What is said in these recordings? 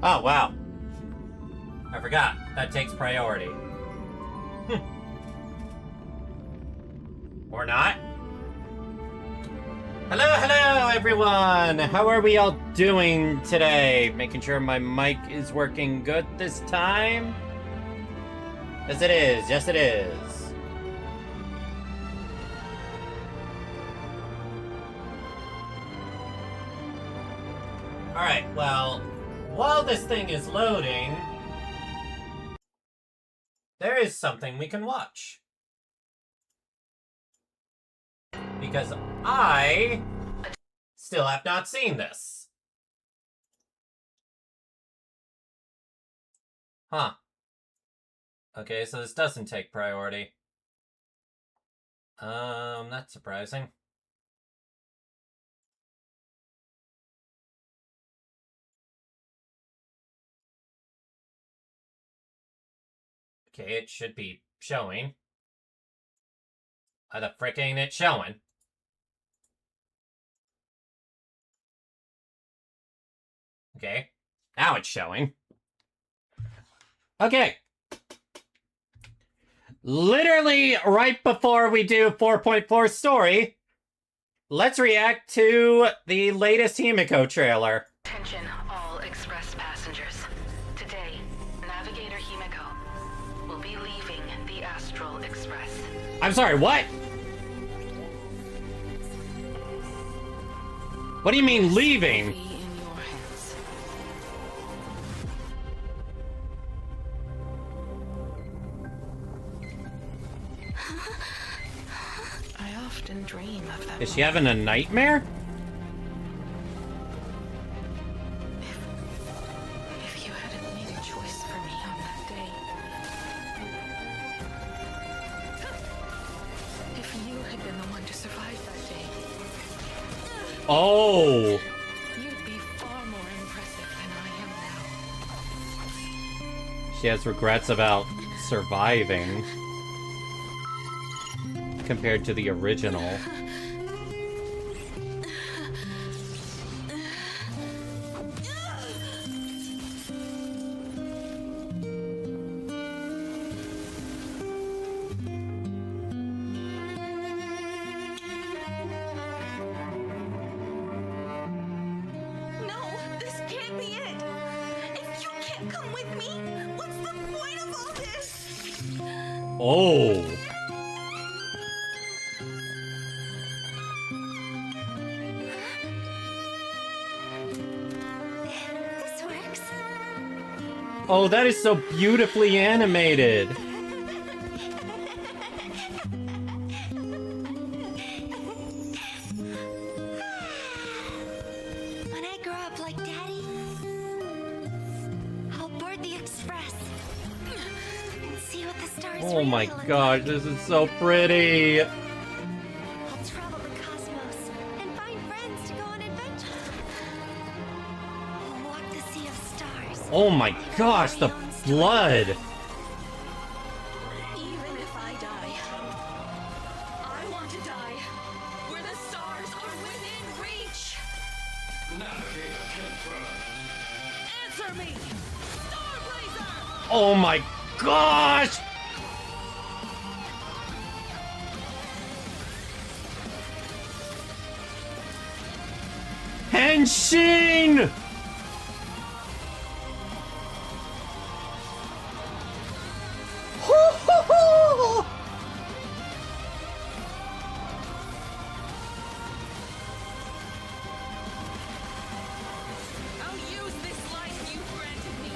Oh, wow. I forgot. That takes priority. Or not? Hello, everyone! How are we all doing today? Making sure my mic is working good this time? Yes, it is. Yes, it is. Alright, well, while this thing is loading, there is something we can watch. Because I still have not seen this. Huh. Okay, so this doesn't take priority. That's surprising. Okay, it should be showing. Why the frick ain't it showing? Okay, now it's showing. Okay. Literally right before we do 4.4 story, let's react to the latest HIMEKO trailer. Attention all express passengers. Today, Navigator HIMEKO will be leaving the Astral Express. I'm sorry, what? What do you mean leaving? Be in your hands. I often dream of that. Is she having a nightmare? If you hadn't made a choice for me on that day. If you had been the one to survive that day. Oh. You'd be far more impressive than I am now. She has regrets about surviving compared to the original. No, this can't be it. If you can't come with me, what's the point of all this? Oh. This works. Oh, that is so beautifully animated. When I grow up like Daddy, I'll board the express and see what the stars Oh really my look gosh, like. this is so pretty. I'll travel the cosmos and find friends to go on adventures. I'll walk the sea of stars. Oh my gosh, the blood. Even if I die, I want to die where the stars are within reach. Answer me, Starblazer! Oh my gosh. Henshin! I'll use this life you granted me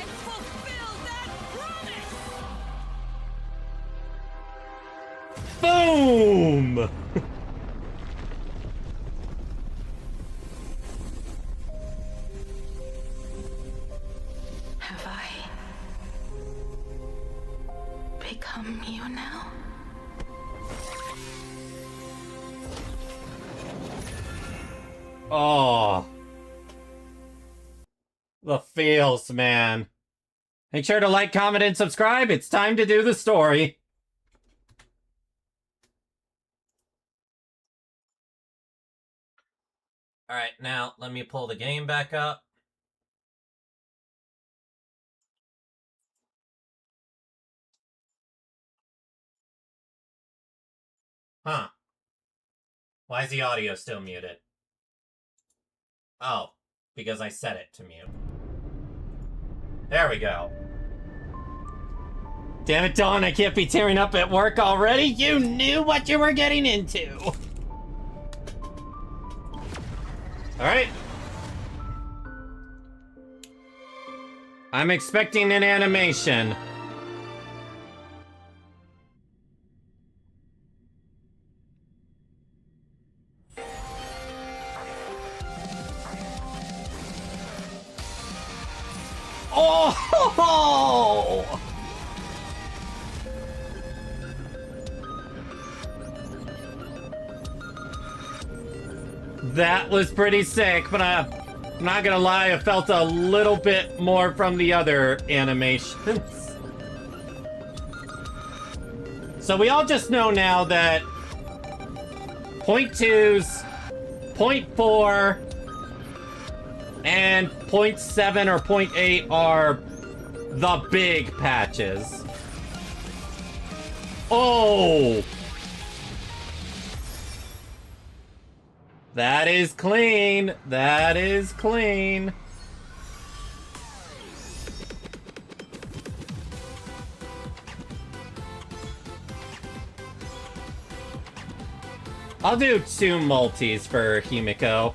and fulfill that promise! Boom! Have I become you now? Oh. The feels, man. Make sure to like, comment, and subscribe. It's time to do the story. Alright, now let me pull the game back up. Huh. Why is the audio still muted? Oh, because I set it to mute. There we go. Damn it, Dawn, I can't be tearing up at work already. You knew what you were getting into. Alright. I'm expecting an animation. Oh! That was pretty sick, but I'm not gonna lie, I felt a little bit more from the other animations. So we all just know now that .2s, .4, and .7 or .8 are the big patches. Oh! That is clean. That is clean. I'll do 2 multis for HIMEKO.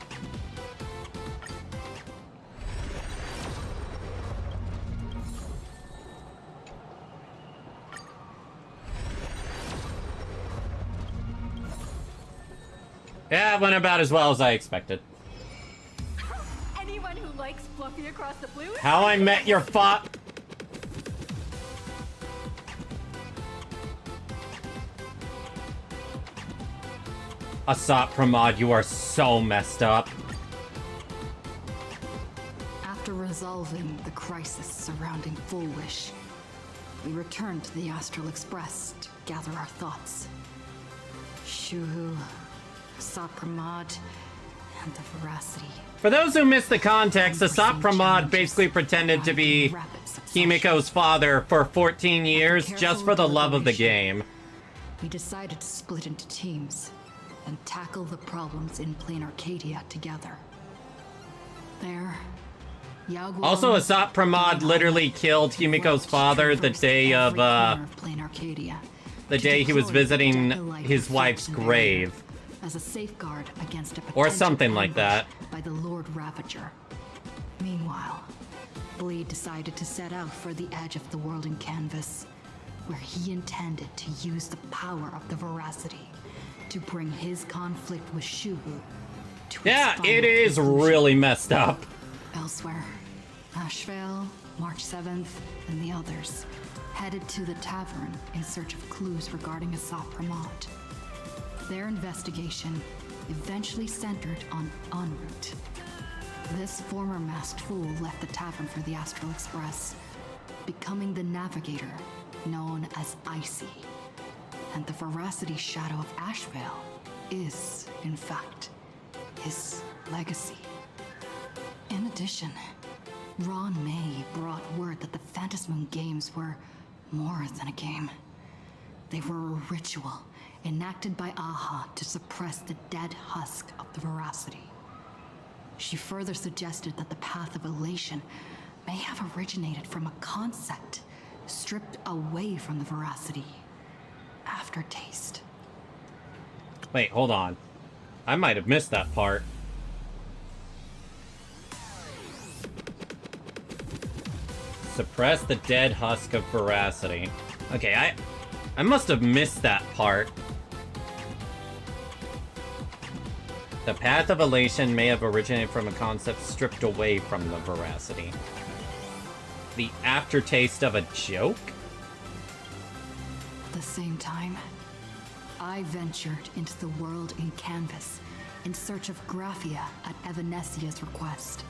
Yeah, it went about as well as I expected. Anyone who likes fluffing across the blue. How I Met Your Asap Pramod, you are so messed up. After resolving the crisis surrounding Full Wish, we returned to the Astral Express to gather our thoughts. Shuhu, Asap Pramod, and the Veracity. For those who missed the context, Asap Pramod basically pretended to be HIMEKO's father for 14 years just for the love of the game. We decided to split into teams and tackle the problems in PLANARCADIA together. There, Yaguan Also, Asap Pramod literally killed HIMEKO's father the day of, the day he was visiting his wife's grave. As a safeguard against a Or something like that. by the Lord Ravager. Meanwhile, Bleed decided to set out for the edge of the world in Canvas, where he intended to use the power of the Veracity to bring his conflict with Shuhu to Yeah, its it final is conclusion. really messed up. Elsewhere, Ashvale, March 7th, and the others headed to the tavern in search of clues regarding Asap Pramod. Their investigation eventually centered on en route. This former masked fool left the tavern for the Astral Express, becoming the navigator known as Icy. And the Veracity shadow of Ashvale is, in fact, his legacy. In addition, Ron May brought word that the Phantasmoon games were more than a game. They were a ritual enacted by Aha to suppress the dead husk of the Veracity. She further suggested that the Path of Elation may have originated from a concept stripped away from the Veracity. Aftertaste. Wait, hold on. I might have missed that part. Suppress the dead husk of Veracity. Okay, I must have missed that part. The Path of Elation may have originated from a concept stripped away from the Veracity. The aftertaste of a joke? At the same time, I ventured into the world in Canvas in search of Graphia at Evanesia's request.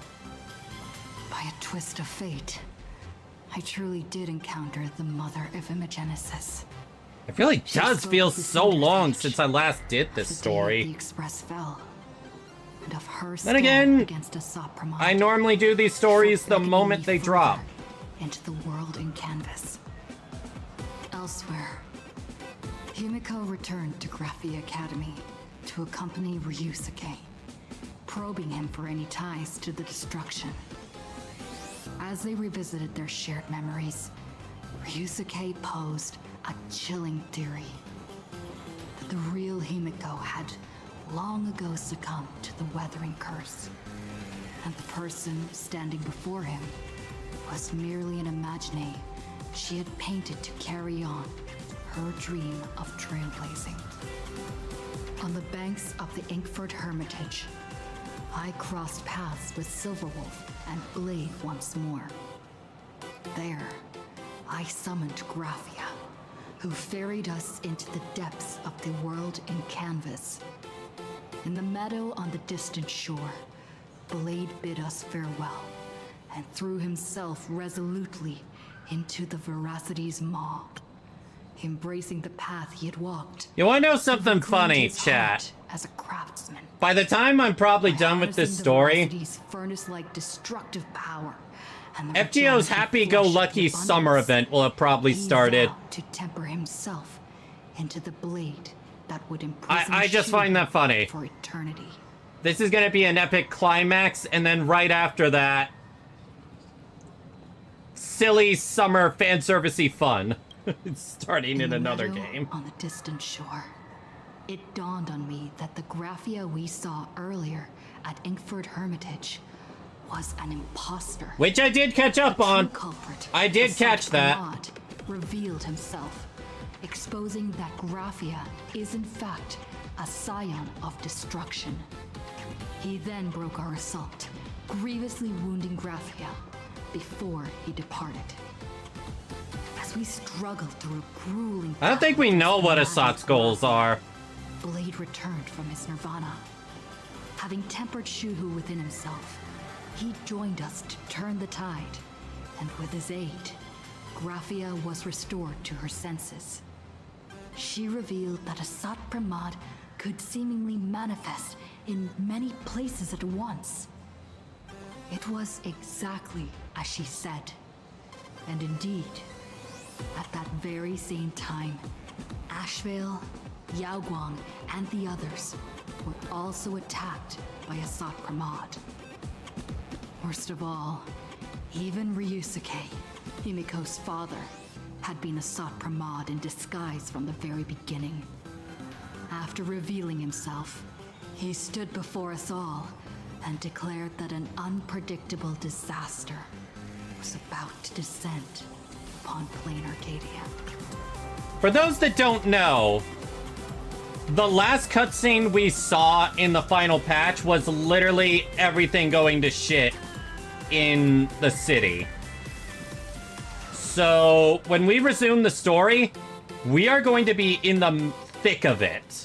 By a twist of fate, I truly did encounter the mother of Imogenesis. It really does feel so long since I last did this The story. Express fell. And of her Then stand again, against Asap Pramod, I normally do these stories the beckoning moment me they further drop. into the world in Canvas. Elsewhere, Himeko returned to Graphia Academy to accompany Ryusuke, probing him for any ties to the destruction. As they revisited their shared memories, Ryusuke posed a chilling theory that the real Himeko had long ago succumbed to the weathering curse, and the person standing before him was merely an imaginary she had painted to carry on her dream of trailblazing. On the banks of the Inkford Hermitage, I crossed paths with Silverwolf and Blade once more. There, I summoned Graphia, who ferried us into the depths of the world in canvas. In the meadow on the distant shore, Blade bid us farewell and threw himself resolutely into the Veracity's maw, embracing the path he had walked. You wanna know something funny, his chat? heart as a craftsman. By the time I'm probably done with this Harnessing the story, Veracity's furnace-like destructive power and the FGO's regenerative Happy-Go-Lucky flesh of summer abundance, event will have probably he started. vowed to temper himself into the blade that would imprison I just find that funny. for eternity. This is gonna be an epic climax, and then right after that, silly summer fan servicey fun. It's starting in the another meadow game. on the distant shore, it dawned on me that the Graphia we saw earlier at Inkford Hermitage was an imposter. Which I did catch up The true on. culprit, I did Assad catch that. Pramod, revealed himself, exposing that Graphia is in fact a scion of destruction. He then broke our assault, grievously wounding Graphia before he departed. As we struggled through a grueling I don't think we know what Assad's goals are. Blade returned from his nirvana. Having tempered Shuhu within himself, he joined us to turn the tide, and with his aid, Graphia was restored to her senses. She revealed that Assad Pramod could seemingly manifest in many places at once. It was exactly as she said. And indeed, at that very same time, Ashvale, Yaoguang, and the others were also attacked by Assad Pramod. Worst of all, even Ryusuke, Himeko's father, had been Assad Pramod in disguise from the very beginning. After revealing himself, he stood before us all and declared that an unpredictable disaster was about to descend upon PLANARCADIA. For those that don't know, the last cutscene we saw in the final patch was literally everything going to shit in the city. So when we resume the story, we are going to be in the thick of it.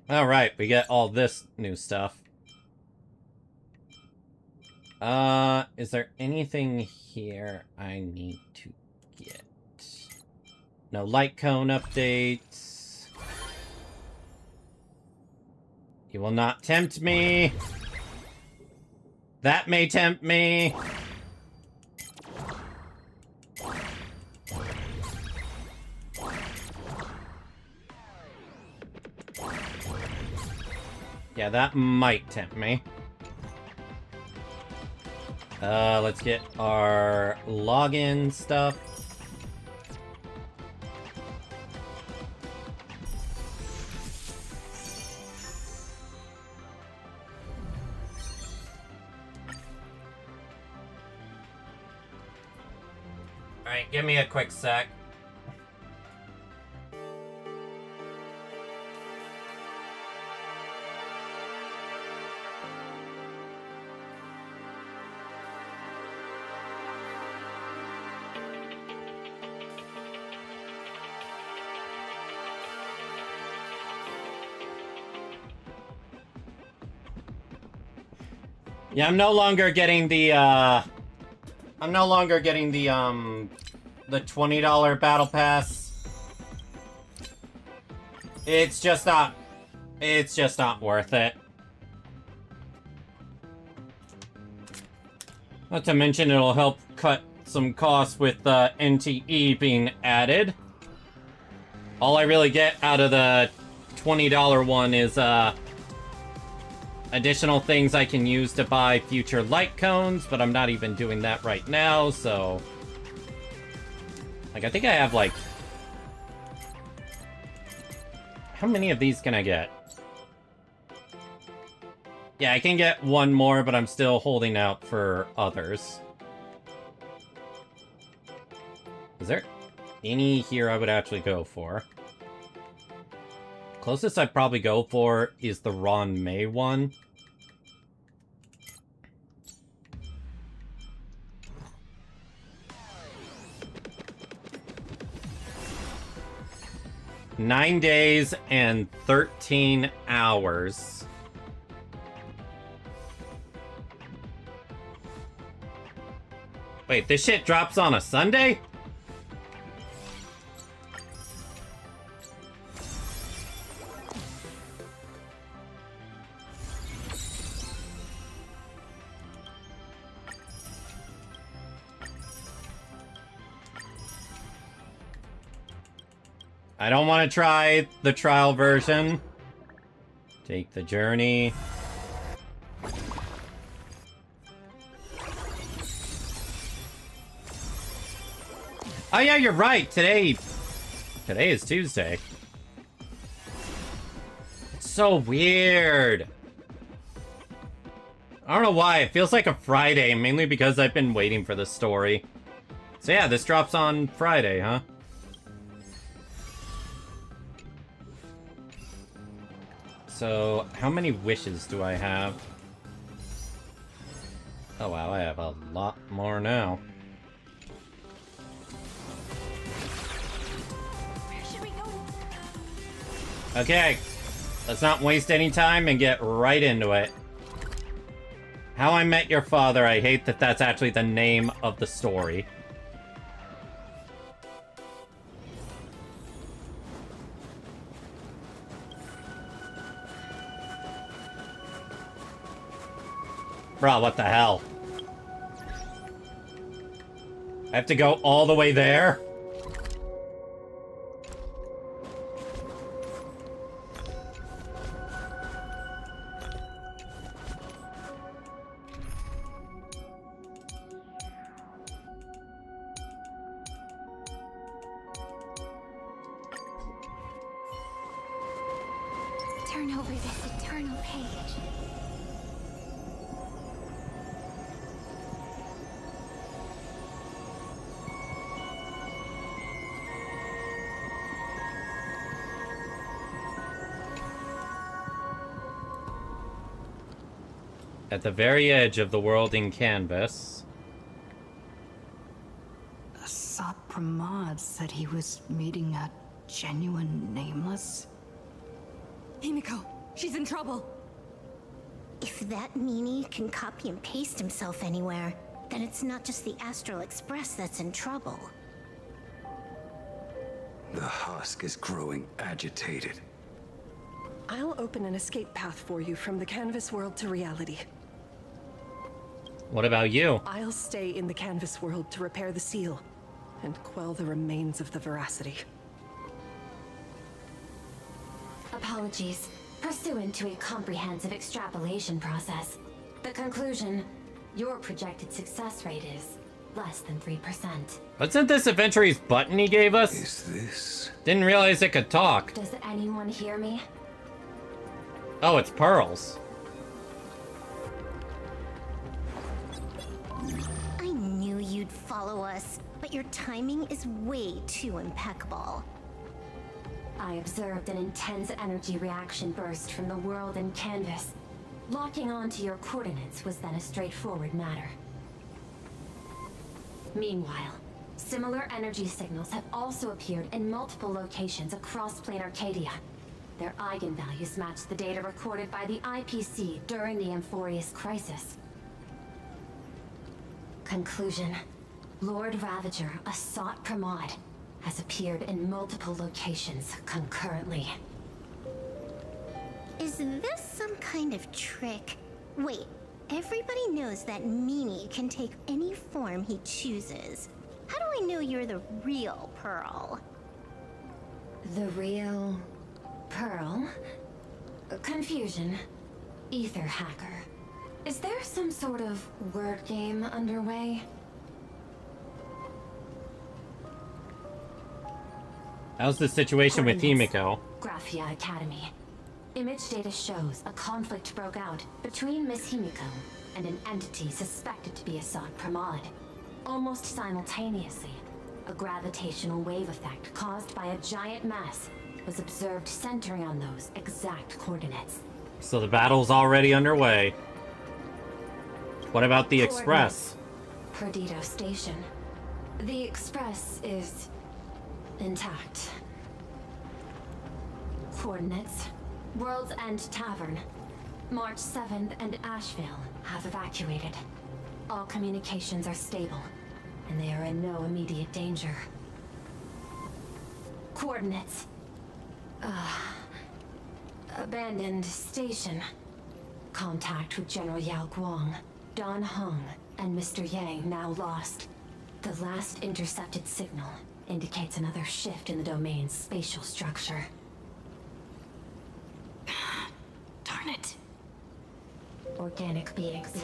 All right, we get all this new stuff. Is there anything here I need to get? No light cone updates. You will not tempt me. That may tempt me. Yeah, that might tempt me. Let's get our login stuff. Alright, give me a quick sec. Yeah, I'm no longer getting the the $20 battle pass. It's just not worth it. Not to mention it'll help cut some costs with NTE being added. All I really get out of the $20 one is additional things I can use to buy future light cones, but I'm not even doing that right now, so... Like, I think I have, like... How many of these can I get? Yeah, I can get one more, but I'm still holding out for others. Is there any here I would actually go for? Closest I'd probably go for is the Ron May one. $9 days and 13 hours. Wait, this shit drops on a Sunday? I don't want to try the trial version. Take the journey. Oh yeah, you're right. Today is Tuesday. It's so weird. I don't know why. It feels like a Friday, mainly because I've been waiting for this story. So yeah, this drops on Friday, huh? So, how many wishes do I have? Oh wow, I have a lot more now. Where should we go? Okay, let's not waste any time and get right into it. How I Met Your Father. I hate that that's actually the name of the story. Bro, what the hell? I have to go all the way there? Turn over this eternal page. At the very edge of the world in canvas. Asap Pramod said he was meeting a genuine nameless. Himeko, she's in trouble. If that meanie can copy and paste himself anywhere, then it's not just the Astral Express that's in trouble. The husk is growing agitated. I'll open an escape path for you from the canvas world to reality. What about you? I'll stay in the canvas world to repair the seal and quell the remains of the veracity. Apologies. Pursuant to a comprehensive extrapolation process, the conclusion, your projected success rate is less than 3%. Wasn't this Adventure's button he gave us? Is this? Didn't realize it could talk. Does anyone hear me? Oh, it's pearls. I knew you'd follow us, but your timing is way too impeccable. I observed an intense energy reaction burst from the world in canvas. Locking onto your coordinates was then a straightforward matter. Meanwhile, similar energy signals have also appeared in multiple locations across PLANARCADIA. Their eigenvalues match the data recorded by the IPC during the Amphorius crisis. Conclusion. Lord Ravager, Asat Pramod, has appeared in multiple locations concurrently. Is this some kind of trick? Wait, everybody knows that Meanie can take any form he chooses. How do I know you're the real Pearl? The real... Pearl? Confusion. Ether hacker. Is there some sort of word game underway? How's the situation with HIMEKO? Graphia Academy. Image data shows a conflict broke out between Miss HIMEKO and an entity suspected to be Asat Pramod. Almost simultaneously, a gravitational wave effect caused by a giant mass was observed centering on those exact coordinates. So the battle's already underway. What about the Express? Perdido Station. The Express is... intact. Coordinates. World's End Tavern. March 7th and Asheville have evacuated. All communications are stable, and they are in no immediate danger. Coordinates. Abandoned station. Contact with General Yao Guang, Don Hung, and Mr. Yang now lost. The last intercepted signal indicates another shift in the domain's spatial structure. Darn it. Organic beings.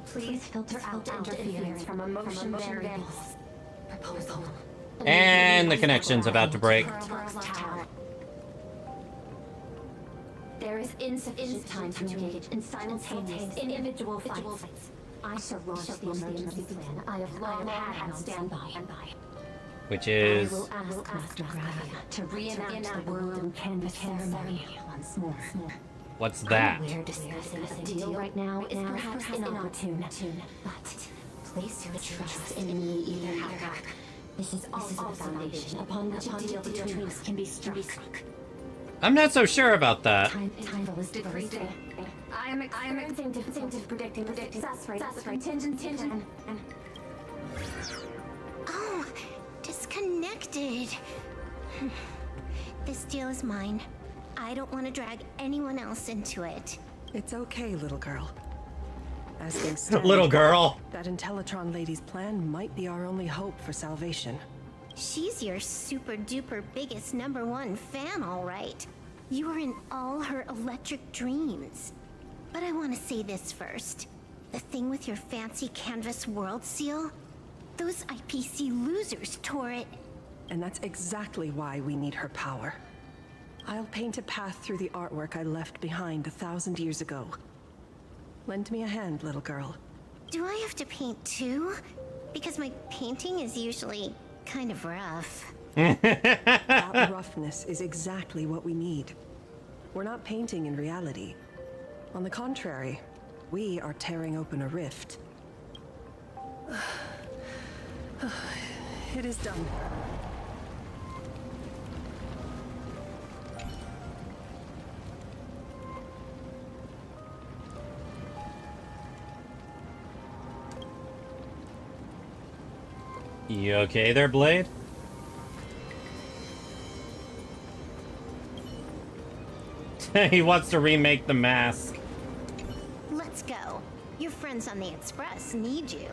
Please filter out interference from emotion variables. Proposal. And the connection's about to break. There is insufficient time to engage in simultaneous individual fights. I shall launch the emergency plan I have long had on standby. Which is... I will ask Master Graphia to reenact the world and canvas ceremony once more. What's that? We're discussing a deal right now is perhaps inopportune, but place your trust in me, Ether Hacker. This is also the foundation upon which a deal between us can be struck. I'm not so sure about that. Time is decreasing. I am experiencing difficulty predicting success rate contingency plan. Oh, disconnected. This deal is mine. I don't want to drag anyone else into it. It's okay, little girl. As things stand, Little girl. that Intellitron lady's plan might be our only hope for salvation. She's your super duper biggest #1 fan, all right. You were in all her electric dreams. But I want to say this first. The thing with your fancy canvas world seal? Those IPC losers tore it. And that's exactly why we need her power. I'll paint a path through the artwork I left behind 1,000 years ago. Lend me a hand, little girl. Do I have to paint too? Because my painting is usually kind of rough. That roughness is exactly what we need. We're not painting in reality. On the contrary, we are tearing open a rift. It is done. You okay there, Blade? He wants to remake the mask. Let's go. Your friends on the Express need you.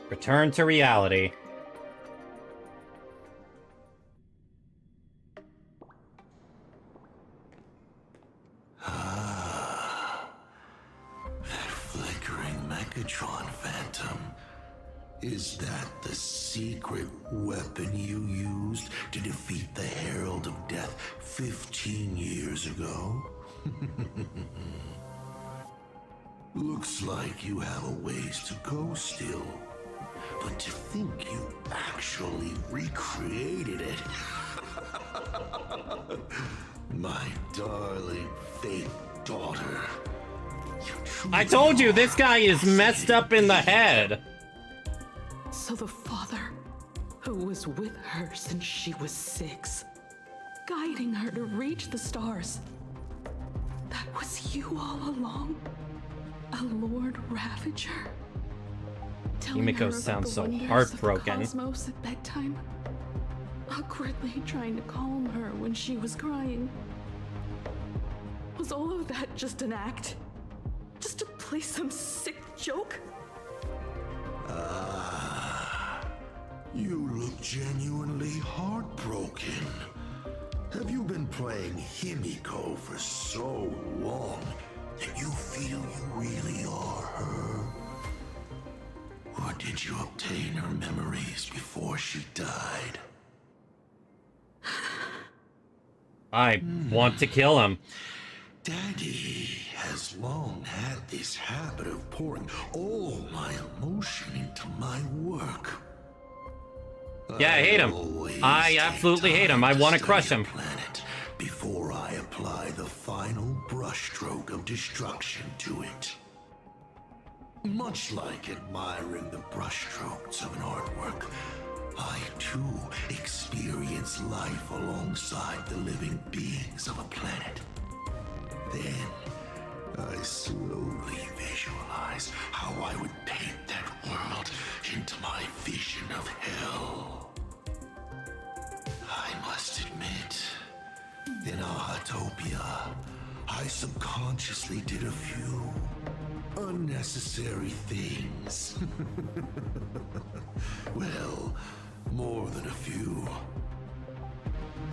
Return to reality. Flickering Megatron Phantom. Is that the secret weapon you used to defeat the Herald of Death 15 years ago? Looks like you have a ways to go still. But to think you actually recreated it. My darling fake daughter. I told you, this guy is messed up in the head. So the father, who was with her since she was 6, guiding her to reach the stars, that was you all along? A Lord Ravager? Telling Himeko her about sounds the so wonders heartbroken. Of the cosmos at bedtime. Awkwardly trying to calm her when she was crying. Was all of that just an act? Just to play some sick joke? You look genuinely heartbroken. Have you been playing Himeko for so long that you feel you really are her? Or did you obtain her memories before she died? I want to kill him. Daddy has long had this habit of pouring all my emotion into my work. Yeah, I hate him. I absolutely hate him. I want to crush him. Planet before I apply the final brushstroke of destruction to it. Much like admiring the brushstrokes of an artwork, I too experience life alongside the living beings of a planet. Then, I slowly visualize how I would paint that world into my vision of hell. I must admit, in Ahatopia, I subconsciously did a few unnecessary things. Well, more than a few.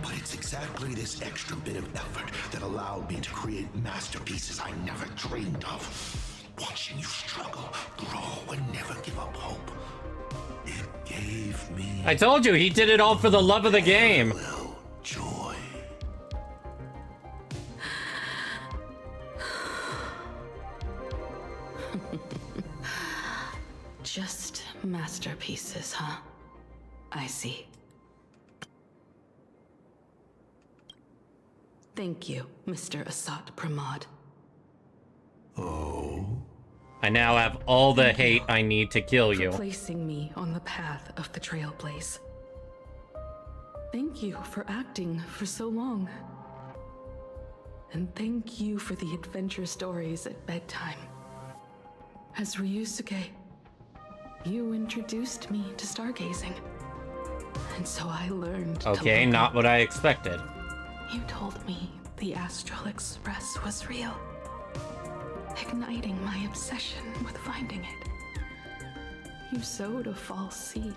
But it's exactly this extra bit of effort that allowed me to create masterpieces I never dreamed of. Watching you struggle, grow, and never give up hope. It gave me... I told you, he did it all for the love of the game. Well, joy. Just masterpieces, huh? I see. Thank you, Mr. Asat Pramod. Oh? I now have all the hate I need to kill you. For placing me on the path of the Trailblaze. Thank you for acting for so long. And thank you for the adventure stories at bedtime. As Ryusuke, you introduced me to stargazing. And so I learned Okay, to not what I expected. You told me the Astral Express was real, igniting my obsession with finding it. You sowed a false seed,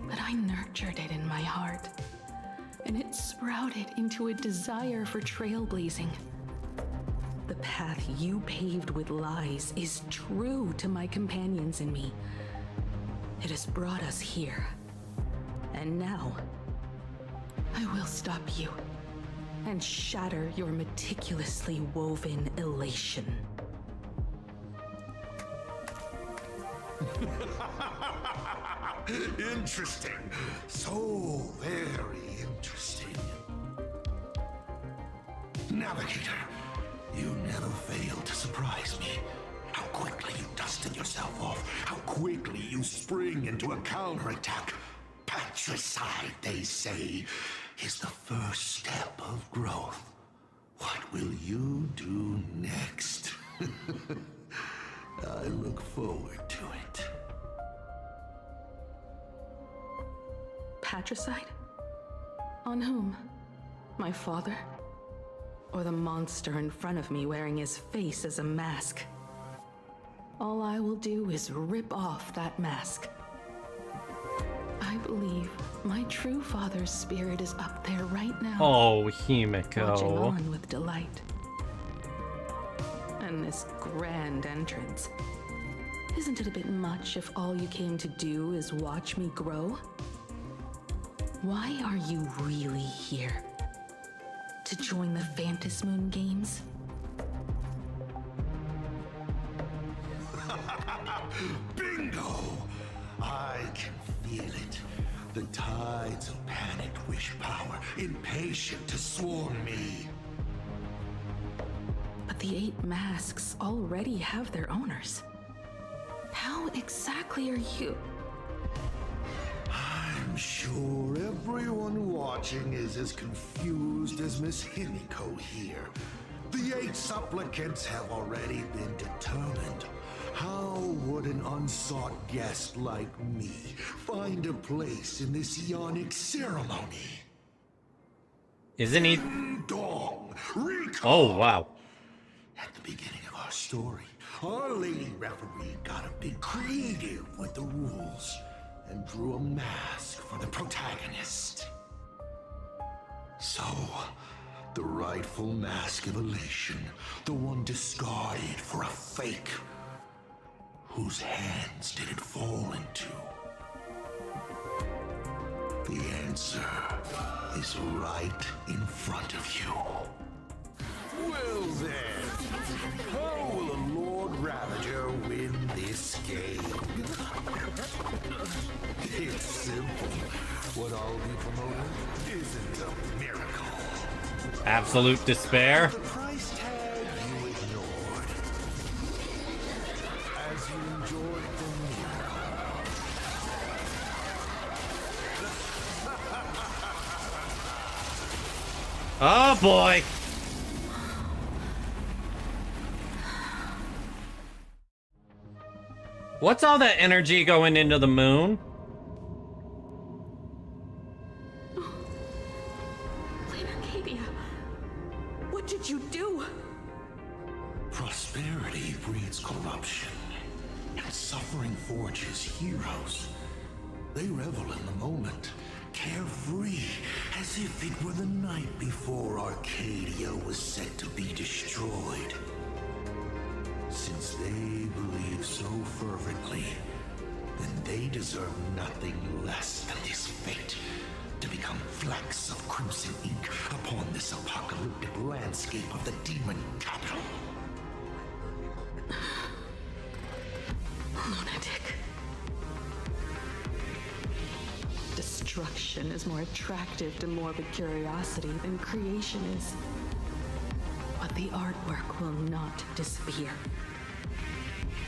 but I nurtured it in my heart, and it sprouted into a desire for trailblazing. The path you paved with lies is true to my companions and me. It has brought us here, and now I will stop you and shatter your meticulously woven elation. Interesting. So very interesting. Navigator, you never fail to surprise me. How quickly you dusted yourself off. How quickly you spring into a counterattack. Patricide, they say, is the first step of growth. What will you do next? I look forward to it. Patricide? On whom? My father? Or the monster in front of me wearing his face as a mask? All I will do is rip off that mask. I believe my true father's spirit is up there right now. Oh, Watching Himeko. on with delight. And this grand entrance. Isn't it a bit much if all you came to do is watch me grow? Why are you really here? To join the Phantasmoon Games? Bingo! I can feel it. The tides of panicked wish power, impatient to swarm me. But the 8 masks already have their owners. How exactly are you? I'm sure everyone watching is as confused as Miss Himeko here. The 8 supplicants have already been determined. How would an unsought guest like me find a place in this Ionic ceremony? Isn't he? Dong, Oh, wow. At the beginning of our story, our lady referee got a bit creative with the rules and drew a mask for the protagonist. So, the rightful mask of elation, the one discarded for a fake. Whose hands did it fall into? The answer is right in front of you. Well then, how will a Lord Ravager win this game? It's simple. What I'll be promoting isn't a miracle. Absolute despair. The price tag you ignored. As you enjoyed the miracle. Oh boy. What's all that energy going into the moon? PLANARCADIA, what did you do? Prosperity breeds corruption, and suffering forges heroes. They revel in the moment, carefree, as if it were the night before Arcadia was set to be destroyed. Since they believe so fervently, then they deserve nothing less than this fate, to become flecks of crimson ink upon this apocalyptic landscape of the demon capital. Lunatic. Destruction is more attractive to morbid curiosity than creation is. But the artwork will not disappear.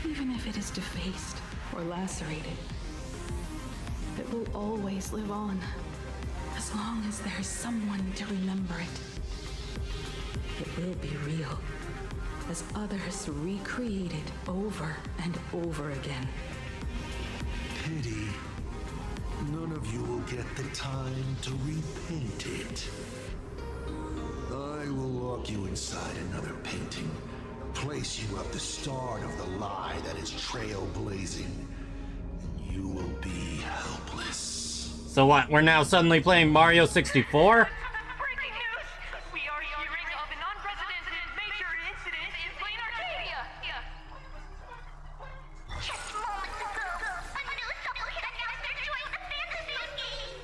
Even if it is defaced or lacerated, it will always live on, as long as there is someone to remember it. It will be real, as others recreate it over and over again. Pity. None of you will get the time to repaint it. I will lock you inside another painting, place you at the start of the lie that is trailblazing, and you will be helpless. So what, we're now suddenly playing Mario 64? Breaking news! We are hearing of an unprecedented major incident in PLANARCADIA! Just moments ago, a new supplicant announced they're doing the fantasy game.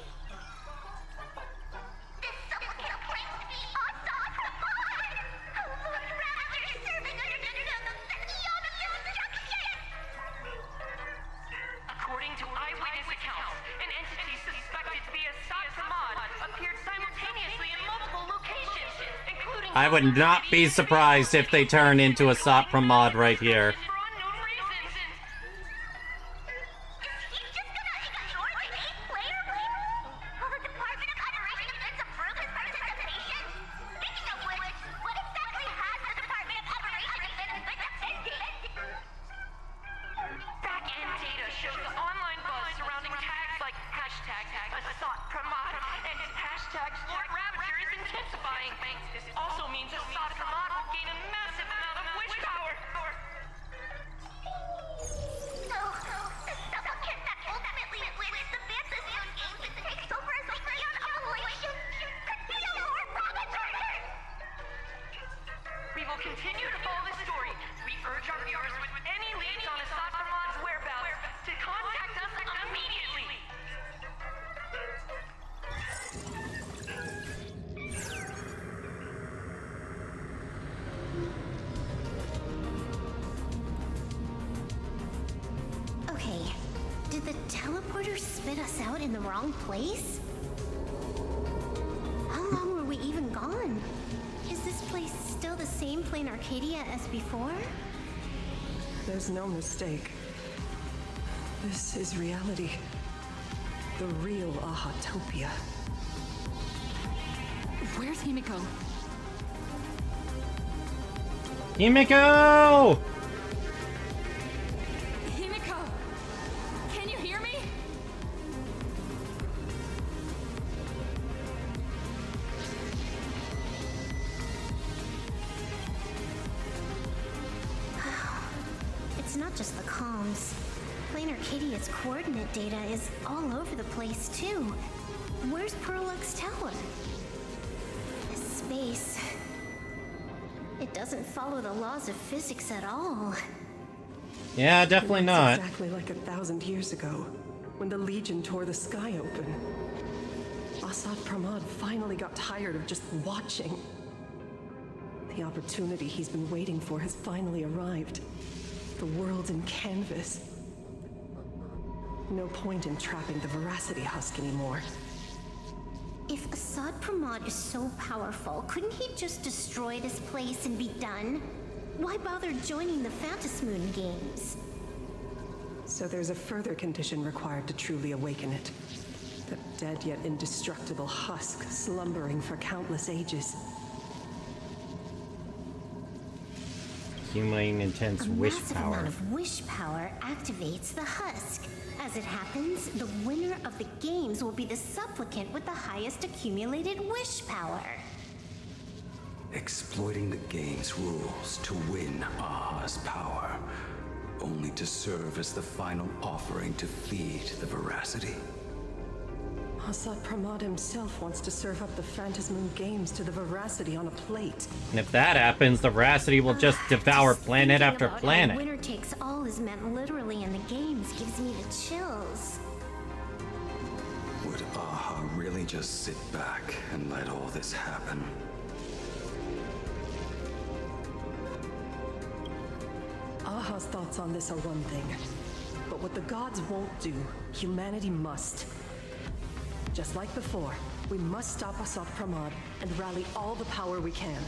This supplicant claims to be Assad Hamad, a Lord Ravager serving under the Ionic instruction. According to eyewitness accounts, an entity suspected to be Assad Hamad appeared simultaneously in multiple locations, including... I would not be surprised if they turn into a Sot Pramod right here. for unknown reasons. Is he just gonna ignore the 8-player rule? Will the Department of Operation Defense approve his participation? Speaking of which, what exactly has the Department of Operation Defense been defending? Back-end data shows the online buzz surrounding tags like hashtag Assad Pramod and hashtag Lord Ravager is intensifying. This also means Assad Pramod will gain a massive amount of wish power. So, the supplicant that ultimately wins the fantasy game and takes over as the Ion Operation could be a Lord Ravager! We will continue to follow this story. We urge our viewers with any leads on Assad Pramod's whereabouts to contact us immediately. Okay, did the teleporter spit us out in the wrong place? How long were we even gone? Is this place still the same PLANARCADIA as before? There's no mistake. This is reality. The real Ahatopia. Where's HIMEKO? not just the comms. PLANARCADIA's coordinate data is all over the place, too. Where's Perlux Tower? Space. It doesn't follow the laws of physics at all. Yeah, definitely not. Exactly like 1,000 years ago, when the Legion tore the sky open. Assad Pramad finally got tired of just watching. The opportunity he's been waiting for has finally arrived. The world in canvas. No point in trapping the Veracity Husk anymore. If Assad Pramad is so powerful, couldn't he just destroy this place and be done? Why bother joining the Phantasmoon games? So there's a further condition required to truly awaken it. The dead yet indestructible husk slumbering for countless ages. Accumulating intense wish massive power. amount of wish power activates the husk. As it happens, the winner of the games will be the supplicant with the highest accumulated wish power. Exploiting the game's rules to win Aha's power, only to serve as the final offering to feed the Veracity. Assad Pramad himself wants to serve up the Phantasmoon games to the Veracity on a plate. And if that happens, the Veracity will just devour planet Thinking after about how planet. winner takes all is meant literally in the games gives me the chills. Would Aha really just sit back and let all this happen? Aha's thoughts on this are one thing. But what the gods won't do, humanity must. Just like before, we must stop Assad Pramad and rally all the power we can.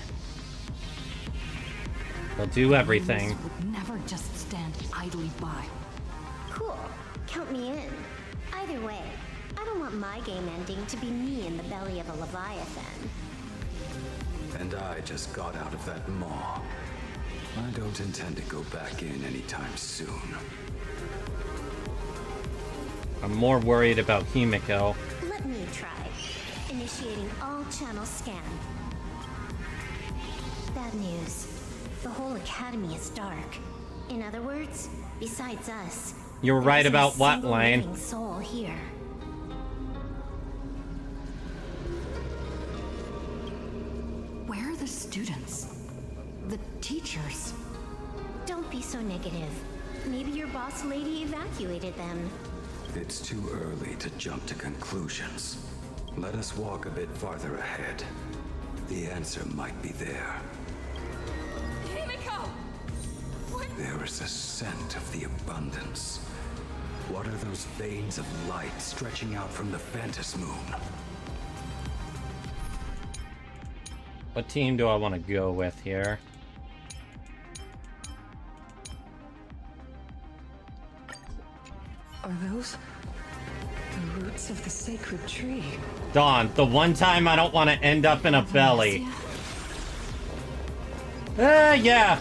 They'll do everything. Humans would never just stand idly by. Cool. Count me in. Either way, I don't want my game ending to be me in the belly of a Leviathan. And I just got out of that maw. I don't intend to go back in anytime soon. I'm more worried about HIMEKO. Let me try. Initiating all channel scan. Bad news. The whole academy is dark. In other words, besides us, You're there right isn't a about what, single Lane? living soul here. Where are the students? The teachers? Don't be so negative. Maybe your boss lady evacuated them. It's too early to jump to conclusions. Let us walk a bit farther ahead. The answer might be there. HIMEKO! What? There is a scent of the abundance. What are those veins of light stretching out from the Phantasmoon? What team do I want to go with here? Are those the roots of the sacred tree? Dawn, the one time I don't want to end up in a belly. Yeah.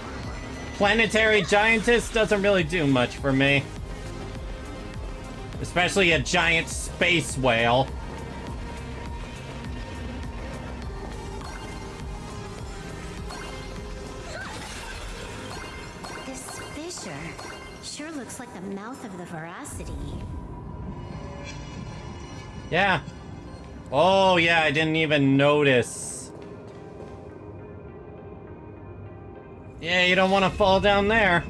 Planetary giantess doesn't really do much for me. Especially a giant space whale. This fissure sure looks like the mouth of the Veracity. Yeah. Oh, yeah, I didn't even notice. Yeah, you don't want to fall down there.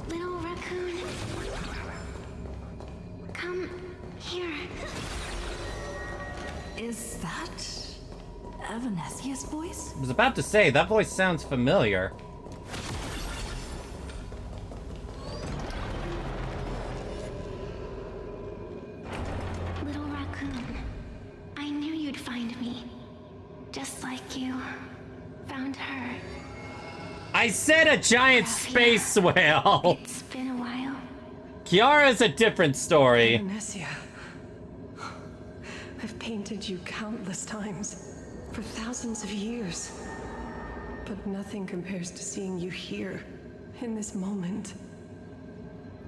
Little raccoon, come here. Is that Evanesia's voice? I was about to say, that voice sounds familiar. Little raccoon, I knew you'd find me. Just like you found her. I said a giant space whale. It's been a while. Kiara's a different story. Venesia. I've painted you countless times, for thousands of years. But nothing compares to seeing you here, in this moment.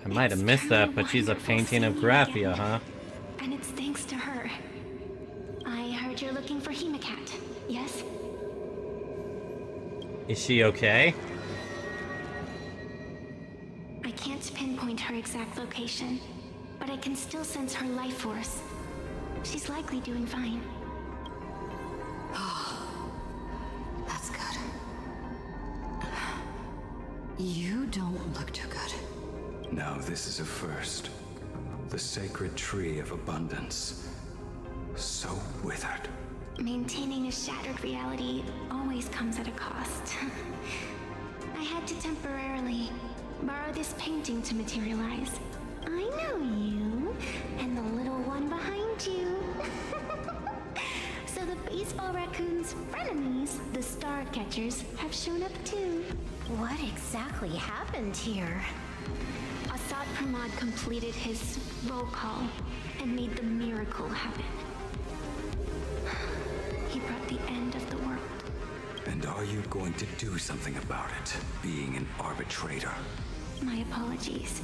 I might have missed that, but she's a painting of Graphia, huh? And it's thanks to her. I heard you're looking for HIMEKAT, yes? Is she okay? can't pinpoint her exact location, but I can still sense her life force. She's likely doing fine. That's good. You don't look too good. Now this is a first. The sacred tree of abundance. So withered. Maintaining a shattered reality always comes at a cost. I had to temporarily borrow this painting to materialize. I know you, and the little one behind you. So the baseball raccoon's frenemies, the star catchers, have shown up too. What exactly happened here? Assad Pramod completed his roll call and made the miracle happen. He brought the end of the world. And are you going to do something about it, being an arbitrator? My apologies.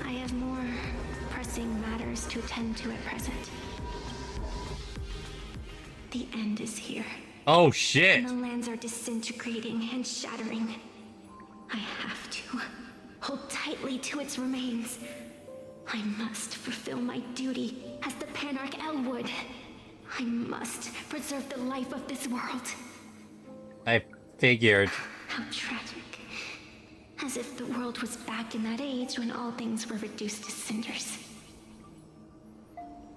I have more pressing matters to attend to at present. The end is here. Oh shit! And the lands are disintegrating and shattering. I have to hold tightly to its remains. I must fulfill my duty as the Panarch Elwood. I must preserve the life of this world. I figured. How tragic. As if the world was back in that age when all things were reduced to cinders.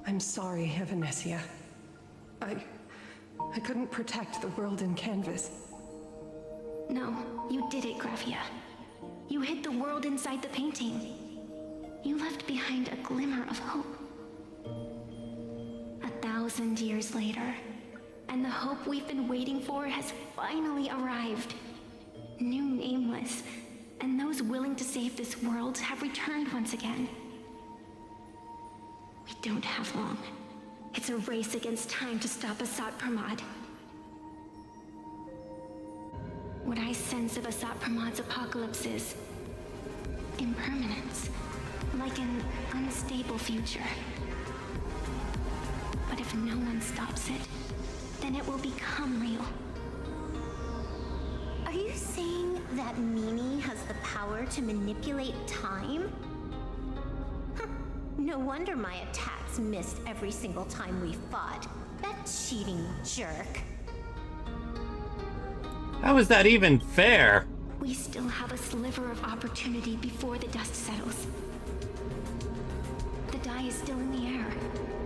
I'm sorry, Evanesia. I couldn't protect the world in canvas. No, you did it, Gravia. You hid the world inside the painting. You left behind a glimmer of hope. 1,000 years later, and the hope we've been waiting for has finally arrived. New Nameless, and those willing to save this world have returned once again. We don't have long. It's a race against time to stop Assad Pramod. What I sense of Assad Pramod's apocalypse is impermanence, like an unstable future. But if no one stops it, then it will become real. Are you saying that Mimi has the power to manipulate time? Huh. No wonder my attacks missed every single time we fought. That cheating jerk. How is that even fair? We still have a sliver of opportunity before the dust settles. The die is still in the air.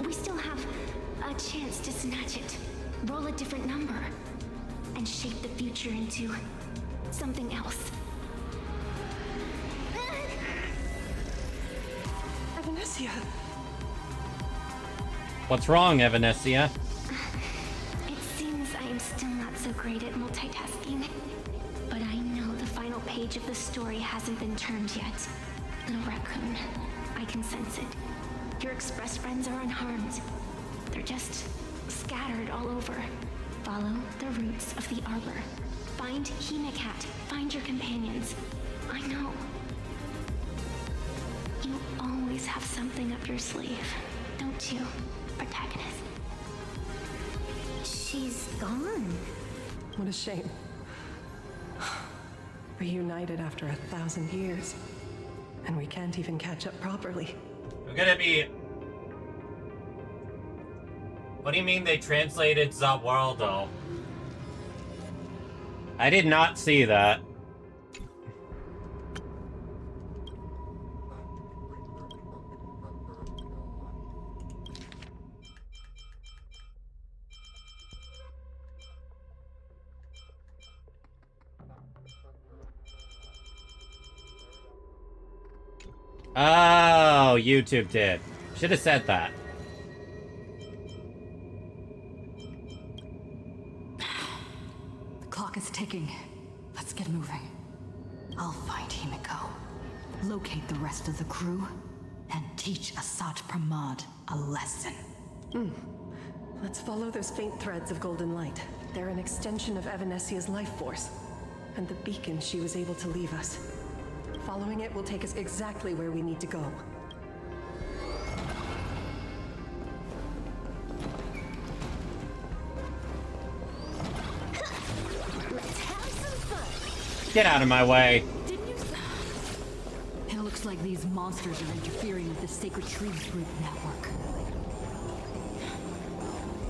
We still have a chance to snatch it, roll a different number, and shape the future into something else. Evanesia! What's wrong, Evanesia? It seems I am still not so great at multitasking, but I know the final page of the story hasn't been turned yet. Little raccoon, I can sense it. Your express friends are unharmed. They're just scattered all over. Follow the roots of the arbor. Find HIMEKO. Find your companions. I know. You always have something up your sleeve, don't you, protagonist? She's gone. What a shame. Reunited after 1,000 years. And we can't even catch up properly. I'm gonna be... What do you mean they translated Zawardo? I did not see that. Oh, YouTube did. Should have said that. The clock is ticking. Let's get moving. I'll find HIMEKO, locate the rest of the crew, and teach Assad Pramod a lesson. Let's follow those faint threads of golden light. They're an extension of Evanesia's life force, and the beacon she was able to leave us. Following it will take us exactly where we need to go. Let's have some fun. Get out of my way. It looks Looks like these monsters are interfering with the Sacred Trees root network.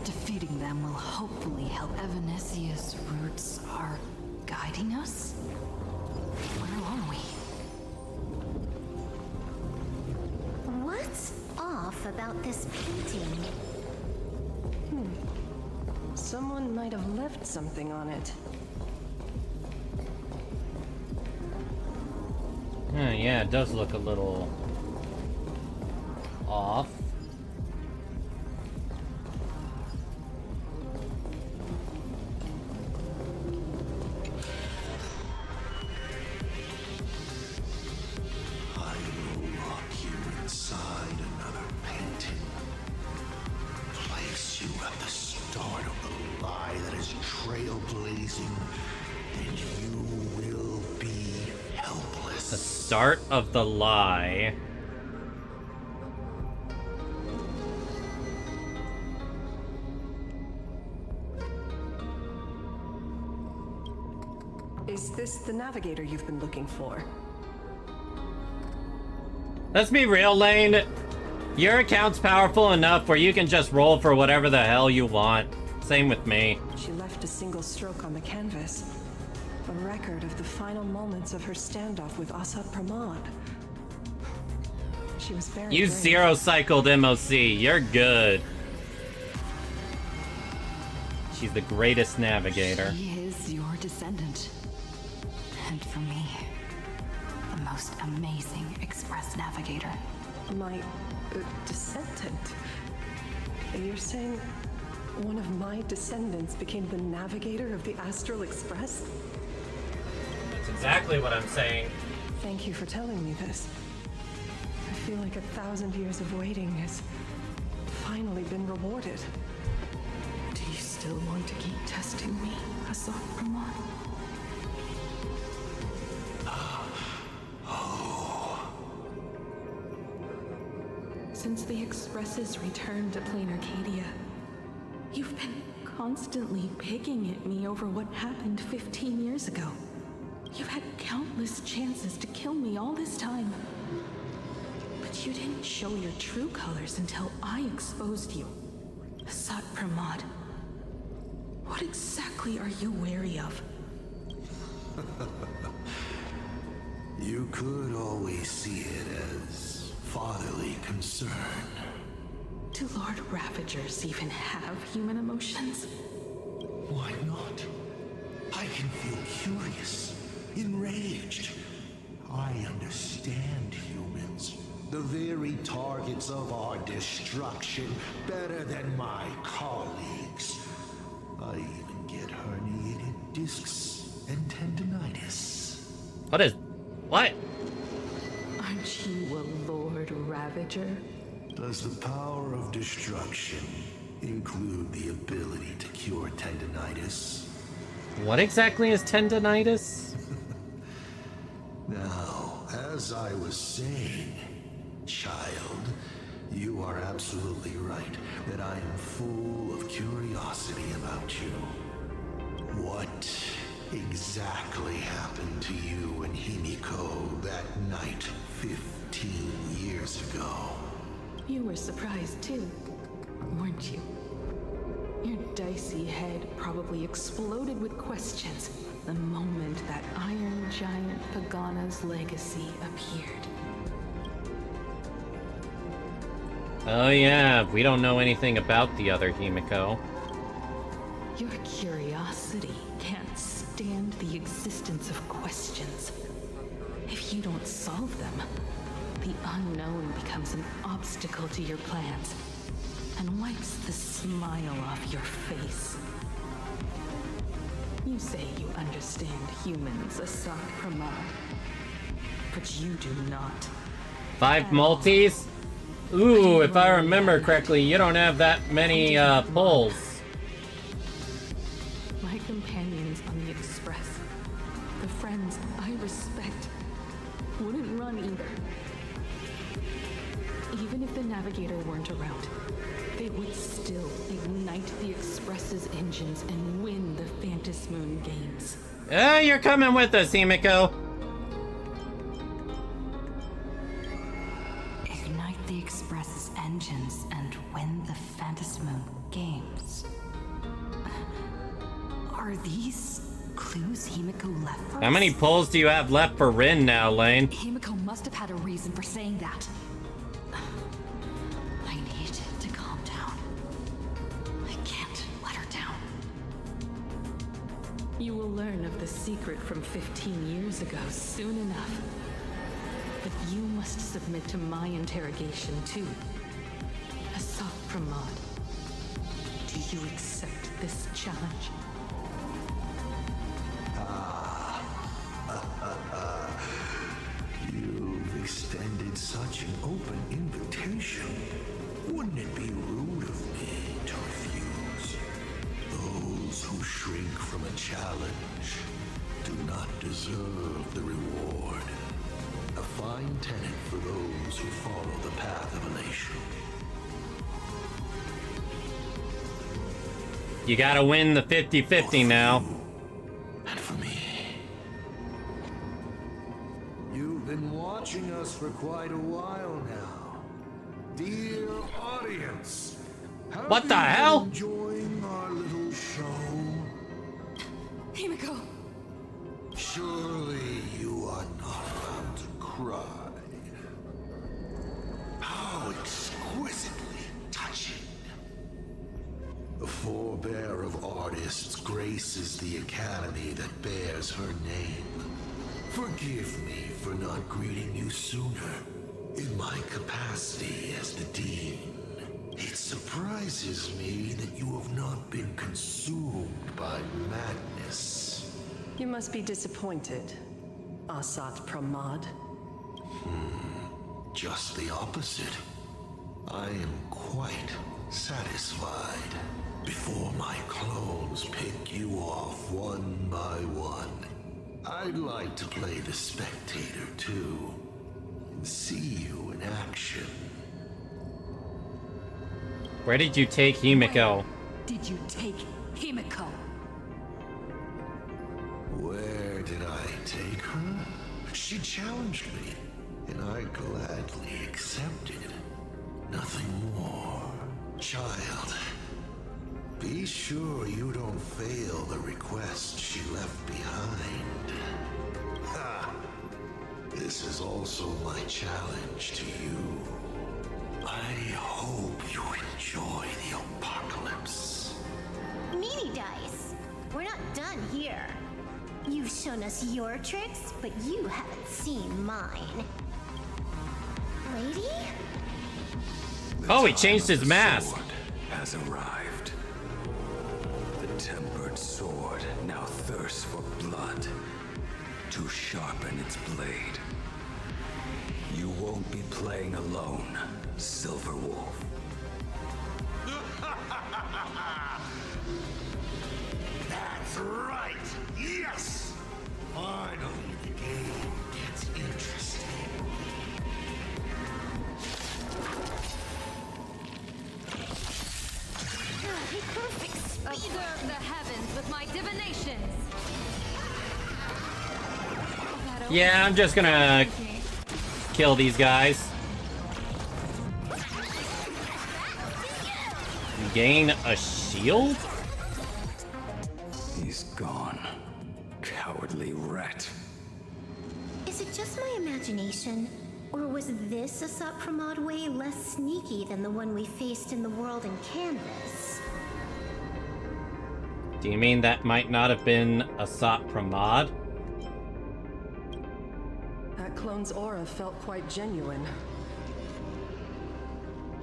Defeating them will hopefully help. Evanesia's roots are guiding us? Where are we? What's off about this painting? Someone might have left something on it. Yeah, it does look a little off. I will lock you inside another painting. Place you at the start of the lie that is trailblazing, and you will be helpless. The start of the lie. Is this the navigator you've been looking for? Let's be real, Lane. Your account's powerful enough where you can just roll for whatever the hell you want. Same with me. She left a single stroke on the canvas. A record of the final moments of her standoff with Asad Pramod. She was very You brave. zero-cycled MOC. You're good. She's the greatest navigator. She is your descendant. And for me, the most amazing express navigator. My descendant? You're saying one of my descendants became the navigator of the Astral Express? That's exactly what I'm saying. Thank you for telling me this. I feel like 1,000 years of waiting has finally been rewarded. Do you still want to keep testing me, Asad Pramod? Since the Expresses returned to PLANARCADIA, you've been constantly picking at me over what happened 15 years ago. You've had countless chances to kill me all this time. But you didn't show your true colors until I exposed you. Asad Pramod, what exactly are you wary of? You could always see it as fatherly concern. Do Lord Ravagers even have human emotions? Why not? I can feel curious, enraged. I understand humans, the very targets of our destruction, better than my colleagues. I even get herniated discs and tendinitis. What? Aren't you a Lord Ravager? Does the power of destruction include the ability to cure tendinitis? What exactly is tendinitis? Now, as I was saying, child, you are absolutely right that I am full of curiosity about you. What exactly happened to you and HIMEKO that night 15 years ago? You were surprised too, weren't you? Your dicey head probably exploded with questions the moment that Iron Giant Pagana's legacy appeared. Oh yeah, we don't know anything about the other HIMEKO. Your curiosity can't stand the existence of questions. If you don't solve them, the unknown becomes an obstacle to your plans and wipes the smile off your face. You say you understand humans, Asad Pramod, but you do not. 5 multis? Ooh, if I remember correctly, you don't have that many pulls. My companions on the Express, the friends I respect, wouldn't run either. Even if the Navigator weren't around, they would still ignite the Express's engines and win the Phantasmoon games. You're coming with us, HIMEKO. Express's engines and win the Phantasmo games. Are these clues HIMEKO left for us? How many polls do you have left for Rin now, Lane? HIMEKO must have had a reason for saying that. I need to calm down. I can't let her down. You will learn of the secret from 15 years ago soon enough. But you must submit to my interrogation too. Asaf Pramod, do you accept this challenge? You've extended such an open invitation. Wouldn't it be rude of me to refuse? Those who shrink from a challenge do not deserve the reward. A fine tenet for those who follow the path of elation. You gotta win the 50-50 now. And for me. You've been watching us for quite a while now. Dear audience, have What the you hell? been enjoying our little show? HIMEKO! Surely you are not about to cry. How exquisitely touching. The forebear of artists graces the academy that bears her name. Forgive me for not greeting you sooner. In my capacity as the Dean, it surprises me that you have not been consumed by madness. You must be disappointed, Asat Pramod. Just the opposite. I am quite satisfied. Before my clones pick you off one by one, I'd like to play the spectator too, and see you in action. Where did you take HIMEKO? Did you take HIMEKO? Where did I take her? She challenged me, and I gladly accepted. Nothing more. Child, be sure you don't fail the request she left behind. Ha! This is also my challenge to you. I hope you enjoy the apocalypse. Meanie Dice, we're not done here. You've shown us your tricks, but you haven't seen mine. Lady? Oh, he changed his mask. Sword has arrived. The tempered sword now thirsts for blood to sharpen its blade. You won't be playing alone, Silver Wolf. That's right! Yes! Finally, the game gets interesting. Observe the heavens with my divinations! Yeah, I'm just gonna kill these guys. Gain a shield? He's gone. Cowardly rat. Is it just my imagination? Or was this Asat Pramod way less sneaky than the one we faced in the world in Canvas? Do you mean that might not have been Asat Pramod? That clone's aura felt quite genuine.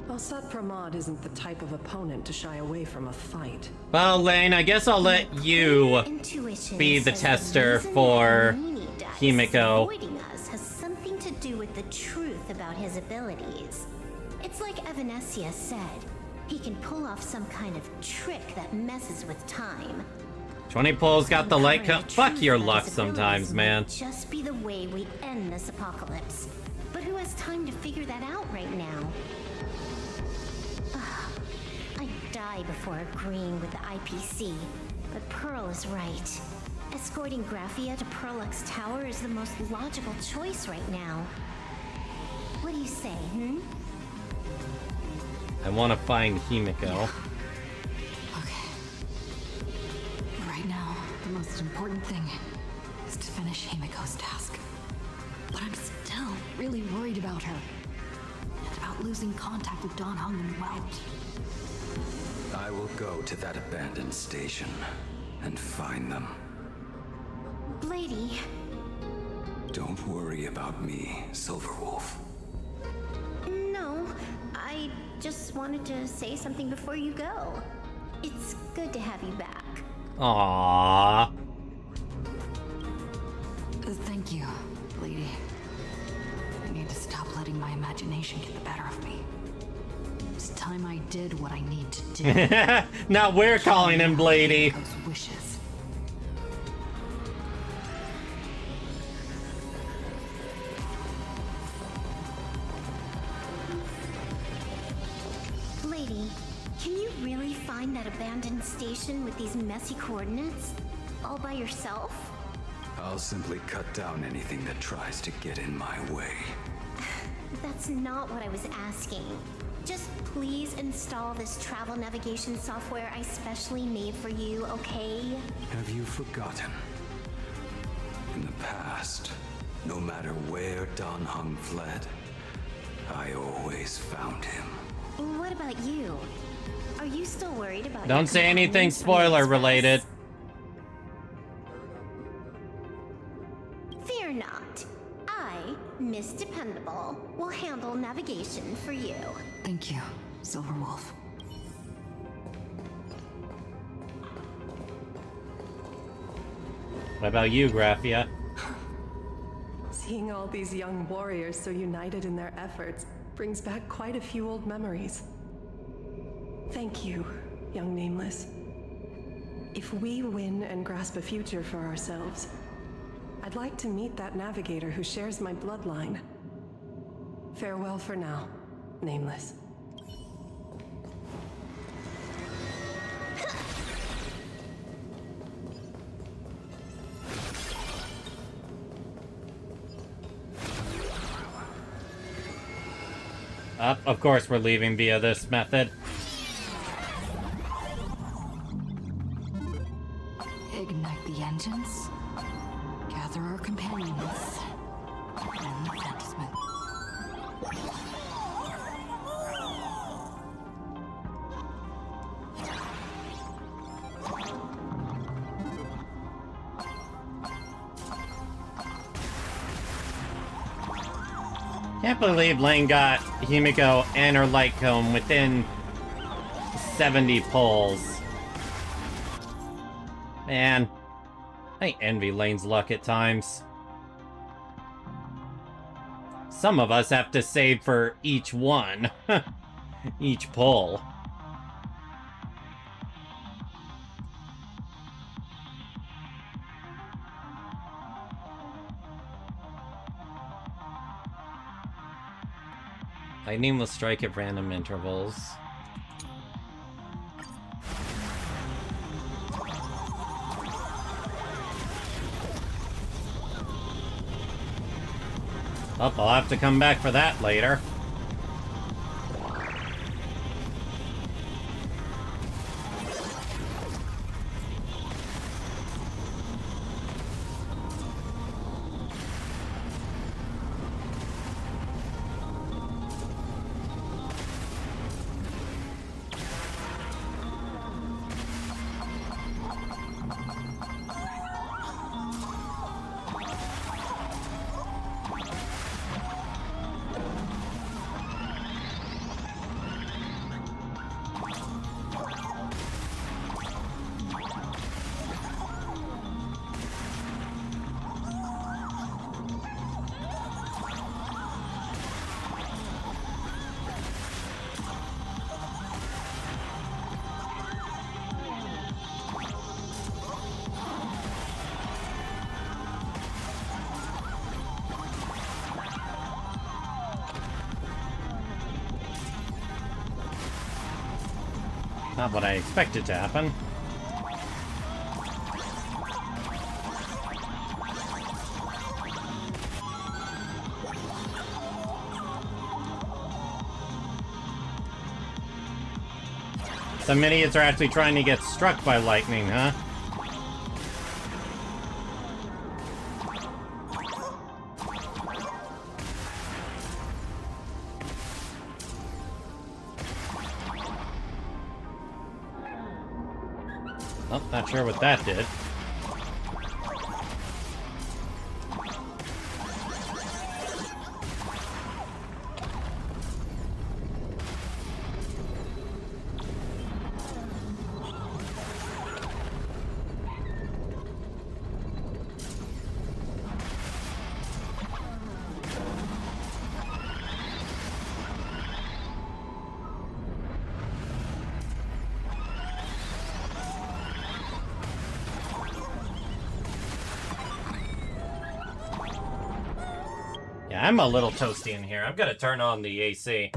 Asat Pramod isn't the type of opponent to shy away from a fight. Well, Lane, I guess I'll let you Intuition be the says tester reason for Meanie Dice HIMEKO. avoiding us has something to do with the truth about his abilities. It's like Evanescia said. He can pull off some kind of trick that messes with time. 20 pulls got the light Uncovering cut. the Fuck truth your about luck his sometimes, abilities man. might just be the way we end this apocalypse. But who has time to figure that out right now? I'd die before agreeing with the IPC, but Pearl is right. Escorting Graphia to Perlux Tower is the most logical choice right now. What do you say, I want to find Himeko. Okay. Right now, the most important thing is to finish Himeko's task. But I'm still really worried about her. And about losing contact with Don Hung and Welt. I will go to that abandoned station and find them. Lady. Don't worry about me, Silverwolf. No, I just wanted to say something before you go. It's good to have you back. Aww. Thank you, lady. I need to stop letting my imagination get the better of me. It's time I did what I need to do. Now we're calling him Blady. Himeko's wishes. Lady, can you really find that abandoned station with these messy coordinates? All by yourself? I'll simply cut down anything that tries to get in my way. That's not what I was asking. Just please install this travel navigation software I specially made for you, okay? Have you forgotten? In the past, no matter where Don Hung fled, I always found him. What about you? Are you still worried about Don't your say anything companions on the spoiler Express? related. Fear not. I, Miss Dependable, will handle navigation for you. Thank you, Silverwolf. What about you, Graphia? Seeing all these young warriors so united in their efforts brings back quite a few old memories. Thank you, young Nameless. If we win and grasp a future for ourselves, I'd like to meet that navigator who shares my bloodline. Farewell for now, Nameless. Of course we're leaving via this method. Ignite the engines. Gather our companions. And the Phantasm. Can't believe Lane got Himeko and her light cone within 70 pulls. Man, I envy Lane's luck at times. Some of us have to save for each one. Each pull. Lightning will strike at random intervals. Oh, I'll have to come back for that later. Not what I expected to happen. Some idiots are actually trying to get struck by lightning, huh? Oh, not sure what that did. Yeah, I'm a little toasty in here. I've got to turn on the AC.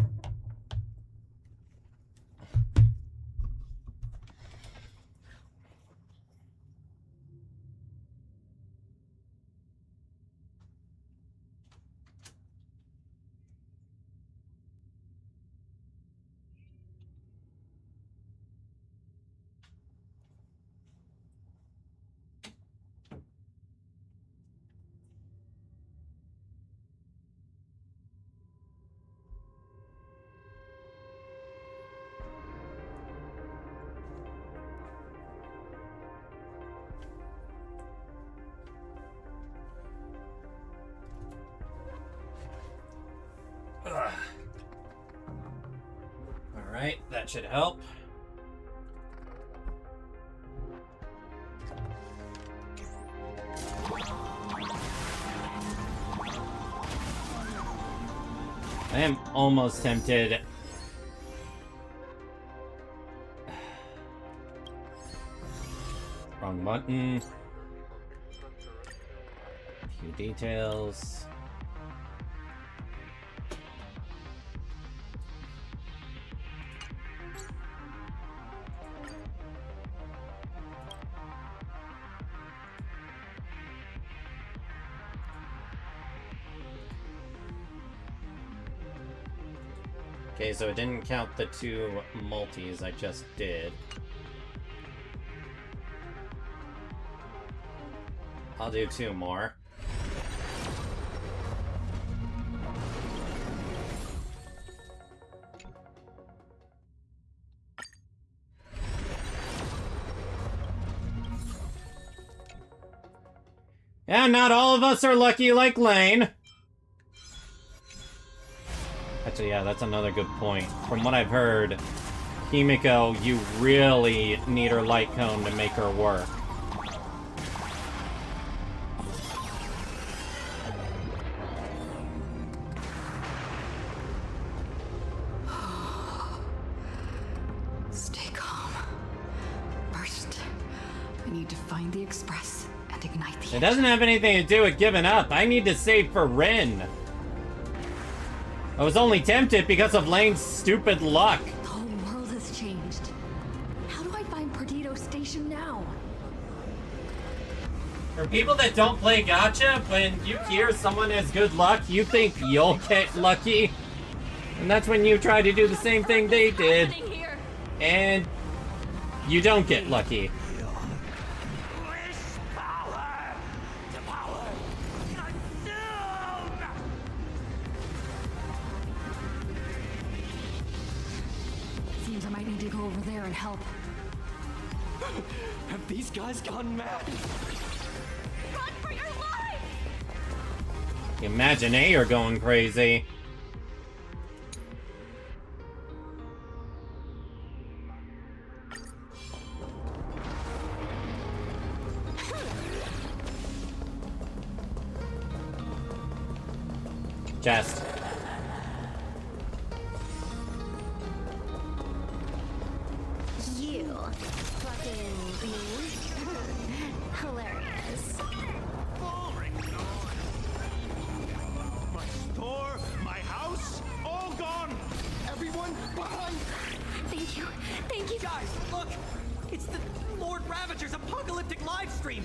Alright, that should help. I am almost tempted. Wrong button. Few details. Okay, so it didn't count the 2 multis I just did. I'll do 2 more. Yeah, not all of us are lucky like Lane. Actually, yeah, that's another good point. From what I've heard, HIMEKO, you really need her light cone to make her work. Stay calm. First, I need to find the express and ignite the It doesn't have anything to do with giving up. I need to save for Rin. I was only tempted because of Lane's stupid luck. The whole world has changed. How do I find Perdido Station now? For people that don't play gacha, when you hear someone has good luck, you think you'll get lucky. And that's when you try to do the same thing they did. And you don't get lucky. Seems I might need to go over there and help. Have these guys gone mad? Run for your life! Imagine you're going crazy. Chest. You fucking me? Hilarious. My store, my house, all gone! Everyone behind! Thank you. Thank you. Guys, look! It's the Lord Ravager's apocalyptic livestream!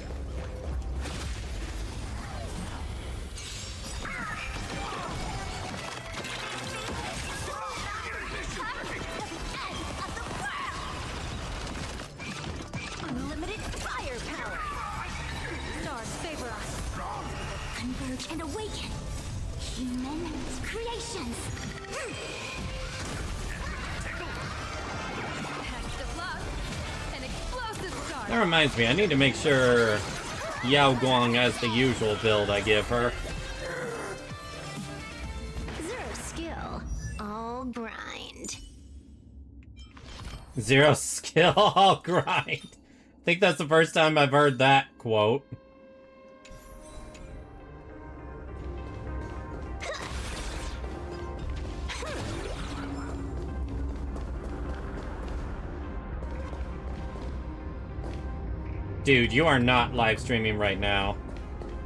human creations. An explosive start. That reminds me, I need to make sure Yao Guang has the usual build I give her. Zero skill, all grind. Zero skill, all grind. I think that's the first time I've heard that quote. Dude, you are not live streaming right now.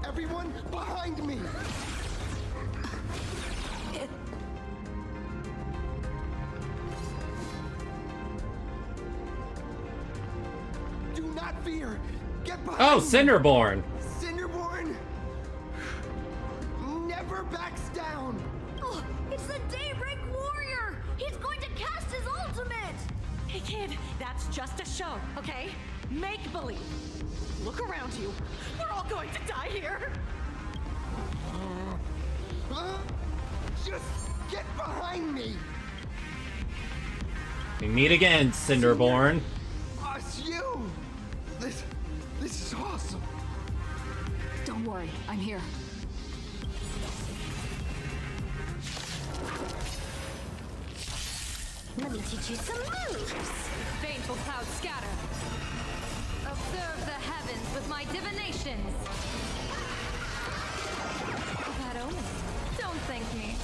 Everyone behind me! Do not fear! Get behind Oh, me! Cinderborn! Cinderborn never backs down! Oh, it's the Daybreak Warrior! He's going to cast his ultimate! Hey kid, that's just a show, okay? Make believe. Look around you. We're all going to die here. Just get behind me! We meet again, Cinderborn. Us, you! This is awesome! Don't worry, I'm here. Let me teach you some moves. Baneful clouds scatter. Observe the heavens with my divinations. That omen. Don't thank me.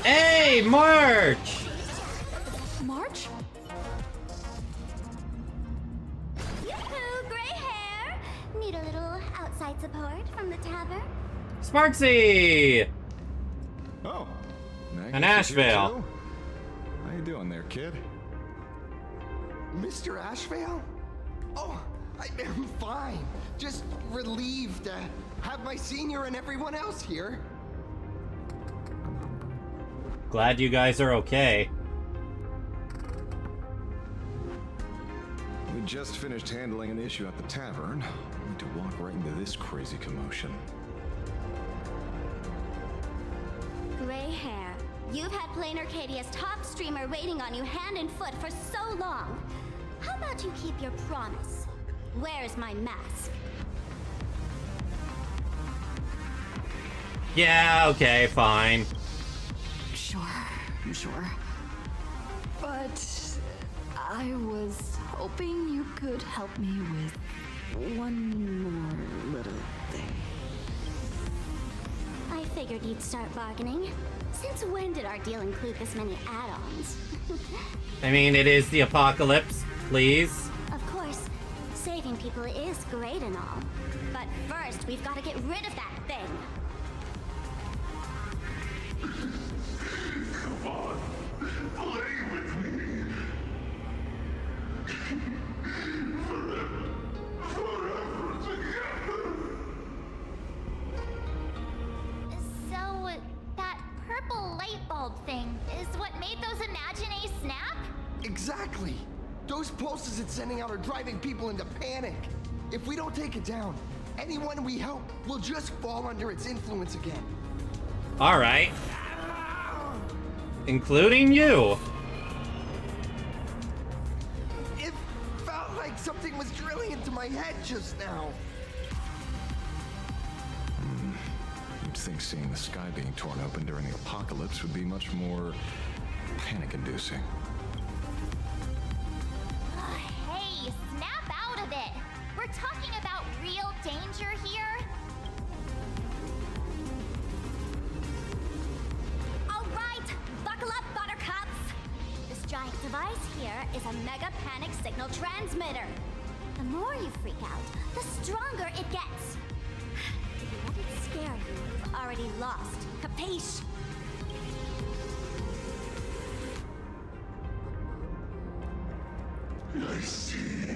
Hey, March! March? Yoo-hoo, gray hair. Need a little outside support from the tavern? Sparksy! Oh, An Ashvale. How you doing there, kid? Mr. Ashvale? Oh, I'm fine. Just relieved to have my senior and everyone else here. Glad you guys are okay. We just finished handling an issue at the tavern. I need to walk right into this crazy commotion. Gray hair. You've had PLANARCADIA's top streamer waiting on you hand and foot for so long. How about you keep your promise? Where's my mask? Yeah, okay, fine. Sure. But I was hoping you could help me with one more little thing. I figured you'd start bargaining. Since when did our deal include this many add-ons? I mean, it is the apocalypse, please. Of course, saving people is great and all. But first, we've got to get rid of that thing. Come on, play with me. Forever together. So, that purple light bulb thing is what made those Imaginae snap? Exactly. Those pulses it's sending out are driving people into panic. If we don't take it down, anyone we help will just fall under its influence again. Alright. Including you. It felt like something was drilling into my head just now. You'd think seeing the sky being torn open during the apocalypse would be much more panic-inducing. Hey, snap out of it! We're talking about real danger here. All right, buckle up, buttercups. This giant device here is a mega panic signal transmitter. The more you freak out, the stronger it gets. If you let it scare you, you've already lost. Capiche? I see.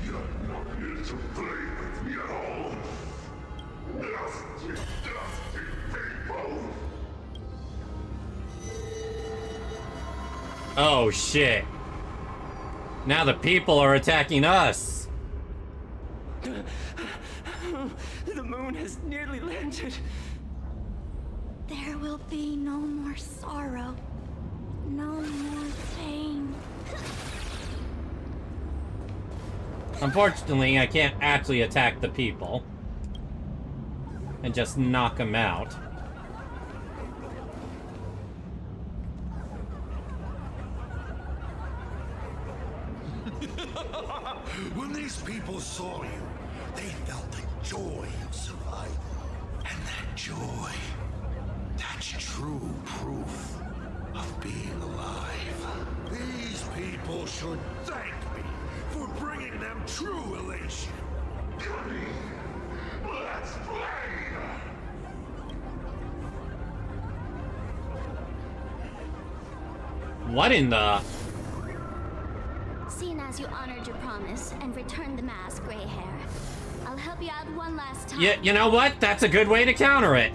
You're not here to play with me at all. Nasty, dusty people. Oh shit. Now the people are attacking us. moon has nearly landed. There will be no more sorrow. No more pain. Unfortunately, I can't actually attack the people and just knock them out. When these people saw you, they felt the joy of survival. And that joy, that's true proof of being alive. These people should thank me for bringing them true elation. Let's play! What in the... Seeing as you honored your promise and returned the mask, Gray Hair, I'll help you out one last time. Yeah, you know what? That's a good way to counter it.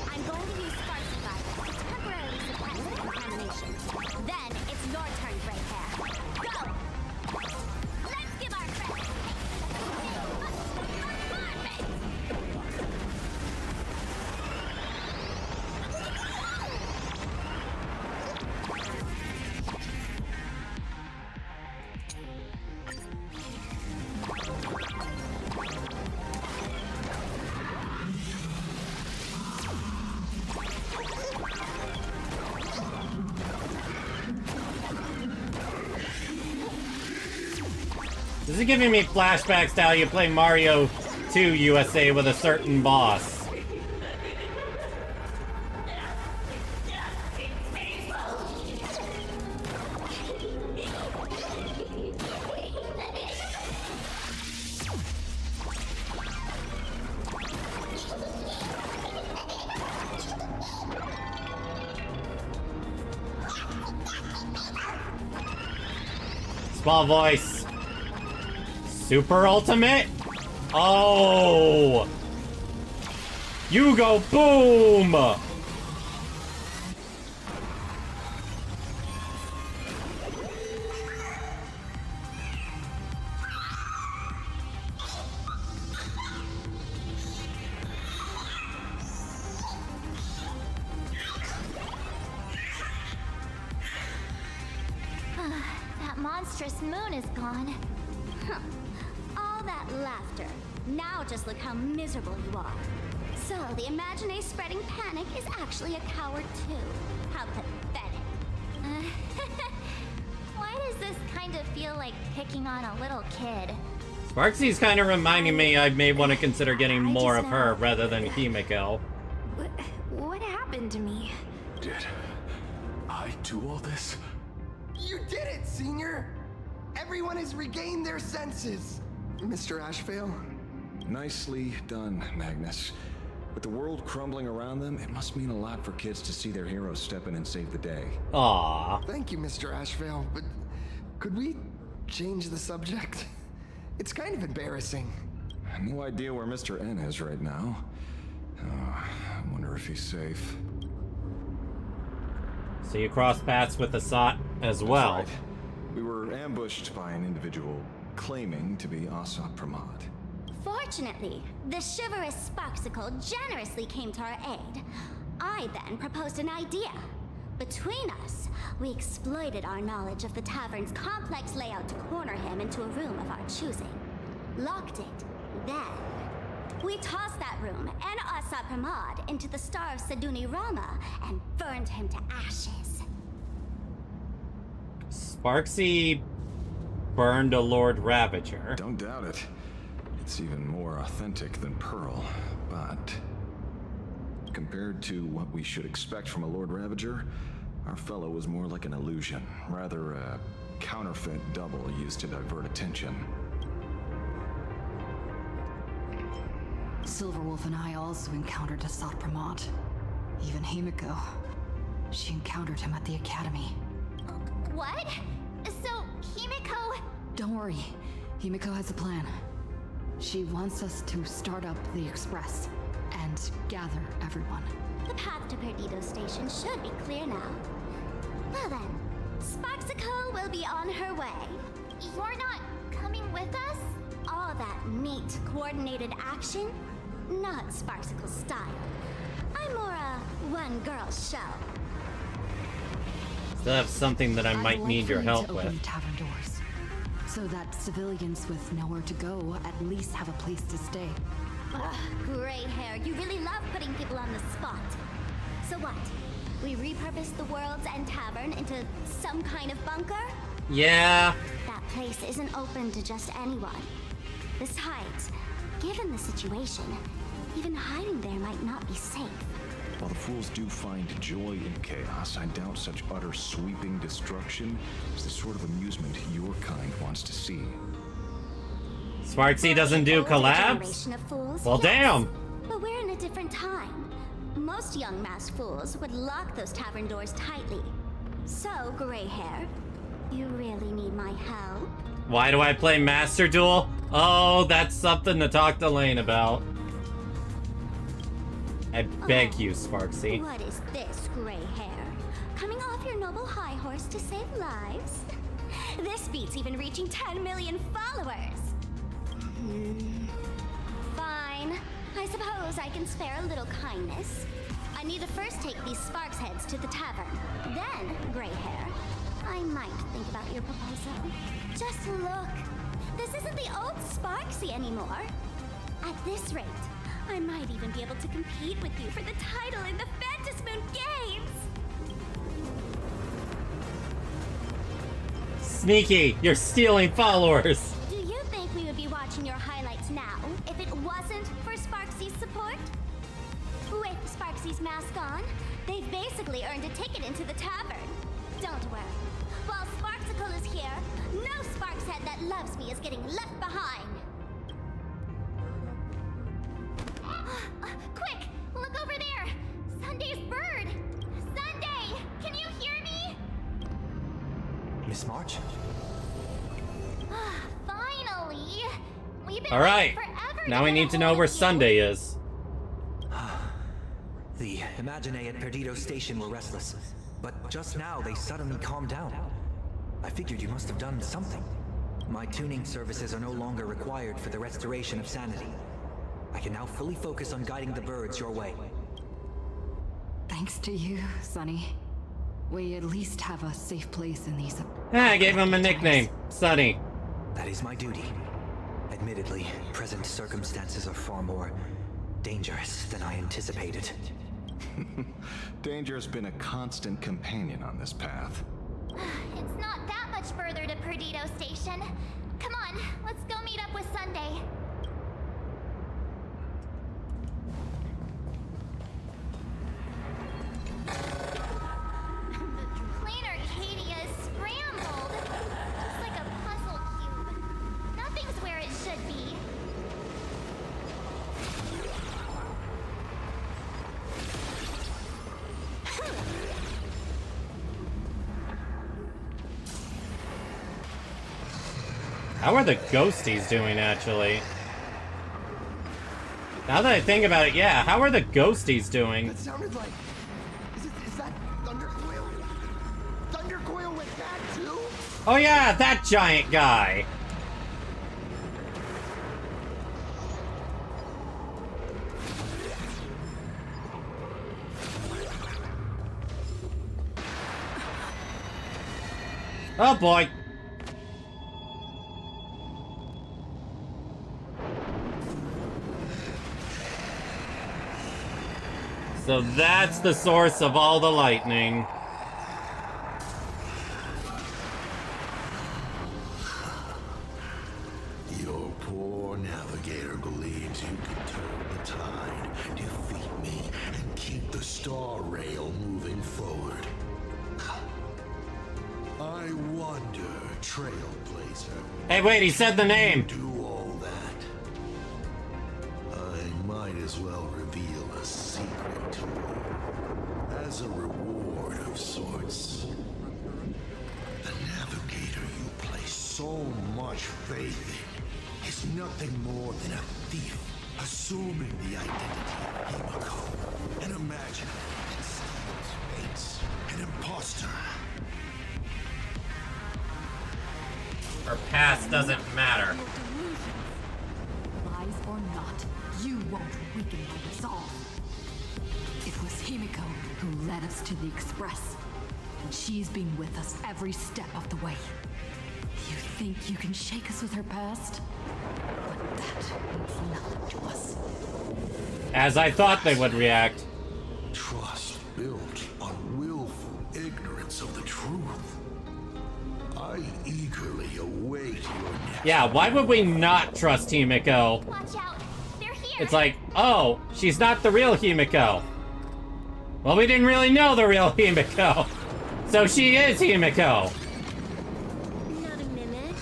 I'm going to use Spark Survivor to temporarily suppress the contamination. Then it's your turn, Gray Hair. Go! Let's give our friends This is giving me flashbacks to how you play Mario 2 USA with a certain boss. Small voice. Super ultimate? Oh! You go boom! That monstrous moon is gone. Huh. All that laughter. Now just look how miserable you are. So, the Imagine spreading panic is actually a coward too. How pathetic. Why does this kind of feel like picking on a little kid? Sparksy's kind of reminding me I may want to consider getting more of her rather than Himeko. What happened to me? Did I do all this? You did it, Senior! Everyone has regained their senses. Mr. Ashvale? Nicely done, Magnus. With the world crumbling around them, it must mean a lot for kids to see their heroes step in and save the day. Aww. Thank you, Mr. Ashvale, but could we change the subject? It's kind of embarrassing. No idea where Mr. N is right now. Oh, I wonder if he's safe. So you cross paths with Asat as well. That's right. We were ambushed by an individual claiming to be Asat Pramod. Fortunately, the chivalrous Sparksicle generously came to our aid. I then proposed an idea. Between us, we exploited our knowledge of the tavern's complex layout to corner him into a room of our choosing. Locked it. Then, we tossed that room and Asat Pramod into the star of Seduni Rama and burned him to ashes. Sparksy burned a Lord Ravager. Don't doubt it. It's even more authentic than Pearl, but compared to what we should expect from a Lord Ravager, our fellow was more like an illusion, rather a counterfeit double used to divert attention. Silverwolf and I also encountered Asat Pramod. Even Himeko. She encountered him at the academy. What? So, Himeko... Don't worry. Himeko has a plan. She wants us to start up the Express and gather everyone. The path to Perdido Station should be clear now. Well then, Sparksicle will be on her way. You're not coming with us? All that neat, coordinated action? Not Sparksicle style. I'm more a one-girl show. Still have something that I might need your help to open with. tavern doors, so that civilians with nowhere to go at least have a place to stay. Ugh, gray hair, you really love putting people on the spot. So what? We repurpose the World's End Tavern into some kind of bunker? Yeah. That place isn't open to just anyone. Besides, given the situation, even hiding there might not be safe. While the fools do find joy in chaos, I doubt such utter sweeping destruction is the sort of amusement your kind wants to see. Smartsy doesn't do collabs? Well, damn! But we're in a different time. Most young masked fools would lock those tavern doors tightly. So, gray hair, you really need my help? Why do I play Master Duel? Oh, that's something to talk to Lane about. I beg you, Sparksy. What is this, gray hair? Coming off your noble high horse to save lives? This beats even reaching 10 million followers. Fine. I suppose I can spare a little kindness. I need to first take these Sparks heads to the tavern. Then, gray hair, I might think about your proposal. Just look. This isn't the old Sparksy anymore. At this rate, I might even be able to compete with you for the title in the Phantasmoon Games! Sneaky, you're stealing followers. Do you think we would be watching your highlights now if it wasn't for Sparksy's support? With Sparksy's mask on, they've basically earned a ticket into the tavern. Don't worry. While Sparksicle is here, no Sparks head that loves me is getting left behind. Quick! Look over there! Sunday's bird! Sunday! Can you hear me? Miss March? Finally! We've been Alright, waiting forever now to we get need a to know hold where of you. Sunday is. The Imaginae at Perdido Station were restless, but just now they suddenly calmed down. I figured you must have done something. My tuning services are no longer required for the restoration of sanity. I can now fully focus on guiding the birds your way. Thanks to you, Sunny. We at least have a safe place in these... I gave him a nickname, Sunny. That is my duty. Admittedly, present circumstances are far more dangerous than I anticipated. Danger's been a constant companion on this path. It's not that much further to Perdido Station. Come on, let's go meet up with Sunday. PLANARCADIA is scrambled. Just like a puzzle cube. Nothing's where it should be. How are the ghosties doing, actually? Now that I think about it, yeah, how are the ghosties doing? That sounded like... Is that Thundercoil? Thundercoil with that too? Oh yeah, that giant guy! Oh boy! So that's the source of all the lightning. Your poor navigator believes you can turn the tide, defeat me, and keep the star rail moving forward. I wonder, Trailblazer. Hey, wait, he said the name. Do all that. I might as well reveal a secret to you, as a reward of sorts. The navigator you place so much faith in is nothing more than a thief assuming the identity of HIMEKO and imagining it can steal its fate. It's an imposter. Her past doesn't matter. Lies or not, you won't weaken my resolve. It was Himeko who led us to the Express, and she's been with us every step of the way. You think you can shake us with her past? But that means nothing to us. As I thought they would react. Trust built on willful ignorance of the truth. I eagerly await your next. Yeah, why would we not trust Himeko? Watch out. They're here. It's like, oh, she's not the real Himeko. Well, we didn't really know the real Himeko. So she is Himeko. Not a minute.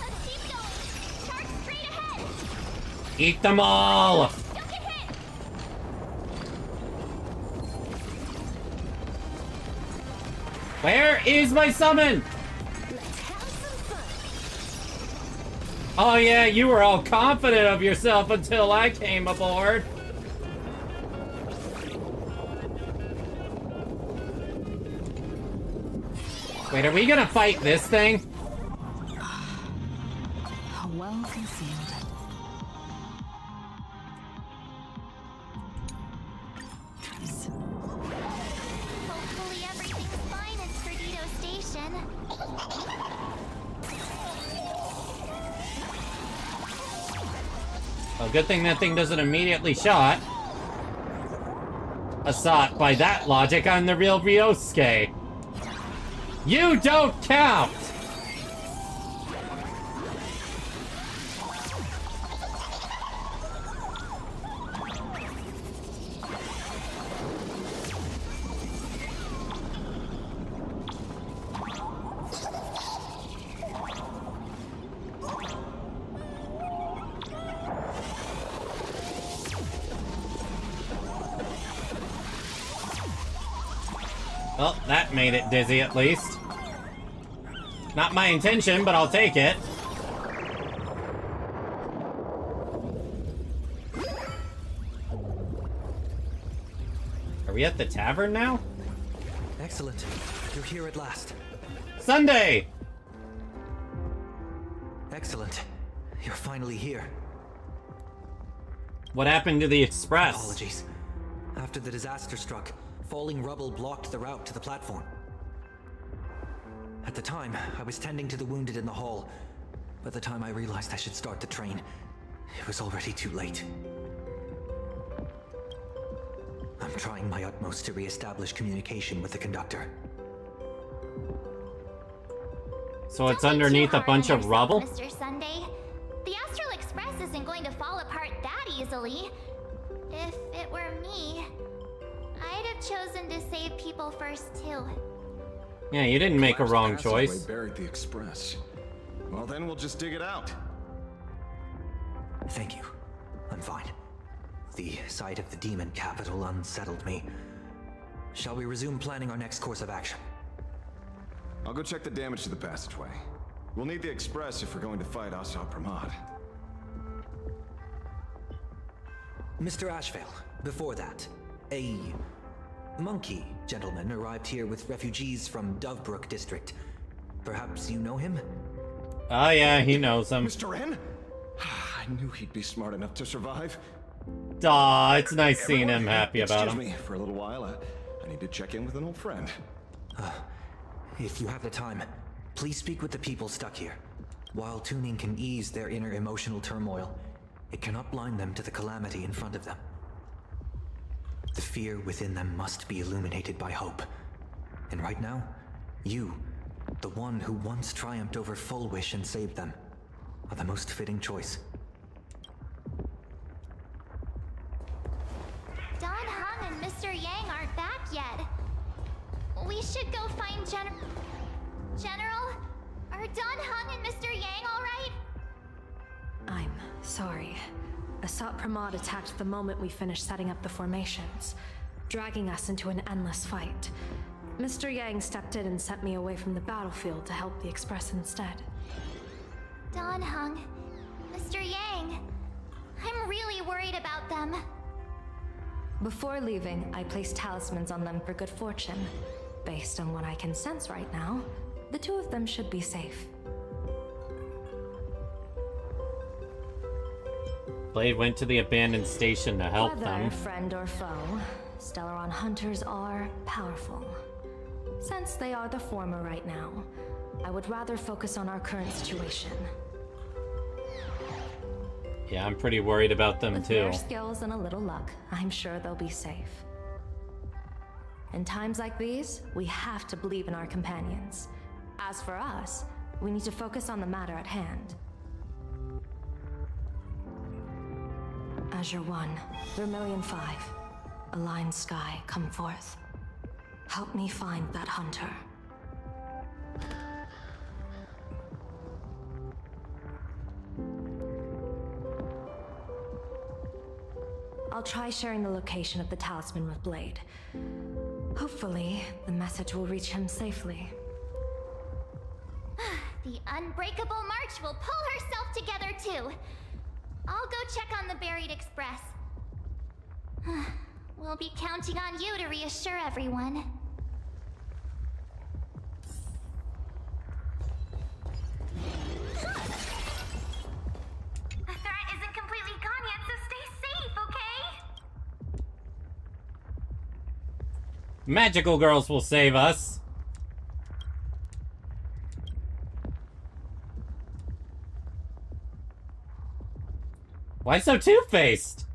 Let's keep going. Shark straight ahead. Eat them all. Don't get hit. Where is my summon? Let's have some fun. Oh yeah, you were all confident of yourself until I came aboard. Wait, are we gonna fight this thing? Well concealed. Hopefully everything's fine at Perdido Station. Well, good thing that thing doesn't immediately shot. Assault, by that logic, I'm the real Ryosuke. You don't count! Well, that made it dizzy at least. Not my intention, but I'll take it. Are we at the tavern now? Excellent. You're here at last. Sunday! Excellent. You're finally here. What happened to the Express? Apologies. After the disaster struck, falling rubble blocked the route to the platform. At the time, I was tending to the wounded in the hall. By the time I realized I should start the train, it was already too late. I'm trying my utmost to re-establish communication with the conductor. So it's underneath a bunch of rubble? Mr. Sunday. The Astral Express isn't going to fall apart that easily. If it were me, I'd have chosen to save people first too. Yeah, you didn't make a wrong Passageway choice. buried the Express. Well, then we'll just dig it out. Thank you. I'm fine. The sight of the demon capital unsettled me. Shall we resume planning our next course of action? I'll go check the damage to the passageway. We'll need the Express if we're going to fight Asad Pramad. Mr. Ashvale, before that, a monkey gentleman arrived here with refugees from Dovebrook district. Perhaps you know him? Oh yeah, he knows him. Mr. N? I knew he'd be smart enough to survive. Aw, it's nice seeing him happy about him. Excuse me for a little while. I need to check in with an old friend. If you have the time, please speak with the people stuck here. While tuning can ease their inner emotional turmoil, it cannot blind them to the calamity in front of them. The fear within them must be illuminated by hope. And right now, you, the one who once triumphed over Full Wish and saved them, are the most fitting choice. Don Hung and Mr. Yang aren't back yet. We should go find General? Are Don Hung and Mr. Yang alright? I'm sorry. Asat Pramad attacked the moment we finished setting up the formations, dragging us into an endless fight. Mr. Yang stepped in and sent me away from the battlefield to help the Express instead. Dawn Hung, Mr. Yang, I'm really worried about them. Before leaving, I placed talismans on them for good fortune. Based on what I can sense right now, the two of them should be safe. Blade went to the abandoned station to help Whether them. friend or foe, Stellaron hunters are powerful. Since they are the former right now, I would rather focus on our current situation. Yeah, I'm pretty worried about them With too. their skills and a little luck, I'm sure they'll be safe. In times like these, we have to believe in our companions. As for us, we need to focus on the matter at hand. Azure 1, Vermilion 5, Aligned Sky, come forth. Help me find that hunter. I'll try sharing the location of the talisman with Blade. Hopefully, the message will reach him safely. The Unbreakable March will pull herself together too. I'll go check on the buried express. We'll be counting on you to reassure everyone. The threat isn't completely gone yet, so stay safe, okay? Magical girls will save us. Why so two-faced?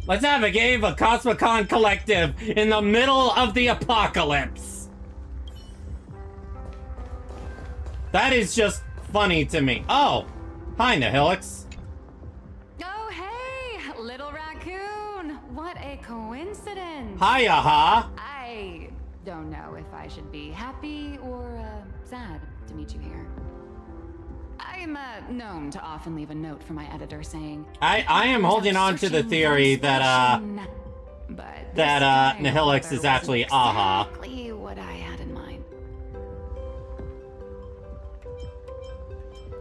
Let's have a game of Cosmicon Collective in the middle of the apocalypse. That is just funny to me. Oh, hi, Nihilix. Oh, hey, little raccoon. What a coincidence. Hi-ya-ha. I don't know if I should be happy or sad to meet you here. I'm known to often leave a note for my editor saying, I am holding on to the theory that Nihilix is actually Aha. Exactly what I had in mind.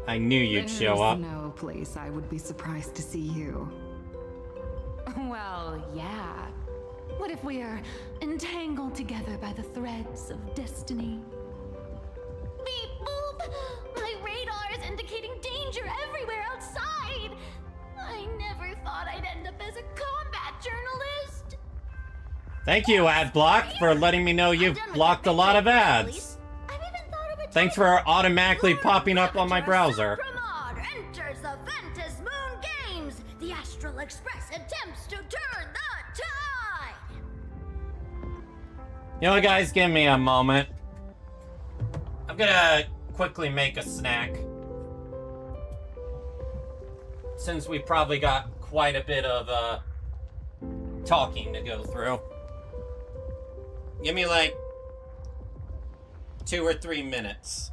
I knew you'd show up. There's no place I would be surprised to see you. Well, yeah. What if we're entangled together by the threads of destiny? Beep boop! My radar is indicating danger everywhere outside! I never thought I'd end up as a combat journalist! Thank you, Adblock, for letting me know you've blocked a lot of ads. Thanks for automatically popping up on my browser. Pramod enters the Ventus Moon Games! The Astral Express attempts to turn the tide! You know what, guys? Give me a moment. I'm gonna quickly make a snack. Since we probably got quite a bit of talking to go through. Give me like 2 or 3 minutes.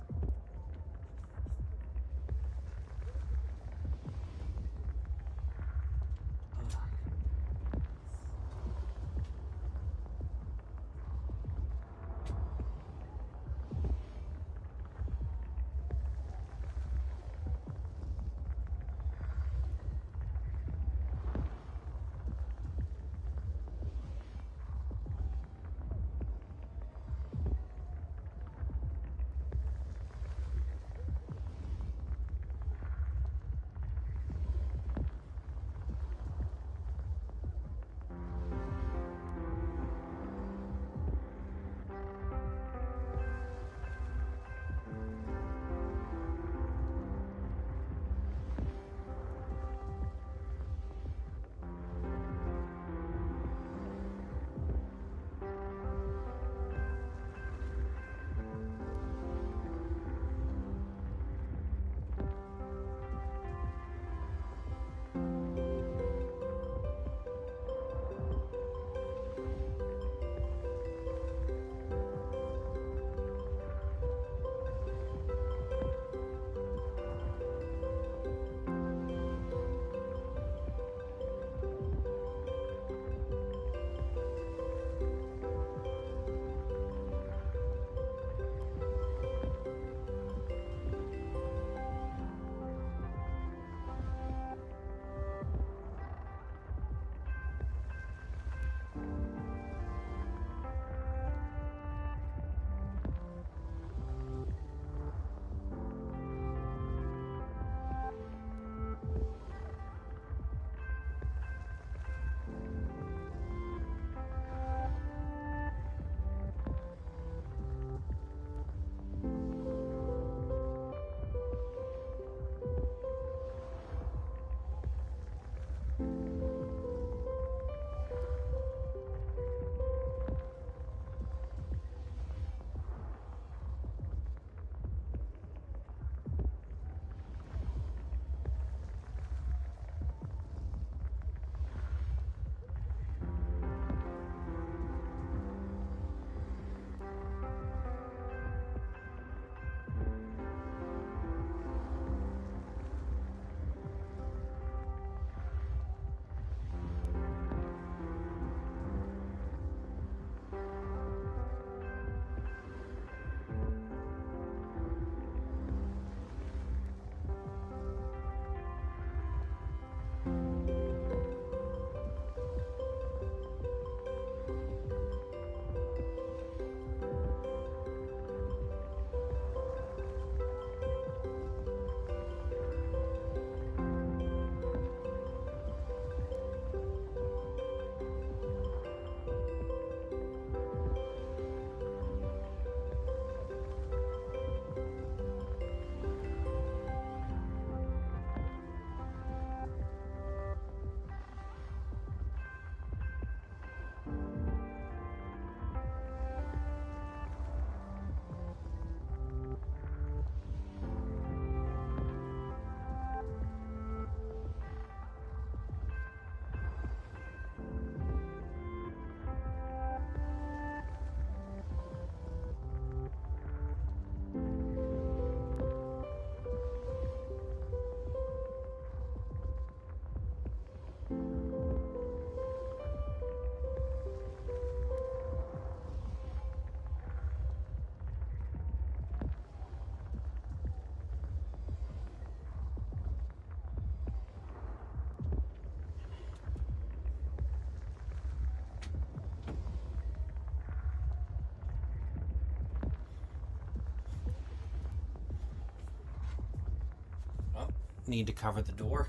need to cover the door.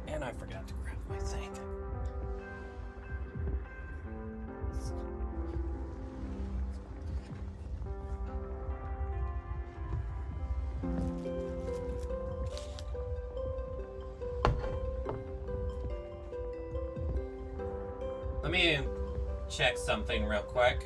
And I forgot to grab my thing. Let me check something real quick.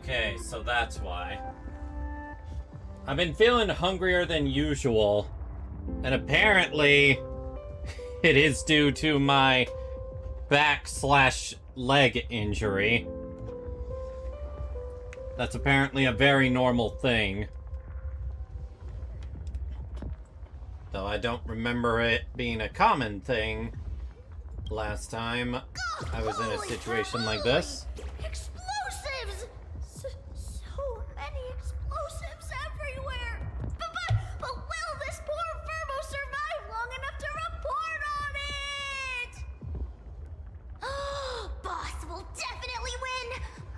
Okay, so that's why. I've been feeling hungrier than usual, and apparently it is due to my back/leg injury. That's apparently a very normal thing. Though I don't remember it being a common thing last time I was in a situation like this. Explosives! So many explosives everywhere! But will this poor Verbo survive long enough to report on it? Boss will definitely win,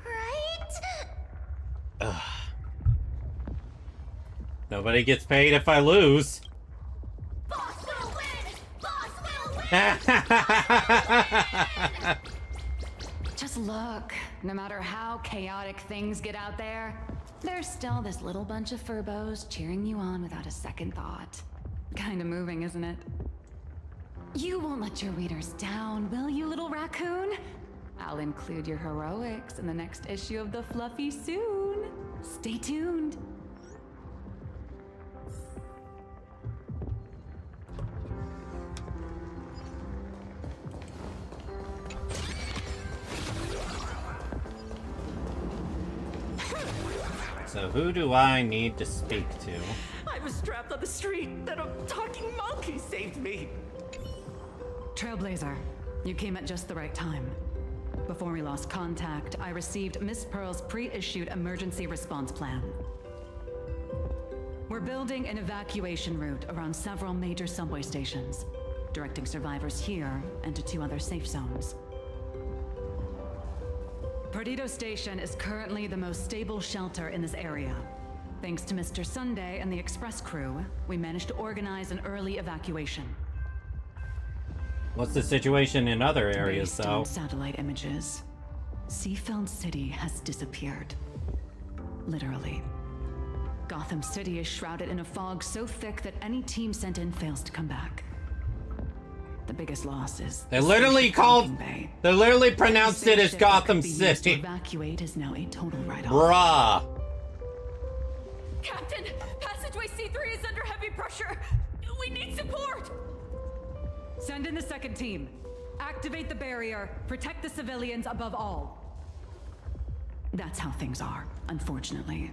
right? Ugh. Nobody gets paid if I lose. Boss will win! Boss will win! Just look. No matter how chaotic things get out there, there's still this little bunch of furbos cheering you on without a second thought. Kinda moving, isn't it? You won't let your readers down, will you, little raccoon? I'll include your heroics in the next issue of The Fluffy soon. Stay tuned. So who do I need to speak to? I was trapped on the street, then a talking monkey saved me. Trailblazer, you came at just the right time. Before we lost contact, I received Miss Pearl's pre-issued emergency response plan. We're building an evacuation route around several major subway stations, directing survivors here and to 2 other safe zones. Perdido Station is currently the most stable shelter in this area. Thanks to Mr. Sunday and the express crew, we managed to organize an early evacuation. What's the situation in other areas, Based though? on satellite images, Seafeld City has disappeared. Literally. Gotham City is shrouded in a fog so thick that any team sent in fails to come back. The biggest loss is They literally pronounced it as Gotham City. To evacuate is now a total write-off. Bruh. Captain, passageway C3 is under heavy pressure. We need support. Send in the second team. Activate the barrier. Protect the civilians above all. That's how things are, unfortunately.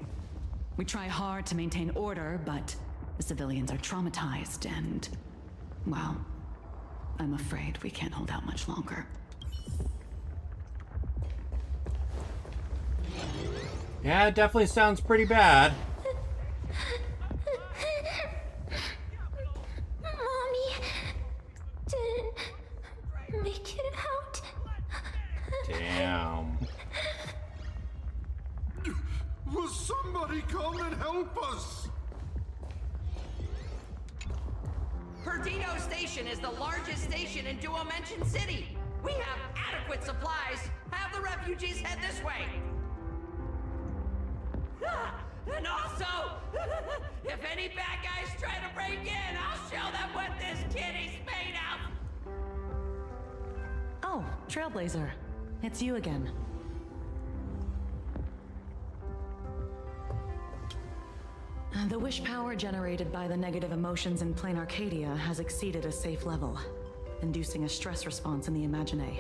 We try hard to maintain order, but the civilians are traumatized and, well, I'm afraid we can't hold out much longer. Yeah, it definitely sounds pretty bad. Mommy didn't make it out. Damn. Will somebody come and help us? Perdido Station is the largest station in Duomension City. We have adequate supplies. Have the refugees head this way. And also, If any bad guys try to break in, I'll show them what this kitty's made of! Oh, Trailblazer. It's you again. The wish power generated by the negative emotions in PLANARCADIA has exceeded a safe level, inducing a stress response in the Imagine.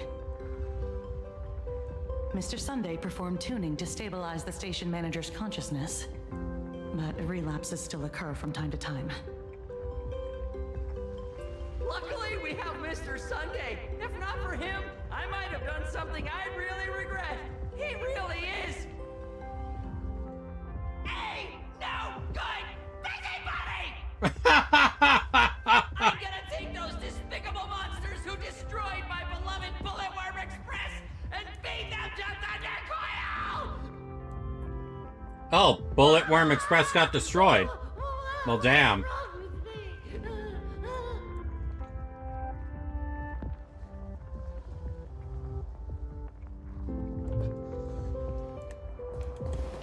Mr. Sunday performed tuning to stabilize the station manager's consciousness, but relapses still occur from time to time. Luckily, we have Mr. Sunday. If not for him, I might have done something I'd really regret. He really is... no good busybody! I'm gonna take those despicable monsters who destroyed my beloved Bulletworm Express and feed them to Thundercoil! Oh, Bulletworm Express got destroyed. Well, damn.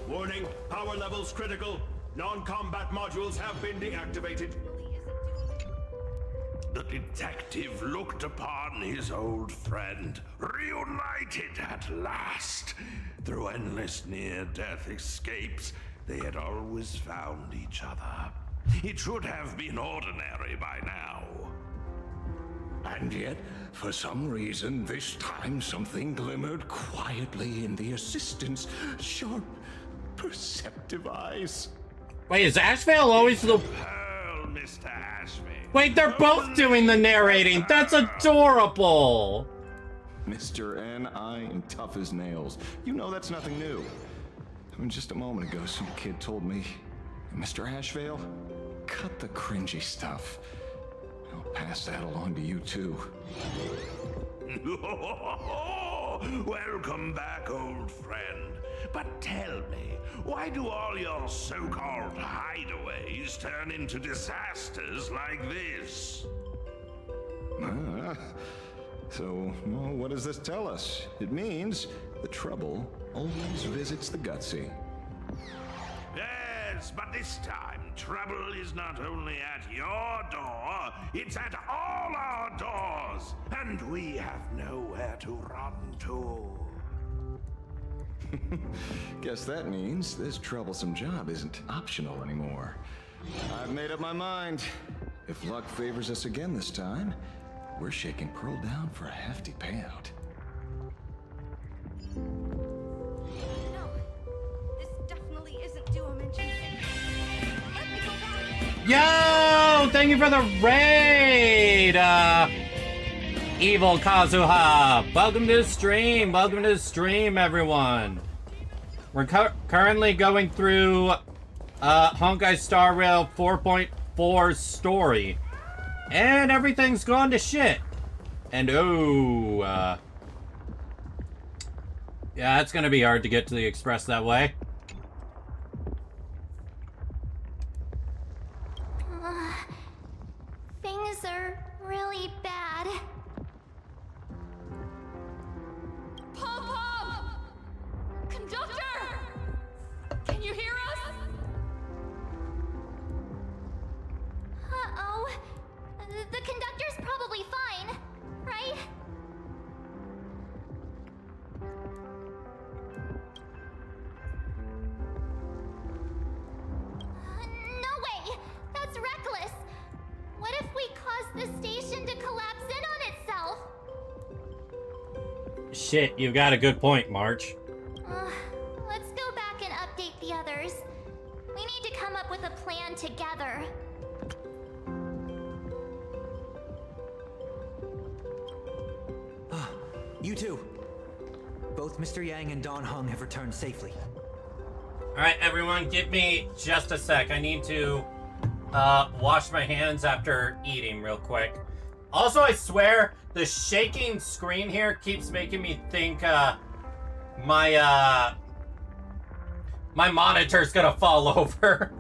Warning, power levels critical. Non-combat modules have been deactivated. The detective looked upon his old friend, reunited at last. Through endless near-death escapes, they had always found each other. It should have been ordinary by now. And yet, for some reason, this time something glimmered quietly in the assistant's sharp, perceptive eyes. Wait, is Ashvale always the... Pearl, Mr. Ashvale. Wait, they're both doing the narrating. That's adorable. Mr. N, I am tough as nails. You know that's nothing new. I mean, just a moment ago, some kid told me, Mr. Ashvale, cut the cringy stuff. I'll pass that along to you, too. Welcome back, old friend. But tell me, why do all your so-called hideaways turn into disasters like this? So, well, what does this tell us? It means the trouble always visits the gutsy. Yes, but this time, trouble is not only at your door, it's at all our doors, and we have nowhere to run to. Guess that means this troublesome job isn't optional anymore. I've made up my mind. If luck favors us again this time, we're shaking Pearl down for a hefty payout. No, this definitely isn't Duo-Mention. Let me go back. Yo! Thank you for the raid! Evil Kazuha! Welcome to the stream! Welcome to the stream, everyone! We're currently going through Honkai Star Rail 4.4 story. And everything's gone to shit. And yeah, it's gonna be hard to get to the express that way. Things are really bad. Pom-Pom! Conductor! Can you hear us? Uh-oh. The conductor's probably fine, right? No way! That's reckless! What if we cause the station to collapse in on itself? Shit, you got a good point, March. Let's go back and update the others. We need to come up with a plan together. You too. Both Mr. Yang and Don Hung have returned safely. Alright, everyone, give me just a sec. I need to wash my hands after eating real quick. Also, I swear, the shaking screen here keeps making me think my monitor's gonna fall over.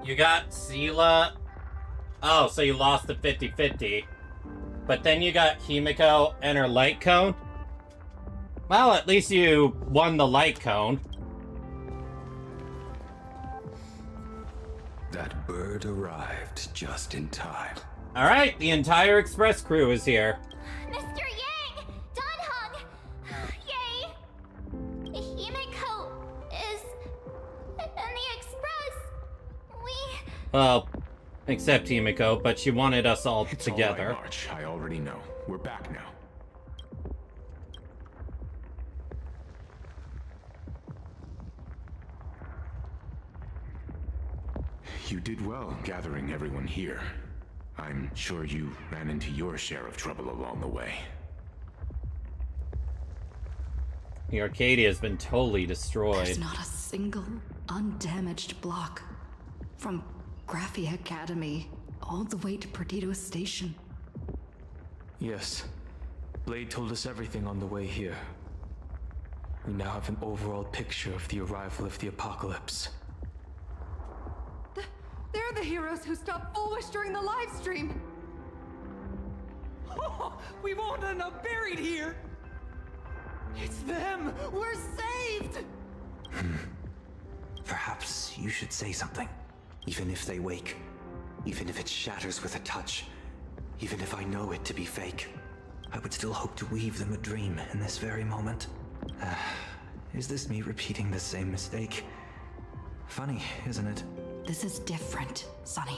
You got Sela. Oh, so you lost the 50-50. But then you got HIMEKO and her light cone. Well, at least you won the light cone. That bird arrived just in time. Alright, the entire express crew is here. Mr. Yang! Danhong! Yay! Himeko is in the express. Well, except HIMEKO, but she wanted us all together. All right, March. I already know. We're back now. You did well gathering everyone here. I'm sure you ran into your share of trouble along the way. The Arcadia has been totally destroyed. There's not a single undamaged block. From Graphia Academy all the way to Perdido Station. Yes. Blade told us everything on the way here. We now have an overall picture of the arrival of the apocalypse. They're the heroes who stopped Fulwish during the live stream. We won't end up buried here. It's them. We're saved. Perhaps you should say something. Even if they wake. Even if it shatters with a touch. Even if I know it to be fake. I would still hope to weave them a dream in this very moment. Is this me repeating the same mistake? Funny, isn't it? This is different, Sonny.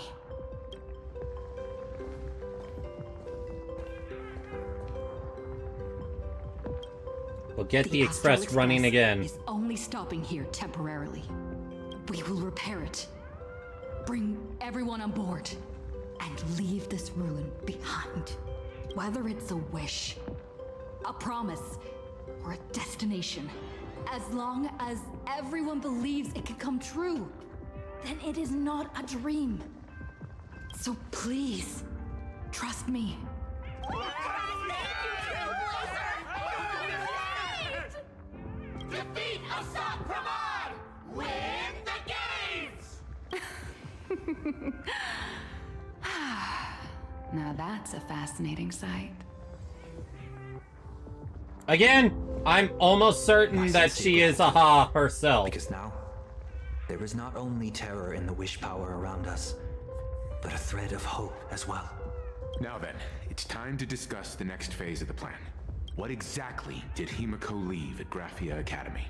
We'll get the express running again. Is only stopping here temporarily. We will repair it. Bring everyone on board. And leave this ruin behind. Whether it's a wish, a promise, or a destination. As long as everyone believes it can come true, then it is not a dream. So please, trust me. Defeat Asad Pramod! Win the games! Now that's a fascinating sight. Again, I'm almost certain that she is Aha herself. Because now, there is not only terror in the wish power around us, but a thread of hope as well. Now then, it's time to discuss the next phase of the plan. What exactly did HIMEKO leave at Graphia Academy?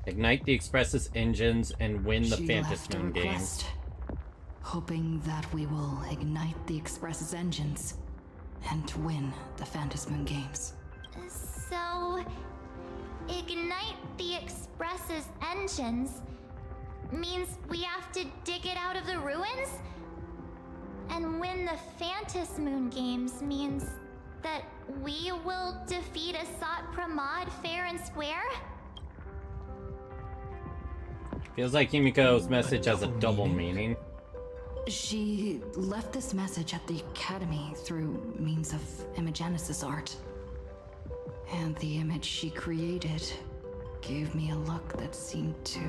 Ignite the Express's engines and win the She Phantasm left a Moon games. request, hoping that we will ignite the Express's engines and win the Phantasm Moon games. So, ignite the Express's engines means we have to dig it out of the ruins? And win the Phantasm Moon games means that we will defeat Asat Pramod fair and square? Feels like HIMEKO's message has a double meaning. She left this message at the Academy through means of Imogenesis art. And the image she created gave me a look that seemed to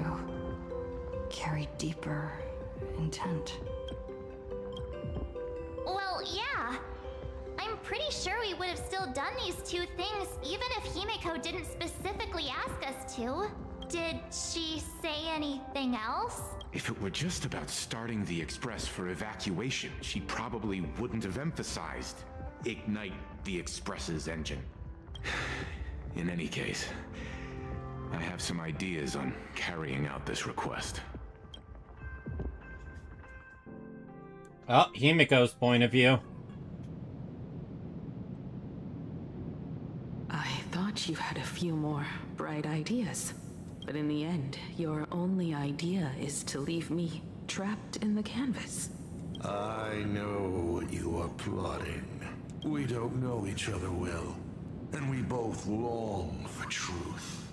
carry deeper intent. Well, yeah. I'm pretty sure we would have still done these two things even if HIMEKO didn't specifically ask us to. Did she say anything else? If it were just about starting the Express for evacuation, she probably wouldn't have emphasized ignite the Express's engine. In any case, I have some ideas on carrying out this request. Oh, HIMEKO's point of view. I thought you had a few more bright ideas. But in the end, your only idea is to leave me trapped in the canvas. I know what you are plotting. We don't know each other well, and we both long for truth.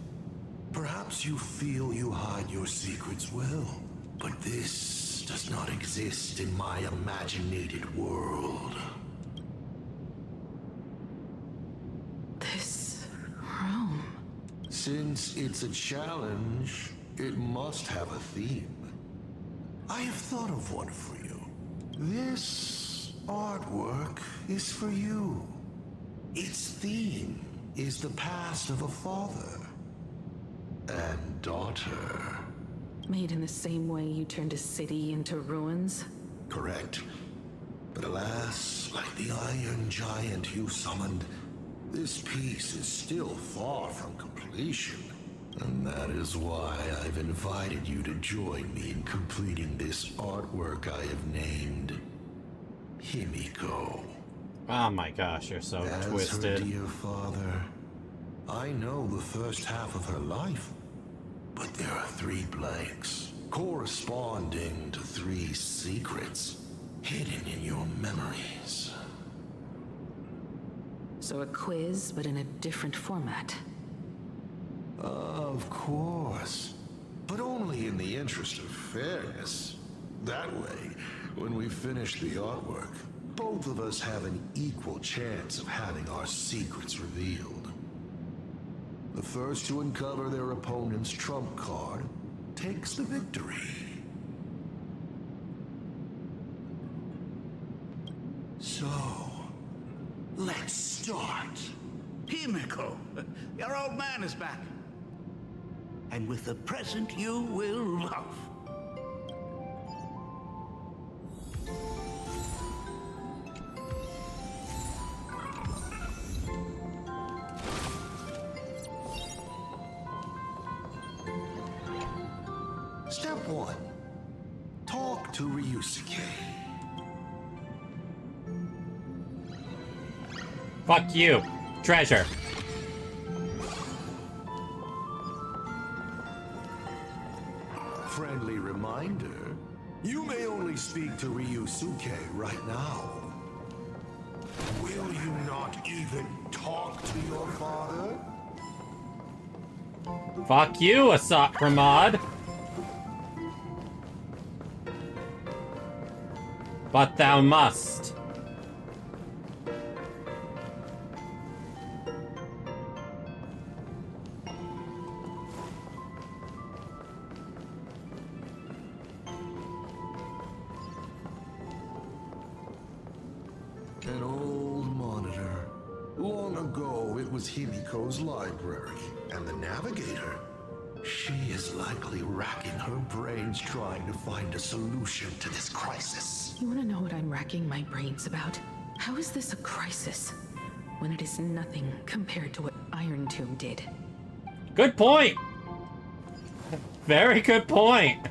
Perhaps you feel you hide your secrets well, but this does not exist in my imaginated world. This room. Since it's a challenge, it must have a theme. I have thought of one for you. This artwork is for you. Its theme is the past of a father and daughter. Made in the same way you turned a city into ruins? Correct. But alas, like the iron giant you summoned, this piece is still far from completion. And that is why I've invited you to join me in completing this artwork I have named HIMEKO. Oh my gosh, you're so As twisted. her dear father, I know the first half of her life, but there are 3 blanks corresponding to 3 secrets hidden in your memories. So a quiz, but in a different format. Of course, but only in the interest of fairness. That way, when we finish the artwork, both of us have an equal chance of having our secrets revealed. The first to uncover their opponent's trump card takes the victory. So, let's start. HIMEKO, your old man is back. And with a present you will love. Step 1. Talk to Ryusuke. Fuck you. Treasure. Friendly reminder, you may only speak to Ryusuke right now. Will you not even talk to your father? Fuck you, Asat Pramod. But thou must. An old monitor. Long ago, it was HIMEKO's library, and the navigator. She is likely racking her brains trying to find a solution to this crisis. You wanna know what I'm racking my brains about? How is this a crisis when it is nothing compared to what Iron Tomb did? Good point. Very good point.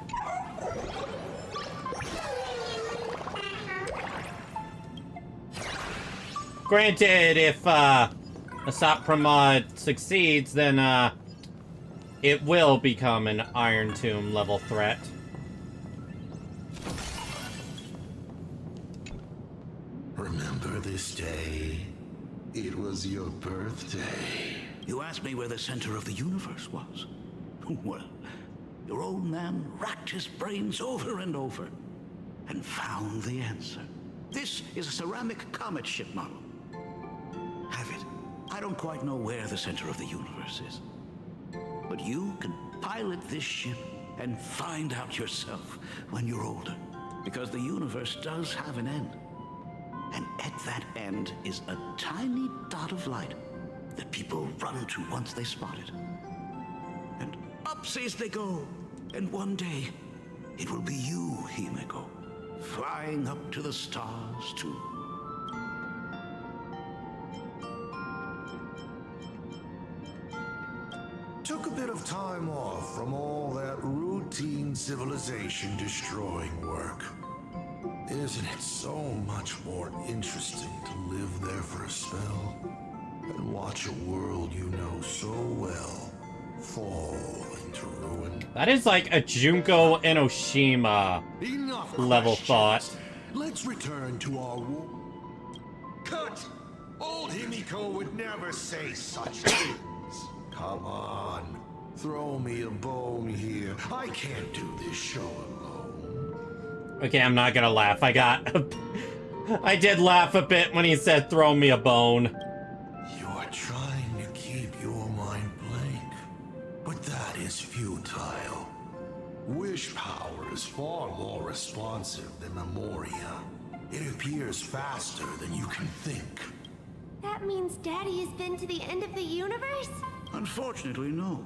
Granted, if Asat Pramod succeeds, then it will become an Iron Tomb level threat. Remember this day? It was your birthday. You asked me where the center of the universe was. Well, your old man racked his brains over and over and found the answer. This is a ceramic comet ship model. Have it. I don't quite know where the center of the universe is. But you can pilot this ship and find out yourself when you're older. Because the universe does have an end. And at that end is a tiny dot of light that people run to once they spot it. And upsies they go. And one day, it will be you, HIMEKO, flying up to the stars too. Took a bit of time off from all that routine civilization destroying work. Isn't it so much more interesting to live there for a spell and watch a world you know so well fall into ruin? That is like a Junko Enoshima level thought. Let's return to our war. Cut! Old HIMEKO would never say such things. Come on, throw me a bone here. I can't do this show alone. Okay, I'm not gonna laugh. I did laugh a bit when he said throw me a bone. You're trying to keep your mind blank, but that is futile. Wish power is far more responsive than Memoria. It appears faster than you can think. That means Daddy has been to the end of the universe? Unfortunately, no.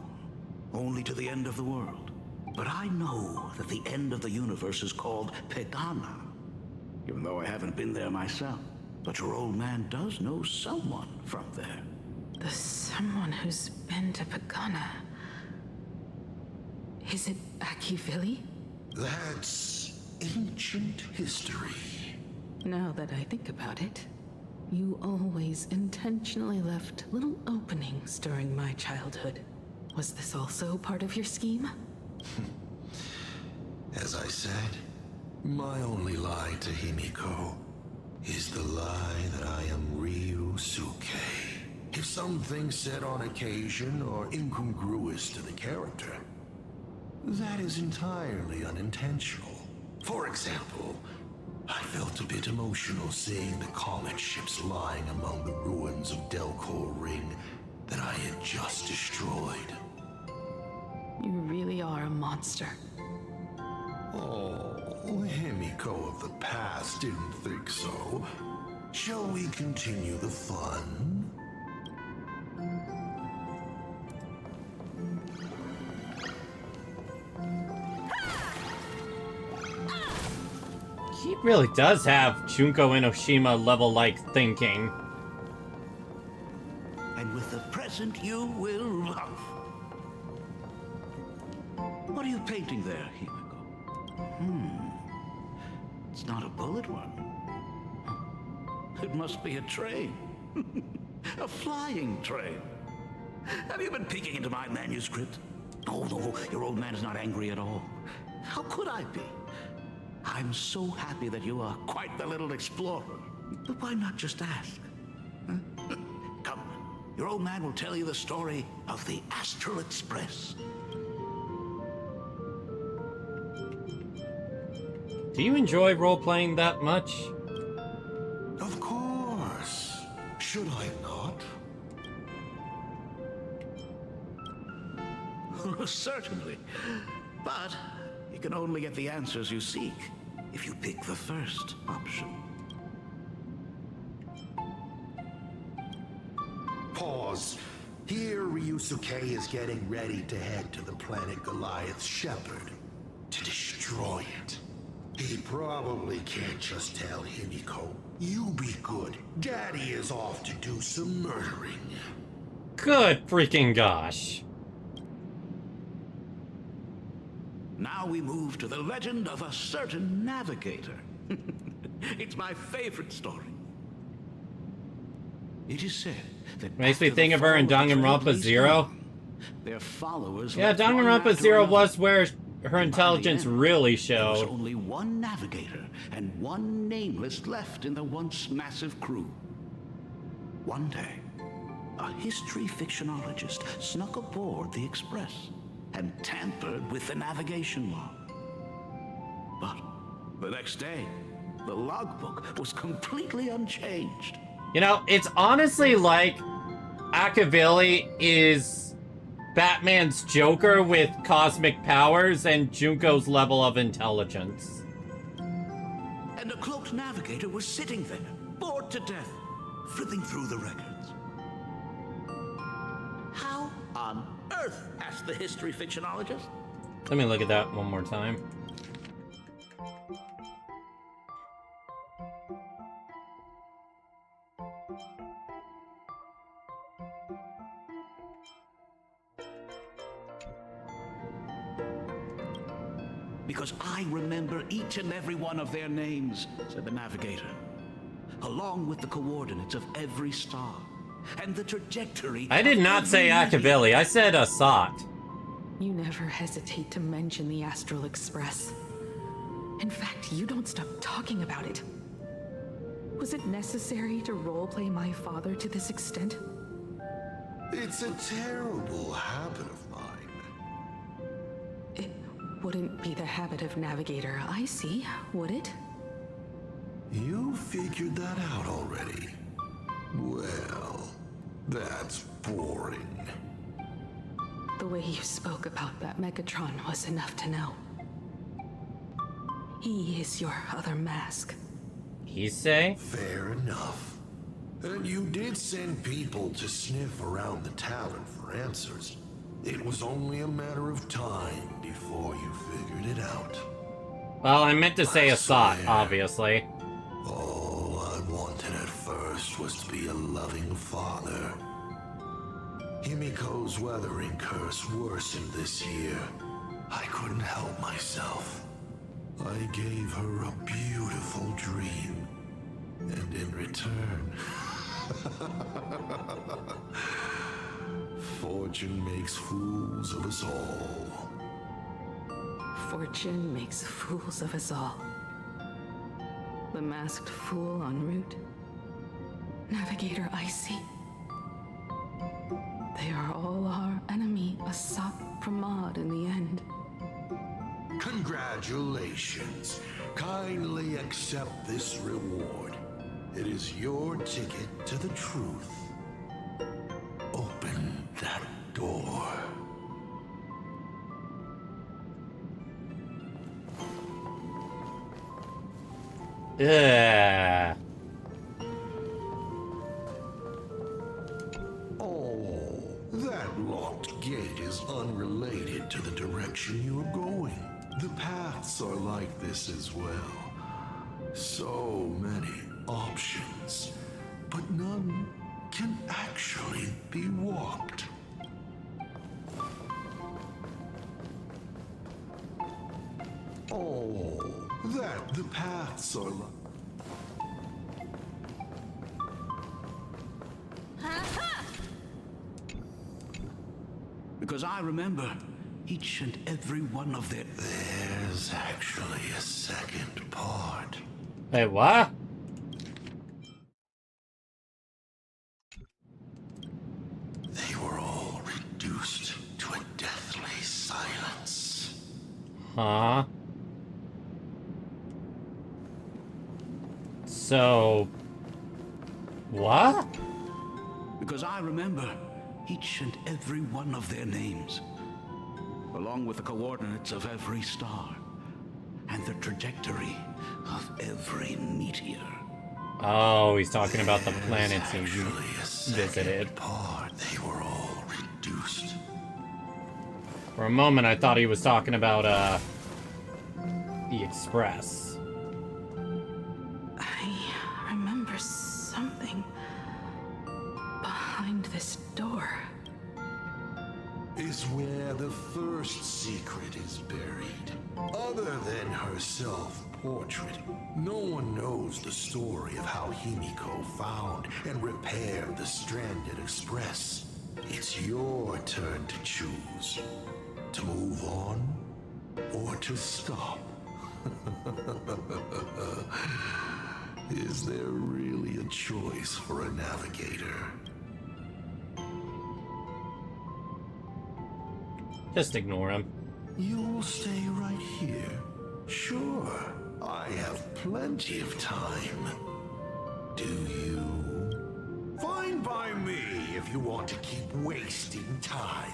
Only to the end of the world. But I know that the end of the universe is called Pegana. Even though I haven't been there myself. But your old man does know someone from there. The someone who's been to Pegana. Is it Akivili? That's ancient history. Now that I think about it, you always intentionally left little openings during my childhood. Was this also part of your scheme? As I said, my only lie to HIMEKO is the lie that I am Ryusuke. If something said on occasion or incongruous to the character, that is entirely unintentional. For example, I felt a bit emotional seeing the comet ships lying among the ruins of Delcor Ring that I had just destroyed. You really are a monster. Oh, HIMEKO of the past didn't think so. Shall we continue the fun? He really does have Junko Enoshima level-like thinking. And with the present you will love. What are you painting there, HIMEKO? It's not a bullet one. It must be a train. A flying train. Have you been peeking into my manuscript? Oh, no, your old man is not angry at all. How could I be? I'm so happy that you are quite the little explorer. But why not just ask? Huh? Come, your old man will tell you the story of the Astral Express. Do you enjoy role-playing that much? Of course. Should I not? Certainly. But you can only get the answers you seek if you pick the first option. Pause. Here, Ryusuke is getting ready to head to the planet Goliath's Shepherd to destroy it. He probably can't just tell HIMEKO, you be good. Daddy is off to do some murdering. Good freaking gosh. Now we move to the legend of a certain navigator. It's my favorite story. It is said that Makes me think of her in Danganronpa Zero. Their followers. Yeah, Danganronpa Zero was where her intelligence really There was showed. only one navigator and one nameless left in the once massive crew. One day, a history fictionologist snuck aboard the Express and tampered with the navigation log. But the next day, the logbook was completely unchanged. You know, it's honestly like Akavili is Batman's Joker with cosmic powers and Junko's level of intelligence. And a cloaked navigator was sitting there, bored to death, flipping through the records. How on earth, asked the history fictionologist? Let me look at that one more time. Because I remember each and every one of their names, said the navigator, along with the coordinates of every star and the trajectory. I did not say Akavili, I said Asat. You never hesitate to mention the Astral Express. In fact, you don't stop talking about it. Was it necessary to roleplay my father to this extent? It's a terrible habit of mine. It wouldn't be the habit of Navigator, I see, would it? You figured that out already? Well, that's boring. The way you spoke about that Megatron was enough to know. He is your other mask. He say? Fair enough. And you did send people to sniff around the Tavern for answers. It was only a matter of time before you figured it out. Well, I meant to say Assad, obviously. All I wanted at first was to be a loving father. HIMEKO's weathering curse worsened this year. I couldn't help myself. I gave her a beautiful dream. And in return... Fortune makes fools of us all. Fortune makes fools of us all. The masked fool en route. Navigator Icy. They are all our enemy, Assad Pramod, in the end. Congratulations. Kindly accept this reward. It is your ticket to the truth. Open that door. Ugh. Oh, that locked gate is unrelated to the direction you're going. The paths are like this as well. So many options, but none can actually be walked. Oh, that the paths are like... Because I remember each and every one of their... There's actually a second part. Wait, what? They were all reduced to a deathly silence. Huh? So... what? Because I remember each and every one of their names, along with the coordinates of every star, and the trajectory of every meteor. Oh, he's talking about the planets he visited. They were all reduced. For a moment, I thought he was talking about, the Express. I remember something behind this door. Is where the first secret is buried. Other than her self-portrait, no one knows the story of how HIMEKO found and repaired the stranded Express. It's your turn to choose. To move on, or to stop. Is there really a choice for a navigator? Just ignore him. You'll stay right here. Sure, I have plenty of time. Do you? Fine by me if you want to keep wasting time.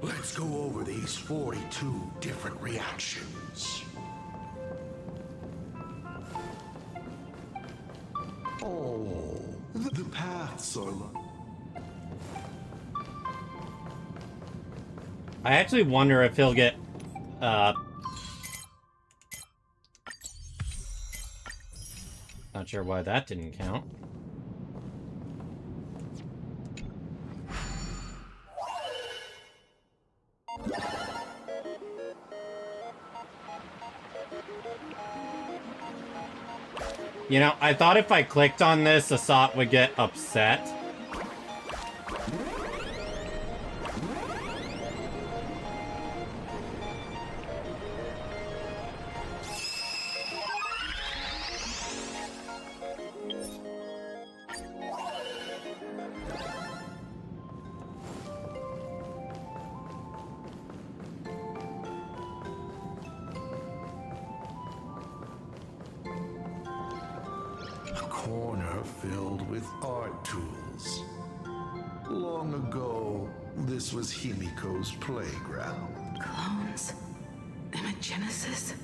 Let's go over these 42 different reactions. Oh, the paths are... I actually wonder if he'll get, not sure why that didn't count. You know, I thought if I clicked on this, Assad would get upset. Corner filled with art tools. Long ago, this was HIMEKO's playground. Clones. Imagenesis.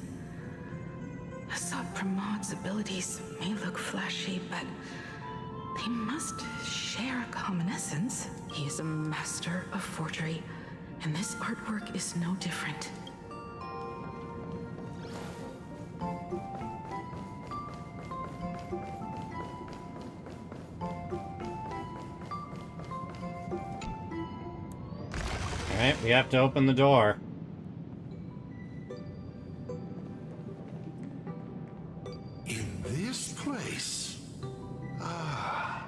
Assad Pramad's abilities may look flashy, but they must share a common essence. He is a master of forgery, and this artwork is no different. Alright, we have to open the door. In this place? Ah.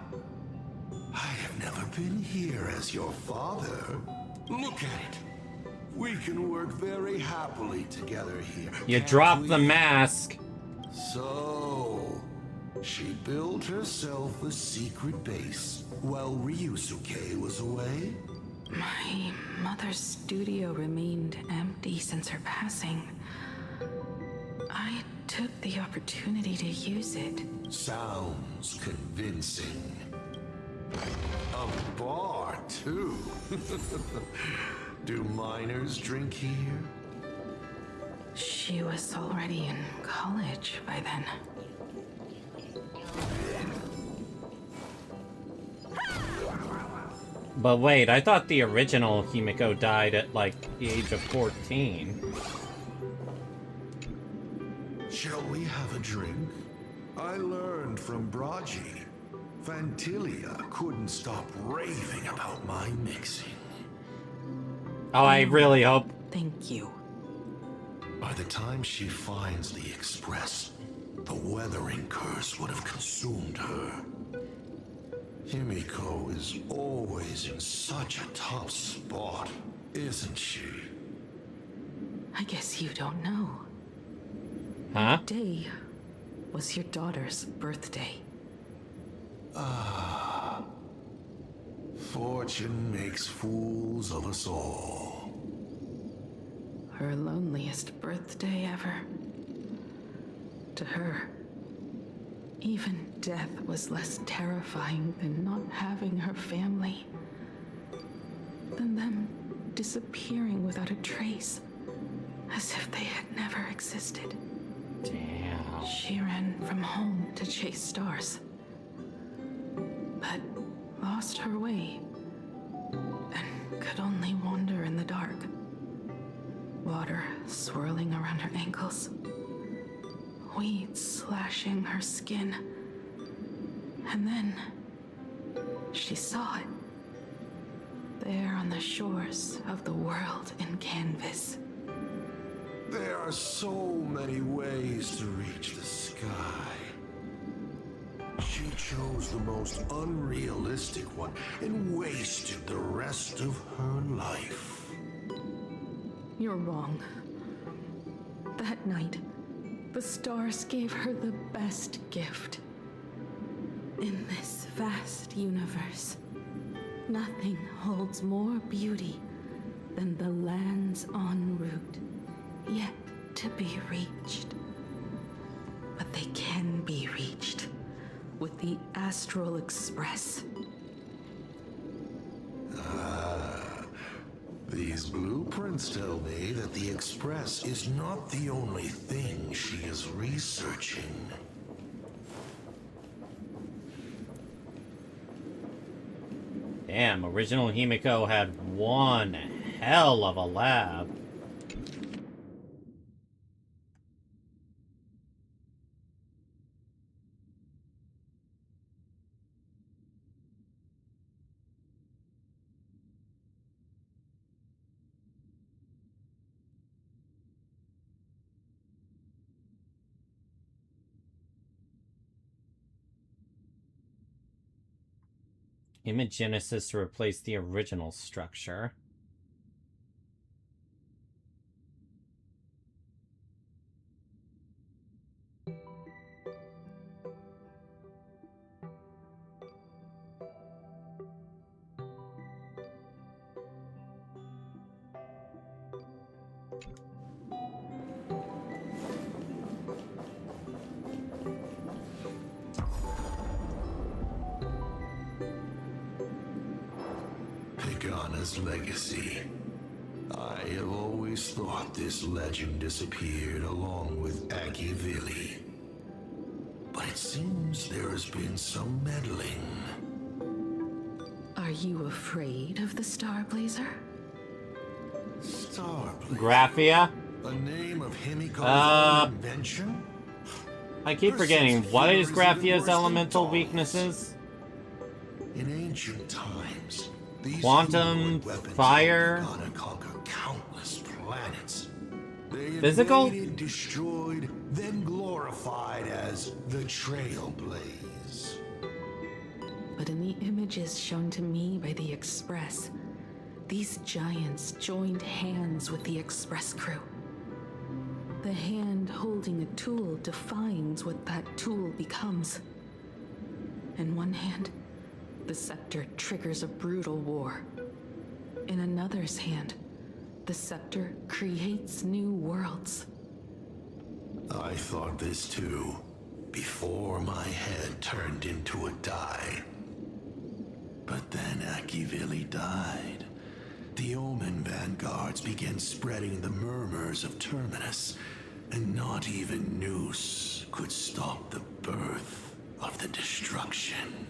I have never been here as your father. Look at it. We can work very happily together here. You dropped the mask. So, she built herself a secret base while Ryusuke was away? My mother's studio remained empty since her passing. I took the opportunity to use it. Sounds convincing. A bar, too. Do minors drink here? She was already in college by then. But wait, I thought the original Himeko died at, like, the age of 14. Shall we have a drink? I learned from Braji. Fantilia couldn't stop raving about my mixing. Oh, I really hope... Thank you. By the time she finds the Express, the weathering curse would have consumed her. Himeko is always in such a tough spot, isn't she? I guess you don't know. Huh? Today was your daughter's birthday. Ah. Fortune makes fools of us all. Her loneliest birthday ever. To her, even death was less terrifying than not having her family. Than them disappearing without a trace, as if they had never existed. Damn. She ran from home to chase stars, but lost her way and could only wander in the dark. Water swirling around her ankles, weeds slashing her skin, and then she saw it, there on the shores of the world in canvas. There are so many ways to reach the sky. She chose the most unrealistic one and wasted the rest of her life. You're wrong. That night, the stars gave her the best gift. In this vast universe, nothing holds more beauty than the lands en route, yet to be reached. But they can be reached with the Astral Express. These blueprints tell me that the Express is not the only thing she is researching. Damn, original Himeko had one hell of a lab. Imagenesis to replace the original structure. Pagana's legacy. I have always thought this legend disappeared along with Akivili. But it seems there has been some meddling. Are you afraid of the Starblazer? Starblazer? Graphia? A name of HIMEKO's invention? I keep forgetting. What is Graphia's elemental weaknesses? In ancient times, these Quantum, fire, conquer countless planets. They physical, invaded, destroyed, then glorified as the Trailblaze. But in the images shown to me by the Express, these giants joined hands with the Express crew. The hand holding a tool defines what that tool becomes. In one hand, the scepter triggers a brutal war. In another's hand, the scepter creates new worlds. I thought this too, before my head turned into a die. But then Akivili died. The Omen vanguards began spreading the murmurs of Terminus, and not even Noose could stop the birth of the destruction.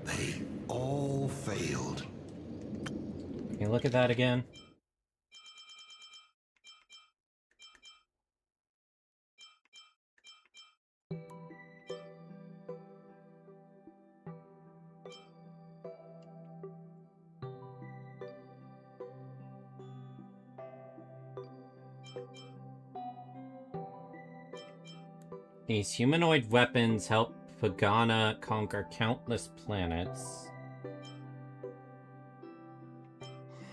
They all failed. Can you look at that again? These humanoid weapons help Pagana conquer countless planets.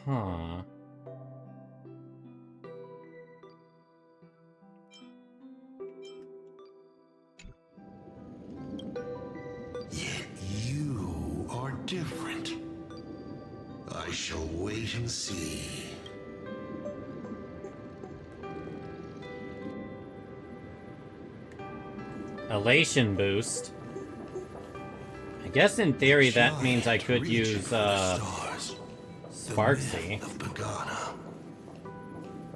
Huh. Yet you are different. I shall wait and see. Elation boost. I guess in theory that means I could use Sparksy. Of Pagana.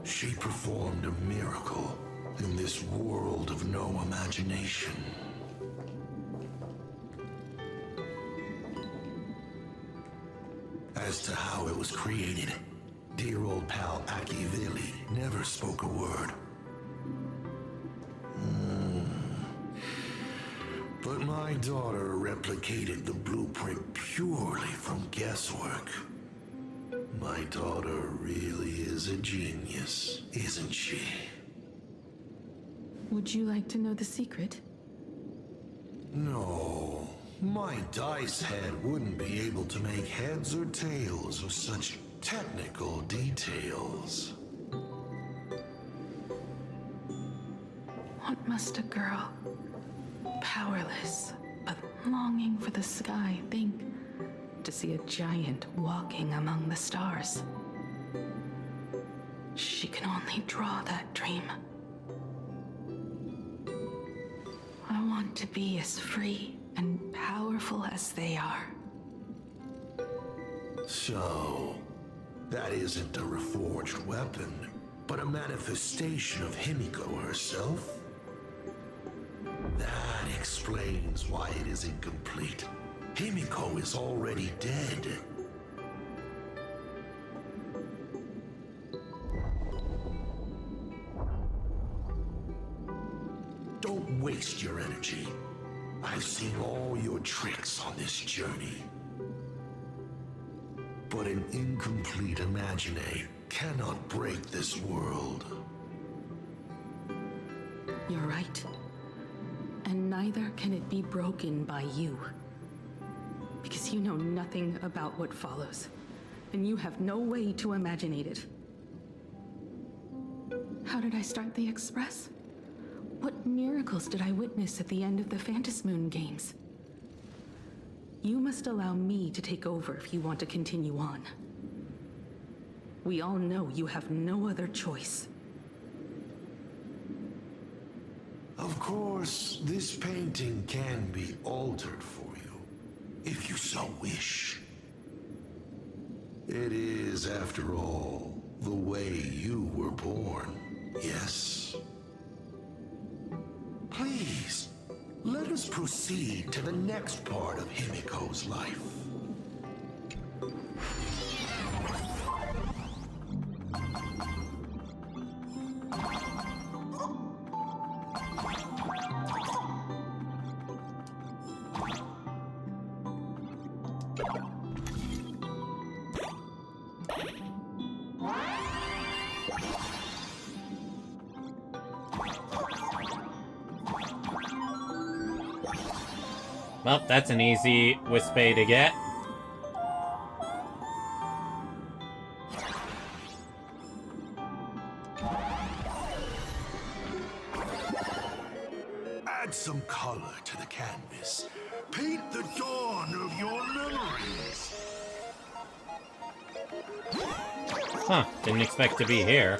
She performed a miracle in this world of no imagination. As to how it was created, dear old pal Akivili never spoke a word. But my daughter replicated the blueprint purely from guesswork. My daughter really is a genius, isn't she? Would you like to know the secret? No, my dice head wouldn't be able to make heads or tails of such technical details. What must a girl, powerless, but longing for the sky, think to see a giant walking among the stars? She can only draw that dream. I want to be as free and powerful as they are. So, that isn't a reforged weapon, but a manifestation of HIMEKO herself? That explains why it is incomplete. HIMEKO is already dead. Don't waste your energy. I've seen all your tricks on this journey. But an incomplete Imagine cannot break this world. You're right. And neither can it be broken by you. Because you know nothing about what follows. And you have no way to imaginate it. How did I start the Express? What miracles did I witness at the end of the Phantasmoon games? You must allow me to take over if you want to continue on. We all know you have no other choice. Of course, this painting can be altered for you, if you so wish. It is, after all, the way you were born, yes? Please, let us proceed to the next part of HIMEKO's life. Well, that's an easy Wispay to get. Add some color to the canvas. Paint the dawn of your memories. Huh, didn't expect to be here.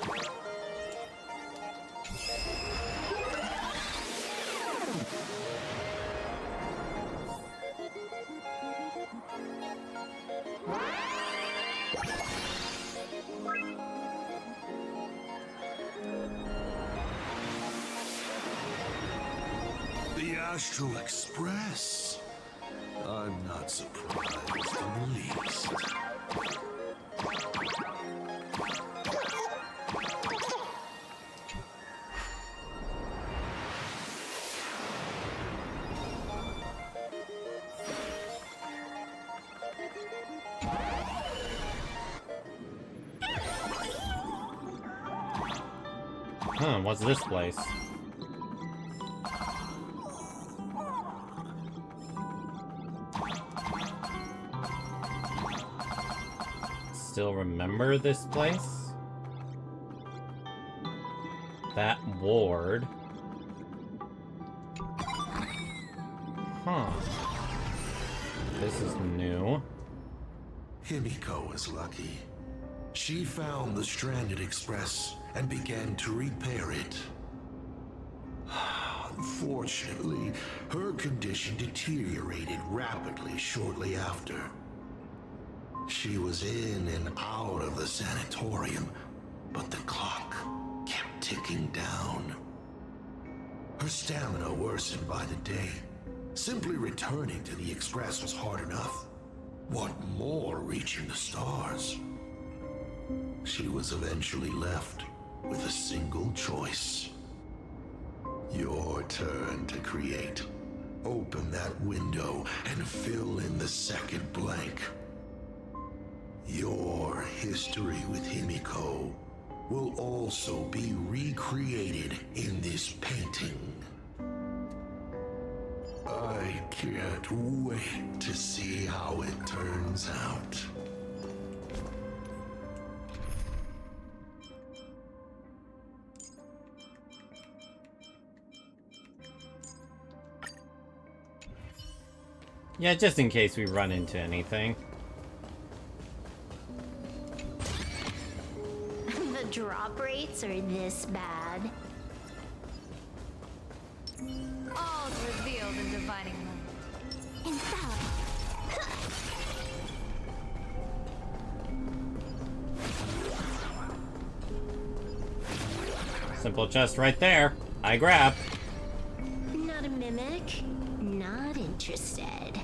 The Astral Express. I'm not surprised in the least. Huh, what's this place? Still remember this place? That ward. Huh. This is new. HIMEKO is lucky. She found the stranded express and began to repair it. Unfortunately, her condition deteriorated rapidly shortly after. She was in and out of the sanatorium, but the clock kept ticking down. Her stamina worsened by the day. Simply returning to the express was hard enough. What more reaching the stars? She was eventually left with a single choice. Your turn to create. Open that window and fill in the second blank. Your history with HIMEKO will also be recreated in this painting. I can't wait to see how it turns out. Yeah, just in case we run into anything. The drop rates are this bad. All's revealed in divining them. In fact, Simple chest right there. I grab. not a mimic. Not interested.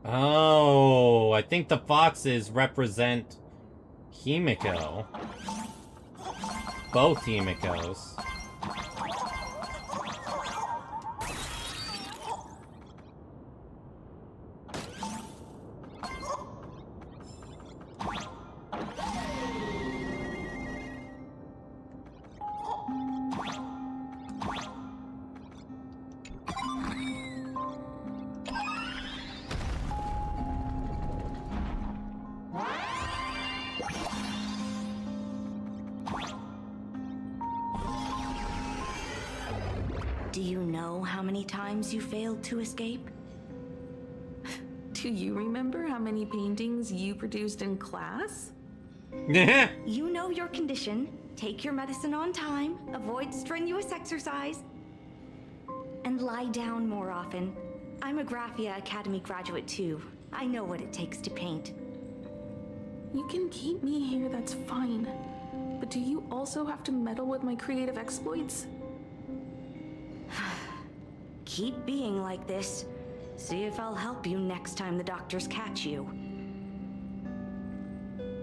Oh, I think the foxes represent HIMEKO. Both HIMEKOs. Do you know how many times you failed to escape? Do you remember how many paintings you produced in class? You know your condition. Take your medicine on time, avoid strenuous exercise, and lie down more often. I'm a Graphia Academy graduate too. I know what it takes to paint. You can keep me here, that's fine. But do you also have to meddle with my creative exploits? Keep being like this. See if I'll help you next time the doctors catch you.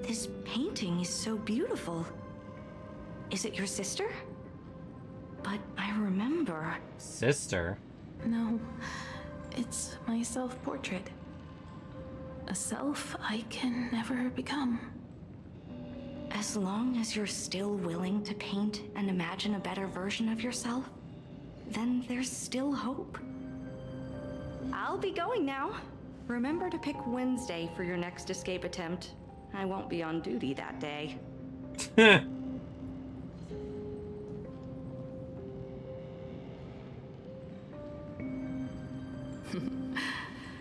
This painting is so beautiful. Is it your sister? But I remember... Sister? No, it's my self-portrait. A self I can never become. As long as you're still willing to paint and imagine a better version of yourself, then there's still hope. I'll be going now. Remember to pick Wednesday for your next escape attempt. I won't be on duty that day.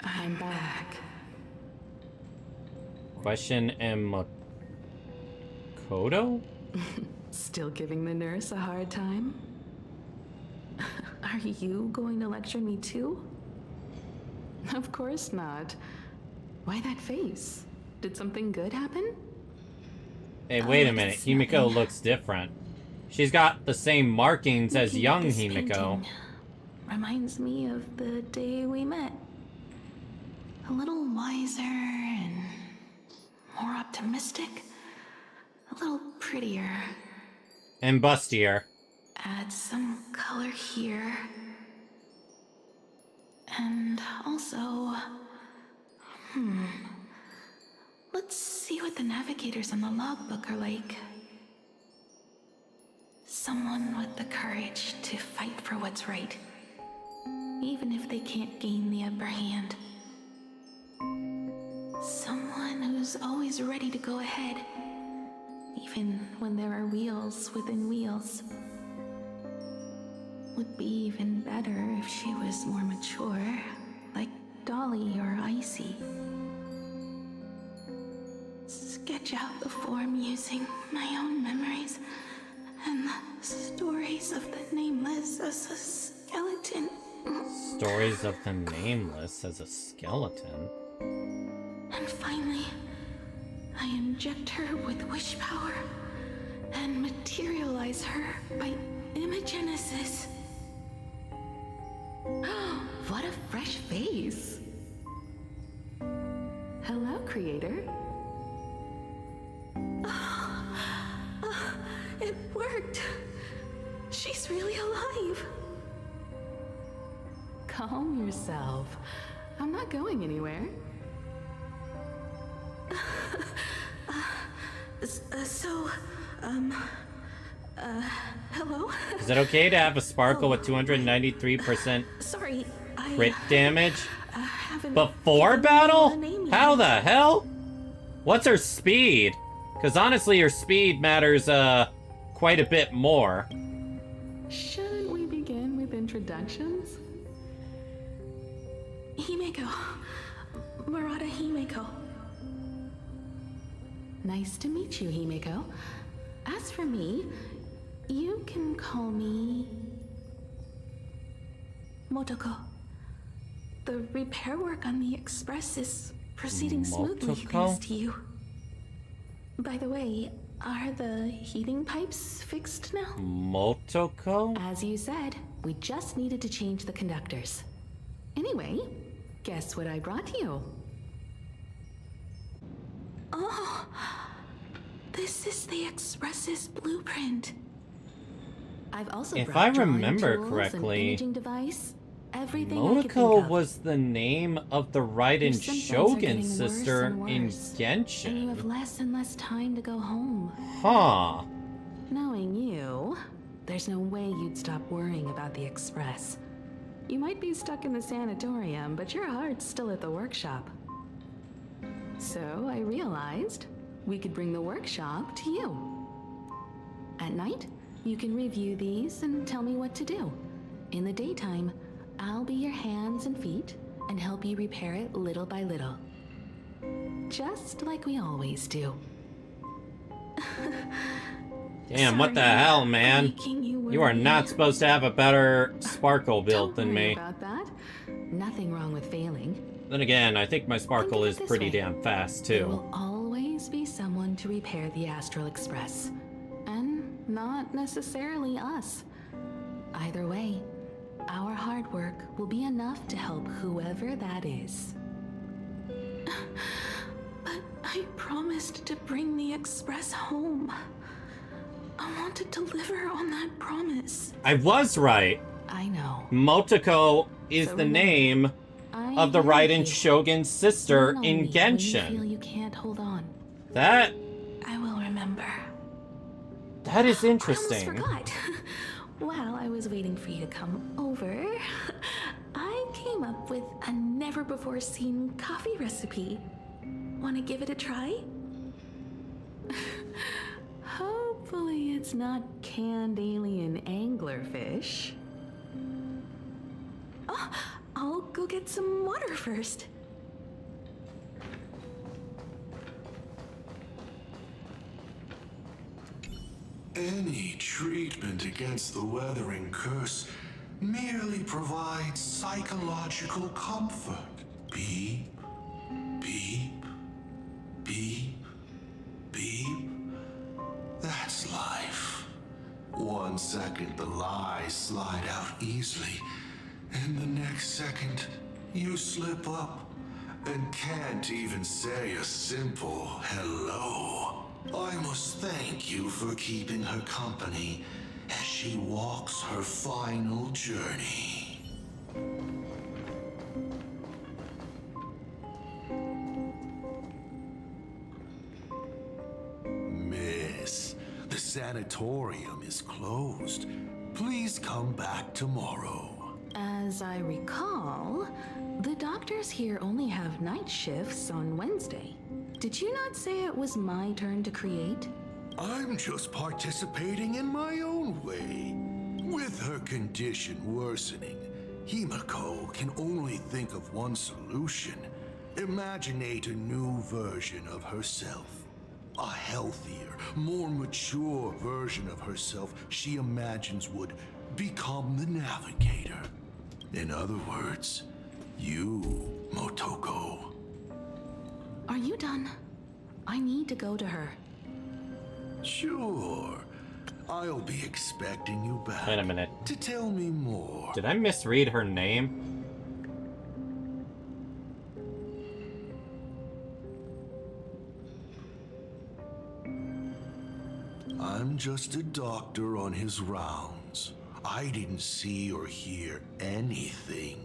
I'm back. Question Kodo? Still giving the nurse a hard time? Are you going to lecture me too? Of course not. Why that face? Did something good happen? Hey, wait a minute. Himeko looks different. She's got the same markings as young Himeko. Reminds me of the day we met. A little wiser and more optimistic. A little prettier. And bustier. Add some color here. And also... Let's see what the navigators on the logbook are like. Someone with the courage to fight for what's right. Even if they can't gain the upper hand. Someone who's always ready to go ahead. Even when there are wheels within wheels. Would be even better if she was more mature, like Dolly or Icy. Sketch out the form using my own memories and the stories of the Nameless as a skeleton. Stories of the Nameless as a skeleton? And finally, I inject her with wish power and materialize her by imagenesis. What a fresh face! Hello, creator. It worked! She's really alive! Calm yourself. I'm not going anywhere. Hello? Is it okay to have a sparkle with 293% Sorry, crit damage? haven't Before given battle? her a name How yet. the hell? What's her speed? Because honestly, her speed matters, quite a bit more. Shouldn't we begin with introductions? Himeko. Murata Himeko. Nice to meet you, Himeko. As for me, you can call me... Motoko. The repair work on the Express is proceeding smoothly Motoko? thanks to you. By the way, are the heating pipes fixed now? Motoko? As you said, we just needed to change the conductors. Anyway, guess what I brought you? Oh, this is the Express's blueprint. I've also If brought I drawing remember tools, correctly, an imaging device, everything I could think Motoko of. was the name of the Raiden Your symptoms are Shogun getting worse sister and in worse, and you have Genshin. less and less time to go home. Huh. Knowing you, there's no way you'd stop worrying about the Express. You might be stuck in the sanatorium, but your heart's still at the workshop. So I realized we could bring the workshop to you. At night, you can review these and tell me what to do. In the daytime, I'll be your hands and feet and help you repair it little by little. Just like we always do. Damn, what the hell, man? You are not supposed to have a better sparkle build than me. About that. Nothing wrong with failing. Then again, I think my sparkle is pretty damn fast, There too. will always be someone to repair the Astral Express. And not necessarily us. Either way, our hard work will be enough to help whoever that is. But I promised to bring the Express home. I want to deliver on that promise. I was right. I know. Motoko is the name of the Raiden Shogun's sister in When you feel Genshin. you can't hold on. That I will remember. is interesting. I almost forgot. While I was waiting for you to come over, I came up with a never-before-seen coffee recipe. Want to give it a try? Hopefully it's not canned alien anglerfish. Oh, I'll go get some water first. Any treatment against the weathering curse merely provides psychological comfort. Beep, beep, beep, beep. That's life. 1 second the lies slide out easily, and the next second you slip up and can't even say a simple hello. I must thank you for keeping her company as she walks her final journey. Miss, the sanatorium is closed. Please come back tomorrow. As I recall, the doctors here only have night shifts on Wednesday. Did you not say it was my turn to create? I'm just participating in my own way. With her condition worsening, HIMEKO can only think of one solution. Imaginate a new version of herself. A healthier, more mature version of herself she imagines would become the navigator. In other words, you, Motoko. Are you done? I need to go to her. Sure. I'll be expecting you back. Wait a minute. To tell me more. Did I misread her name? I'm just a doctor on his rounds. I didn't see or hear anything.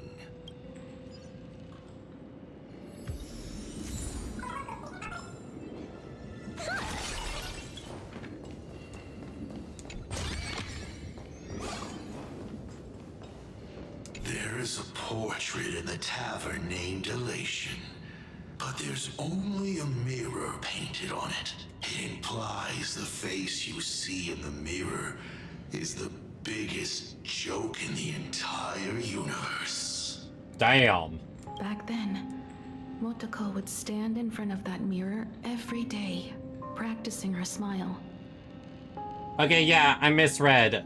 There is a portrait in the tavern named Elation, but there's only a mirror painted on it. It implies the face you see in the mirror is the biggest joke in the entire universe. Damn. Back then, Motoko would stand in front of that mirror every day, practicing her smile. Okay, yeah, I misread.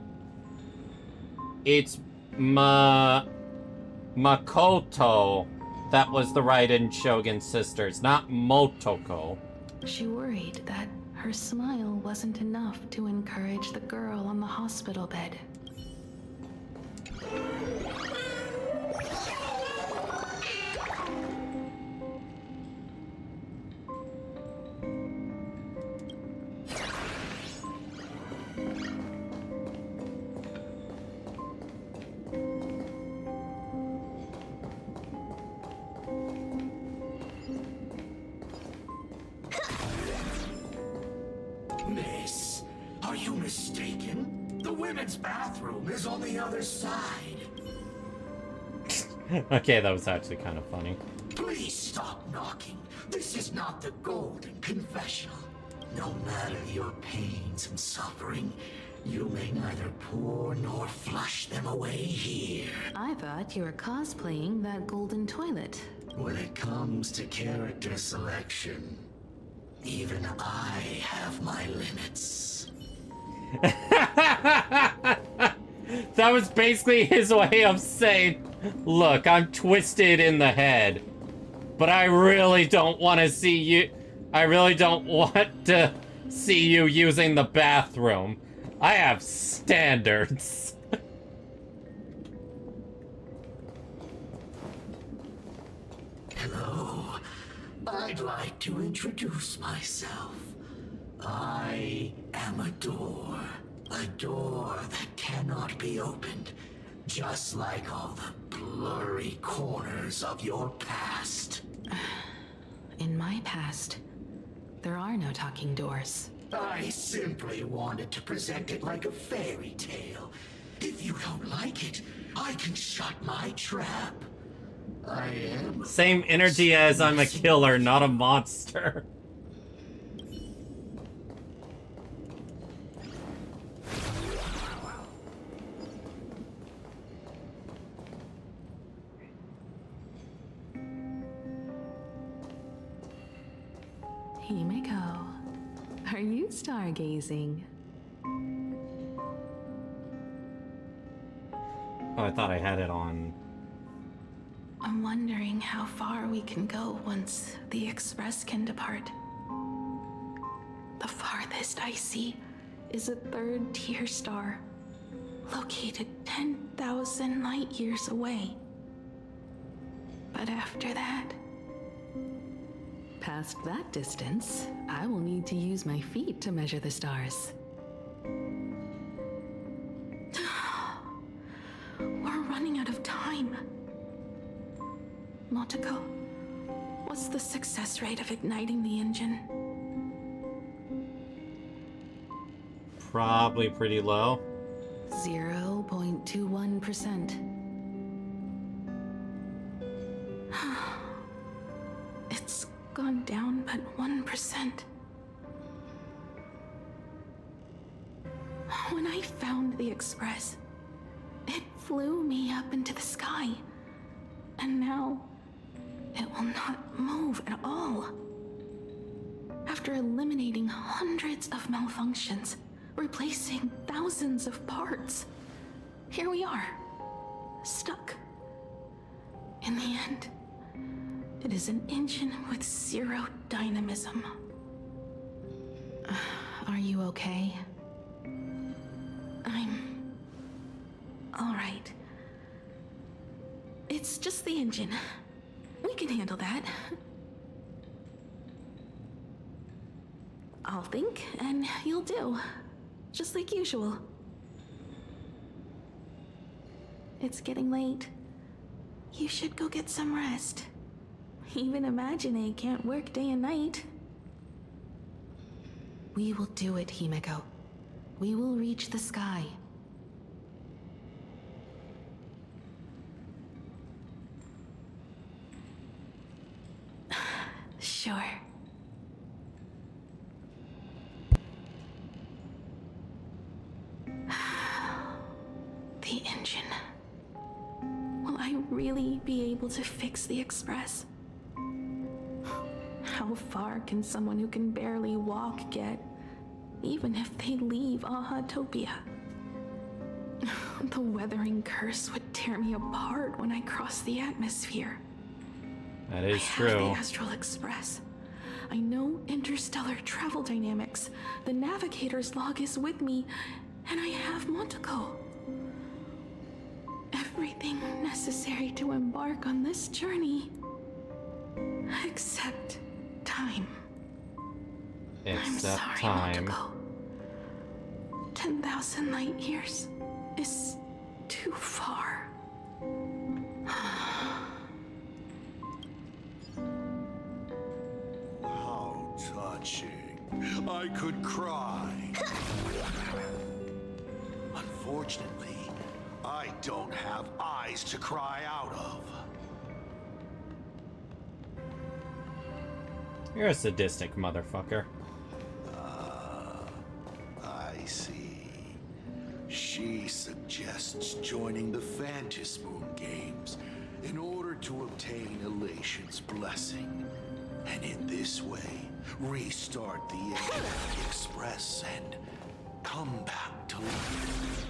It's Makoto that was the Raiden Shogun sisters, not Motoko. She worried that her smile wasn't enough to encourage the girl on the hospital bed. Miss, are you mistaken? The women's bathroom is on the other side. Okay, that was actually kind of funny. Please stop knocking. This is not the Golden Confessional. No matter your pains and suffering, you may neither pour nor flush them away here. I thought you were cosplaying that golden toilet. When it comes to character selection, Even I have my limits. That was basically his way of saying, look, I'm twisted in the head, but I really don't want to see you. I really don't want to see you using the bathroom. I have standards. Hello. I'd like to introduce myself. I am a door. A door that cannot be opened. Just like all the blurry corners of your past. In my past, there are no talking doors. I simply wanted to present it like a fairy tale. If you don't like it, I can shut my trap. I am... Same energy as I'm a killer, not a monster. HIMEKO, are you stargazing? Oh, I thought I had it on. I'm wondering how far we can go once the Express can depart. The farthest I see is a third-tier star, located 10,000 light years away. But after that... Past that distance, I will need to use my feet to measure the stars. We're running out of time. Motoko, what's the success rate of igniting the engine? Probably pretty low. 0.21%. It's gone down but 1%. When I found the Express, it flew me up into the sky. And now, it will not move at all. After eliminating hundreds of malfunctions, replacing thousands of parts, here we are, stuck. In the end, it is an engine with zero dynamism. Are you okay? I'm... all right. It's just the engine. We can handle that. I'll think, and you'll do. Just like usual. It's getting late. You should go get some rest. Even Imagine can't work day and night. We will do it, HIMEKO. We will reach the sky. Sure. The engine. Will I really be able to fix the Express? How far can someone who can barely walk get, even if they leave Aha-topia? The weathering curse would tear me apart when I cross the atmosphere. That is true. I have the Astral Express. I know interstellar travel dynamics. The navigator's log is with me, and I have Motoko. Everything necessary to embark on this journey, except time. I'm sorry, time. Motoko. 10,000 light years is too far. How touching. I could cry. Unfortunately, I don't have eyes to cry out of. You're a sadistic motherfucker. I see. She suggests joining the Phantasmoon Moon Games in order to obtain Elation's blessing. And in this way, restart the engine of the Express, and come back to life.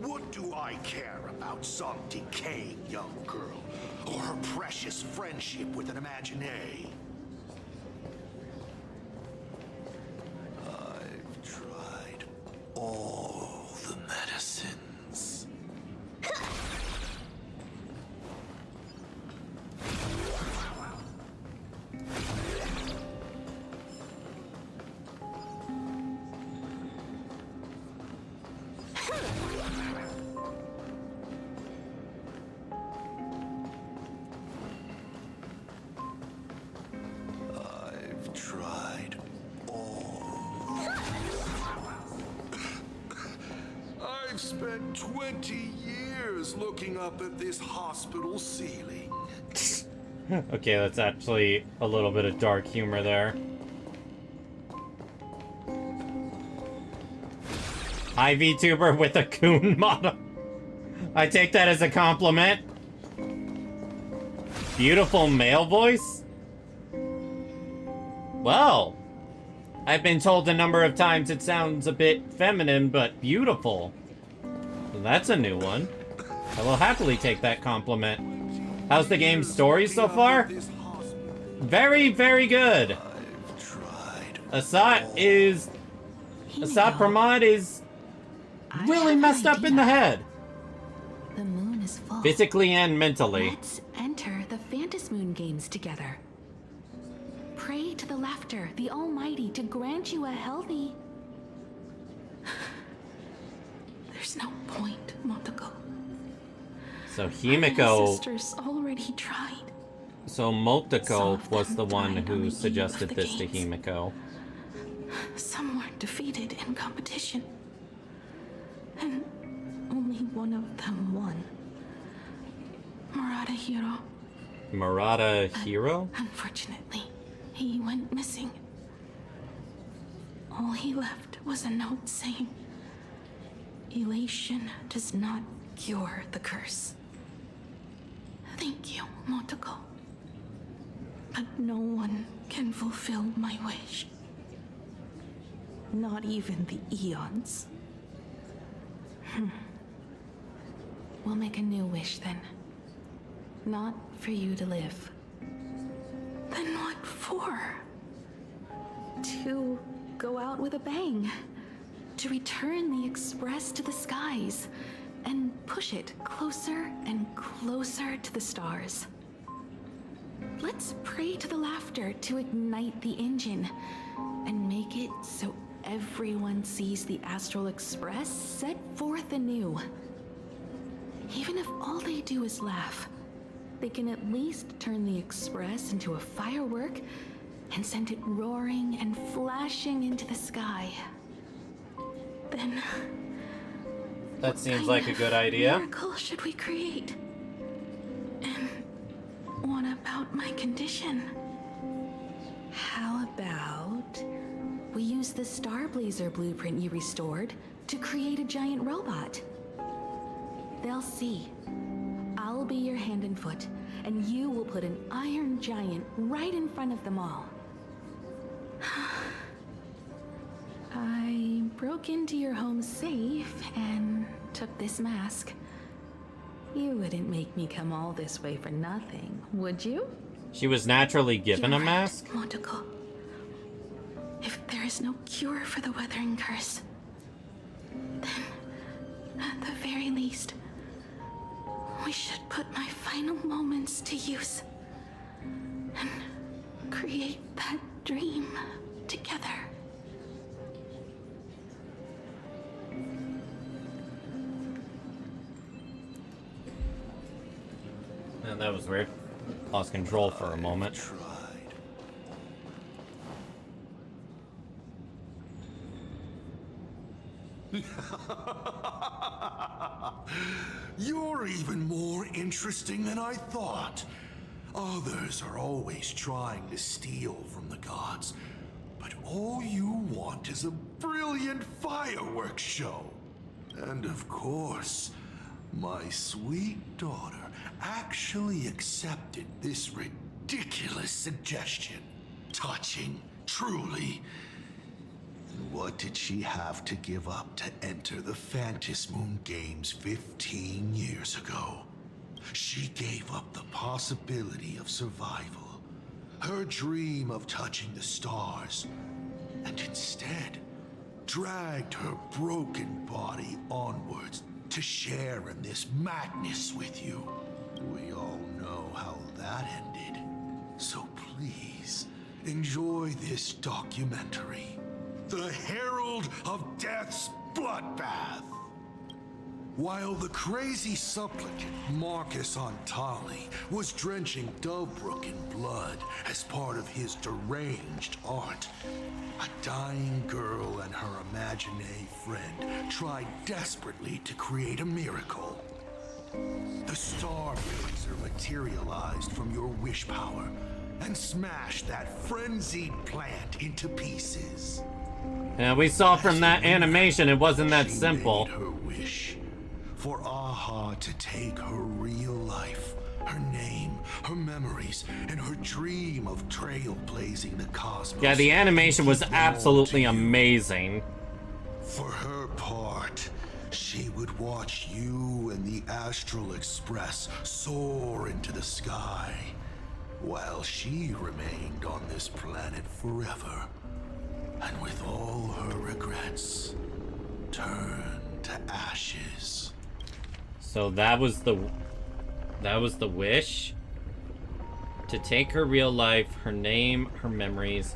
What do I care about some decaying young girl or her precious friendship with an imaginary? I've tried all the medicines. I've tried all. I've spent 20 years looking up at this hospital ceiling. Okay, that's actually a little bit of dark humor there. Hi, VTuber with a coon model. I take that as a compliment. Beautiful male voice? Well, I've been told a number of times it sounds a bit feminine, but beautiful. That's a new one. I will happily take that compliment. How's the game's story so far? Very, very good. Assad Pramod is really messed up in the head. The moon is full. Physically and mentally. Let's enter the Phantasmoon games together. Pray to the laughter, the Almighty, to grant you a healthy... There's no point, Motoko. So My HIMEKO... sisters already tried. So Motoko was the one who suggested this to HIMEKO. Some were defeated in competition. And only one of them won. Murata Hiro. Murata Hiro? Unfortunately, he went missing. All he left was a note saying, "Elation does not cure the curse." Thank you, Motoko. But no one can fulfill my wish. Not even the Eons. We'll make a new wish then. Not for you to live. Then what for? To go out with a bang. To return the Express to the skies. And push it closer and closer to the stars. Let's pray to the laughter to ignite the engine. And make it so everyone sees the Astral Express set forth anew. Even if all they do is laugh, they can at least turn the Express into a firework and send it roaring and flashing into the sky. Then... That seems like a good idea. What miracle should we create? And what about my condition? How about we use the Starblazer blueprint you restored to create a giant robot? They'll see. I'll be your hand and foot, and you will put an iron giant right in front of them all. I broke into your home safe and took this mask. You wouldn't make me come all this way for nothing, would you? She was naturally given a mask? Motoko. If there is no cure for the Weathering Curse, then, at the very least, we should put my final moments to use and create that dream together. And that was weird. Lost control for a moment. You're even more interesting than I thought. Others are always trying to steal from the gods, but all you want is a brilliant fireworks show. And of course, my sweet daughter actually accepted this ridiculous suggestion. Touching, truly. And what did she have to give up to enter the Phantasm Moon Games 15 years ago? She gave up the possibility of survival, her dream of touching the stars, and instead dragged her broken body onwards to share in this madness with you. We all know how that ended. So please, enjoy this documentary. The Herald of Death's Bloodbath. While the crazy supplicant Marcus Antali was drenching Dovebrook in blood as part of his deranged art, a dying girl and her imaginary friend tried desperately to create a miracle. The Starblazer materialized from your wish power and smashed that frenzied plant into pieces. Yeah, we saw from that animation it wasn't that simple. Made her wish for Aha to take her real life, her name, her memories, and her dream of trailblazing the cosmos. Yeah, the animation was absolutely amazing. For her part, she would watch you and the Astral Express soar into the sky, while she remained on this planet forever, and with all her regrets, turned to ashes. So that was the wish? To take her real life, her name, her memories,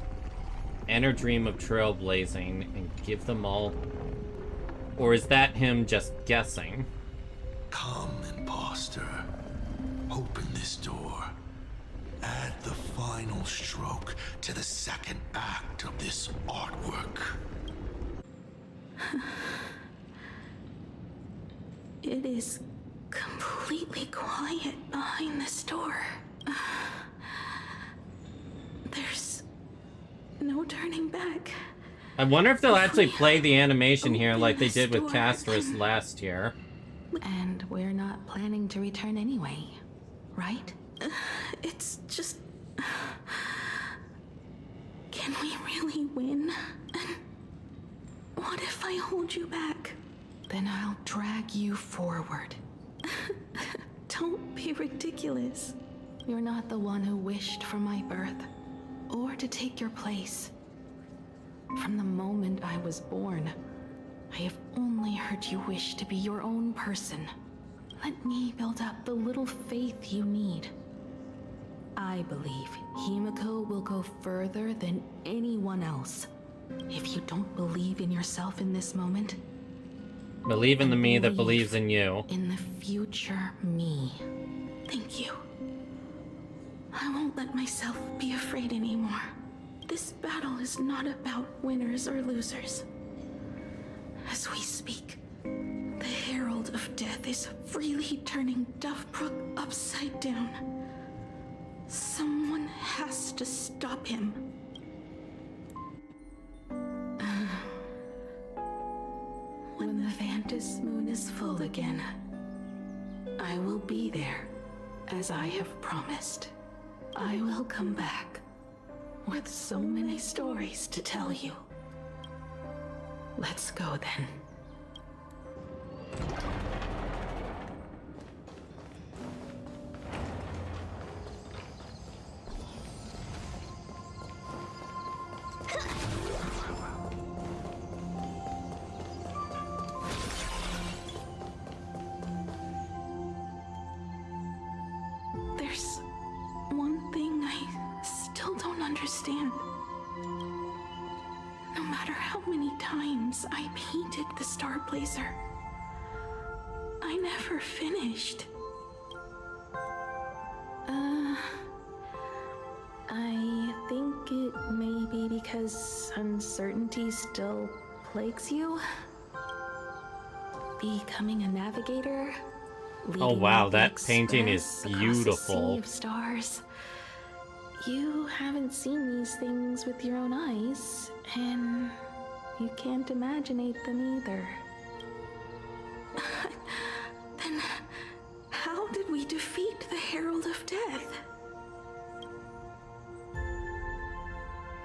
and her dream of trailblazing, and give them all... Or is that him just guessing? Come, imposter. Open this door. Add the final stroke to the second act of this artwork. It is completely quiet behind this door. There's no turning back. I wonder if they'll actually play the animation here like they did with Castris last year. And we're not planning to return anyway, right? It's just... Can we really win? What if I hold you back? Then I'll drag you forward. Don't be ridiculous. You're not the one who wished for my birth, or to take your place. From the moment I was born, I have only heard you wish to be your own person. Let me build up the little faith you need. I believe HIMEKO will go further than anyone else. If you don't believe in yourself in this moment, believe in the me that believes in you. In the future me. Thank you. I won't let myself be afraid anymore. This battle is not about winners or losers. As we speak, the Herald of Death is freely turning Dovebrook upside down. Someone has to stop him. When the Phantasm Moon is full again, I will be there, as I have promised. I will come back with so many stories to tell you. Let's go then. There's one thing I still don't understand. No matter how many times I painted the Starblazer, I never finished. I think it may be because uncertainty still plagues you. Becoming a navigator. Oh wow, that painting is beautiful. Sea of stars. You haven't seen these things with your own eyes, and you can't imaginate them either. Then how did we defeat the Herald of Death?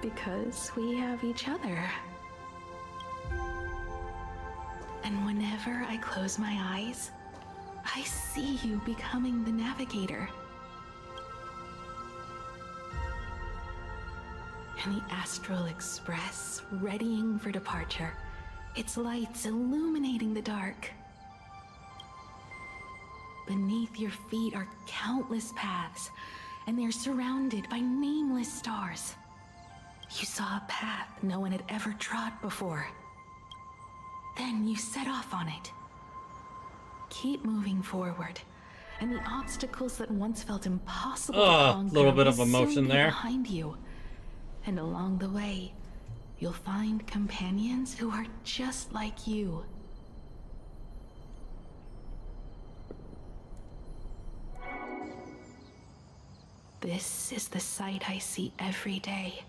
Because we have each other. And whenever I close my eyes, I see you becoming the navigator. And the Astral Express readying for departure, its lights illuminating the dark. Beneath your feet are countless paths, and they're surrounded by nameless stars. You saw a path no one had ever trod before. Then you set off on it. Keep moving forward, and the obstacles that once felt impossible to conquer little bit will of emotion soon be there. behind you. And along the way, you'll find companions who are just like you. This is the sight I see every day,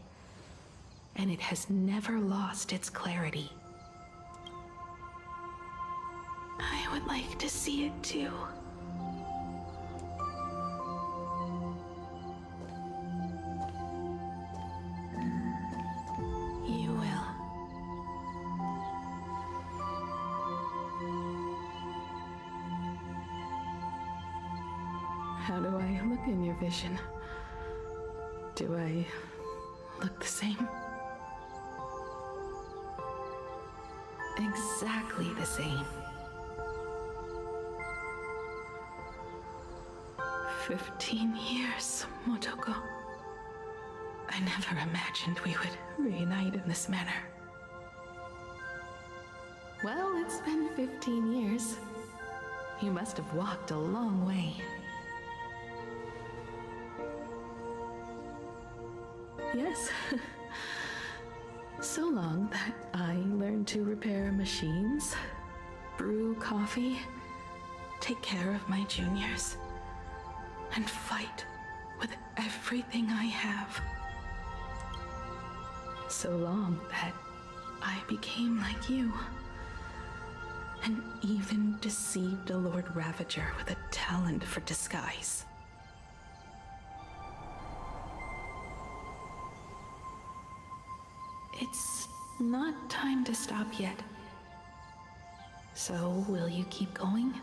and it has never lost its clarity. I would like to see it too. You will. How do I look in your vision? Do I look the same? Exactly the same. 15 years, Motoko. I never imagined we would reunite in this manner. Well, it's been 15 years. You must have walked a long way. Yes. So long that I learned to repair machines, brew coffee, take care of my juniors, and fight with everything I have. So long that I became like you, and even deceived a Lord Ravager with a talent for disguise. It's not time to stop yet. So, will you keep going?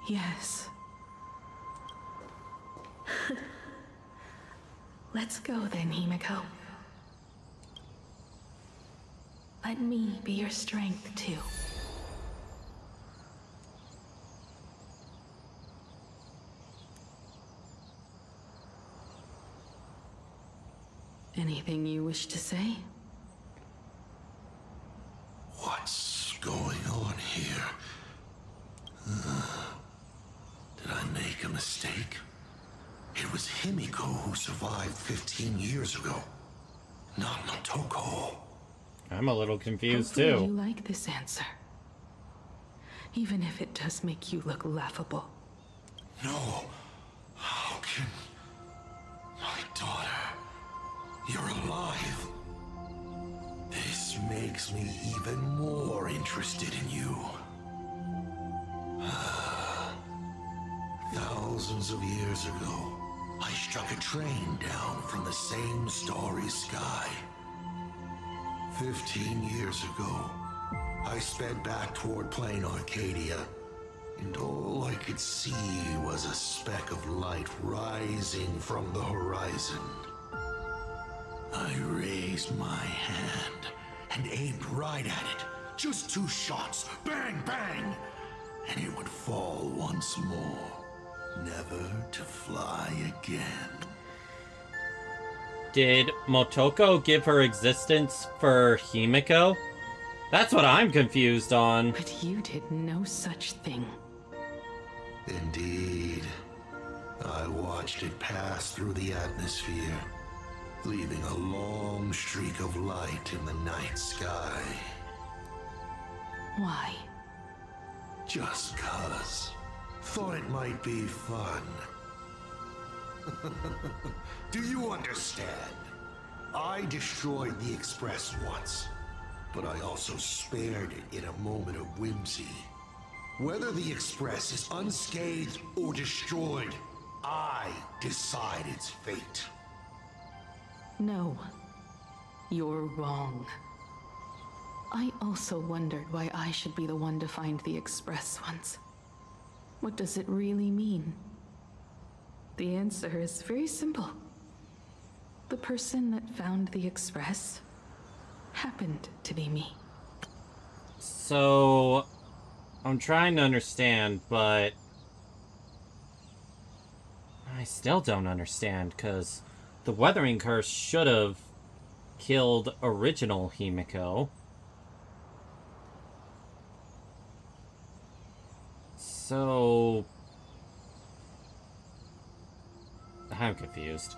Yes. Let's go then, HIMEKO. Let me be your strength, too. Anything you wish to say? What's going on here? Did I make a mistake? It was HIMEKO who survived 15 years ago, not Motoko. I'm a little confused Hopefully too. You like this answer, even if it does make you look laughable. No. How can... My daughter... You're alive. This makes me even more interested in you. Thousands of years ago, I struck a train down from the same starry sky. 15 years ago, I sped back toward PLANARCADIA, and all I could see was a speck of light rising from the horizon. I raised my hand and aimed right at it. Just 2 shots, bang, bang, and it would fall once more, never to fly again. Did Motoko give her existence for HIMEKO? That's what I'm confused on. But you did no such thing. Indeed. I watched it pass through the atmosphere, leaving a long streak of light in the night sky. Why? Just 'cause. Thought it might be fun. Do you understand? I destroyed the Express once, but I also spared it in a moment of whimsy. Whether the Express is unscathed or destroyed, I decide its fate. No. You're wrong. I also wondered why I should be the one to find the Express once. What does it really mean? The answer is very simple. The person that found the Express happened to be me. So, I'm trying to understand, but I still don't understand, because the Weathering Curse should have killed original HIMEKO. So, I'm confused.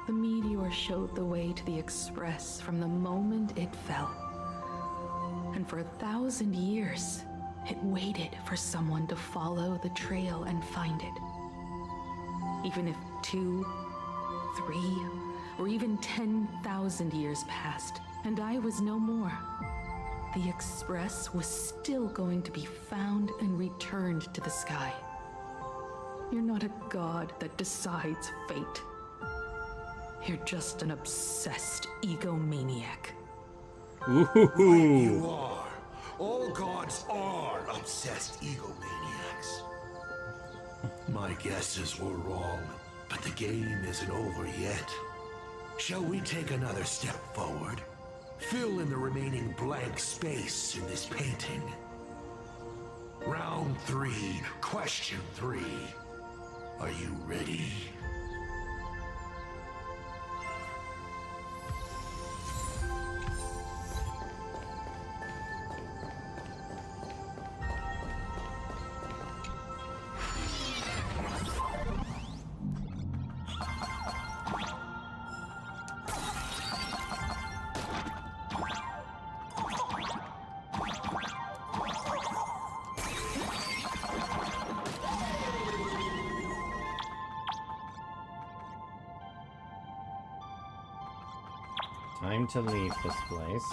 The meteor showed the way to the Express from the moment it fell. And for 1,000 years, it waited for someone to follow the trail and find it. Even if 2, 3, or even 10,000 years passed, and I was no more, the Express was still going to be found and returned to the sky. You're not a god that decides fate. You're just an obsessed egomaniac. Right you are. All gods are obsessed egomaniacs. My guesses were wrong, but the game isn't over yet. Shall we take another step forward? Fill in the remaining blank space in this painting. Round 3, question 3. Are you ready? Time to leave this place.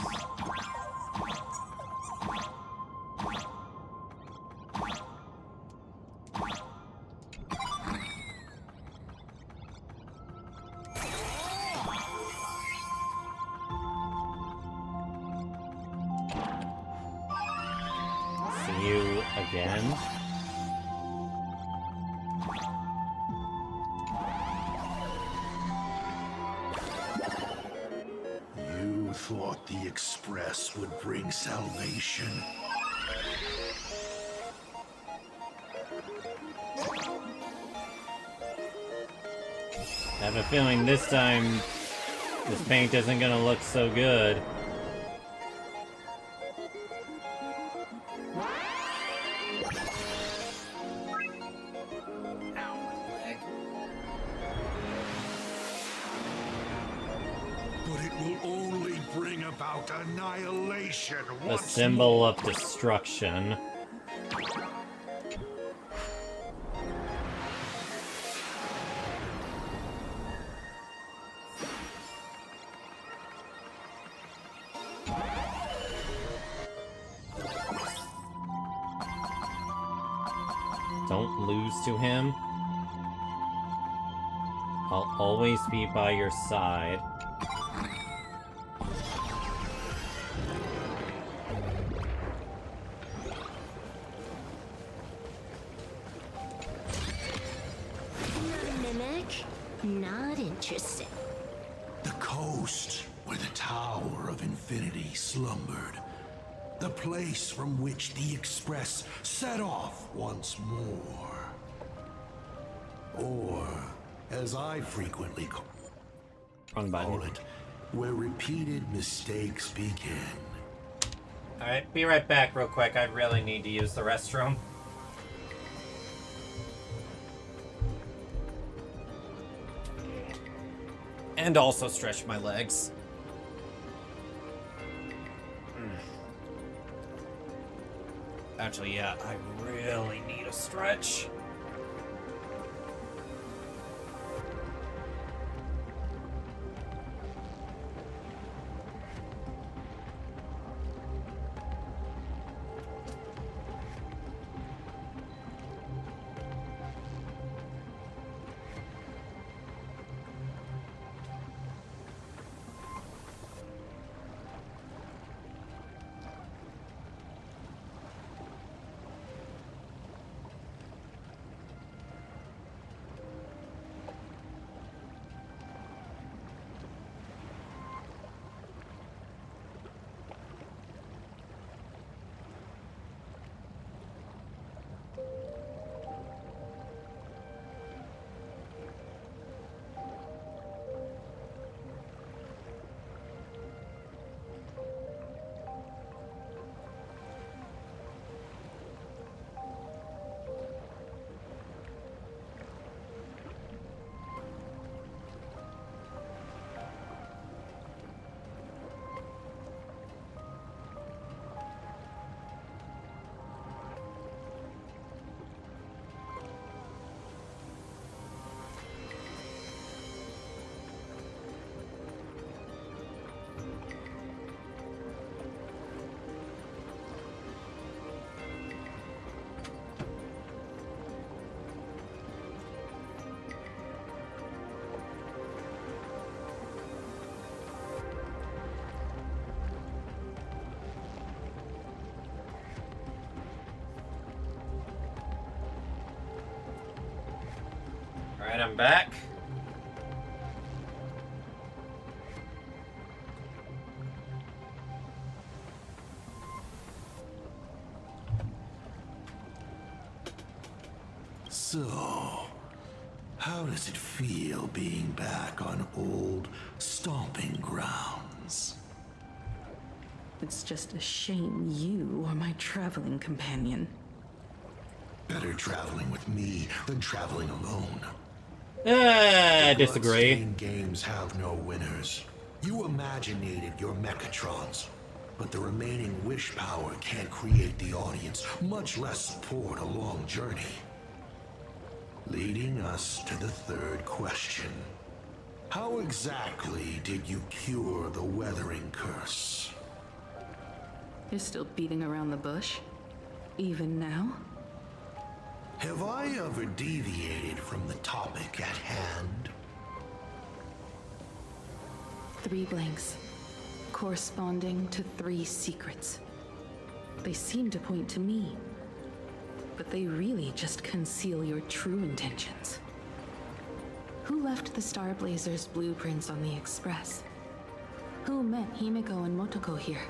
See you again. Thought the Express would bring salvation. I have a feeling this time this paint isn't gonna look so good. But it will only bring about annihilation. The symbol of destruction. Don't lose to him. I'll always be by your side. Mimic? Not interested. The coast where the Tower of Infinity slumbered. The place from which the Express set off once more. Or, as I frequently call it, where repeated mistakes begin. Alright, be right back real quick. I really need to use the restroom. And also stretch my legs. Actually, yeah, I really need a stretch. Alright, I'm back. So, how does it feel being back on old stomping grounds? It's just a shame you are my traveling companion. Better traveling with me than traveling alone. I disagree. Bloodstained games have no winners. You imaginated your Mechatrons, but the remaining wish power can't create the audience, much less support a long journey. Leading us to the third question. How exactly did you cure the weathering curse? You're still beating around the bush? Even now? Have I ever deviated from the topic at hand? 3 blanks, corresponding to 3 secrets. They seem to point to me, but they really just conceal your true intentions. Who left the Star Blazers' blueprints on the Express? Who met Himeko and Motoko here?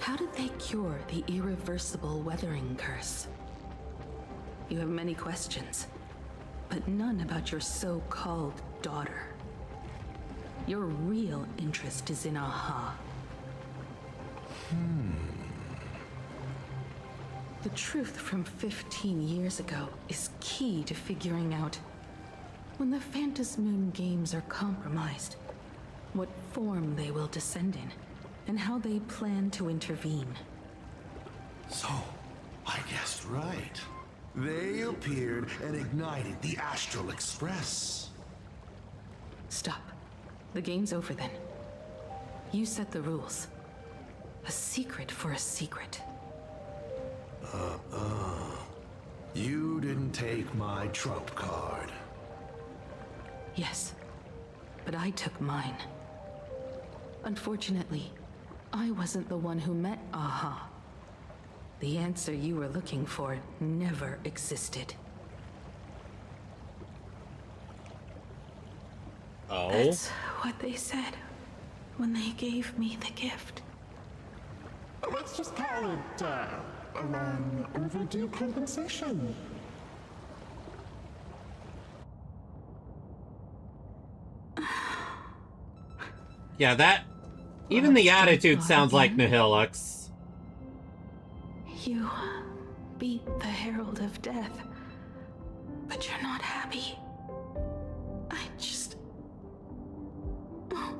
How did they cure the irreversible weathering curse? You have many questions, but none about your so-called daughter. Your real interest is in Aha. The truth from 15 years ago is key to figuring out when the Phantasmoon games are compromised, what form they will descend in, and how they plan to intervene. So, I guessed right. They appeared and ignited the Astral Express. Stop. The game's over then. You set the rules. A secret for a secret. You didn't take my trump card. Yes, but I took mine. Unfortunately, I wasn't the one who met Aha. The answer you were looking for never existed. Oh? That's what they said when they gave me the gift. Let's just call it, a long overdue compensation. Yeah, that... Even the attitude sounds like Nihilux. You beat the Herald of Death, but you're not happy.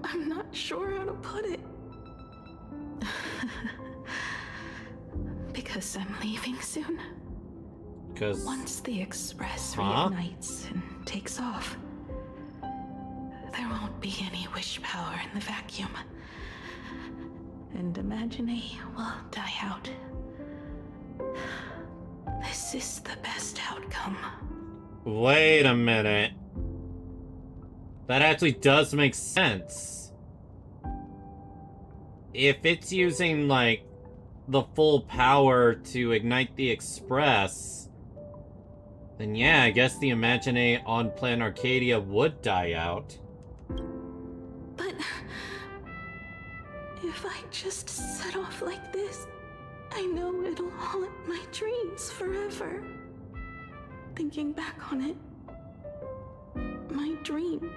I'm not sure how to put it. Because I'm leaving soon. Because... Once the Express reignites and takes off, there won't be any wish power in the vacuum. And Imagine will die out. This is the best outcome. Wait a minute. That actually does make sense. If it's using, like, the full power to ignite the Express, then yeah, I guess the Imagine on PLANARCADIA would die out. But if I just set off like this, I know it'll haunt my dreams forever. Thinking back on it, my dream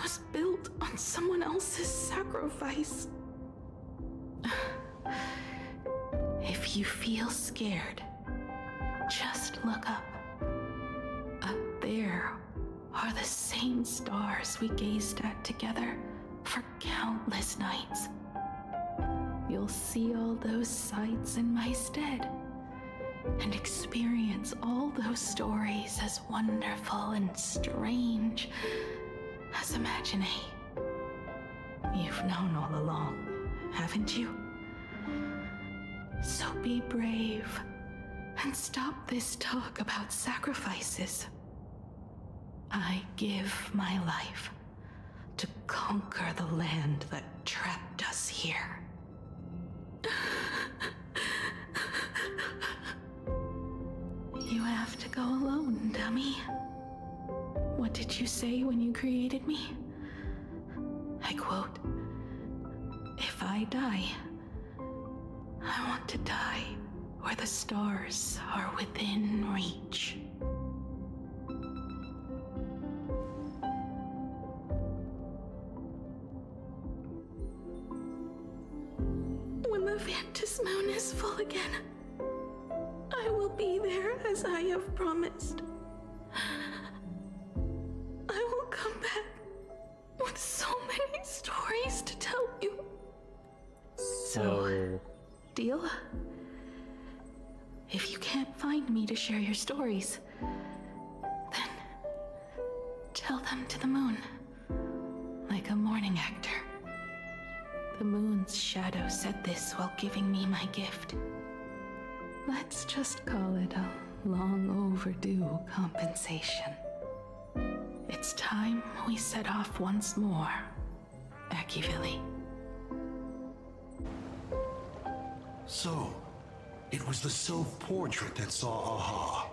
was built on someone else's sacrifice. If you feel scared, just look up. Up there are the same stars we gazed at together for countless nights. You'll see all those sights in my stead and experience all those stories as wonderful and strange as Imagine. You've known all along, haven't you? So be brave and stop this talk about sacrifices. I give my life to conquer the land that trapped us here. You have to go alone, dummy. What did you say when you created me? I quote, "If I die, I want to die where the stars are within reach." When the Ventus moon is full again, I will be there as I have promised. I will come back with so many stories to tell you. So, deal? If you can't find me to share your stories, then tell them to the moon, like a morning actor. The moon's shadow said this while giving me my gift. Let's just call it a long overdue compensation. It's time we set off once more, Akivili. So, it was the self-portrait that saw Aha.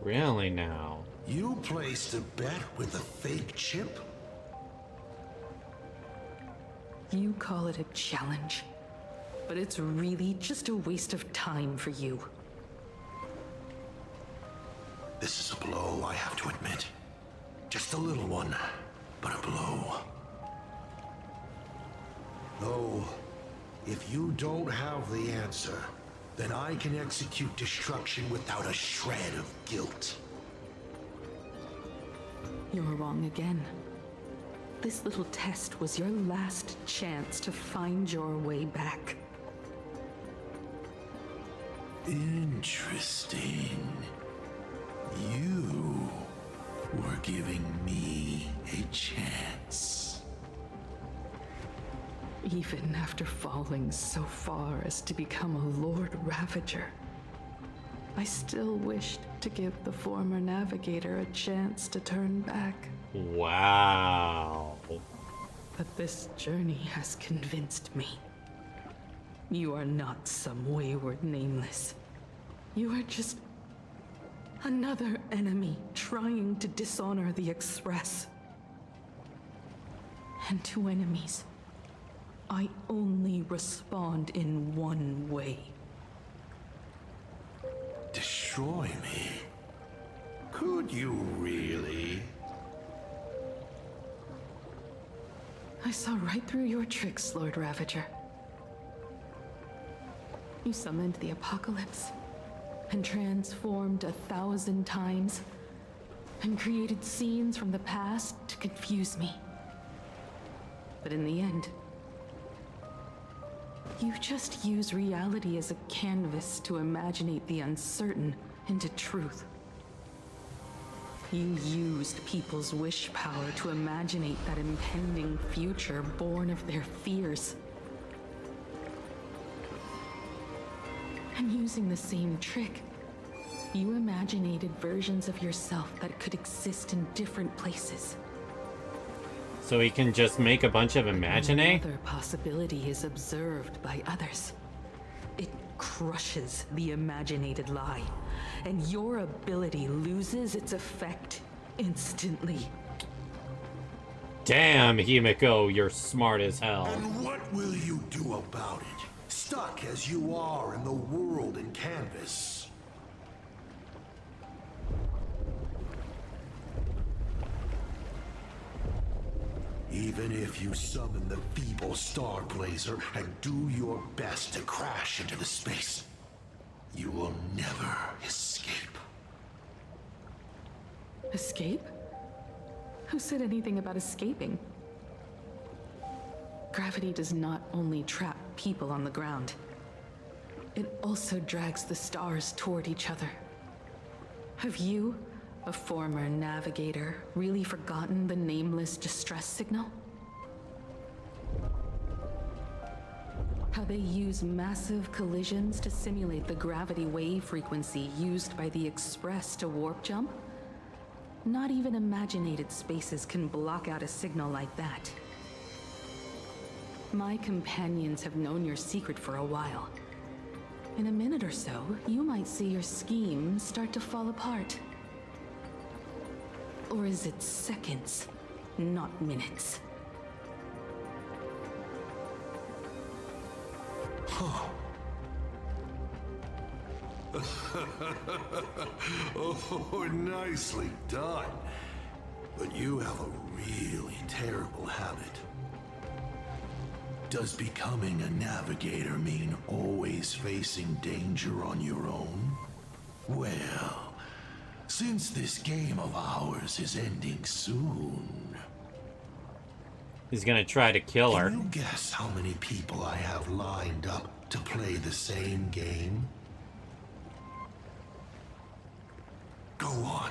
Really now? You placed a bet with a fake chip? You call it a challenge, but it's really just a waste of time for you. This is a blow, I have to admit. Just a little one, but a blow. Though, if you don't have the answer, then I can execute destruction without a shred of guilt. You're wrong again. This little test was your last chance to find your way back. Interesting. You were giving me a chance. Even after falling so far as to become a Lord Ravager, I still wished to give the former navigator a chance to turn back. Wow. But this journey has convinced me. You are not some wayward nameless. You are just another enemy trying to dishonor the Express. And to enemies, I only respond in one way. Destroy me? Could you really? I saw right through your tricks, Lord Ravager. You summoned the apocalypse, and transformed 1,000 times, and created scenes from the past to confuse me. But in the end, you just use reality as a canvas to imaginate the uncertain into truth. You used people's wish power to imaginate that impending future born of their fears. And using the same trick, you imaginated versions of yourself that could exist in different places. So he can just make a bunch of imagine? Another possibility is observed by others. It crushes the imaginated lie, and your ability loses its effect instantly. Damn, HIMEKO, you're smart as hell. And what will you do about it? Stuck as you are in the world in canvas. Even if you summon the feeble Star Blazer and do your best to crash into the space, you will never escape. Escape? Who said anything about escaping? Gravity does not only trap people on the ground, it also drags the stars toward each other. Have you, a former navigator, really forgotten the nameless distress signal? How they use massive collisions to simulate the gravity wave frequency used by the Express to warp jump? Not even imaginated spaces can block out a signal like that. My companions have known your secret for a while. In a minute or so, you might see your scheme start to fall apart. Or is it seconds, not minutes? Oh, nicely done. But you have a really terrible habit. Does becoming a navigator mean always facing danger on your own? Well, since this game of ours is ending soon... He's gonna try to kill her. Can you guess how many people I have lined up to play the same game? Go on.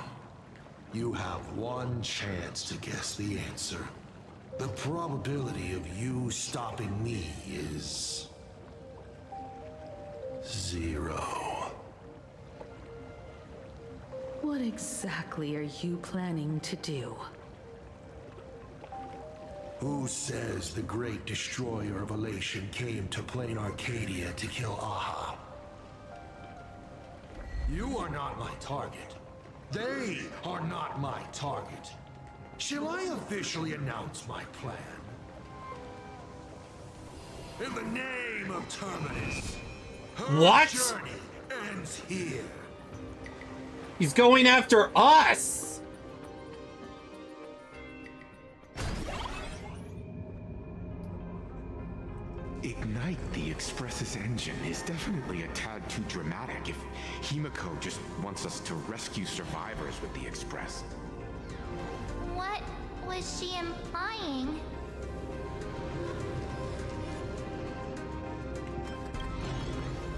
You have one chance to guess the answer. The probability of you stopping me is... 0. What exactly are you planning to do? Who says the great destroyer of Elation came to PLANARCADIA to kill Aha? You are not my target. They are not my target. Shall I officially announce my plan? In the name of Terminus, her journey ends here. He's going after us! Ignite the Express's engine is definitely a tad too dramatic if HIMEKO just wants us to rescue survivors with the Express. What was she implying?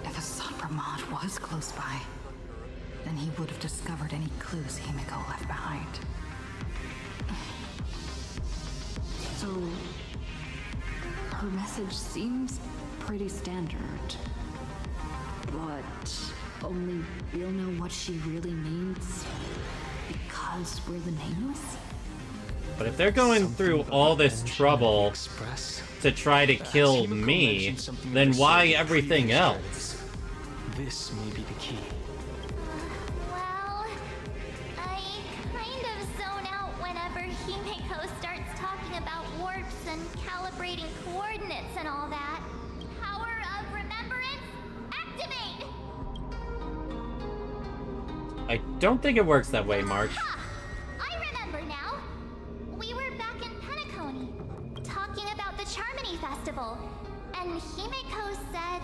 If Assad Ramad was close by, then he would have discovered any clues HIMEKO left behind. So, her message seems pretty standard, but only we'll know what she really means because we're the Nameless? But if they're going through all this trouble to try to kill me, then why everything else? This may be the key. Well, I kind of zone out whenever HIMEKO starts talking about warps and calibrating coordinates and all that. Power of remembrance, activate! I don't think it works that way, March. I remember now. We were back in Penacony, talking about the Charmony Festival, and HIMEKO said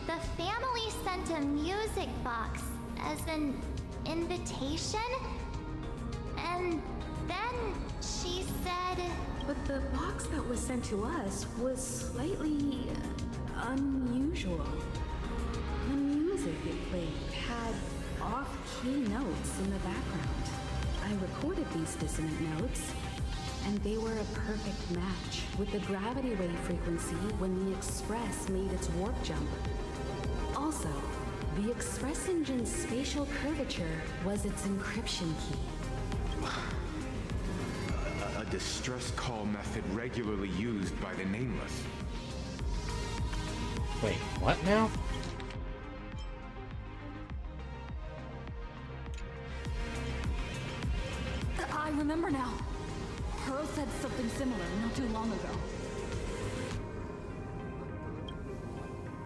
the family sent a music box as an invitation, and then she said... But the box that was sent to us was slightly unusual. The music it played had off-key notes in the background. I recorded these dissonant notes, and they were a perfect match with the gravity wave frequency when the Express made its warp jump. Also, the Express engine's spatial curvature was its encryption key. A distress call method regularly used by the Nameless. Wait, what now? I remember now. Pearl said something similar not too long ago.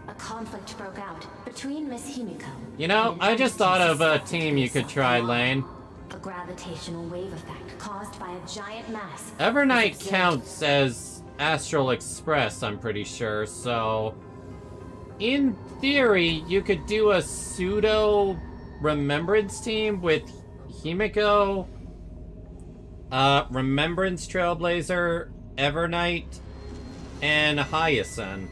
A conflict broke out between Miss HIMEKO. You know, I just thought of a team you could try, Lane. A gravitational wave effect caused by a giant mass. Evernight counts as Astral Express, I'm pretty sure, so... In theory, you could do a pseudo remembrance team with HIMEKO, Remembrance Trailblazer, Evernight, and Hyacinth.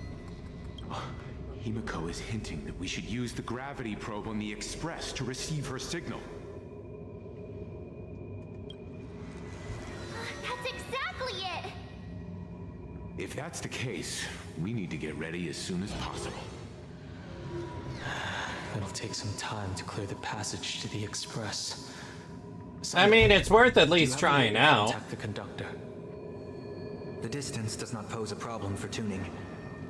HIMEKO is hinting that we should use the gravity probe on the Express to receive her signal. That's exactly it! If that's the case, we need to get ready as soon as possible. It'll take some time to clear the passage to the Express. I mean, it's worth at least trying out. Contact the conductor. The distance does not pose a problem for tuning.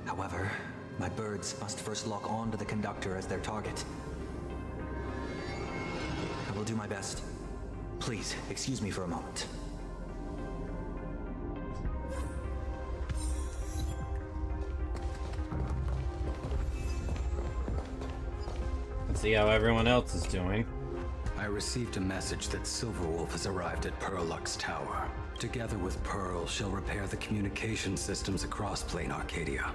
However, my birds must first lock on to the conductor as their target. I will do my best. Please, excuse me for a moment. Let's see how everyone else is doing. I received a message that Silverwolf has arrived at Perlux Tower. Together with Pearl, she'll repair the communication systems across PLANARCADIA.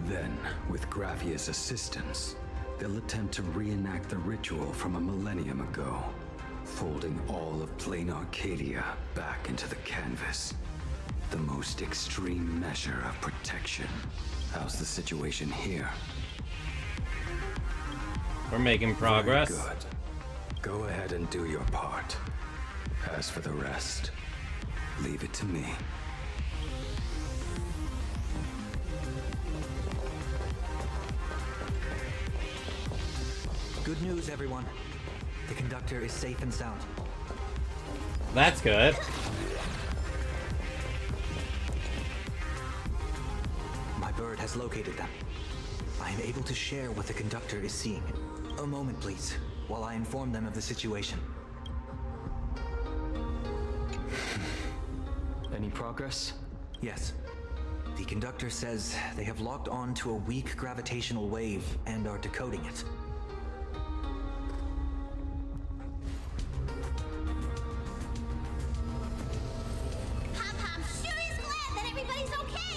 Then, with Gravia's assistance, they'll attempt to reenact the ritual from a millennium ago, folding all of PLANARCADIA back into the canvas. The most extreme measure of protection. How's the situation here? We're making progress. Very good. Go ahead and do your part. As for the rest, leave it to me. Good news, everyone. The conductor is safe and sound. That's good. My bird has located them. I am able to share what the conductor is seeing. A moment, please, while I inform them of the situation. Any progress? Yes. The conductor says they have locked on to a weak gravitational wave and are decoding it. Pom-Pom sure is glad that everybody's okay.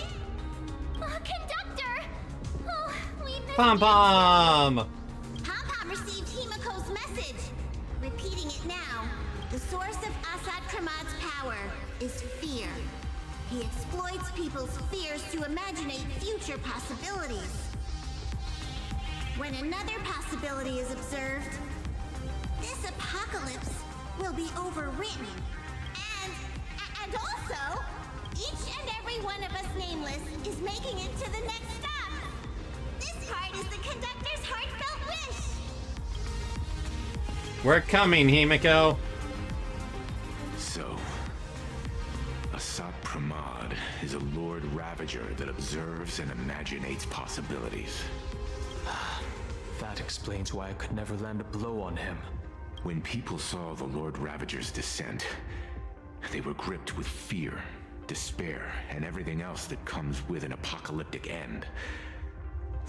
Conductor! Oh, we missed Pom-Pom! Pom-Pom received HIMEKO's message. Repeating it now. The source of Assad Kramad's power is fear. He exploits people's fears to imaginate future possibilities. When another possibility is observed, this apocalypse will be overwritten. And also, each and every one of us nameless is making it to the next stop. This part is the conductor's heartfelt wish. We're coming, HIMEKO. So, Assad Pramad is a Lord Ravager that observes and imaginates possibilities. That explains why I could never land a blow on him. When people saw the Lord Ravager's descent, they were gripped with fear, despair, and everything else that comes with an apocalyptic end.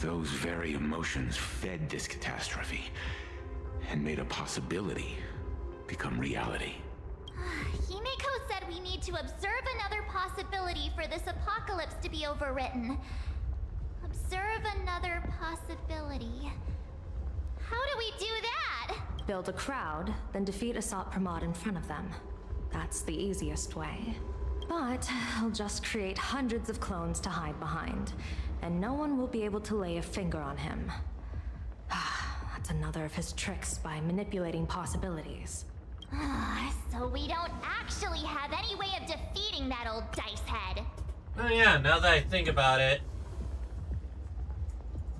Those very emotions fed this catastrophe and made a possibility become reality. HIMEKO said we need to observe another possibility for this apocalypse to be overwritten. Observe another possibility. How do we do that? Build a crowd, then defeat Assad Pramad in front of them. That's the easiest way. But I'll just create hundreds of clones to hide behind, and no one will be able to lay a finger on him. That's another of his tricks by manipulating possibilities. So we don't actually have any way of defeating that old dice head. Oh yeah, now that I think about it.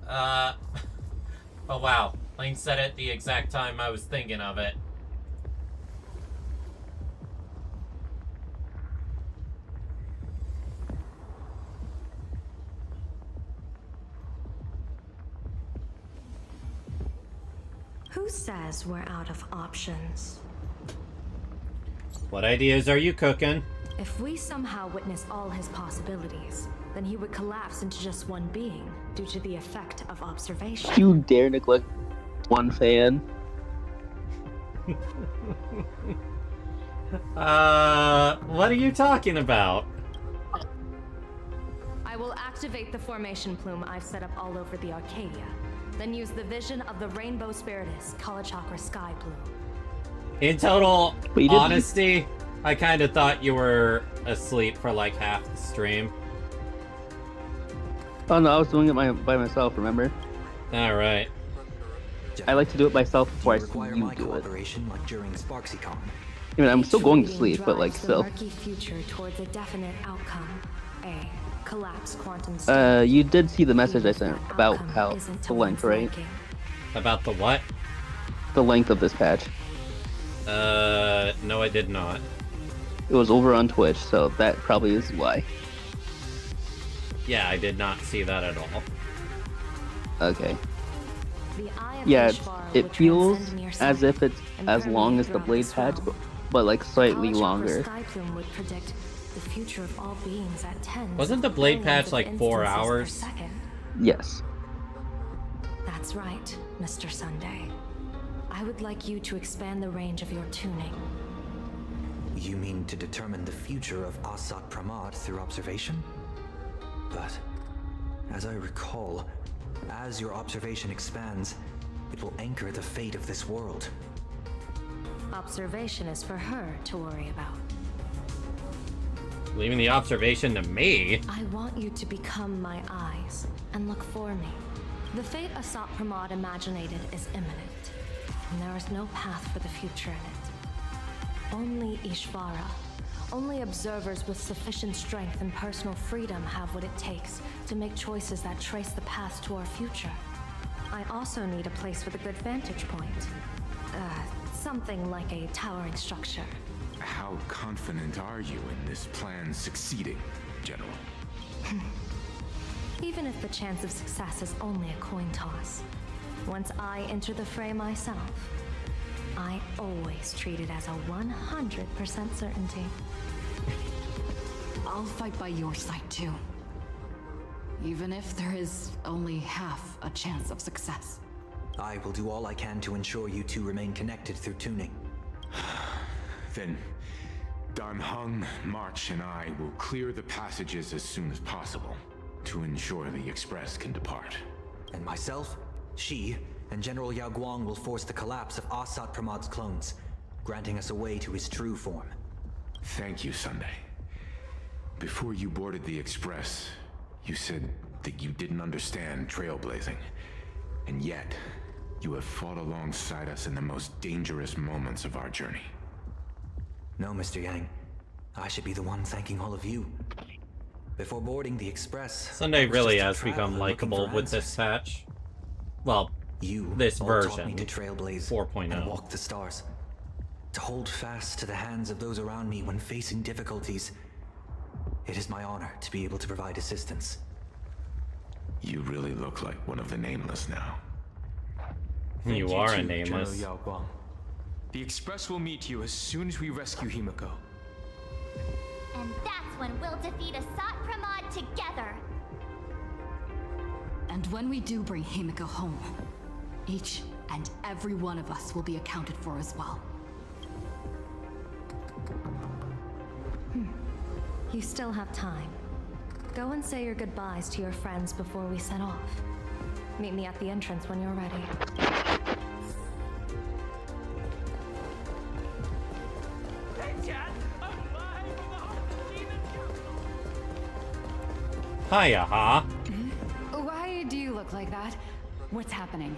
Oh wow, Lane said it the exact time I was thinking of it. Who says we're out of options? What ideas are you cooking? If we somehow witness all his possibilities, then he would collapse into just one being due to the effect of observation. You dare neglect one fan? What are you talking about? I will activate the formation plume I've set up all over the Arcadia, then use the vision of the Rainbow Spiritus Kalachakra Sky Plume. In total honesty, I kind of thought you were asleep for like half the stream. Oh no, I was doing it by myself, remember? Alright. I like to do it myself before I see you do it. Like during SparksyCon. I mean, I'm still going to sleep, but like still. The murky future towards a definite outcome. A collapsed quantum state. You did see the message I sent about how the length, right? About the what? The length of this patch. No I did not. It was over on Twitch, so that probably is why. Yeah, I did not see that at all. Okay. Yeah, it feels as if it's as long as the Blade patch, but like slightly longer. Sky plume would predict the future of all beings at 10. Wasn't the blade patch like 4 hours? Yes. That's right, Mr. Sunday. I would like you to expand the range of your tuning. You mean to determine the future of Asat Pramad through observation? But, as I recall, as your observation expands, it will anchor the fate of this world. Observation is for her to worry about. Leaving the observation to me? I want you to become my eyes and look for me. The fate Asat Pramad imaginated is imminent, and there is no path for the future in it. Only Ishvara, only observers with sufficient strength and personal freedom have what it takes to make choices that trace the path to our future. I also need a place with a good vantage point. Something like a towering structure. How confident are you in this plan succeeding, General? Even if the chance of success is only a coin toss, once I enter the fray myself, I always treat it as a 100% certainty. I'll fight by your side too. Even if there is only half a chance of success. I will do all I can to ensure you two remain connected through tuning. Then, Dan Heng, March, and I will clear the passages as soon as possible to ensure the Express can depart. And myself, Shi, and General Yao Guang will force the collapse of Asat Pramad's clones, granting us a way to his true form. Thank you, Sunday. Before you boarded the Express, you said that you didn't understand trailblazing. And yet, you have fought alongside us in the most dangerous moments of our journey. No, Mr. Yang. I should be the one thanking all of you. Before boarding the Express, Sunday really has become likable with this patch. Well, this version, taught me to trailblaze 4.0. and walk the stars. To hold fast to the hands of those around me when facing difficulties. It is my honor to be able to provide assistance. You really look like one of the Nameless now. You are a Nameless. General Yao Guang. The Express will meet you as soon as we rescue HIMEKO. And that's when we'll defeat Asat Pramad together. And when we do bring HIMEKO home, each and every one of us will be accounted for as well. You still have time. Go and say your goodbyes to your friends before we set off. Meet me at the entrance when you're ready. Hiya, ha. Why do you look like that? What's happening?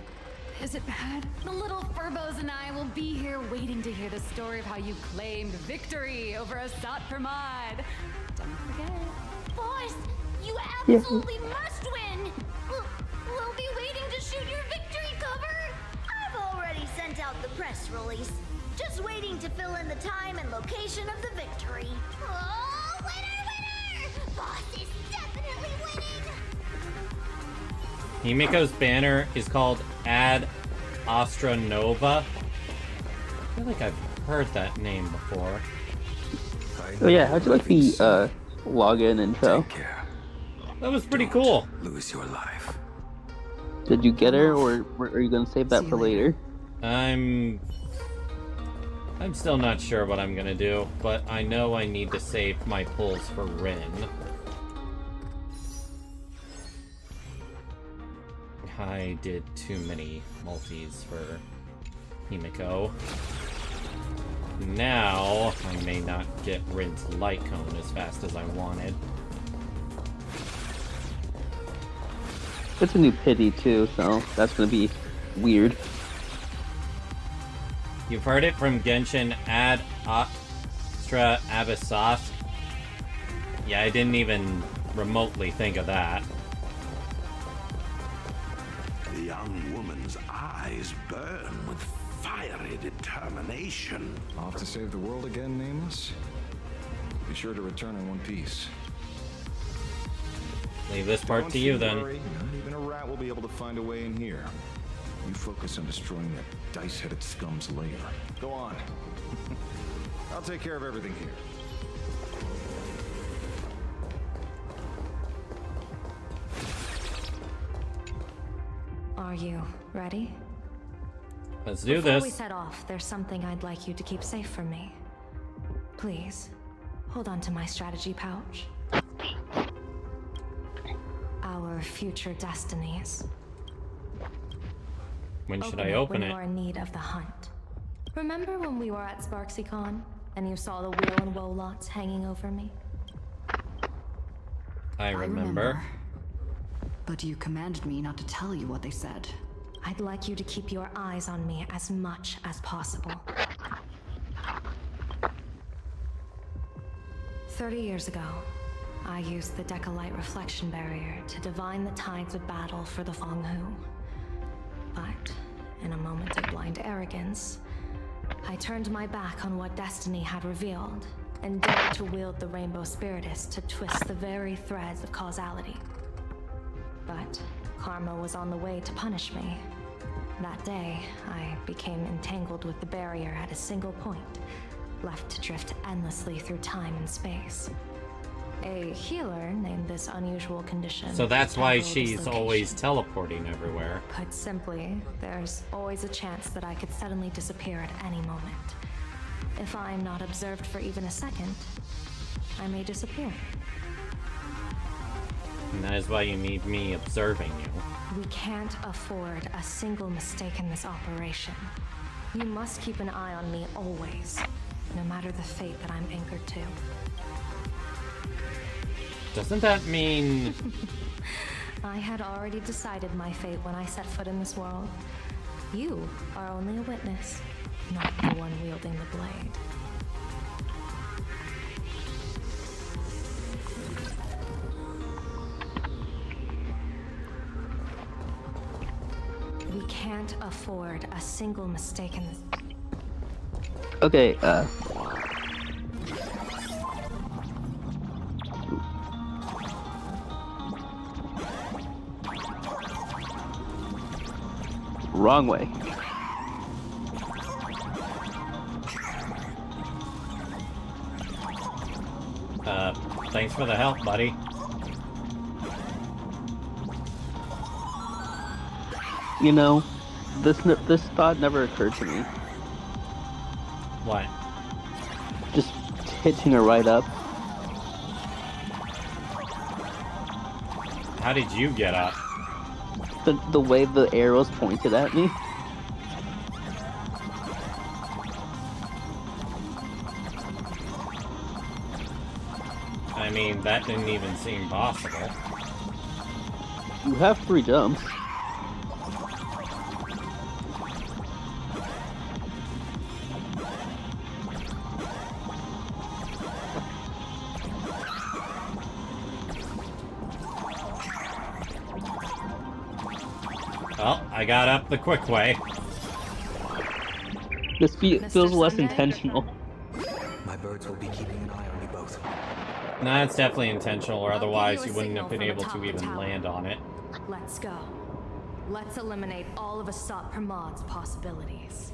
Is it bad? The little Furbos and I will be here waiting to hear the story of how you claimed victory over Asat Pramad. Don't forget. Boss, you absolutely must win! We'll be waiting to shoot your victory cover! I've already sent out the press release. Just waiting to fill in the time and location of the victory. Oh, winner, winner! Boss is definitely winning! HIMEKO's banner is called Ad Astra Nova. I feel like I've heard that name before. Oh yeah, how'd you like the login intro? That was pretty cool. Lose your life. Did you get her, or are you gonna save that for later? I'm still not sure what I'm gonna do, but I know I need to save my pulls for Rin. I did too many multis for HIMEKO. Now, I may not get Rin's light cone as fast as I wanted. It's a new pity too, so that's gonna be weird. You've heard it from Genshin Ad Astra Abyssos. Yeah, I didn't even remotely think of that. The young woman's eyes burn with fiery determination. Off to save the world again, Nameless? Be sure to return in one piece. Leave this part to you, then. Worry, not even a rat will be able to find a way in here. You focus on destroying that dice-headed scum's lair. Go on. I'll take care of everything here. Are you ready? Let's do Before this. we set off, there's something I'd like you to keep safe from me. Please, hold on to my strategy pouch. Our future destinies. When should I open when it? you are in need of the hunt. Remember when we were at SparksyCon and you saw the wheel and woe lots hanging over me? I remember. But you commanded me not to tell you what they said. I'd like you to keep your eyes on me as much as possible. 30 years ago, I used the Decalite reflection barrier to divine the tides of battle for the Fonghu. But, in a moment of blind arrogance, I turned my back on what destiny had revealed and dared to wield the Rainbow Spiritus to twist the very threads of causality. But karma was on the way to punish me. That day, I became entangled with the barrier at a single point, left to drift endlessly through time and space. A healer named this unusual condition. So that's why temporal she's dislocation. always teleporting everywhere. Put simply, there's always a chance that I could suddenly disappear at any moment. If I'm not observed for even a second, I may disappear. And that is why you need me observing you. We can't afford a single mistake in this operation. You must keep an eye on me always, no matter the fate that I'm anchored to. Doesn't that mean... I had already decided my fate when I set foot in this world. You are only a witness, not the one wielding the blade. We can't afford a single mistake in this. Okay, wrong way. Thanks for the help, buddy. You know, this thought never occurred to me. What? Just hitching her right up. How did you get up? The way the arrows pointed at me. I mean, that didn't even seem possible. You have 3 jumps. Well, I got up the quick way. This feels less intentional. My birds will be keeping an eye on you both. Nah, it's definitely intentional, or otherwise you wouldn't signal have been from able atop to the even tower. land on it. Let's go. Let's eliminate all of Asat Pramad's possibilities.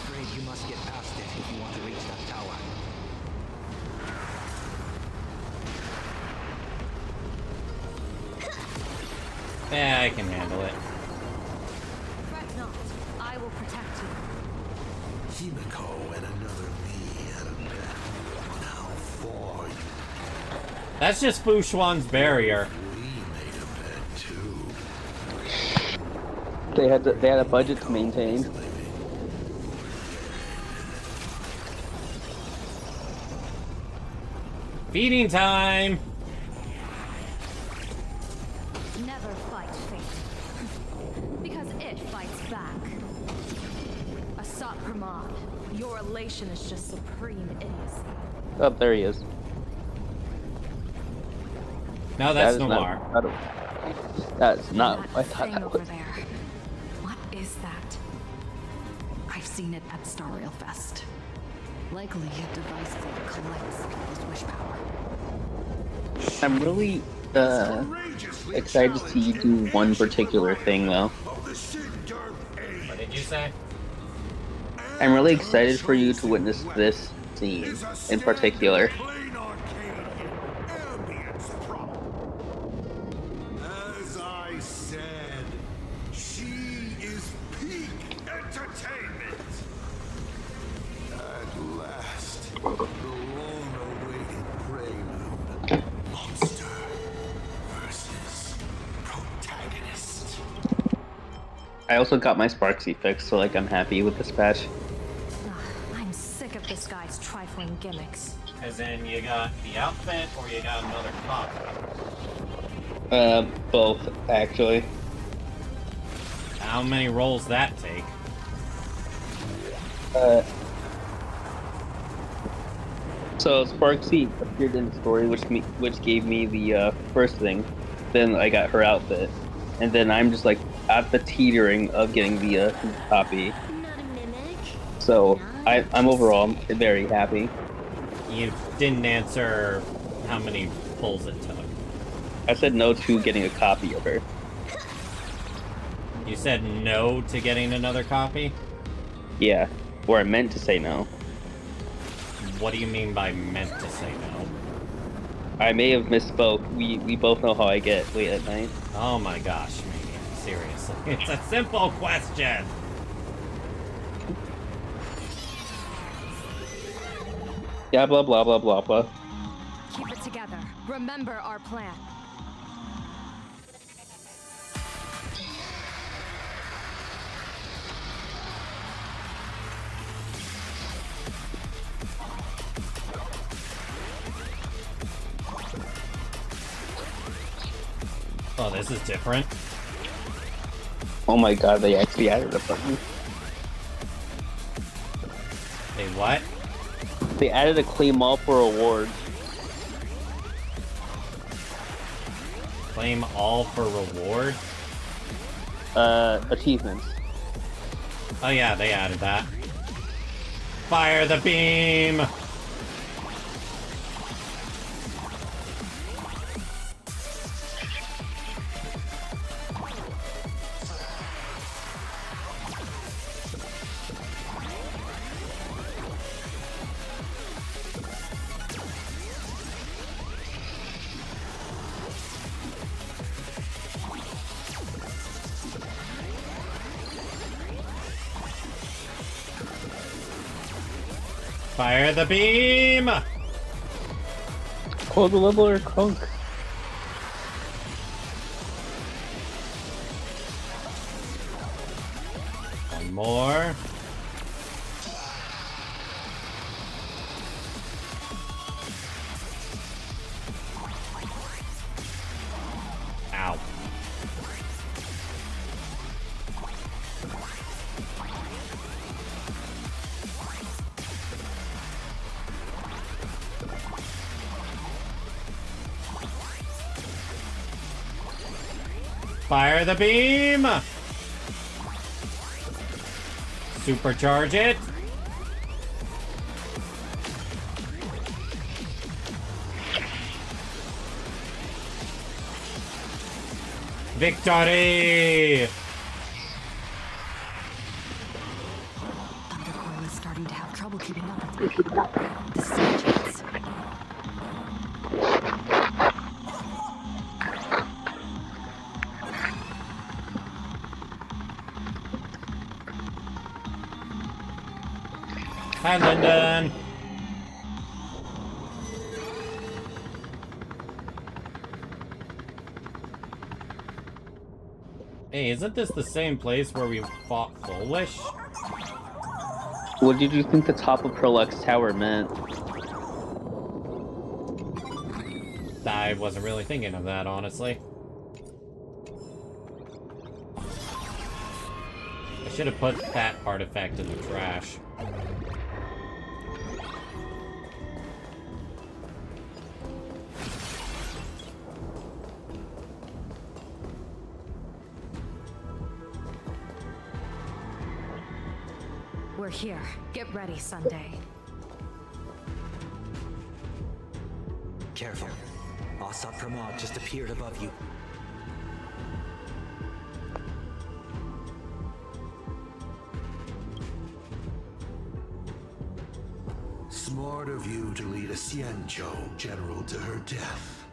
Afraid you must get past it if you want to reach that tower. Yeah, I can handle it. Fret not. I will protect you. HIMEKO and another me had a bet. Now for you. That's just Fu Xuan's barrier. We made a bet too. They had a budget to maintain. Feeding time! Never fight fate. Because it fights back. Asat Pramad, your elation is just supreme idiocy. Oh, there he is. No, that's That is Noir. That's not. That I thought thing that over was. there. What is that? I've seen it at Star Rail Fest. Likely a device that collects people's wish power. I'm really excited to see you do one particular thing, though. What did you say? I'm really excited for you to witness this scene in particular. As I said, she is peak entertainment. At last, the long-awaited prelude. Monster versus protagonist. I also got my Sparksy fixed, so like I'm happy with this patch. I'm sick of this guy's trifling gimmicks. As in, you got the outfit, or you got another copy? Both, actually. How many rolls that take? So Sparksy appeared in the story, which gave me the first thing. Then I got her outfit, and then I'm just like at the teetering of getting the copy. So I'm overall very happy. You didn't answer how many pulls it took. I said no to getting a copy of her. You said no to getting another copy? Yeah, or I meant to say no. What do you mean by meant to say no? I may have misspoke. We both know how I get late at night. Oh my gosh, man. Seriously. It's a simple question. Yeah, blah blah blah blah blah. Keep it together. Remember our plan. Oh, this is different. Oh my god, they actually added a button. Hey, what? They added a claim all for awards. Claim all for reward? Achievements. Oh yeah, they added that. Fire the beam! Fire the beam! Call the leveler Crunk. One more. Ow. Fire the beam! Supercharge it! Victory! Thundercoil is starting to have trouble keeping up with me. This is my chance. Hi, Lyndon. Hey, isn't this the same place where we fought Fullwish? What did you think the top of Perlex Tower meant? I wasn't really thinking of that, honestly. I should have put that artifact in the trash. We're here. Get ready, Sunday. Careful. I'll Asat Pramod just appeared above you. Smart of you to lead a Xianzhou general to her death.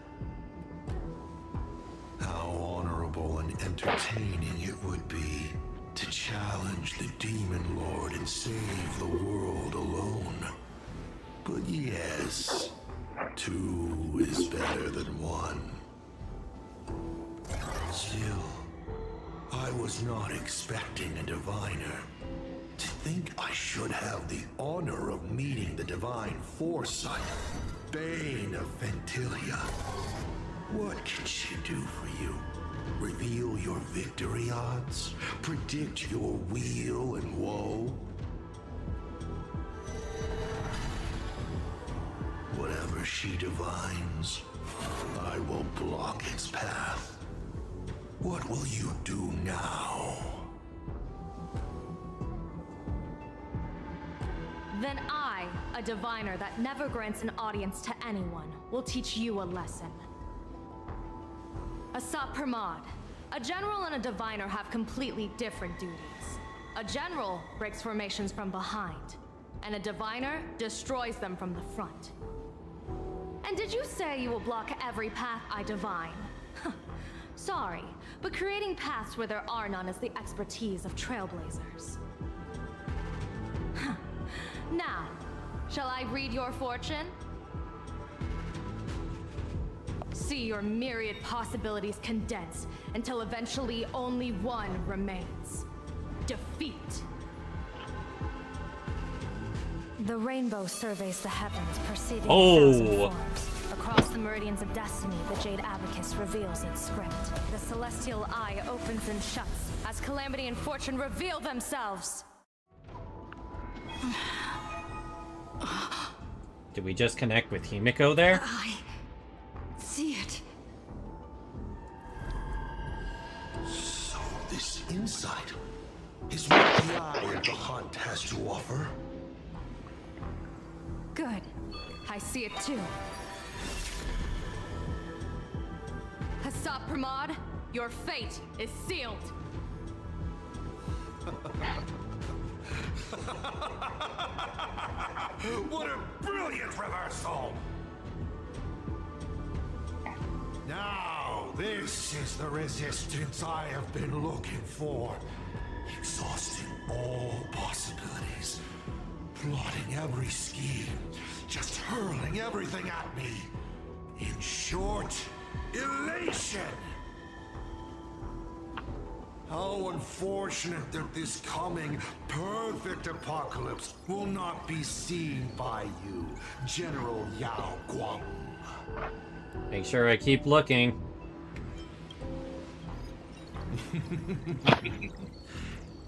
How honorable and entertaining it would be to challenge the Demon Lord and save the world alone. But yes, 2 is better than 1. Still, I was not expecting a diviner. To think I should have the honor of meeting the divine foresight, Bane of Ventilia. What can she do for you? Reveal your victory odds? Predict your weal and woe? Whatever she divines, I will block its path. What will you do now? Then I, a diviner that never grants an audience to anyone, will teach you a lesson. Asat Pramod, a general and a diviner have completely different duties. A general breaks formations from behind, and a diviner destroys them from the front. And did you say you will block every path I divine? Sorry, but creating paths where there are none is the expertise of trailblazers. Now, shall I read your fortune? See your myriad possibilities condense until eventually only one remains. Defeat. The rainbow surveys the heavens, perceiving 1,000 forms. Across the meridians of destiny, the Jade Abacus reveals its script. The celestial eye opens and shuts as calamity and fortune reveal themselves. Did we just connect with Himeko there? I see it. So this insight is what the eye of the hunt has to offer. Good. I see it too. Asat Pramod, your fate is sealed. What a brilliant reversal! Now, this is the resistance I have been looking for. Exhausting all possibilities. Plotting every scheme. Just hurling everything at me. In short, elation! How unfortunate that this coming perfect apocalypse will not be seen by you, General Yao Guang. Make sure I keep looking.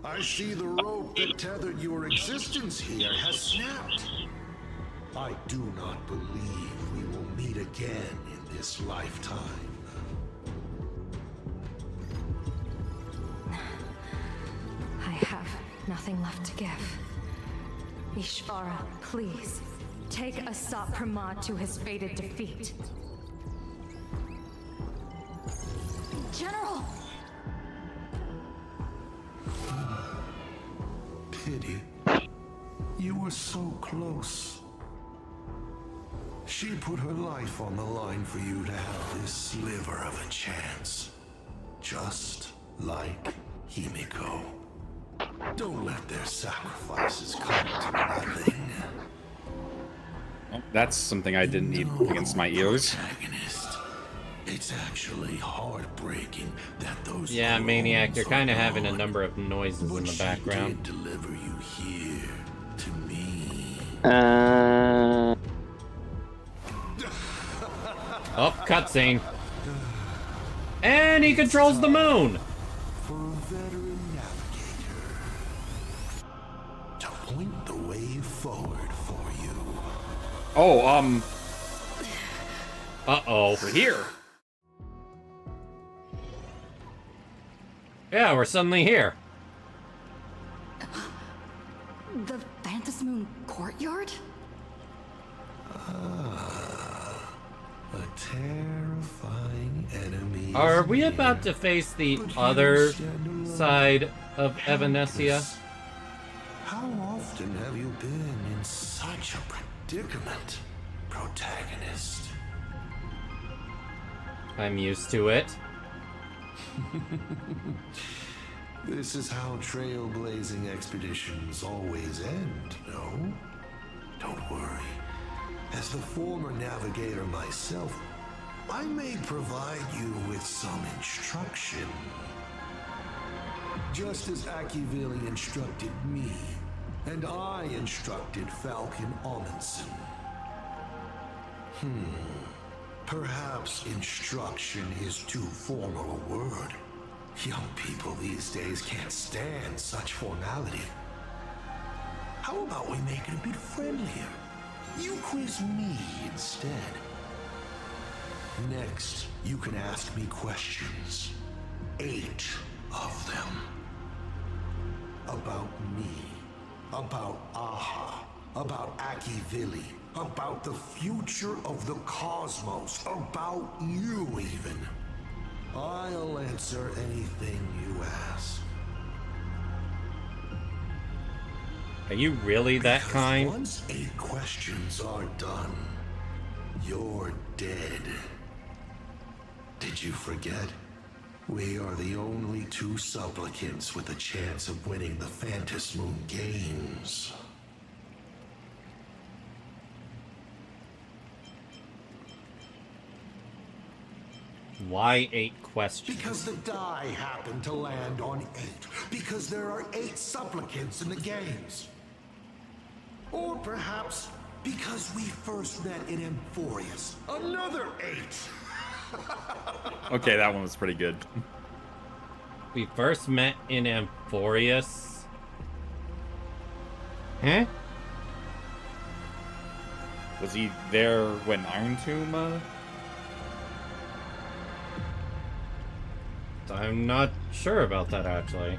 I see the rope that tethered your existence here has snapped. I do not believe we will meet again in this lifetime. I have nothing left to give. Ishvara, please, take Asat Pramod to his fated defeat. General! Pity. You were so close. She put her life on the line for you to have this sliver of a chance. Just like HIMEKO. Don't let their sacrifices come to nothing. Well, that's something I didn't need against my ears. It's actually heartbreaking that those. Yeah, Maniac, you're kind of having a number of noises in the background. Deliver you here to me. Oh, cutscene. And he controls the moon. For a veteran navigator to point the way forward for you. Oh, Uh-oh. We're here. Yeah, we're suddenly here. The Phantasmoon courtyard? A terrifying enemy. Are we about to face the other side of Evanesia? How often have you been in such a predicament, protagonist? I'm used to it. This is how trailblazing expeditions always end, no? Don't worry. As the former navigator myself, I may provide you with some instruction. Just as Akivili instructed me, and I instructed Falcon Amundsen. Perhaps instruction is too formal a word. Young people these days can't stand such formality. How about we make it a bit friendlier? You quiz me instead. Next, you can ask me questions. 8 of them. About me. About Aha. About Akivili. About the future of the cosmos. About you, even. I'll answer anything you ask. Are you really that kind? Once 8 questions are done, you're dead. Did you forget? We are the only 2 supplicants with a chance of winning the Phantom Moon Games. Why 8 questions? Because the die happened to land on 8. Because there are 8 supplicants in the games. Or perhaps because we first met in Amphorius. Another 8! Okay, that one was pretty good. We first met in Amphorius. Huh? Was he there when Iron Tomb? I'm not sure about that, actually.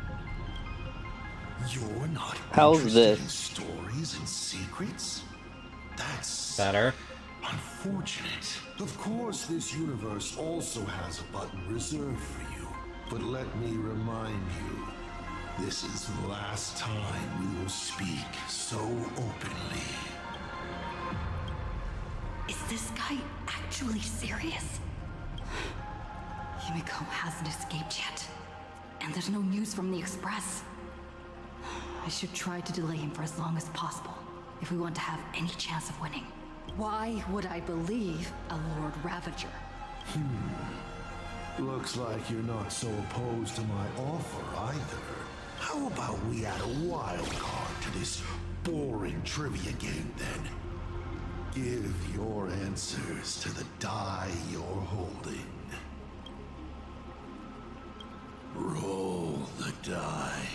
You're not How's interested in this? stories and secrets? That's better. Unfortunate. Of course, this universe also has a button reserved for you. But let me remind you, this is the last time we will speak so openly. Is this guy actually serious? HIMEKO hasn't escaped yet. And there's no news from the Express. I should try to delay him for as long as possible, if we want to have any chance of winning. Why would I believe a Lord Ravager? Looks like you're not so opposed to my offer either. How about we add a wild card to this boring trivia game then? Give your answers to the die you're holding. Roll the die.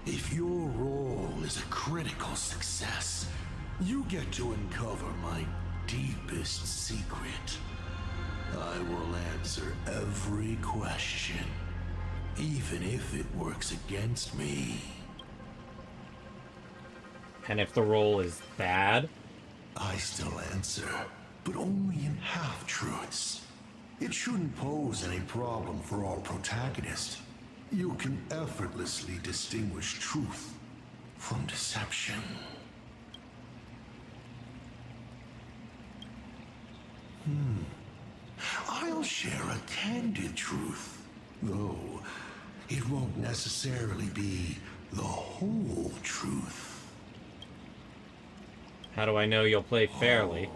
If your roll is a critical success, you get to uncover my deepest secret. I will answer every question, even if it works against me. And if the roll is bad? I still answer, but only in half-truths. It shouldn't pose any problem for our protagonist. You can effortlessly distinguish truth from deception. I'll share a candid truth, though it won't necessarily be the whole truth. How do I know you'll play fairly?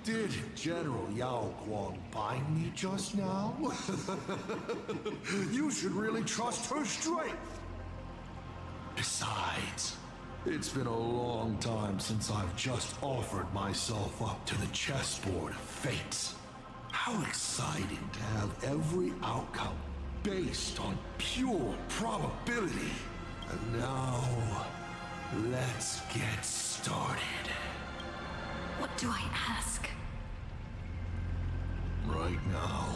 Did General Yao Guang bind me just now? You should really trust her strength. Besides, it's been a long time since I've just offered myself up to the chessboard of fate. How exciting to have every outcome based on pure probability. And now, let's get started. What do I ask? Right now,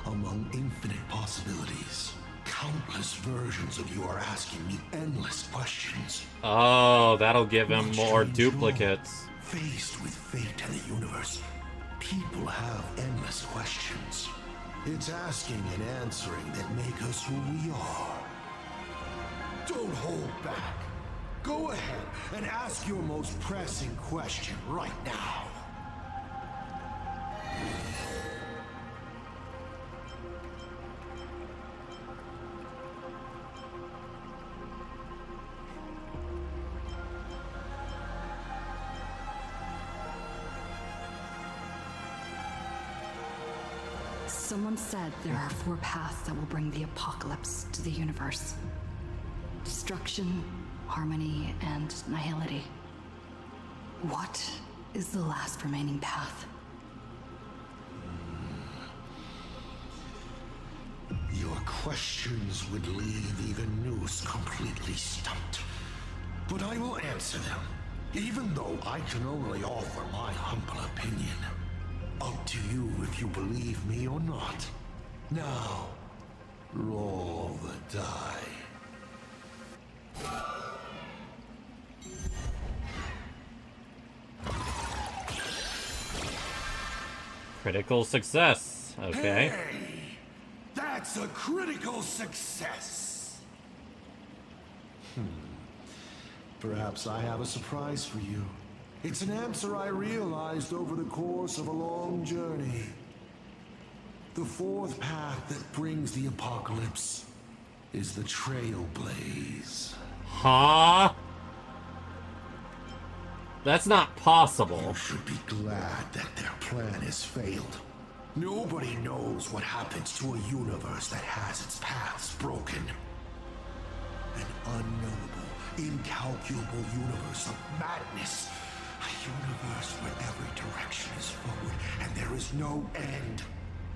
among infinite possibilities, countless versions of you are asking me endless questions. Oh, that'll give him more duplicates. Faced with fate and the universe, People have endless questions. It's asking and answering that make us who we are. Don't hold back. Go ahead and ask your most pressing question right now. Someone said there are 4 paths that will bring the apocalypse to the universe. Destruction, harmony, and nihility. What is the last remaining path? Your questions would leave even Noose completely stumped. But I will answer them, even though I can only offer my humble opinion. Up to you if you believe me or not. Now, roll the die. Critical success. Okay. Hey, that's a critical success. Perhaps I have a surprise for you. It's an answer I realized over the course of a long journey. The 4th path that brings the apocalypse is the Trailblaze. Huh? That's not possible. You should be glad that their plan has failed. Nobody knows what happens to a universe that has its paths broken. An unknowable, incalculable universe of madness. A universe where every direction is forward and there is no end.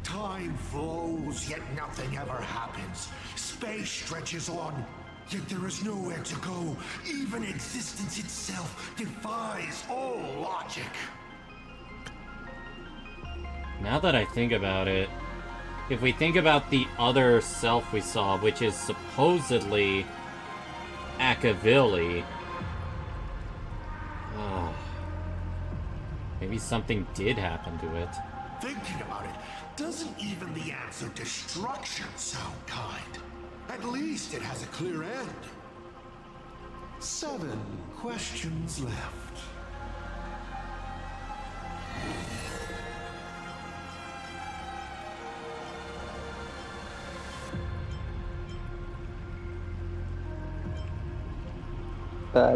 Time flows, yet nothing ever happens. Space stretches on, yet there is nowhere to go. Even existence itself defies all logic. Now that I think about it, if we think about the other self we saw, which is supposedly Akavili, maybe something did happen to it. Thinking about it, doesn't even the answer destruction sound kind? At least it has a clear end. 7 questions left.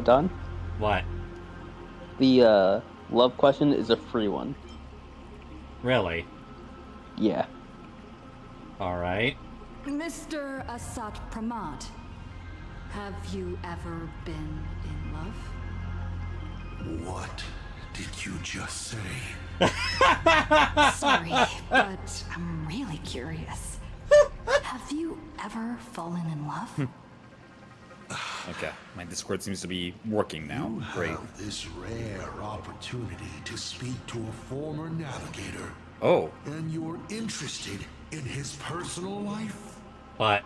Don? What? The, love question is a free one. Really? Yeah. Alright. Mr. Asat Pramad, have you ever been in love? What did you just say? Sorry, but I'm really curious. Have you ever fallen in love? Okay, my Discord seems to be working now. You Great. have this rare opportunity to speak to a former navigator. Oh. And you're interested in his personal life? But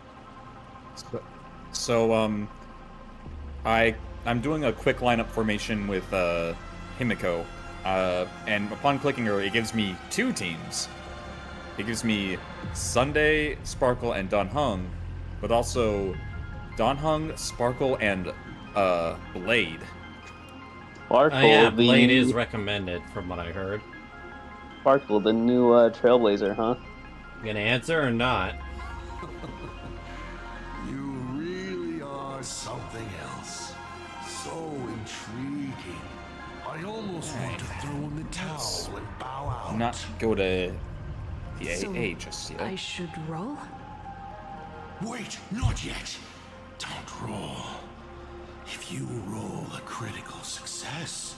So I'm doing a quick lineup formation with HIMEKO, and upon clicking her, it gives me 2 teams. It gives me Sunday, Sparkle, and Donhung, but also Donhung, Sparkle, and Blade. Sparkle, yeah, Blade is recommended from what I heard. Sparkle, the new Trailblazer, huh? You gonna answer or not? You really are something else. So intriguing. I almost want to throw in the towel and bow out. Not go to the So, AA just yet. I should roll? Wait, not yet. Don't roll. If you roll a critical success,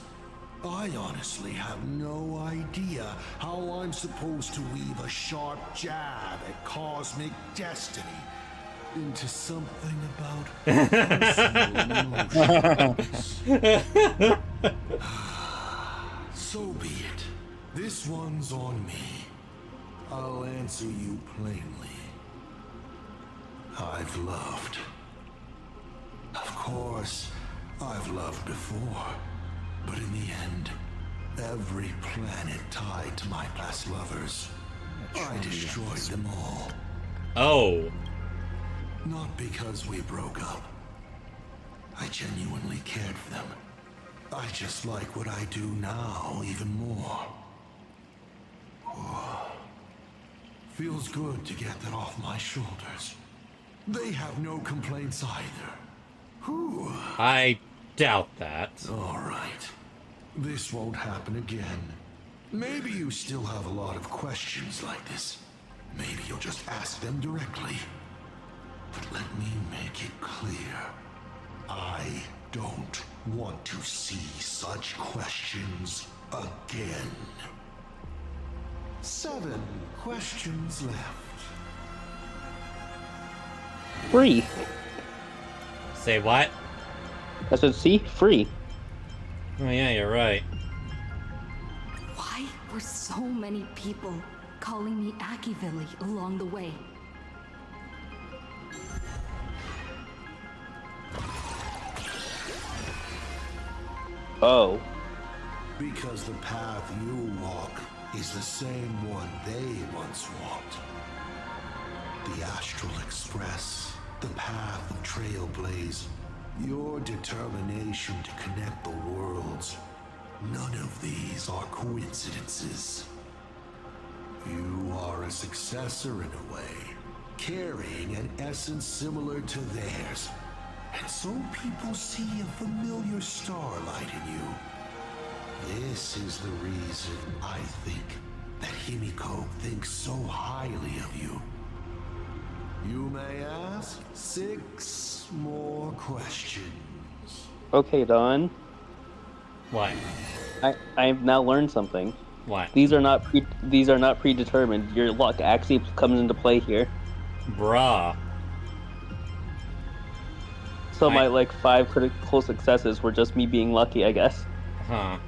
I honestly have no idea how I'm supposed to weave a sharp jab at cosmic destiny into something about personal emotions. So be it. This one's on me. I'll answer you plainly. I've loved. Of course, I've loved before. But in the end, Every planet tied to my past lovers. I destroyed them all. Oh. Not because we broke up. I genuinely cared for them. I just like what I do now even more. Feels good to get that off my shoulders. They have no complaints either. Whew. I doubt that. All right. This won't happen again. Maybe you still have a lot of questions like this. Maybe you'll just ask them directly. But let me make it clear. I don't want to see such questions again. 7 questions left. Free. Say what? I said, see? Free. Oh yeah, you're right. Why were so many people calling me Akivilli along the way? Oh. Because the path you walk is the same one they once walked. The Astral Express, the path of Trailblaze, your determination to connect the worlds. None of these are coincidences. You are a successor in a way, carrying an essence similar to theirs. And so people see a familiar starlight in you. This is the reason I think that HIMEKO thinks so highly of you. You may ask 6 more questions. Okay, Don. What? I've now learned something. What? These are not predetermined. Your luck actually comes into play here. Bruh. So my like 5 critical successes were just me being lucky, I guess. Huh.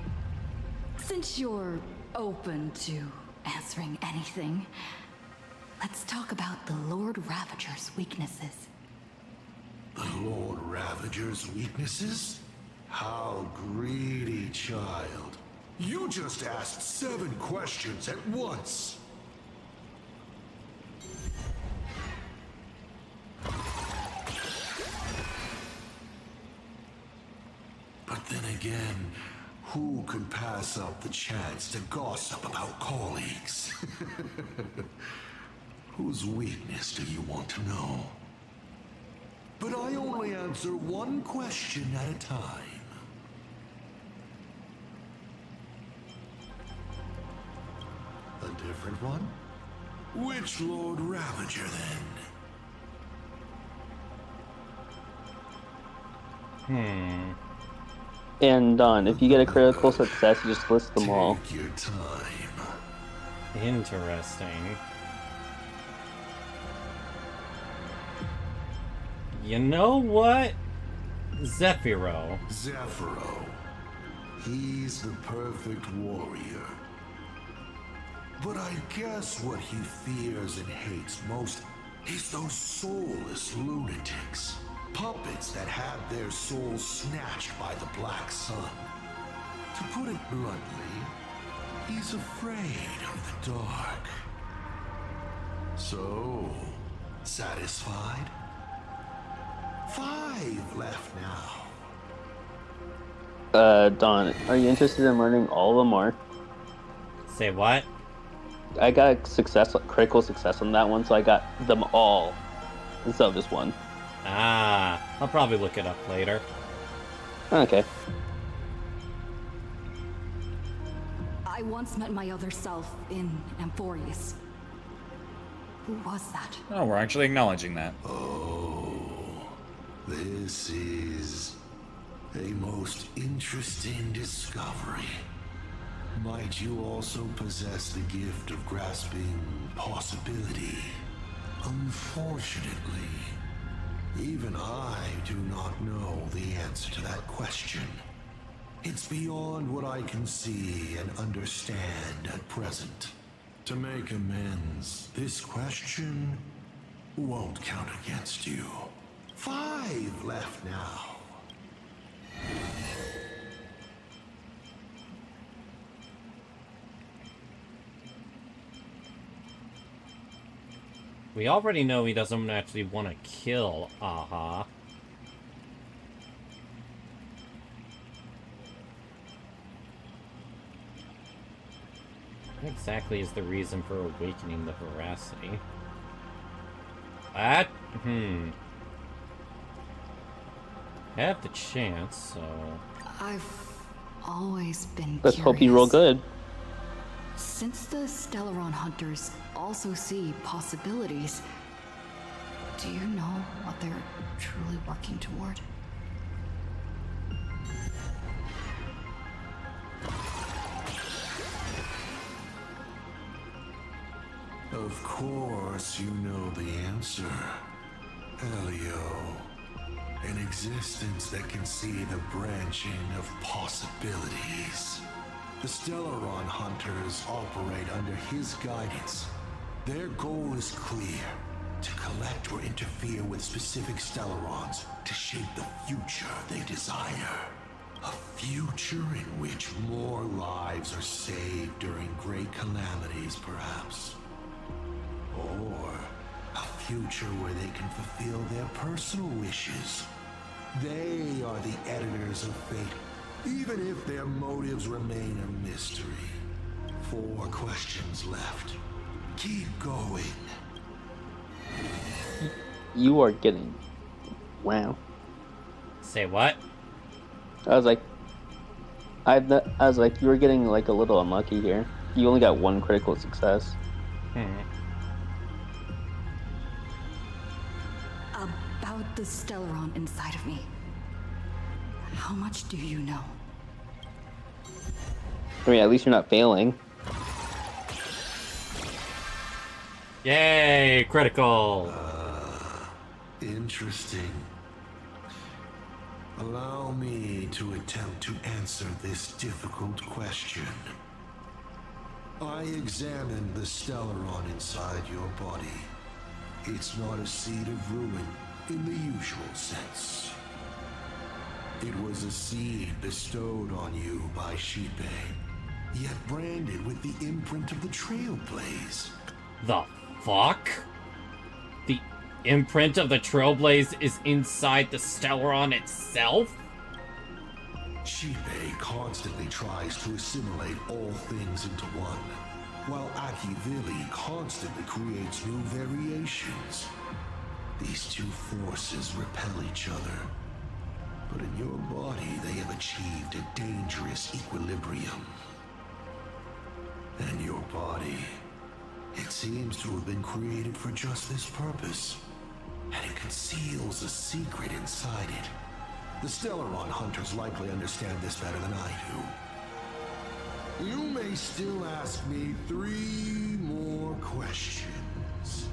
Since you're open to answering anything, let's talk about the Lord Ravager's weaknesses. The Lord Ravager's weaknesses? How greedy, child. You just asked 7 questions at once. But then again, who could pass up the chance to gossip about colleagues? Whose weakness do you want to know? But I only answer one question at a time. A different one? Which Lord Ravager, then? And Don, if you get a critical success, you just list them all. Take your time. Interesting. You know what? Zephyro. Zephyro. He's the perfect warrior. But I guess what he fears and hates most is those soulless lunatics. Puppets that had their souls snatched by the Black Sun. To put it bluntly, he's afraid of the dark. So, satisfied? 5 left now. Don, are you interested in learning all of them or? Say what? I got critical success on that one, so I got them all instead of just one. Ah, I'll probably look it up later. Okay. I once met my other self in Amphorius. Who was that? Oh, we're actually acknowledging that. Oh, this is a most interesting discovery. Might you also possess the gift of grasping possibility? Unfortunately, even I do not know the answer to that question. It's beyond what I can see and understand at present. To make amends, this question won't count against you. 5 left now. We already know he doesn't actually want to kill Aha. What exactly is the reason for awakening the veracity? That? I have the chance, so... I've always been Let's curious. hope you roll good. Since the Stellaron hunters also see possibilities, do you know what they're truly working toward? Of course you know the answer. Elio. An existence that can see the branching of possibilities. The Stellaron hunters operate under his guidance. Their goal is clear: to collect or interfere with specific Stellarons to shape the future they desire. A future in which more lives are saved during great calamities, perhaps. Or a future where they can fulfill their personal wishes. They are the editors of fate, even if their motives remain a mystery. 4 questions left. Keep going. You are getting... Wow. Say what? I was like, you were getting like a little unlucky here. You only got 1 critical success. About the Stellaron inside of me. How much do you know? I mean, at least you're not failing. Yay, critical! Interesting. Allow me to attempt to answer this difficult question. I examined the Stellaron inside your body. It's not a seed of ruin in the usual sense. It was a seed bestowed on you by Shipei, yet branded with the imprint of the Trailblaze. The fuck? The imprint of the Trailblaze is inside the Stellaron itself? Shipei constantly tries to assimilate all things into one, while Akivili constantly creates new variations. These two forces repel each other, but in your body they have achieved a dangerous equilibrium. And your body, it seems to have been created for just this purpose, and it conceals a secret inside it. The Stellaron hunters likely understand this better than I do. You may still ask me 3 more questions.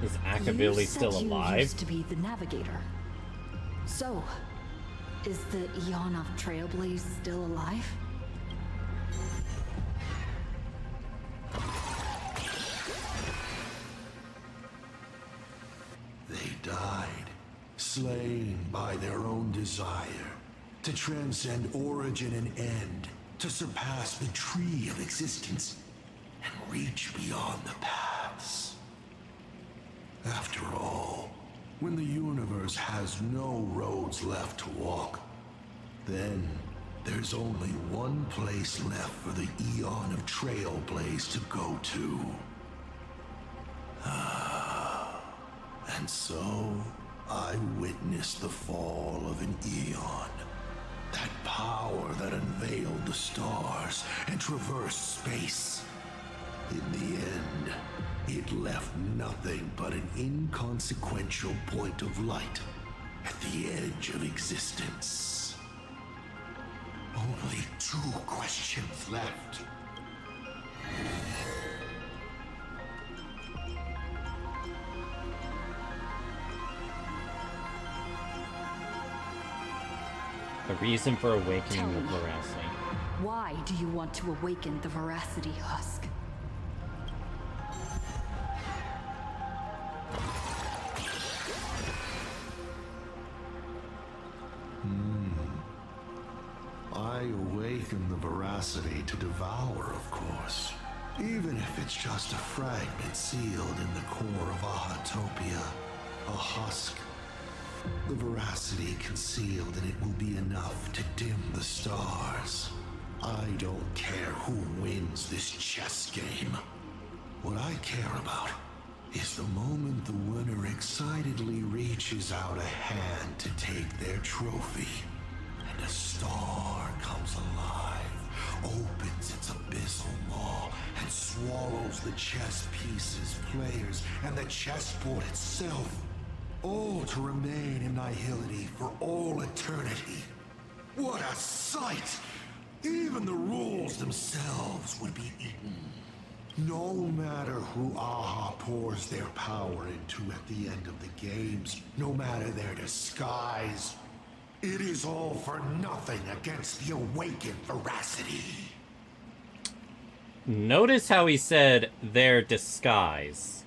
Is Akavili still You alive? used to be the navigator. So, is the Eon of Trailblaze still alive? They died, slain by their own desire, to transcend origin and end, to surpass the tree of existence, and reach beyond the paths. After all, when the universe has no roads left to walk, then there's only one place left for the Eon of Trailblaze to go to. And so, I witnessed the fall of an Eon. That power that unveiled the stars and traversed space. In the end, it left nothing but an inconsequential point of light at the edge of existence. Only 2 questions left. The reason for awakening the veracity. Why do you want to awaken the veracity husk? I awaken the veracity to devour, of course. Even if it's just a fragment sealed in the core of Ahatopia, a husk. The veracity concealed in it will be enough to dim the stars. I don't care who wins this chess game. What I care about is the moment the winner excitedly reaches out a hand to take their trophy, and a star comes alive, opens its abyssal maw, and swallows the chess pieces, players, and the chessboard itself, all to remain in nihility for all eternity. What a sight! Even the rules themselves would be eaten. No matter who Aha pours their power into at the end of the games, no matter their disguise, it is all for nothing against the awakened veracity. Notice how he said their disguise.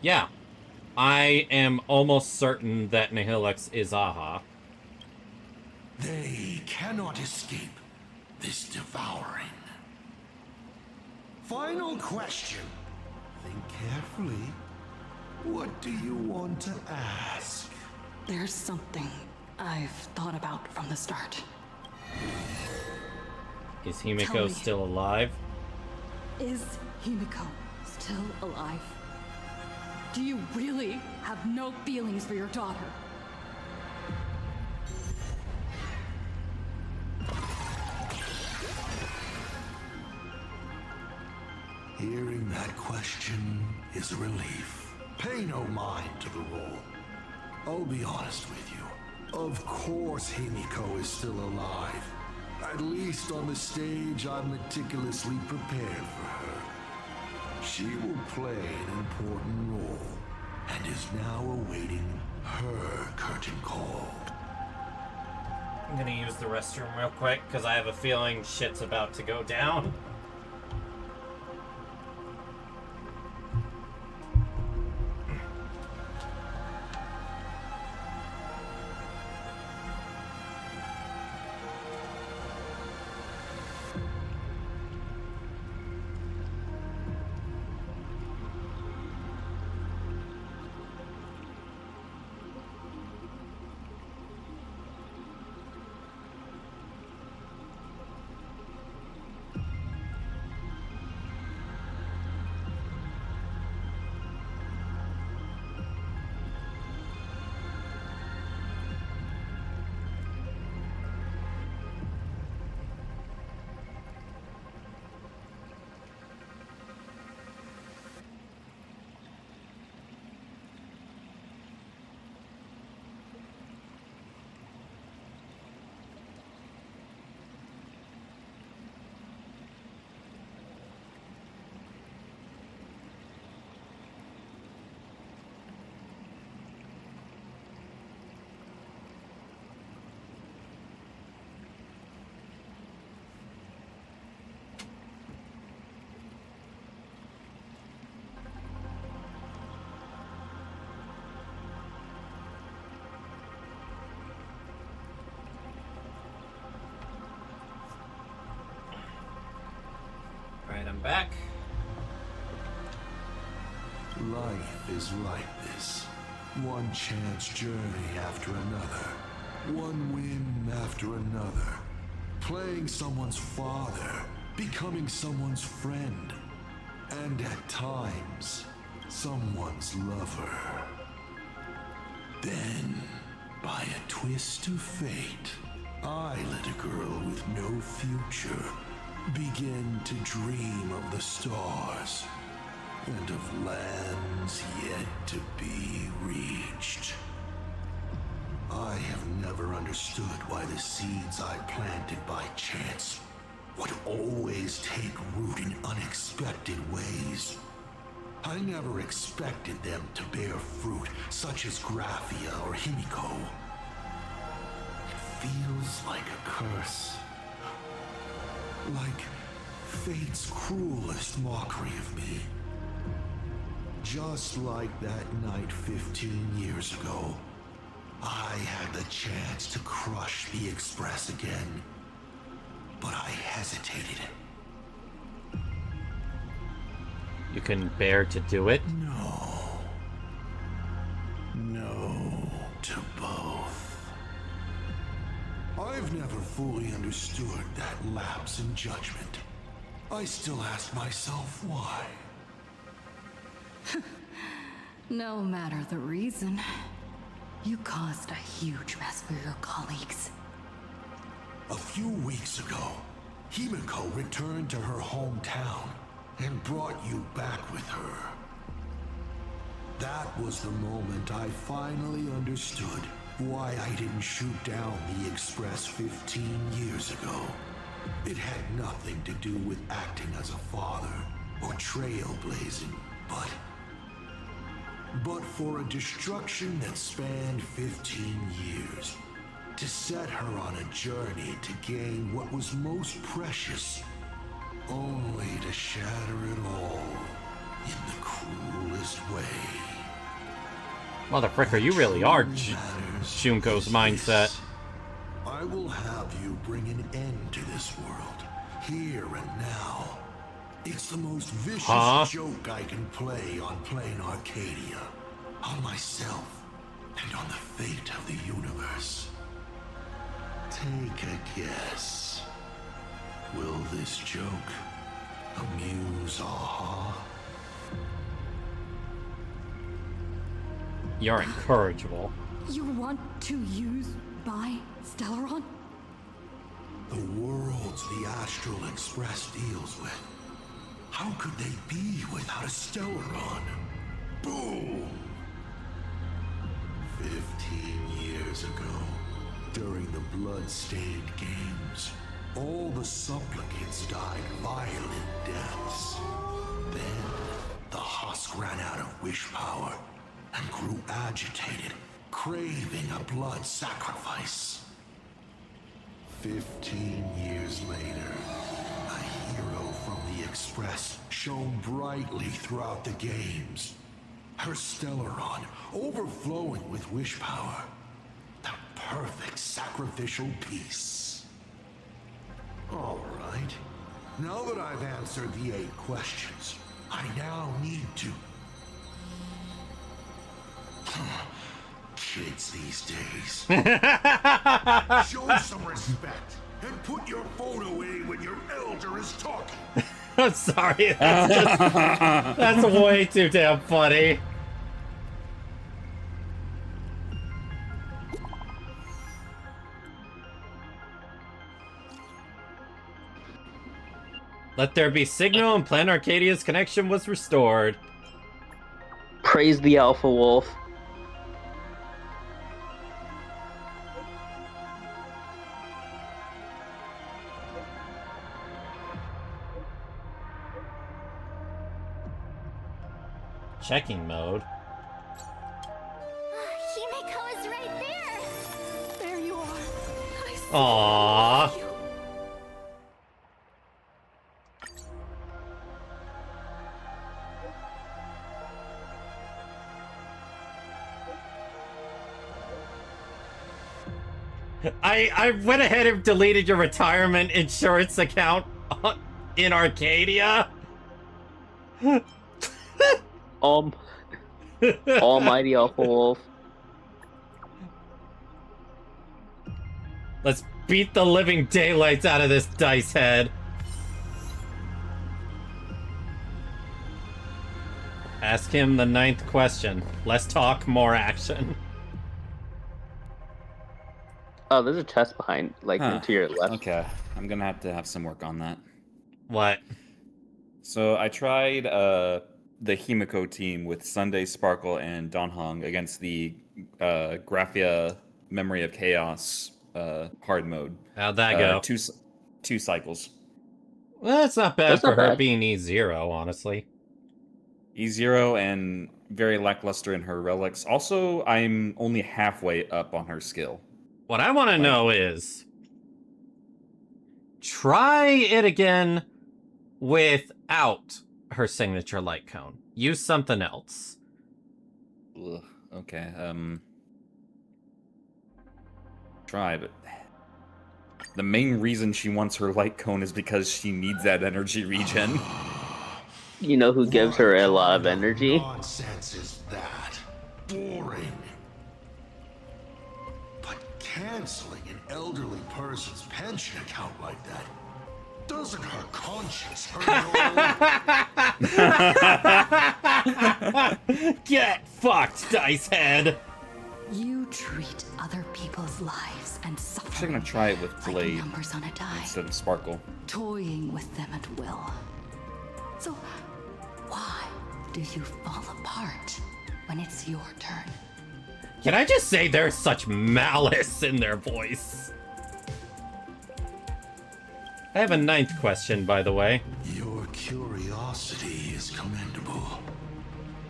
Yeah. I am almost certain that Nihilux is Aha. They cannot escape this devouring. Final question. Think carefully. What do you want to ask? There's something I've thought about from the start. Is Tell Himeko me. still alive? Is Himeko still alive? Do you really have no feelings for your daughter? Hearing that question is a relief. Pay no mind to the roll. I'll be honest with you. Of course Himeko is still alive. At least on the stage I'm meticulously prepared for her. She will play an important role, and is now awaiting her curtain call. I'm gonna use the restroom real quick, because I have a feeling shit's about to go down. Alright, I'm back. Life is like this. One chance journey after another. One win after another. Playing someone's father. Becoming someone's friend. And at times, someone's lover. Then, by a twist of fate, I let a girl with no future begin to dream of the stars and of lands yet to be reached. I have never understood why the seeds I planted by chance would always take root in unexpected ways. I never expected them to bear fruit such as Graphia or Himeko. It feels like a curse. Like fate's cruelest mockery of me. Just like that night 15 years ago, I had the chance to crush the Express again, but I hesitated. You couldn't bear to do it? No to both. I've never fully understood that lapse in judgment. I still ask myself why. No matter the reason, you caused a huge mess for your colleagues. A few weeks ago, HIMEKO returned to her hometown and brought you back with her. That was the moment I finally understood why I didn't shoot down the Express 15 years ago. It had nothing to do with acting as a father or trailblazing, but for a destruction that spanned 15 years, to set her on a journey to gain what was most precious, only to shatter it all in the cruelest way. Motherfricker, you really are Junko's mindset. I will have you bring an end to this world, here and now. It's the most vicious joke I can play on PLANARCADIA, on myself, and on the fate of the universe. Take a guess. Will this joke amuse Aha? You're incorrigible. You want to use my Stellaron? The worlds the Astral Express deals with. How could they be without a Stellaron? Boom! 15 years ago, during the Blood-Stained Games, all the supplicants died violent deaths. Then, the husk ran out of wish power and grew agitated, craving a blood sacrifice. 15 years later, a hero from the Express shone brightly throughout the games. Her Stellaron overflowing with wish power. The perfect sacrificial piece. All right. Now that I've answered the 8 questions, I now need to... Kids these days. Show some respect and put your phone away when your elder is talking. I'm sorry, that's way too damn funny. Let there be signal and PLANARCADIA's connection was restored. Praise the Alpha Wolf. Checking mode. HIMEKO is right there! There you are. Aww. I went ahead and deleted your retirement insurance account in Arcadia. Almighty Alpha Wolf. Let's beat the living daylights out of this dice head. Ask him the 9th question. Less talk, more action. Oh, there's a chest behind, like, to your left. Okay, I'm gonna have to have some work on that. What? So I tried the HIMEKO team with Sunday, Sparkle, and Donhong against the Graphia Memory of Chaos hard mode. How'd that go? Two cycles. Well, that's not bad for her being E0, honestly. E0 and very lackluster in her relics. Also, I'm only halfway up on her skill. What I want to know is, try it again without her signature light cone. Use something else. Ugh, okay, try, but the main reason she wants her light cone is because she needs that energy regen. You know who gives her a lot of energy? Nonsense is that? Boring. But canceling an elderly person's pension account like that, doesn't her conscience hurt at all? Get fucked, Dice Head! You treat other people's lives and suffering. I'm actually gonna try it with Blade like numbers on a die, instead of Sparkle. toying with them at will. So, why do you fall apart when it's your turn? Can I just say there's such malice in their voice? I have a 9th question, by the way. Your curiosity is commendable,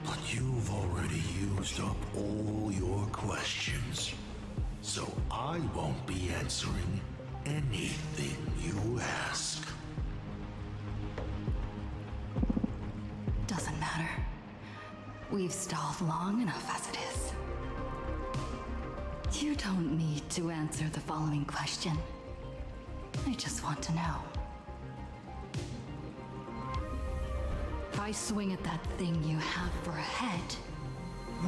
but you've already used up all your questions. So I won't be answering anything you ask. Doesn't matter. We've stalled long enough as it is. You don't need to answer the following question. I just want to know. If I swing at that thing you have for a head,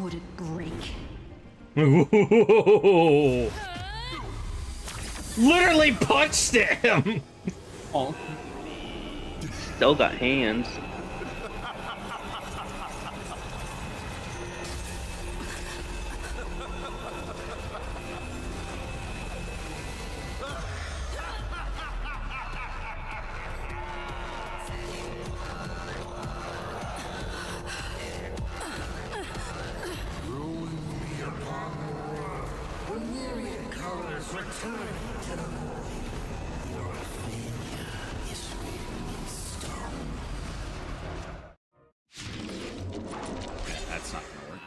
would it break? Ooh. Literally punched him! Oh. Still got hands. That's not gonna work.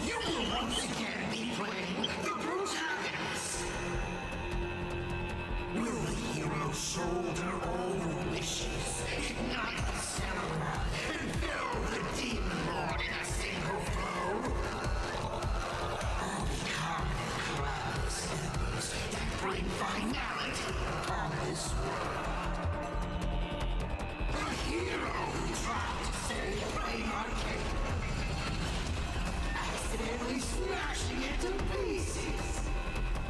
You will once again be playing the protagonist. Will the hero shoulder all the wishes, ignite the stamina, and fill the demon lord in a single blow? Or become the clouds that bring finality upon this world? The hero who tried to save PLANARCADIA, accidentally smashing it to pieces.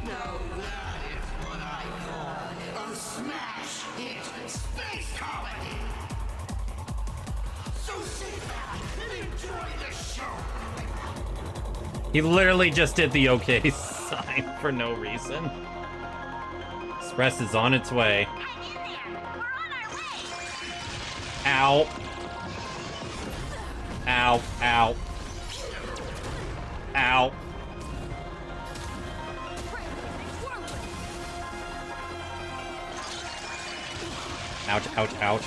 Now that is what I call a smash hit space comedy. So sit back and enjoy the show. He literally just did the okay sign for no reason. Express is on its way. Ow. Ow, ow. Ow. Ouch, ouch, ouch.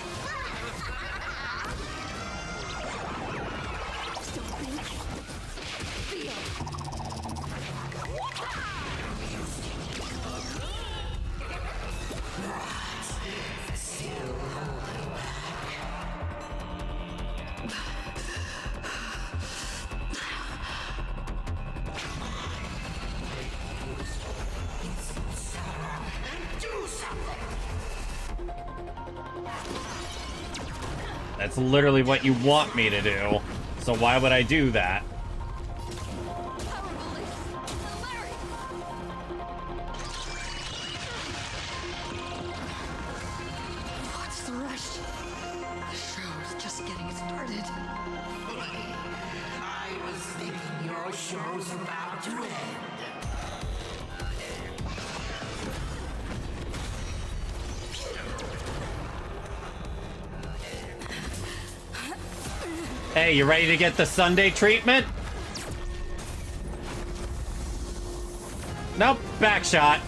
That's literally what you want me to do. So why would I do that? What's the rush? The show's just getting started. I was thinking your show's about to end. Hey, you ready to get the Sunday treatment? Nope, back shot.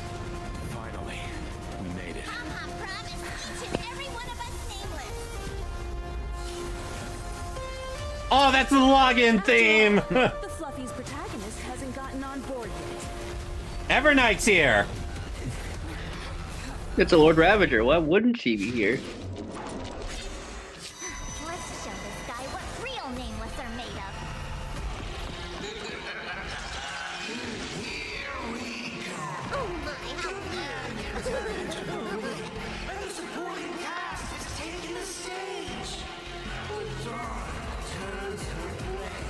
Finally, we made it. Oh, that's the login theme! The Fluffy's protagonist hasn't gotten on board yet. Evernight's here! It's a Lord Ravager. Why wouldn't she be here? are made of. Oh my, how And the supporting cast is taking the stage. The dawn turns her blade.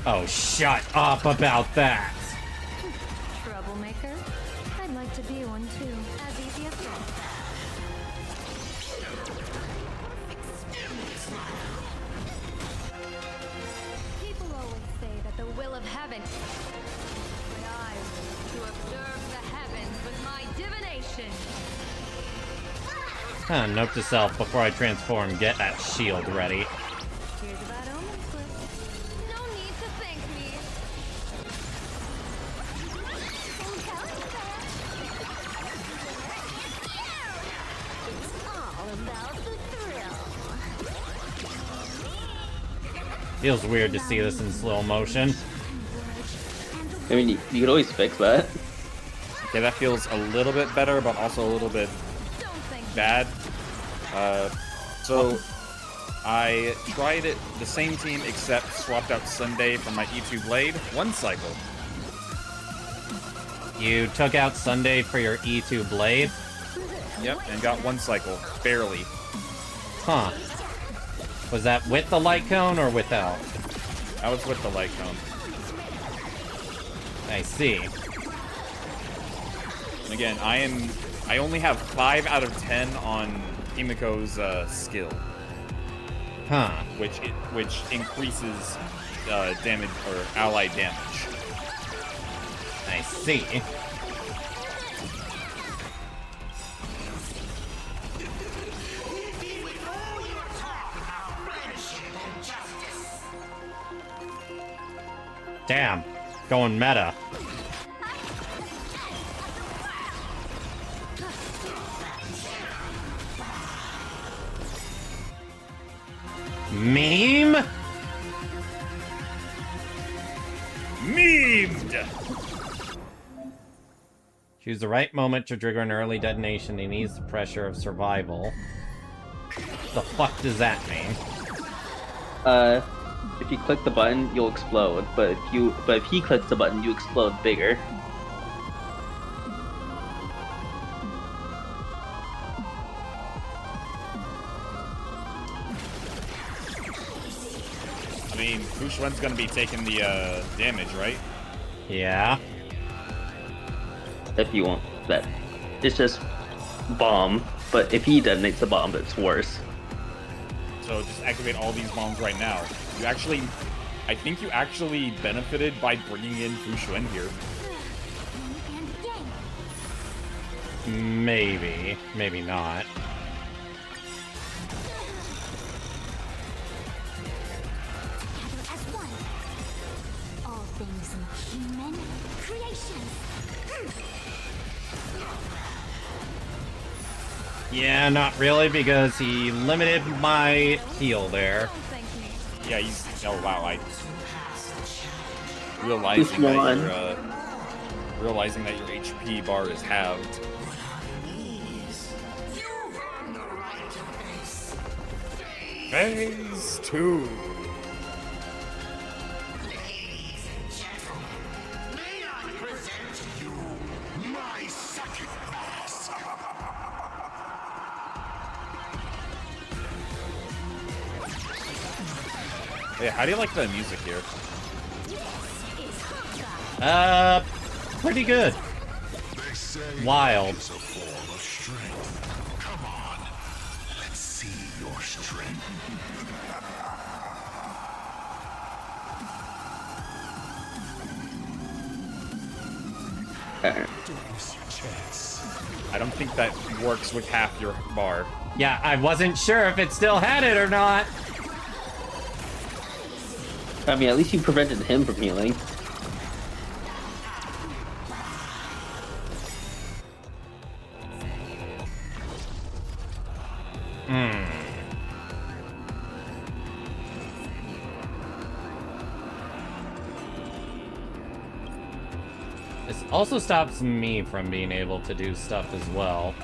Oh, shut up about that. Troublemaker? I'd like to be one too. As easy as that. People always say that the will of heaven. But I wish to observe the heavens with my divination. Huh, note to self before I transform, get that shield ready. Here's a bad omen slip. No need to thank me. It's all about the thrill. Feels weird to see this in slow motion. I mean, you could always fix that. Okay, that feels a little bit better, but also a little bit bad. So I tried it the same team except swapped out Sunday from my E2 Blade. One cycle. You took out Sunday for your E2 Blade? Yep, and got one cycle. Barely. Huh. Was that with the light cone or without? I was with the light cone. I see. And again, I only have 5 out of 10 on HIMEKO's skill. Huh. Which increases damage or ally damage. I see. Damn. Going meta. Meme? Memed! Choose the right moment to trigger an early detonation. He needs the pressure of survival. The fuck does that mean? If you click the button, you'll explode. But if he clicks the button, you explode bigger. I mean, Fushwen's gonna be taking the damage, right? Yeah. If you want that, it's just bomb. But if he detonates the bomb, it's worse. So just activate all these bombs right now. I think you actually benefited by bringing in Fushwen here. Maybe. Maybe not. As one. All things human creations. Yeah, not really, because he limited my heal there. Yeah, he's... Oh, wow, realizing that your HP bar is halved. Phase 2. Hey, how do you like the music here? Pretty good. Wild. Come on, let's see your strength. I don't think that works with half your bar. Yeah, I wasn't sure if it still had it or not. I mean, at least you prevented him from healing. This also stops me from being able to do stuff as well.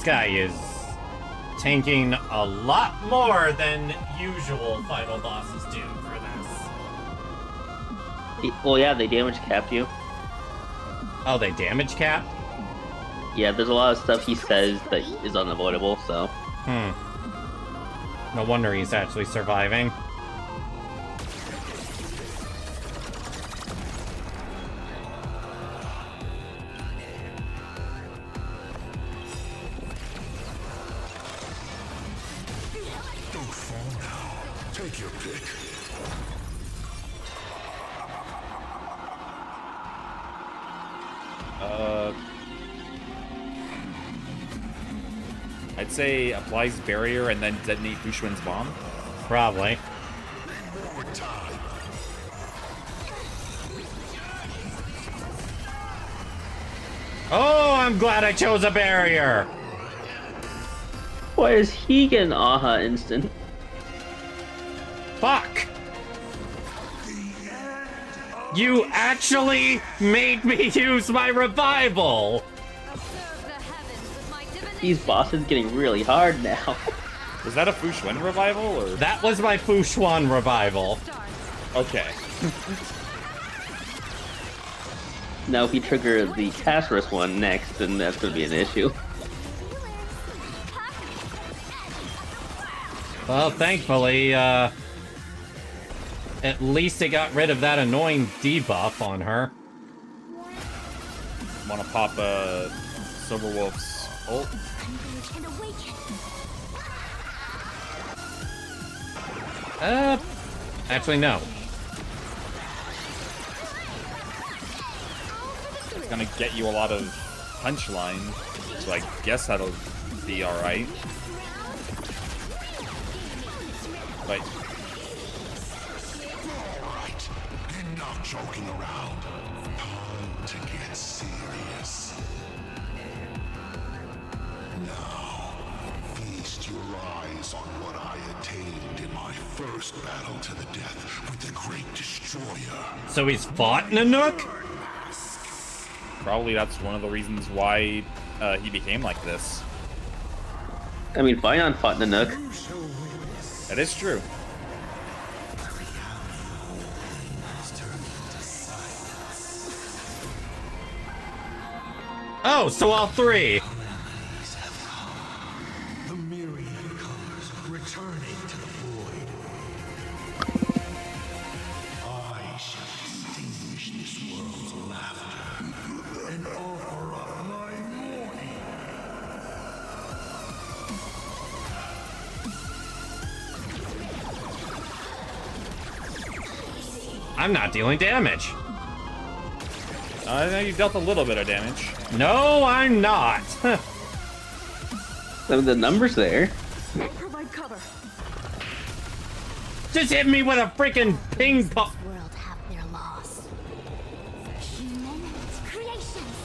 this guy is tanking a lot more than usual final bosses do for this. Well, yeah, they damage capped you. Oh, they damage cap? Yeah, there's a lot of stuff he says that is unavoidable, so. No wonder he's actually surviving. Don't fall now. Take your pick. I'd say applies barrier and then detonate Fushuan's bomb. Probably. Oh, I'm glad I chose a barrier. Why is he getting aha instant? Fuck. You actually made me use my revival. These bosses getting really hard now. Was that a Fushuan revival or? That was my Fushuan revival. Okay. Now if we trigger the Casarus one next, then that's gonna be an issue. Well, thankfully, at least it got rid of that annoying debuff on her. Want to pop Silverwolf's ult? Actually, no. It's gonna get you a lot of punchline, so I guess that'll be alright. But Alright, enough joking around. Time to get serious. Now, feast your eyes on what I attained in my first battle to the death with the Great Destroyer. So he's fought Nanook? probably that's one of the reasons why he became like this. I mean, Fion fought Nanook. That is true. Oh, so all three. The myriad colors returning to the void. I shall extinguish this world's laughter and offer up my mourning. I'm not dealing damage. I know you dealt a little bit of damage. No, I'm not. The numbers there. Provide cover. Just hit me with a freaking ping pong. World have their laws. Human creations.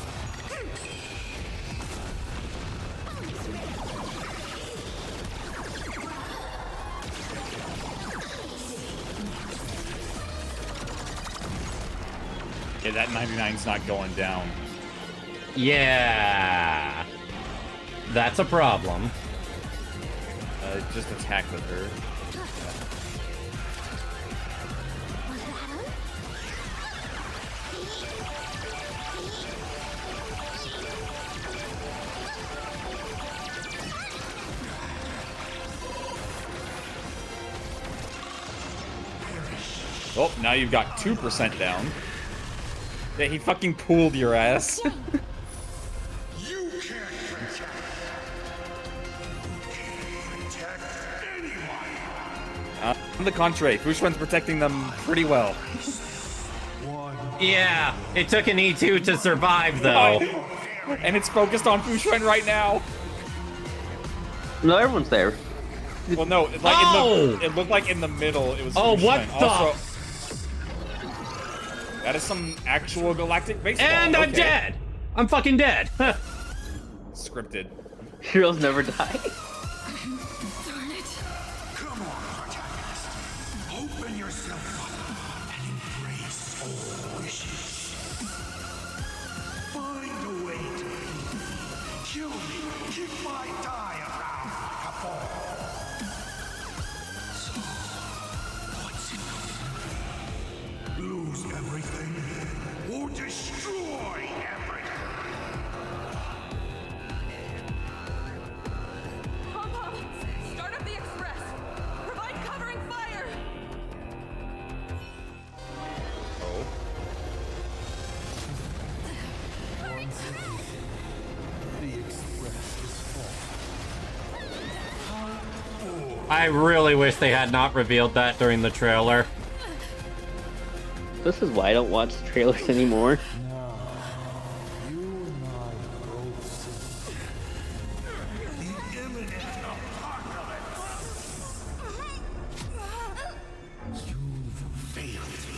Okay, that 99's not going down. Yeah. That's a problem. Just attack with her. Oh, now you've got 2% down. Yeah, he fucking pulled your ass. You can't protect anyone. On the contrary, Fushuan's protecting them pretty well. Yeah, it took an E2 to survive, though. And it's focused on Fushuan right now. No, everyone's there. Well, no, like it looked like in the middle it was. Oh, Fushuan. what the? Also, that is some actual galactic baseball. And I'm dead. I'm fucking dead. Scripted. Heroes never die. Darn it. Come on, protagonist. Open yourself up and embrace all wishes. Find a way to kill me. Keep my I die around like a ball. So, what's it? Lose everything or destroy everything? Pom-Pom, start up the express. Provide covering fire. The express is full. I really wish they had not revealed that during the trailer. This is why I don't watch trailers anymore. You and I both see the imminent apocalypse. You've failed me.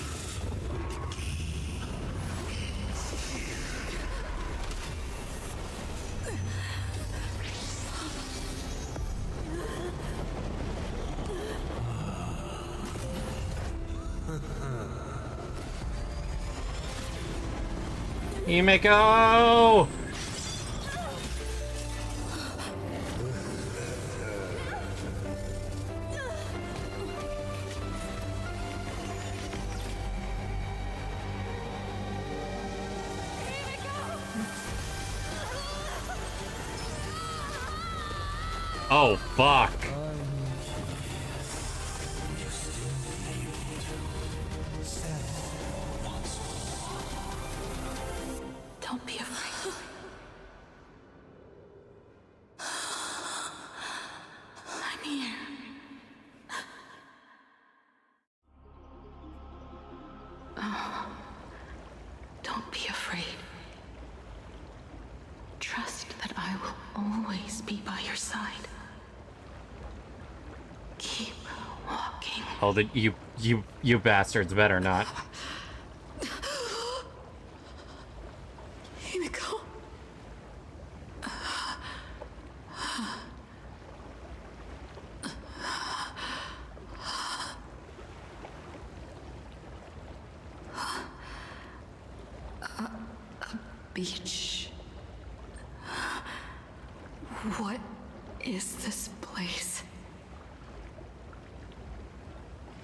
HIMEKO! Oh, fuck. Don't be afraid. I'm here. Oh, don't be afraid. Trust that I will always be by your side. Keep walking. Oh, you bastards better not. HIMEKO. A beach. What is this place?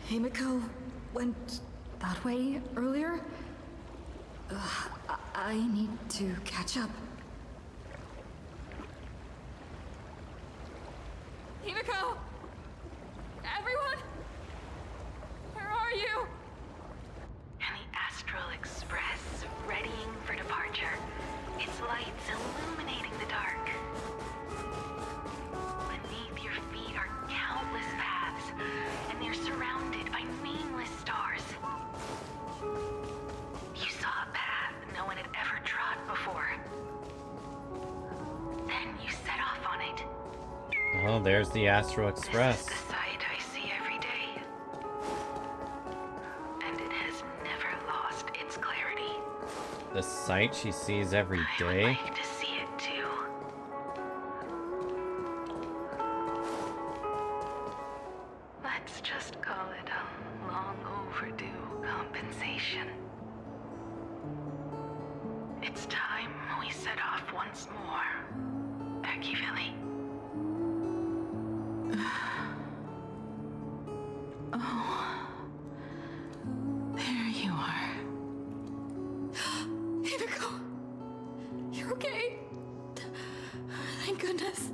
HIMEKO went that way earlier? I need to catch up. HIMEKO! Everyone? Where are you? And the Astral Express, readying for departure. Its lights illuminating the dark. Beneath your feet are countless paths, and they're surrounded by nameless stars. You saw a path no one had ever trod before. Then you set off on it. Oh, there's the Astro This Express. is the sight I see every day. And it has never lost its clarity. The sight she sees every I would day. like to see it too. Let's just call it a long overdue compensation. It's time we set off once more, Akivili. Oh. There you are. HIMEKO! You're okay? Thank goodness.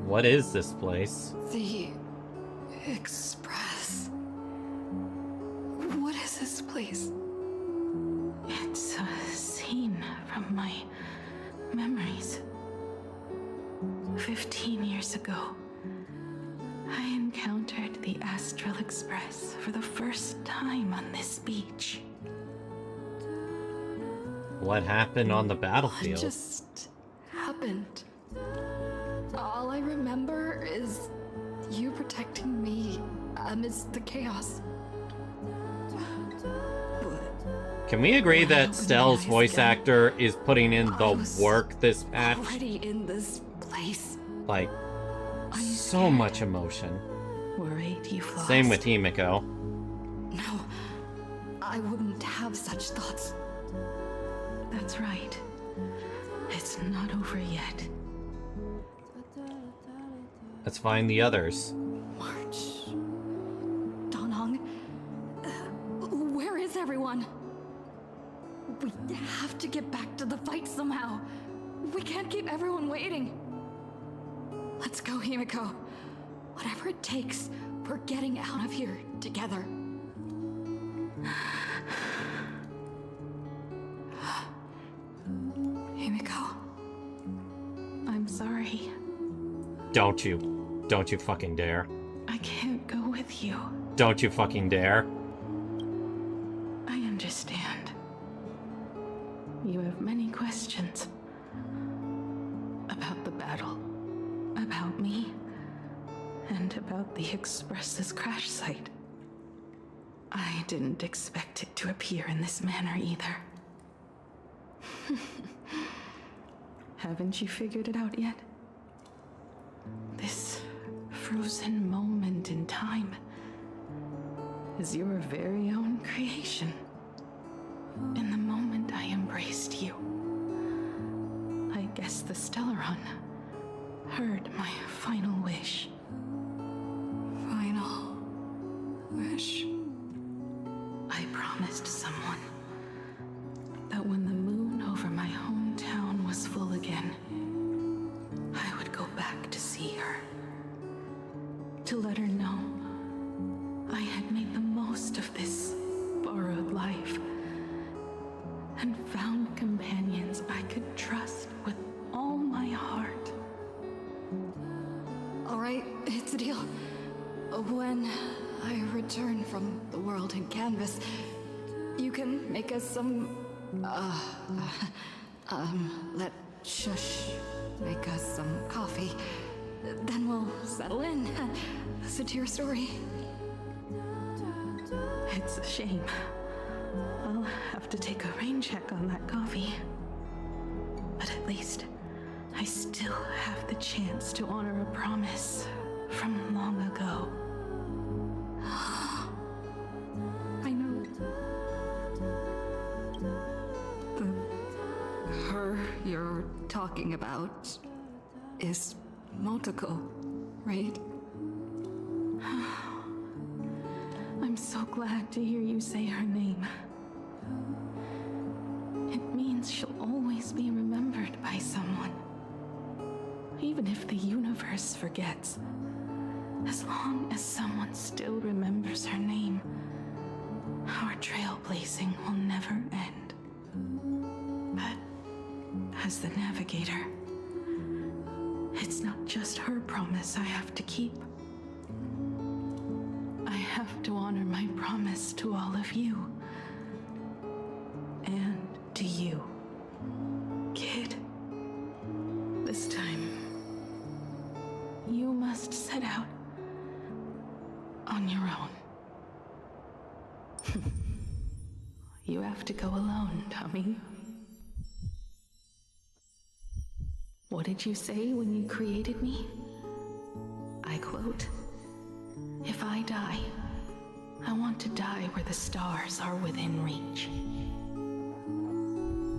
What is this place? The Express. What is this place? It's a scene from my memories. 15 years ago, I encountered the Astral Express for the first time on this beach. What happened on the What battlefield? just happened? All I remember is you protecting me amidst the chaos. Can we agree that Open Stell's my eyes voice again. actor is putting in I the was work this patch? Already in this place. Like, so much emotion. Worried you've lost. Same with HIMEKO. No, I wouldn't have such thoughts. That's right. It's not over yet. Let's find the others. March. Danhong. Where is everyone? We have to get back to the fight somehow. We can't keep everyone waiting. Let's go, Himeko. Whatever it takes, we're getting out of here together. Himeko. I'm sorry. Don't you fucking dare. I can't go with you. Don't you fucking dare. I understand. You have many questions. About the battle. About me. And about the Express's crash site. I didn't expect it to appear in this manner either. Haven't you figured it out yet? This frozen moment in time is your very own creation. In the moment I embraced you, I guess the Stellaron heard my final wish. Final wish. I promised someone that when the moon over my hometown was full again, I would go back to see her. To let her know I had made the most of this borrowed life and found companions I could trust with all my heart. All right, it's a deal. When I return from the world in canvas, you can make us some, let Shush make us some coffee. Then we'll settle in. Listen to your story. It's a shame. I'll have to take a rain check on that coffee. But at least I still have the chance to honor a promise from long ago. I know. Her you're talking about is Motoko, right? I'm so glad to hear you say her name. It means she'll always be remembered by someone. Even if the universe forgets. As long as someone still remembers her name, our trailblazing will never end. But as the navigator, it's not just her promise I have to keep. I have to honor my promise to all of you. And to you, kid. This time, you must set out on your own. You have to go alone, Tommy. What did you say when you created me? I quote, "If I die, I want to die where the stars are within reach."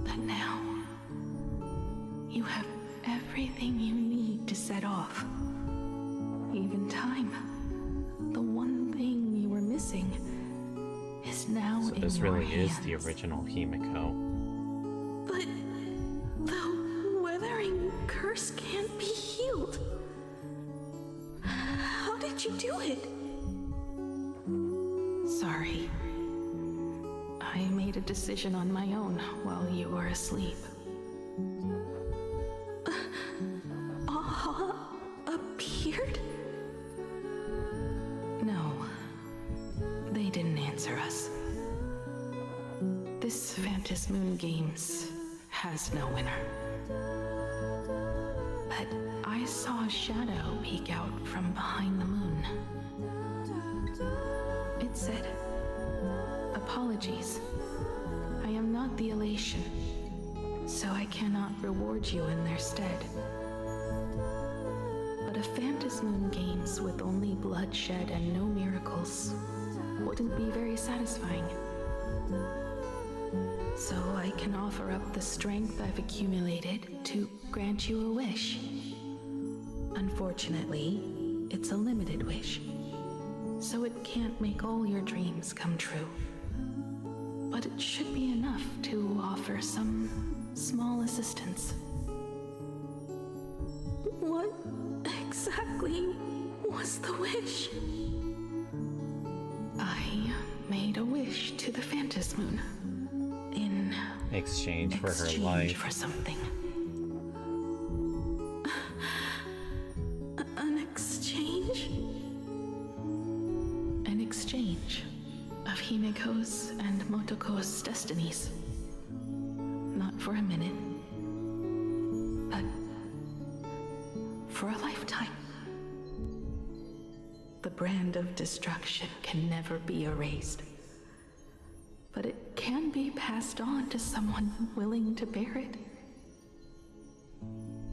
But now, you have everything you need to set off. Even time. The one thing you were missing is now So in this your really hands. is the original Himeko. But the weathering curse can't be healed. How did you do it? Sorry. I made a decision on my own while you were asleep. Appeared? No. They didn't answer us. This Phantom Moon Games has no winner. But I saw a shadow peek out from behind the moon. It said, "Apologies. I am not the elation, so I cannot reward you in their stead." But a Phantom Moon Games with only bloodshed and no miracles wouldn't be very satisfying. so I can offer up the strength I've accumulated to grant you a wish. Unfortunately, it's a limited wish, so it can't make all your dreams come true. But it should be enough to offer some small assistance. What exactly was the wish? I made a wish to the Phantom Moon in exchange for her exchange life. for something. An exchange? An exchange of HIMEKO's and Motoko's destinies. Not for a minute, but for a lifetime. The brand of destruction can never be erased, but it can be passed on to someone willing to bear it.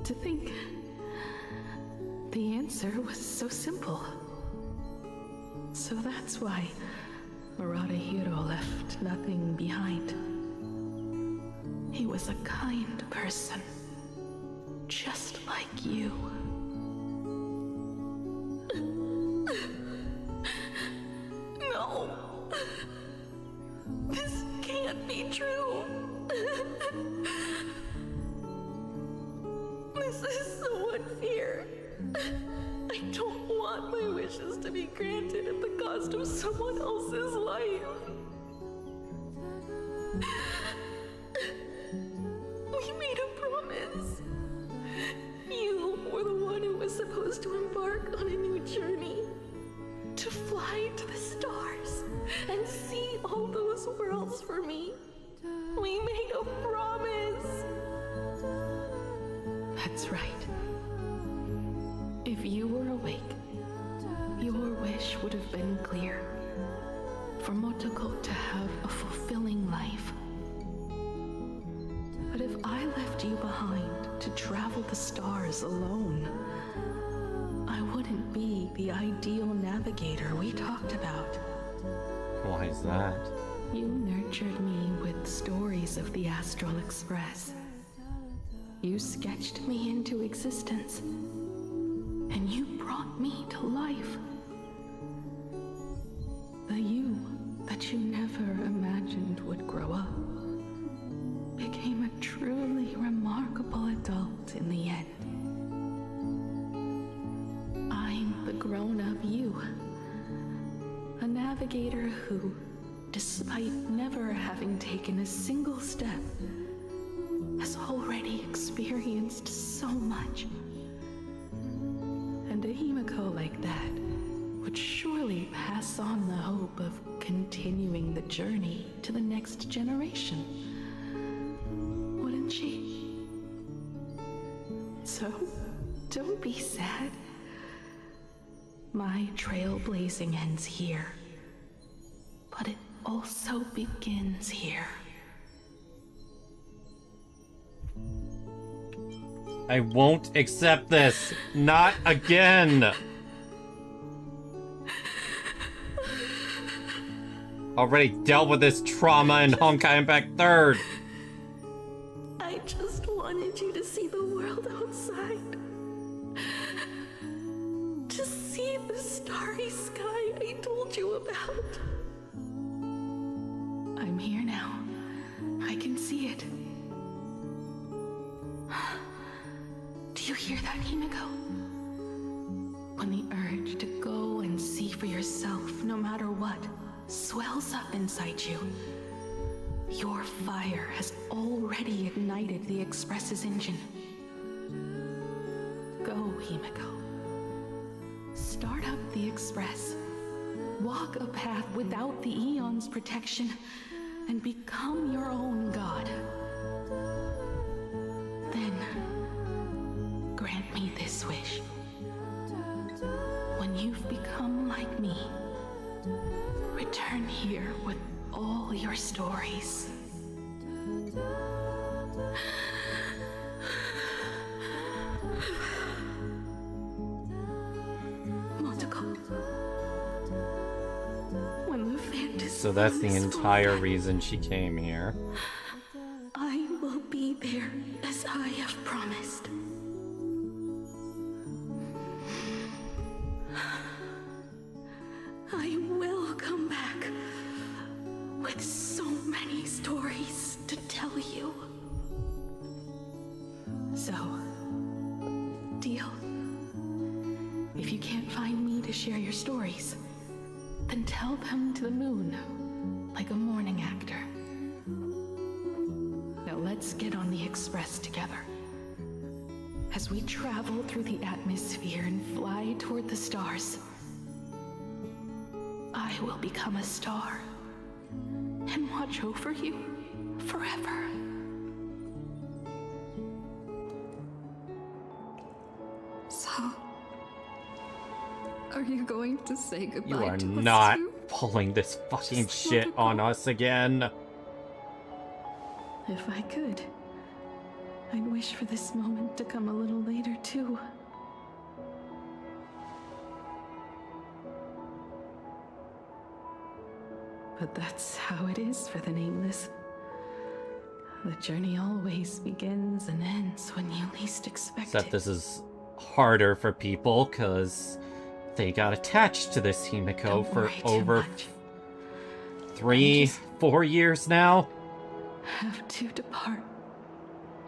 To think the answer was so simple. So that's why Murata left nothing behind. He was a kind person, just like you. No! This can't be true! This is so unfair. I don't want my wishes to be granted at the cost of someone else's life. We made a promise. You were the one who was supposed to embark on a new journey. To fly to the stars and see all those worlds for me. We made a promise. That's right. If you were awake, your wish would have been clear. For Motoko to have a fulfilling life. But if I left you behind to travel the stars alone, I wouldn't be the ideal navigator we talked about. Why is that? You nurtured me with stories of the Astral Express. You sketched me into existence, and you brought me to life. The you that you never imagined would grow up became a truly remarkable adult in the end. I'm the grown-up you, a navigator who, despite never having taken a single step, has already experienced so much. And a HIMEKO like that would surely pass on the hope of continuing the journey to the next generation. Wouldn't she? So, don't be sad. My trailblazing ends here, but it also begins here. I won't accept this. Not again. Already dealt with this trauma in Honkai Impact 3rd. I just wanted you to see the world outside. To see the starry sky I told you about. I'm here now. I can see it. Do you hear that, HIMEKO? When the urge to go and see for yourself, no matter what, swells up inside you, your fire has already ignited the Express's engine. Go, HIMEKO. Start up the Express. Walk a path without the Eon's protection, and become your own god. Then, grant me this wish. When you've become like me, return here with all your stories. Motoko. When the fantasy So that's the is entire reason she came here. will be there as I have promised. I will come back with so many stories to tell you. So, deal? If you can't find me to share your stories, then tell them to the moon, like a morning actor. Now let's get on the express together. As we travel through the atmosphere and fly toward the stars, I will become a star and watch over you forever. So, are you going to say goodbye You are to not us too? pulling this fucking shit on us again. If I could, I'd wish for this moment to come a little later too. But that's how it is for the Nameless. The journey always begins and ends when you least expect Except it. this is harder for people because they got attached to this HIMEKO for over 3-4 years now. Have to depart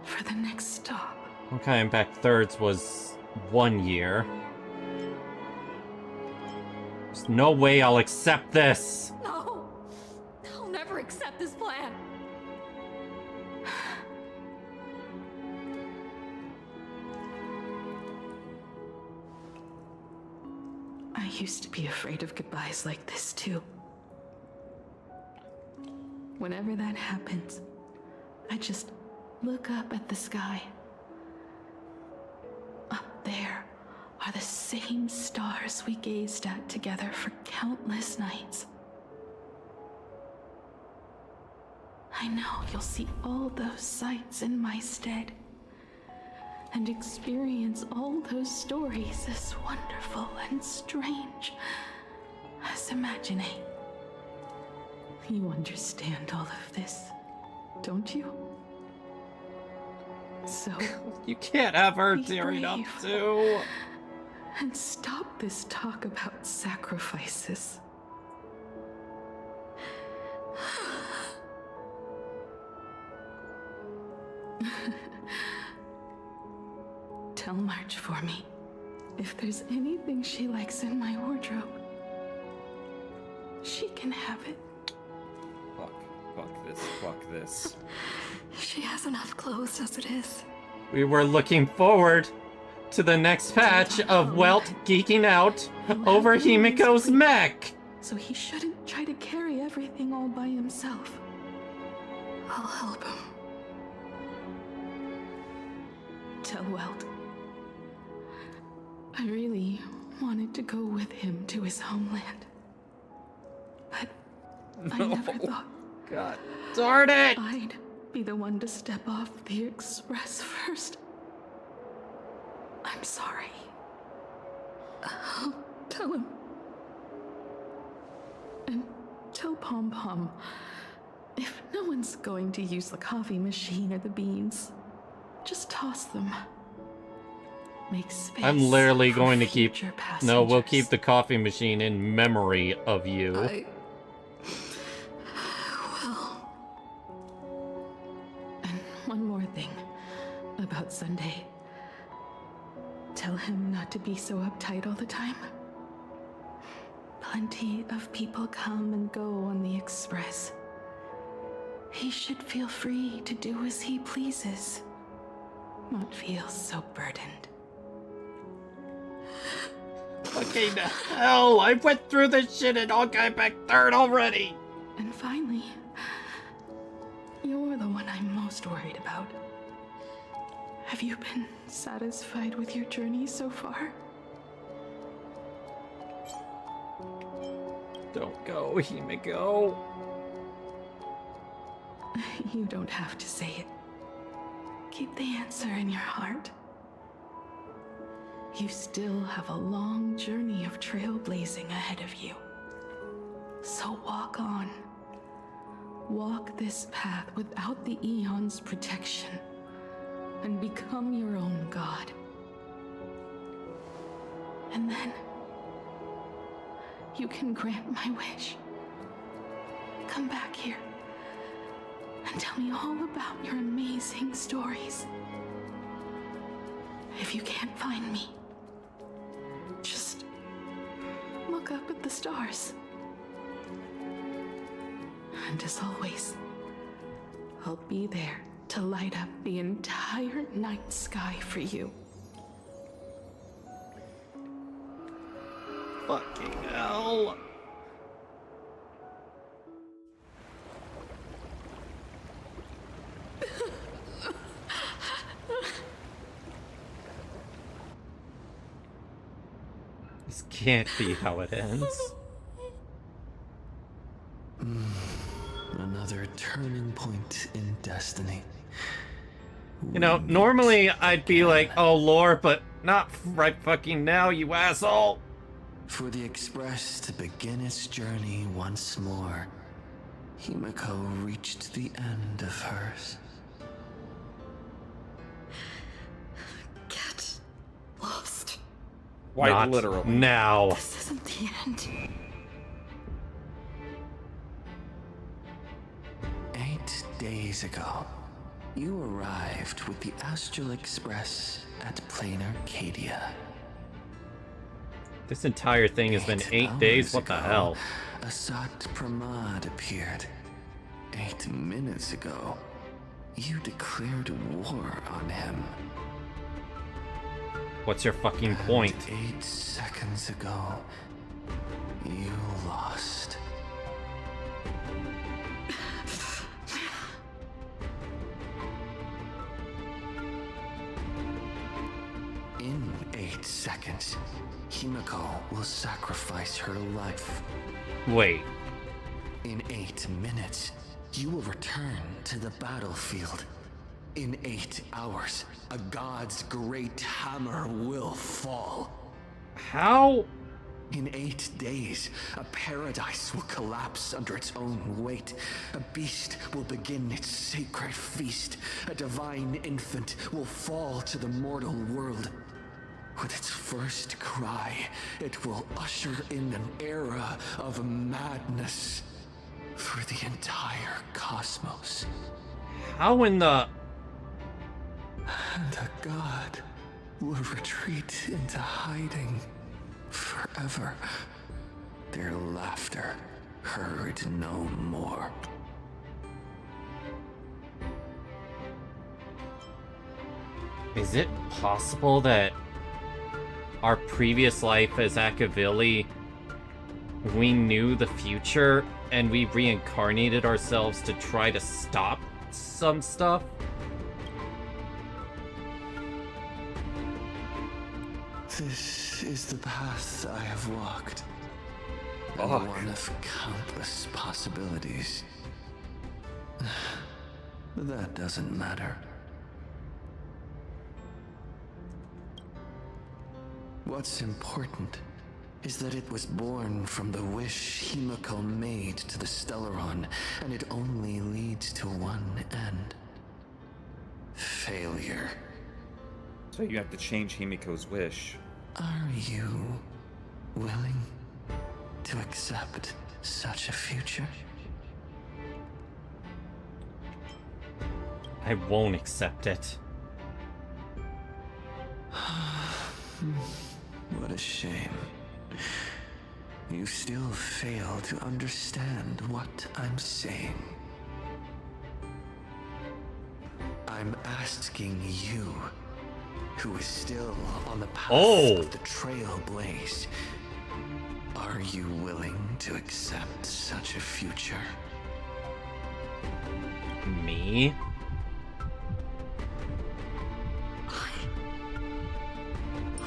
for the next stop. Honkai Impact Thirds was 1 year. There's no way I'll accept this. No! I'll never accept this plan. I used to be afraid of goodbyes like this too. Whenever that happens, I just look up at the sky. Up there are the same stars we gazed at together for countless nights. I know you'll see all those sights in my stead and experience all those stories as wonderful and strange as imagining. You understand all of this, don't you? So you can't have her be tearing up brave too. And stop this talk about sacrifices. Tell March for me if there's anything she likes in my wardrobe. She can have it. Fuck this. She has enough clothes as it is. We were looking forward to the next patch of Welt geeking out over HIMEKO's mech. So he shouldn't try to carry everything all by himself. I'll help him. Tell Welt. I really wanted to go with him to his homeland. But I never thought... God darn it! I'd be the one to step off the express first. I'm sorry. I'll tell him. And tell Pom Pom, if no one's going to use the coffee machine or the beans, just toss them. Make space. I'm literally for going to keep... future No, we'll passengers. keep the coffee machine in memory of you. Well... And one more thing about Sunday. Tell him not to be so uptight all the time. Plenty of people come and go on the express. He should feel free to do as he pleases. Not feel so burdened. Fucking hell! I went through this shit in Honkai Impact Third already! And finally, you're the one I'm most worried about. Have you been satisfied with your journey so far? Don't go, HIMEKO. You don't have to say it. Keep the answer in your heart. You still have a long journey of trailblazing ahead of you. So walk on. walk this path without the Eon's protection and become your own god. And then you can grant my wish. Come back here and tell me all about your amazing stories. If you can't find me, just look up at the stars. And as always, I'll be there to light up the entire night sky for you. Fucking hell. This can't be how it ends. Another turning point in destiny. You know, normally I'd be like, oh lore, but not right fucking now, you asshole. For the Express to begin its journey once more, HIMEKO reached the end of hers. Get lost. Quite Not literally. Now. This isn't the end. 8 days ago, you arrived with the Astral Express at PLANARCADIA. This entire thing has been 8 days? What the hell? Asat Pramad appeared. 8 minutes ago, you declared war on him. What's your fucking point? 8 seconds ago, you lost. In 8 seconds, HIMEKO will sacrifice her life. Wait. In 8 minutes, you will return to the battlefield. In 8 hours, a god's great hammer will fall. How? In 8 days, a paradise will collapse under its own weight. A beast will begin its sacred feast. A divine infant will fall to the mortal world. With its first cry, it will usher in an era of madness for the entire cosmos. How in the... And a god will retreat into hiding forever. Their laughter heard no more. Is it possible that our previous life as Akavili, we knew the future and we reincarnated ourselves to try to stop some stuff? This is the path I have walked. And one of countless possibilities. But that doesn't matter. What's important is that it was born from the wish HIMEKO made to the Stellaron, and it only leads to one end. Failure. So you have to change HIMEKO's wish. Are you willing to accept such a future? I won't accept it. What a shame. You still fail to understand what I'm saying. I'm asking you, who is still on the path of the Trailblaze, are you willing to accept such a future? Me?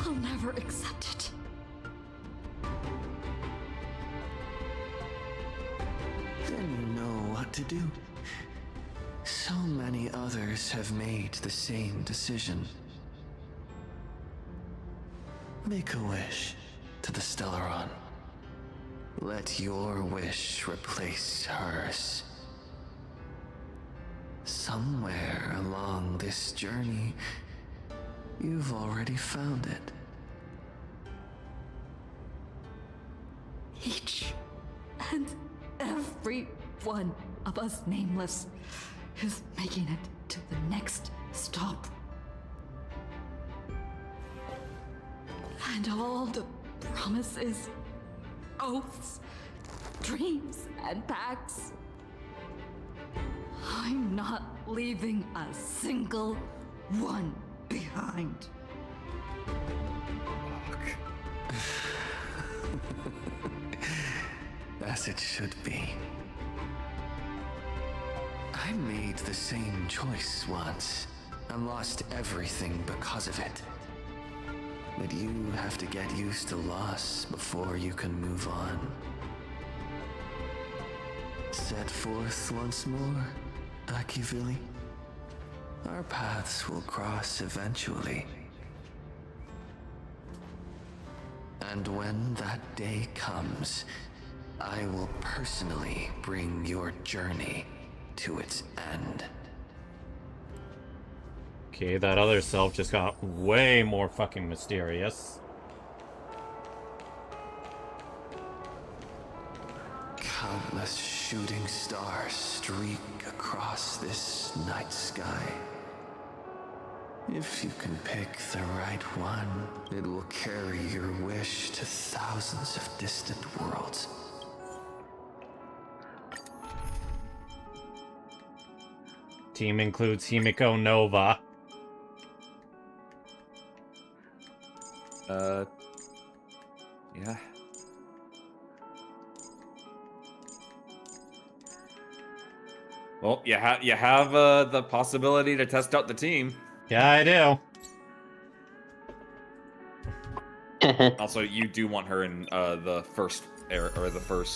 I'll never accept it. Then you know what to do. So many others have made the same decision. Make a wish to the Stellaron. Let your wish replace hers. Somewhere along this journey, you've already found it. Each and every one of us nameless is making it to the next stop. And all the promises, oaths, dreams, and pacts. I'm not leaving a single one behind. As it should be. I made the same choice once and lost everything because of it. But you have to get used to loss before you can move on. Set forth once more, Akivili. Our paths will cross eventually. And when that day comes, I will personally bring your journey to its end. Okay, that other self just got way more fucking mysterious. Countless shooting stars streak across this night sky. If you can pick the right one, it will carry your wish to thousands of distant worlds. Team includes HIMEKO Nova. Yeah. Well, you have the possibility to test out the team. Yeah, I do. Also, you do want her in the first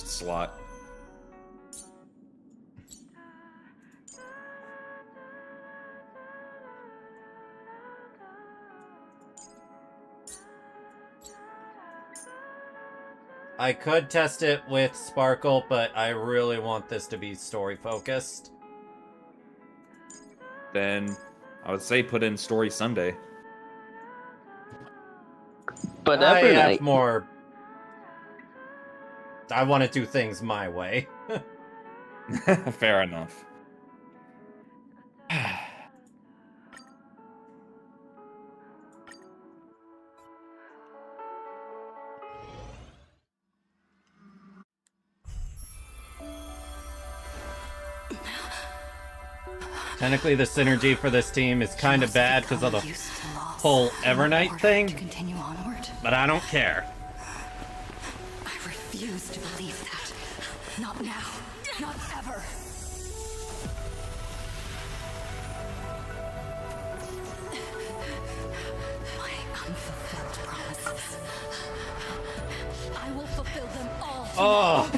slot. I could test it with Sparkle, but I really want this to be story focused. Then I would say put in Story Sunday. But I every have night. more. I want to do things my way. Fair enough. Technically, the synergy for this team is kind of bad because of the whole Evernight thing, Continue onward. but I don't care. I refuse to believe that. Not now. Not ever. My unfulfilled promises. I will fulfill them all. Oh!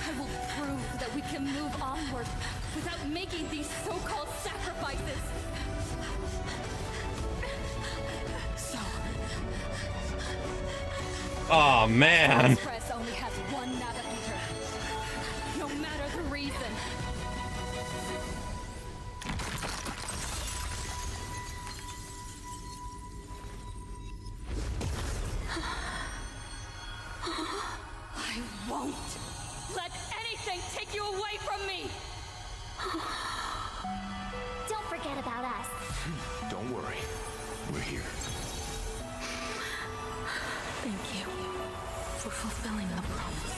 I will prove that we can move onward without making these so-called sacrifices. So, Oh, man. Express only has one navigator, no matter the reason. I won't let anything take you away from me. Don't forget about us. Don't worry. We're here. Thank you for fulfilling the promise.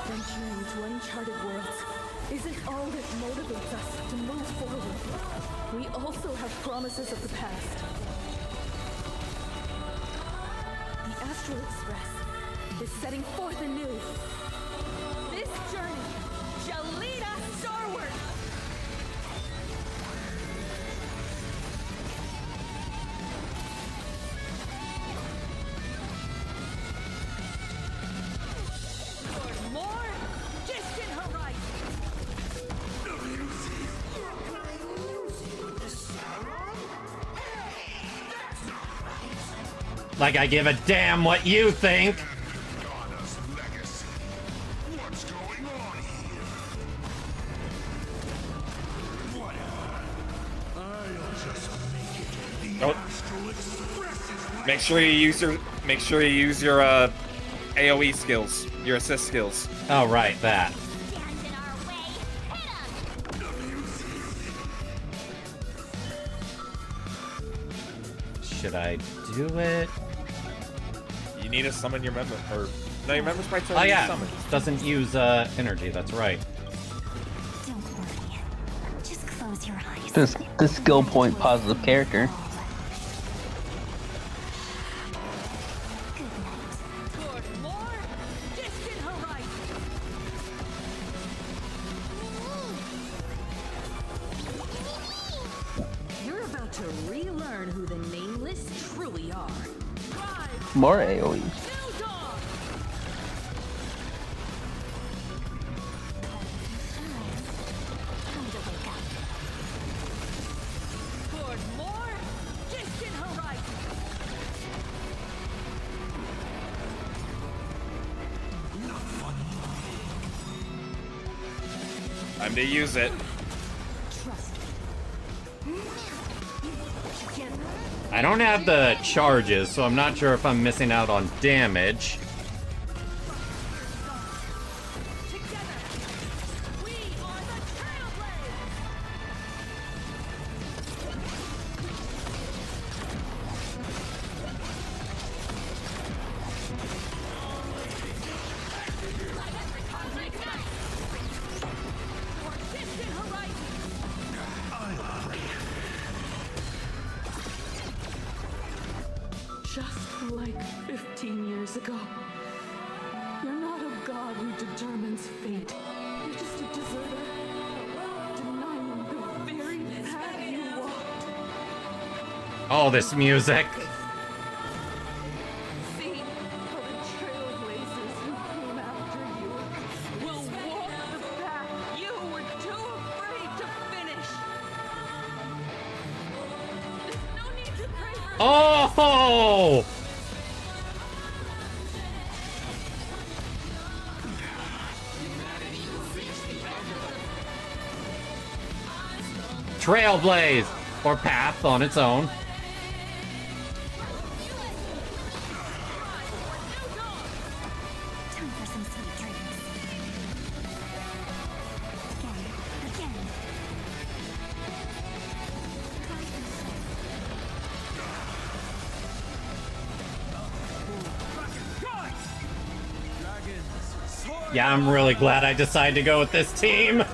Venturing into uncharted worlds isn't all that motivates us to move forward. We also have promises of the past. The Astral Express is setting forth anew. This journey shall lead us starward. Toward more distant horizons. Like I give a damn what you think. Oh. Make sure you use your AoE skills, your assist skills. Oh right, that. Should I do it? You need to summon your member, or no, your member sprites Oh already yeah, summoned. doesn't use energy. That's right. Don't worry. Just close your eyes. This skill point positive character. You're about to relearn who the nameless truly are. More AoE. Toward more distant horizons. Time to use it. I don't have the charges, so I'm not sure if I'm missing out on damage. Just like 15 years ago. You're not a god who determines fate. You're just a deserter, denying the very path you walked. Oh, this music. See how the trailblazers who came after you will walk the path you were too afraid to finish. There's no need to pray for Oh! Trailblaze, or path on its own. Time for some sweet dreams. Again. Yeah, I'm really glad I decided to go with this team.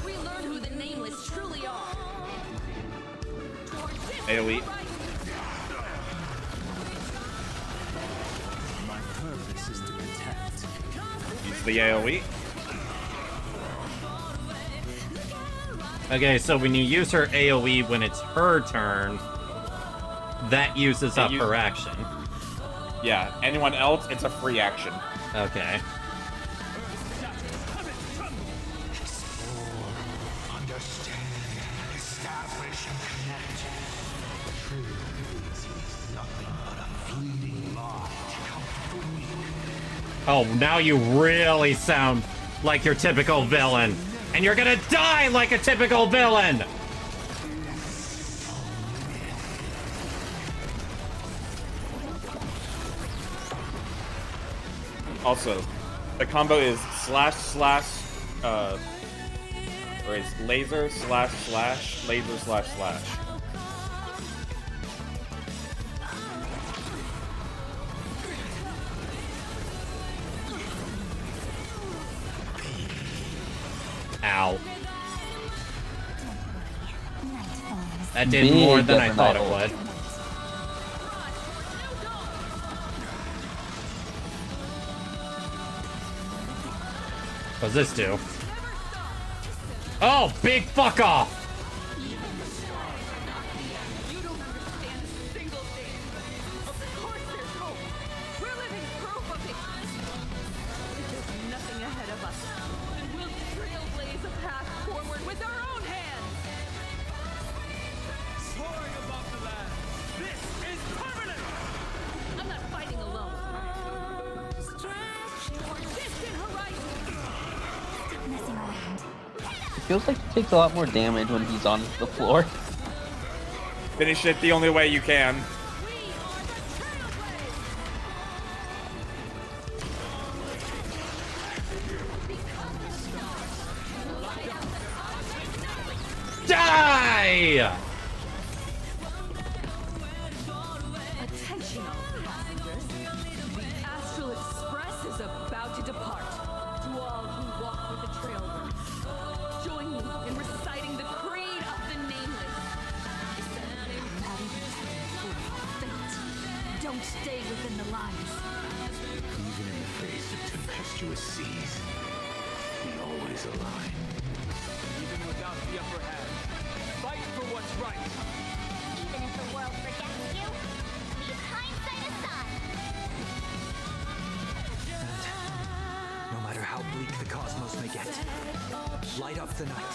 We learn who the nameless truly are. AoE. My purpose is to protect. Use the AoE. Okay, so when you use her AoE when it's her turn, that uses up her action. Yeah, anyone else, it's a free action. Okay. Understand, establish, and connect. Trailblazing is nothing but a fleeting lie to comfort the weak. Oh, now you really sound like your typical villain. And you're gonna die like a typical villain! Also, the combo is slash, or is laser, slash, laser, slash. Ow. That did more than I thought it would. What's this do? Oh, big fuck off! Nothing ahead of us. And we'll trailblaze a path forward with our own hands. Soaring above the land. This is permanent. I'm not fighting alone. feels like he takes a lot more damage when he's on the floor. Finish it the only way you can. Die! Attention, all passengers. The Astral Express is about to depart. To all who walk with the Trailbirds, join me in reciting the creed of the Nameless. Don't stay within the lines. Even in the face of tempestuous seas, we always align. Even without the upper hand, fight for what's right. Even if the world forgets you, leave hindsight aside. No matter how bleak the cosmos may get, light up the night.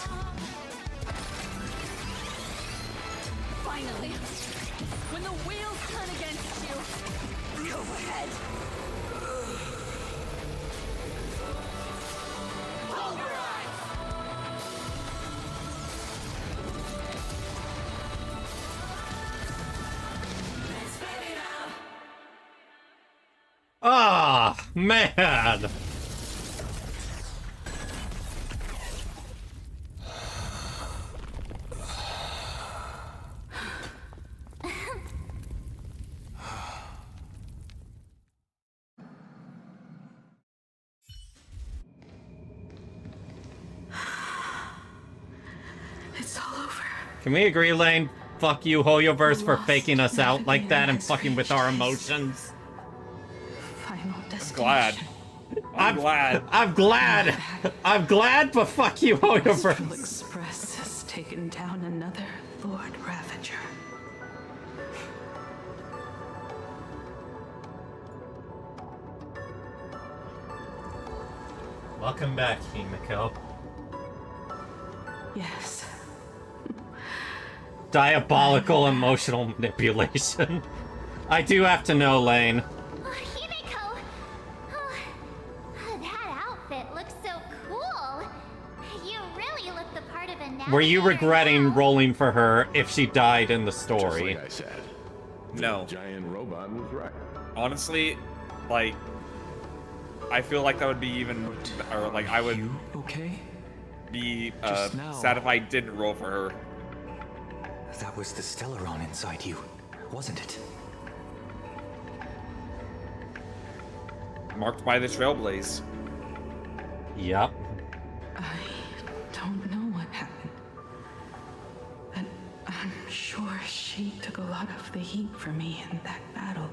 Finally, when the wheels turn against you, go ahead. Ah, man. It's all over. Can we agree, Lane? Fuck you, Hoyoverse, for faking us out like that and fucking with our emotions. Final Glad. I'm glad. I'm glad. I'm glad, but fuck you, Astral Hoyoverse. Express has taken down another Lord Ravager. Welcome back, HIMEKO. Yes. Diabolical emotional manipulation. I do have to know, Lane. HIMEKO! Oh, that outfit looks so cool. You really look the part of a navigator. Were you regretting rolling for her if she died in the story? Just like I said. No. The giant robot was right. Honestly, like, I feel like that would be even, or like I would okay? be Just now. sad if I didn't roll for her. That was the Stellaron inside you, wasn't it? Marked by the Trailblaze. Yep. I don't know what happened. But I'm sure she took a lot of the heat for me in that battle.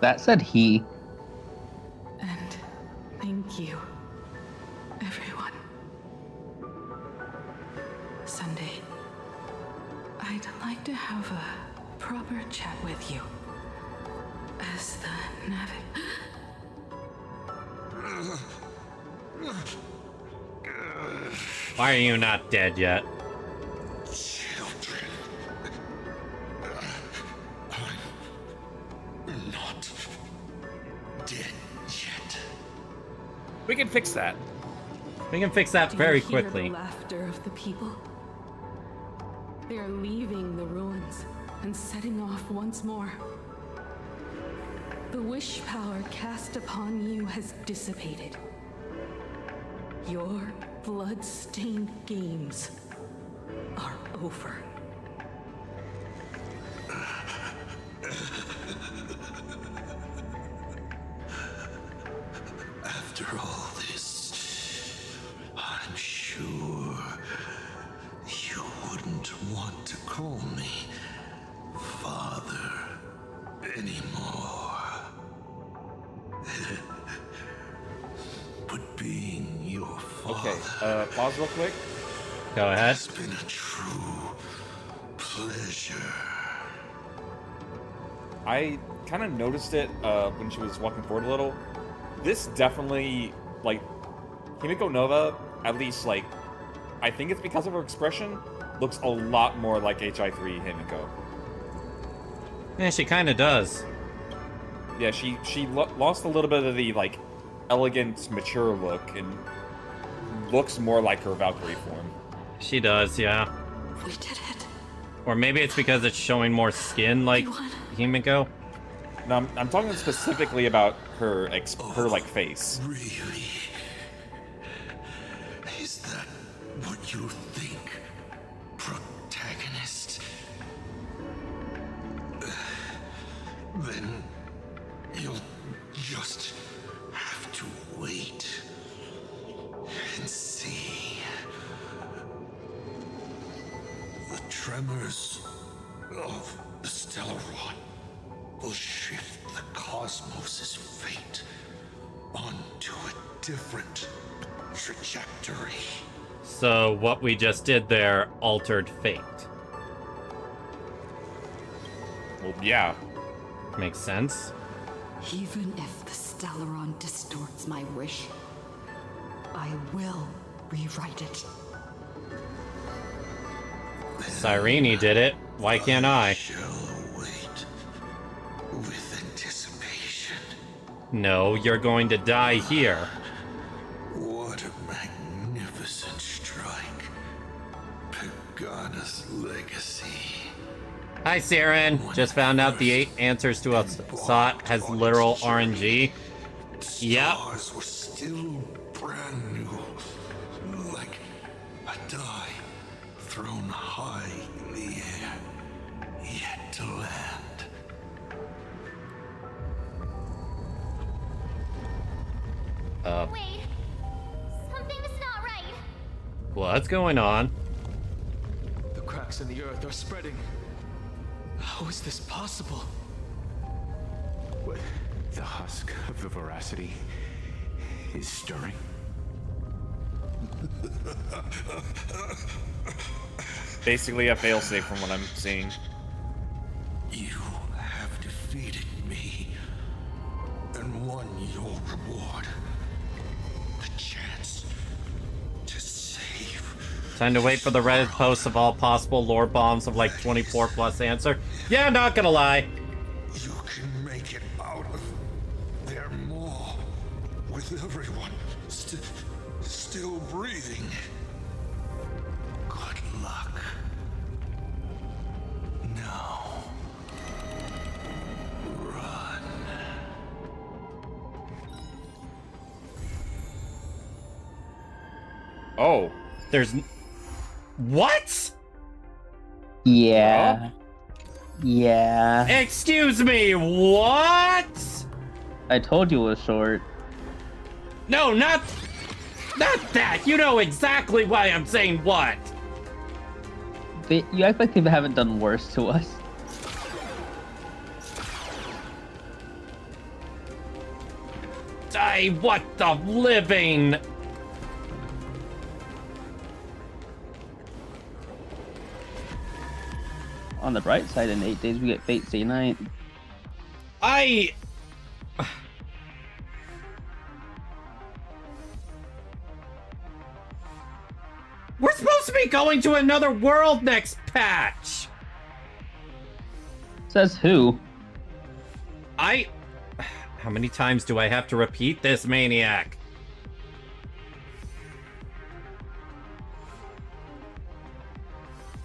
That said he. And thank you, everyone. Sunday, I'd like to have a proper chat with you. As the Why are you not dead yet? Children. I'm not dead yet. We can fix that. We can fix that very Do you hear quickly. the laughter of the people? They are leaving the ruins and setting off once more. The wish power cast upon you has dissipated. Your blood-stained games are over. After all this, I'm sure you wouldn't want to call me father anymore. But being your father Okay, pause real quick. Go ahead. has been a true pleasure. I kind of noticed it when she was walking forward a little. This definitely, like, Himeko Nova, at least, like, I think it's because of her expression, looks a lot more like HI3 Himeko. Yeah, she kind of does. Yeah, she lost a little bit of the, like, elegant, mature look, and looks more like her Valkyrie form. She does, yeah. We did it. Or maybe it's because it's showing more skin like Himeko. No, I'm talking specifically about her her like face. Really? Is that what you think, protagonist? Then you'll just have to wait and see. The tremors of the stellar rod will shift the cosmos's fate onto a different trajectory. So what we just did there altered fate. Well, yeah. Makes sense. Even if the Stellaron distorts my wish, I will rewrite it. Cyrene did it. Why can't I? With anticipation. No, you're going to die here. What a magnificent strike. Pagana's legacy. Hi, Siren. Just found out the 8 answers to a SOT has literal RNG. Yep. Stars were still brand new. Like a die thrown high in the air, yet to land. Wait. Something's not right. What's going on? The cracks in the earth are spreading. How is this possible? What? The husk of the veracity is stirring. Basically a failsafe from what I'm seeing. You have defeated me and won your reward. The chance to save. Time to wait for the Reddit posts of all possible lore bombs of like 24 plus answer. Yeah, not gonna lie. You can make it out of there more with everyone still breathing. Good luck. Now, run. Oh, there's what? Yeah. Yeah. Excuse me, what? I told you it was short. No, not that. You know exactly why I'm saying what. You act like they haven't done worse to us. What the living? On the bright side, in 8 days we get Fate Stay Night. We're supposed to be going to another world next patch. Says who? How many times do I have to repeat this, maniac?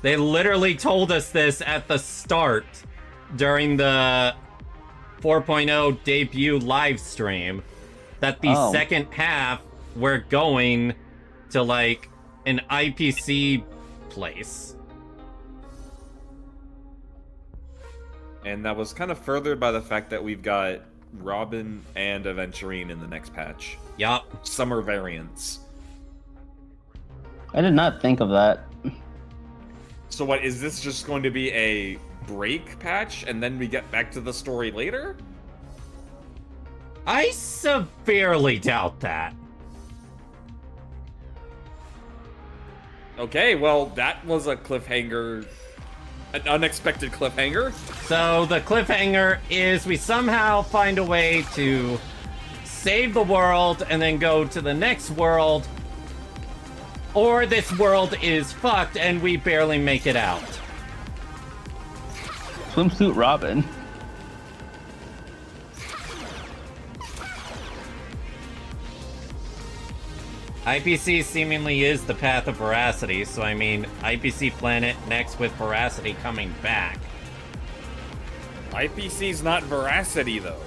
They literally told us this at the start during the 4.0 debut live stream that the second half we're going to like an IPC place. And that was kind of furthered by the fact that we've got Robin and Aventurine in the next patch. Yup. Summer variants. I did not think of that. So what, is this just going to be a break patch and then we get back to the story later? I severely doubt that. Okay, well, that was a cliffhanger. An unexpected cliffhanger. So the cliffhanger is we somehow find a way to save the world and then go to the next world, or this world is fucked and we barely make it out. Swimsuit Robin. IPC seemingly is the path of veracity, so I mean, IPC Planet next with veracity coming back. IPC's not veracity, though.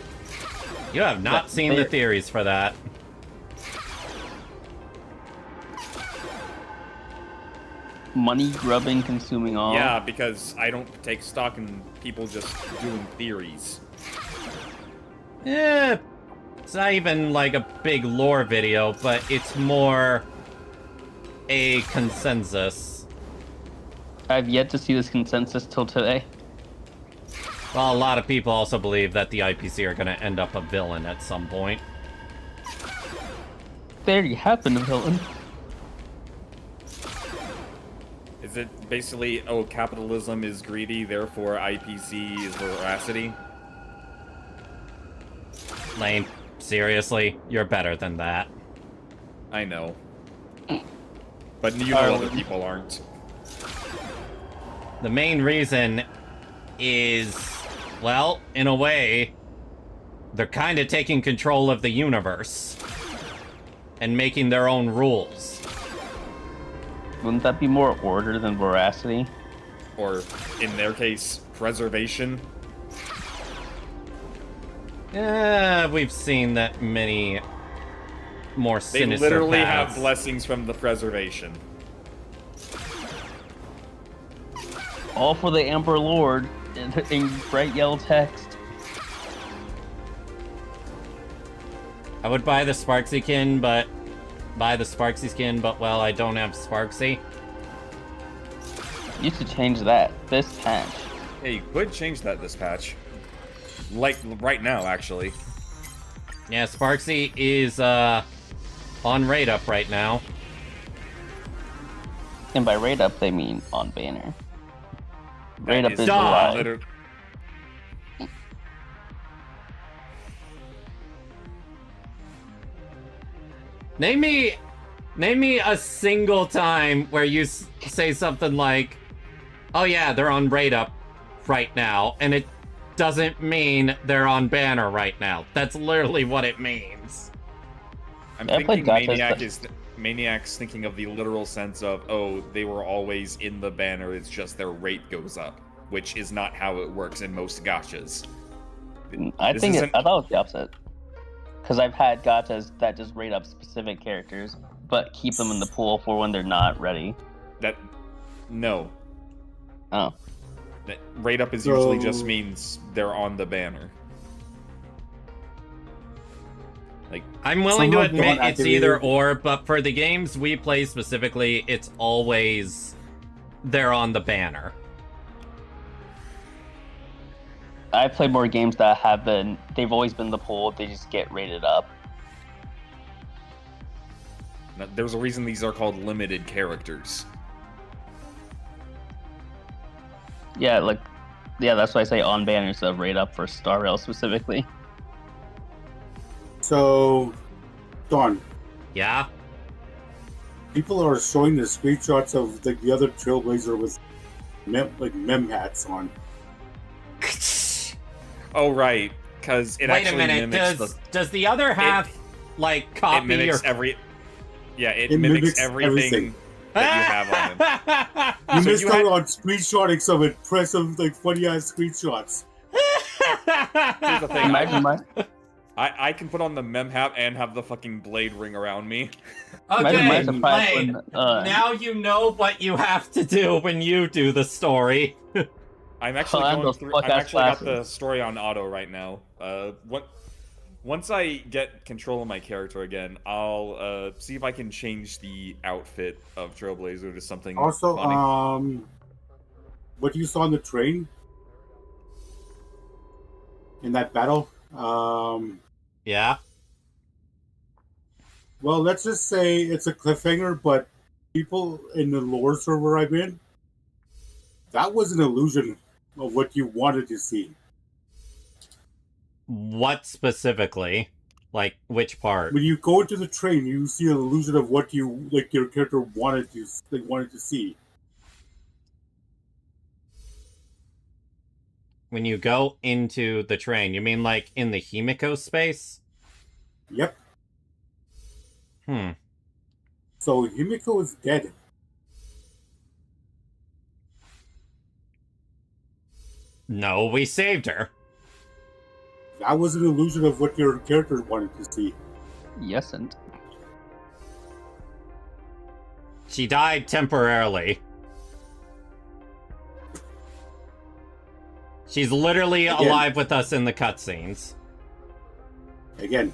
You have not seen the theories for that. Money grubbing, consuming all. Yeah, because I don't take stock in people just doing theories. It's not even like a big lore video, but it's more a consensus. I've yet to see this consensus till today. Well, a lot of people also believe that the IPC are going to end up a villain at some point. They already have been a villain. Is it basically, oh, capitalism is greedy, therefore IPC is veracity? Lane, seriously, you're better than that. I know. But you know other people aren't. The main reason is, well, in a way, they're kind of taking control of the universe and making their own rules. Wouldn't that be more order than veracity? Or, in their case, preservation? We've seen that many more They sinister literally paths. have blessings from the preservation. All for the Emperor Lord in bright yellow text. I would buy the Sparksy skin, but well, I don't have Sparksy. You should change that this patch. Yeah, you could change that this patch. Like, right now, actually. Yeah, Sparksy is, on raid up right now. And by raid up, they mean on banner. Raid up is Duh. July. Name me a single time where you say something like, oh yeah, they're on raid up right now, and it doesn't mean they're on banner right now. That's literally what it means. I'm thinking Maniac's thinking of the literal sense of, oh, they were always in the banner, it's just their rate goes up, which is not how it works in most gachas. I thought it was the opposite. Because I've had gachas that just rate up specific characters, but keep them in the pool for when they're not ready. No. Oh. That rate up is usually just means they're on the banner. Like, I'm willing to admit it's either or, but for the games we play specifically, it's always they're on the banner. I played more games that they've always been the pool, they just get rated up. There's a reason these are called limited characters. Yeah, that's why I say on banner instead of rate up for Star Rail specifically. So, Don. Yeah? People are showing the screenshots of the other Trailblazer with mem hats on. Oh, right, because it Wait actually a minute, mimics does the other half, copy it mimics your... it mimics everything that you have on it. You missed out on screenshotting some impressive, funny-ass screenshots. Here's the thing, I can put on the mem hat and have the fucking blade ring around me. Okay, Blade, now you know what you have to do when you do the story. I'm actually going through. I've actually got the story on auto right now. Once I get control of my character again, I'll see if I can change the outfit of Trailblazer to something Also, funny. What you saw on the train in that battle. Yeah. Well, let's just say it's a cliffhanger, but people in the lore server I'm in, that was an illusion of what you wanted to see. What specifically? Like, which part? When you go into the train, you see an illusion of what your character wanted to see. When you go into the train, you mean like in the HIMEKO space? Yep. So Himeko is dead. No, we saved her. That was an illusion of what your character wanted to see. Yes, and She died temporarily. She's literally alive with us in the cutscenes. Again,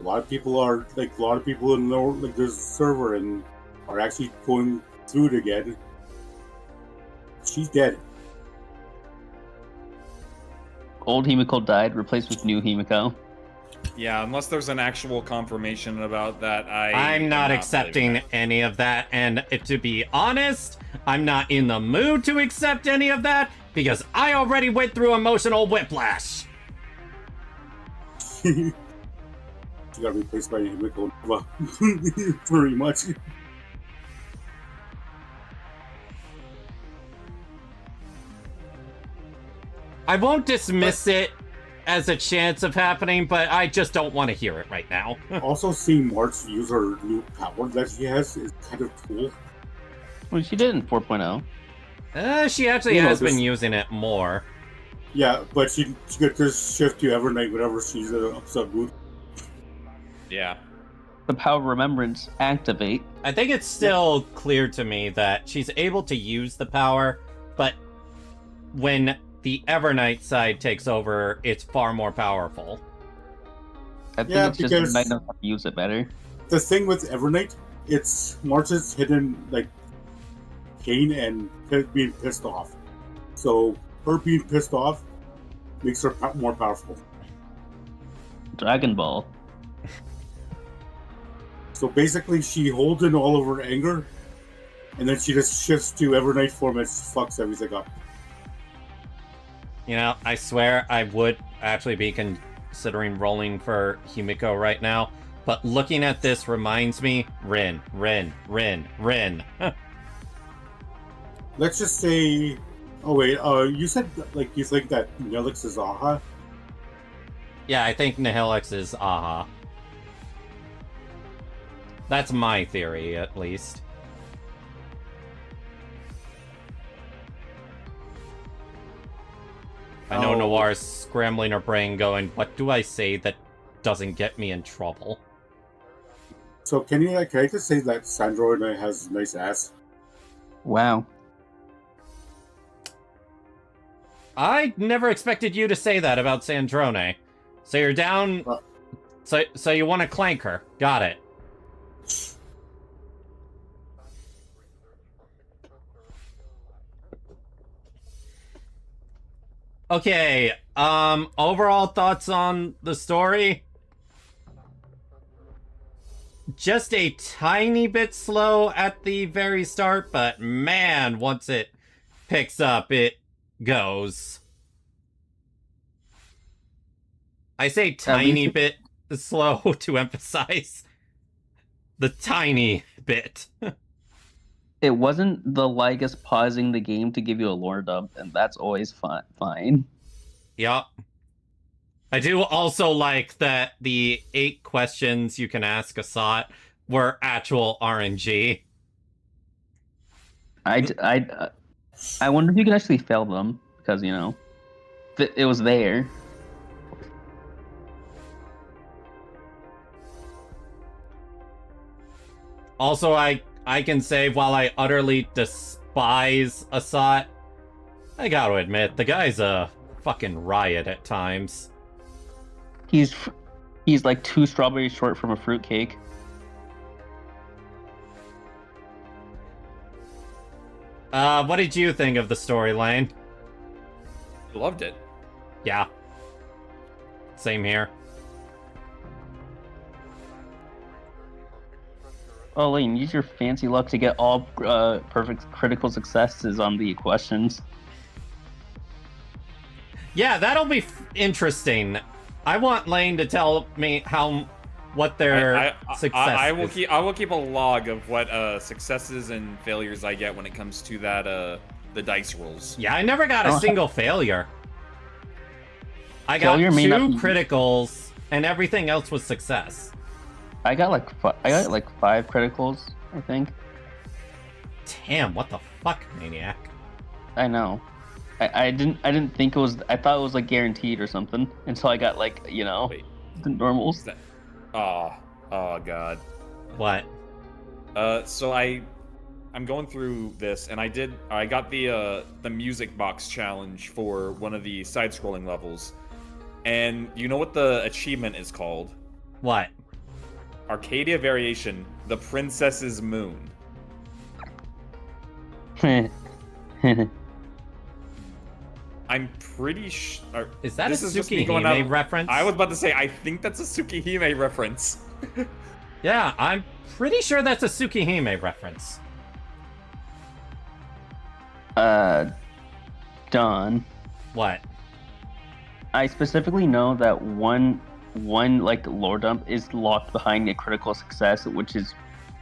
a lot of people in the server and are actually going through it again. She's dead. old Himeko died, replaced with new Himeko. Yeah, unless there's an actual confirmation about that, I'm not accepting any of that, and to be honest, I'm not in the mood to accept any of that, because I already went through emotional whiplash. She got replaced by Himeko. Well, very much. I won't dismiss it as a chance of happening, but I just don't want to hear it right now. Also, seeing March use her new power that she has is kind of cool. Well, she did in 4.0. She actually has been using it more. Yeah, but she could just shift to Evernight whenever she's in an upset mood. Yeah. The power of remembrance activate. I think it's still clear to me that she's able to use the power, but when the Evernight side takes over, it's far more powerful. I think it's just Evernight knows how to use it better. The thing with Evernight, it's March's hidden pain and being pissed off. So her being pissed off makes her more powerful. Dragon Ball. So basically, she holds in all of her anger, and then she just shifts to Evernight form and fucks everything up. You know, I swear I would actually be considering rolling for Himeko right now, but looking at this reminds me, Rin. Let's just say, oh wait, you said you think that Nihilix is Aha? Yeah, I think Nihilix is Aha. That's my theory, at least. I know Noir's scrambling her brain going, what do I say that doesn't get me in trouble? So can I just say that Sandrone has a nice ass? Wow. I never expected you to say that about Sandrone. So you're down... So you want to clank her. Got it. Okay, overall thoughts on the story? Just a tiny bit slow at the very start, but man, once it picks up, it goes. I say tiny bit slow to emphasize the tiny bit. It wasn't the likest pausing the game to give you a lore dump, and that's always fine. Yup. I do also like that the 8 questions you can ask Assat were actual RNG. I wonder if you can actually fail them, because, you know, it was there. Also, I can say, while I utterly despise Assat, I gotta admit, the guy's a fucking riot at times. He's like 2 strawberries short from a fruitcake. What did you think of the storyline? Loved it. Yeah. Same here. Oh, Lane, use your fancy luck to get all perfect critical successes on the questions. Yeah, that'll be interesting. I want Lane to tell me what their success is. I will keep a log of what successes and failures I get when it comes to that the dice rolls. Yeah, I never got a single failure. I got 2 criticals, and everything else was success. I got like five criticals, I think. Damn, what the fuck, Maniac? I know. I didn't think it was. I thought it was like guaranteed or something until I got like the normals. Oh god. What? So I'm going through this, and I got the music box challenge for one of the side-scrolling levels, and you know what the achievement is called? What? Arcadia Variation: The Princess's Moon. I'm pretty sure. Is that this a is just me going Tsukihime out- reference? I was about to say, I think that's a Tsukihime reference. Yeah, I'm pretty sure that's a Tsukihime reference. Don. What? I specifically know that one like lore dump is locked behind a critical success, which is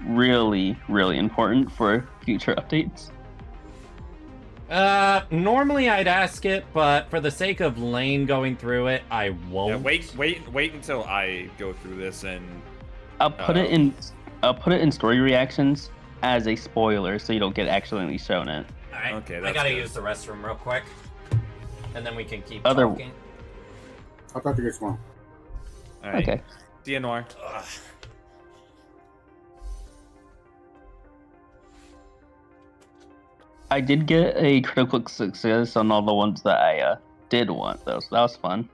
really important for future updates. Normally I'd ask it, but for the sake of Lane going through it, I won't. Yeah, wait until I go through this and I'll put it in story reactions as a spoiler, so you don't get accidentally shown it. All right. Okay, I that's gotta good. use the restroom real quick, and then we can keep Other- talking. I'll talk to you guys tomorrow. All right. Okay. See you, Noir. I did get a critical success on all the ones that I did want, though, so that was fun.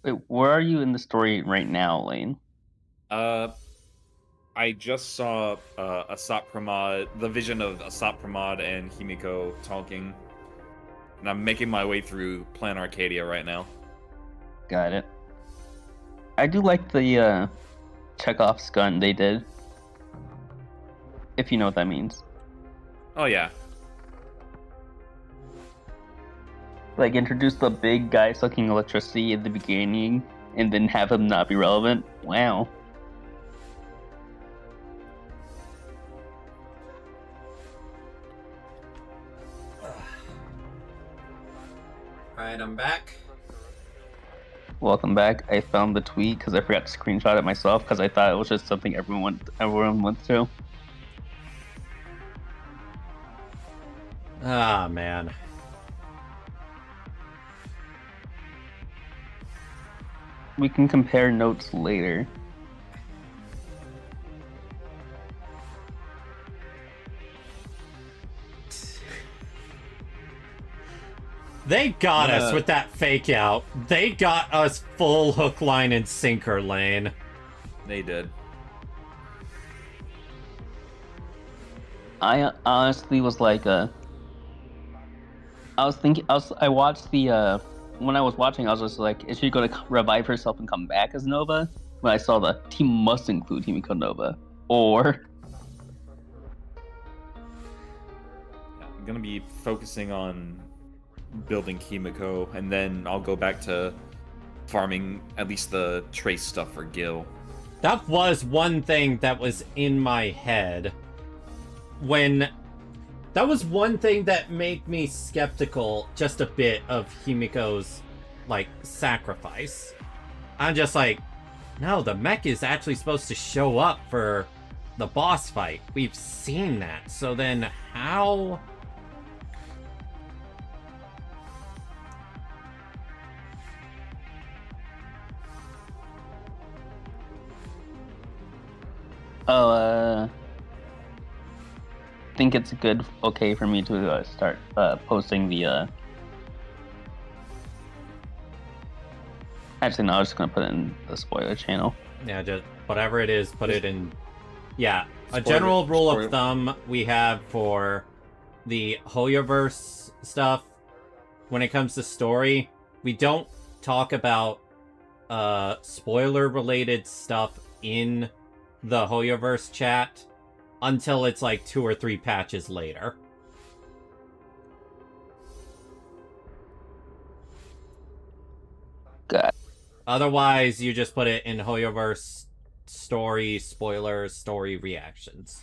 Wait, where are you in the story right now, Lane? I just saw Asap Pramod, the vision of Asap Pramod and Himeko talking, and I'm making my way through PLANARCADIA right now. Got it. I do like the Chekhov's gun they did. If you know what that means. Oh yeah. Like, introduce the big guy sucking electricity at the beginning, and then have him not be relevant. Wow. Alright, I'm back. Welcome back. I found the tweet because I forgot to screenshot it myself because I thought it was just something everyone went through. Ah, man. We can compare notes later. They got us with that fake out. They got us full hook, line, and sinker, Lane. They did. I honestly was like, I watched the, when I was watching, I was just like, is she going to revive herself and come back as Nova? When I saw the team must include Himeko Nova. Or... I'm gonna be focusing on building Himeko, and then I'll go back to farming at least the trace stuff for Gil. That was one thing that was in my head. That was one thing that made me skeptical just a bit of Himeko's, like, sacrifice. I'm just like, no, the mech is actually supposed to show up for the boss fight. We've seen that. So then how... I think it's okay for me to start posting the. Actually, no, I was just gonna put it in the spoiler channel. Yeah, just whatever it is, put it in. Yeah, a Spoiler- general rule spoiler- of thumb we have for the Hoyoverse stuff when it comes to story, we don't talk about spoiler-related stuff in the Hoyoverse chat until it's like 2 or 3 patches later. God. Otherwise, you just put it in Hoyoverse story spoilers, story reactions.